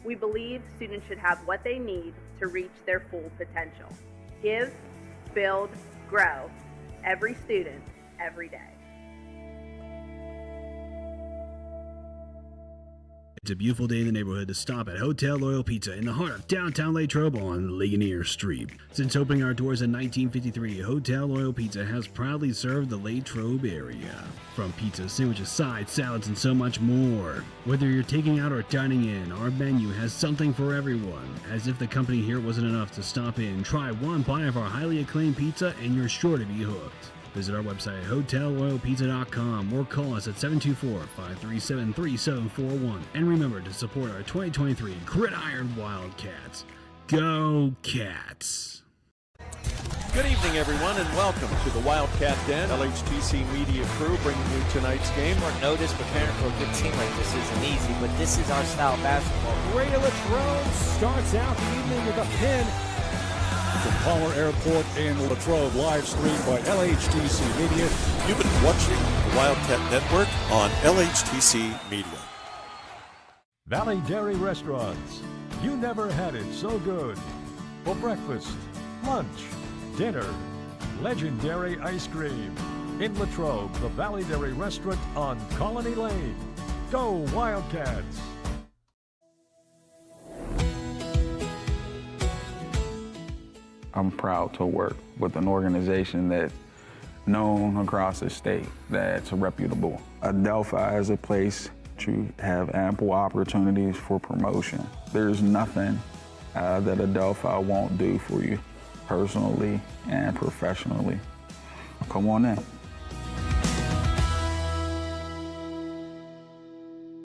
We believe students should have what they need to reach their full potential. Give, build, grow. Every student, every day. It's a beautiful day in the neighborhood to stop at Hotel Loyal Pizza in the heart of downtown Latrobe on Ligonier Street. Since opening our doors in 1953, Hotel Loyal Pizza has proudly served the Latrobe area. From pizza, sandwiches, sides, salads, and so much more. Whether you're taking out or dining in, our menu has something for everyone. As if the company here wasn't enough to stop in, try one bite of our highly acclaimed pizza and you're sure to be hooked. Visit our website at hotelloyalpizza.com or call us at 724-537-3741. And remember to support our 2023 Gridiron Wildcats. Go Cats! Good evening, everyone, and welcome to the Wildcat Den. LHTC Media Crew bringing you tonight's game. Short notice, preparing for a good team like this isn't easy, but this is our style of basketball. Greater Latrobe starts out the evening with a pin from Palmer Airport in Latrobe, live streamed by LHTC Media. You've been watching the Wildcat Network on LHTC Media. Valley Dairy Restaurants. You never had it so good. For breakfast, lunch, dinner, legendary ice cream. In Latrobe, the Valley Dairy Restaurant on Colony Lane. Go Wildcats! I'm proud to work with an organization that's known across the state, that's reputable. Adelphi is a place to have ample opportunities for promotion. There's nothing that Adelphi won't do for you personally and professionally. Come on in.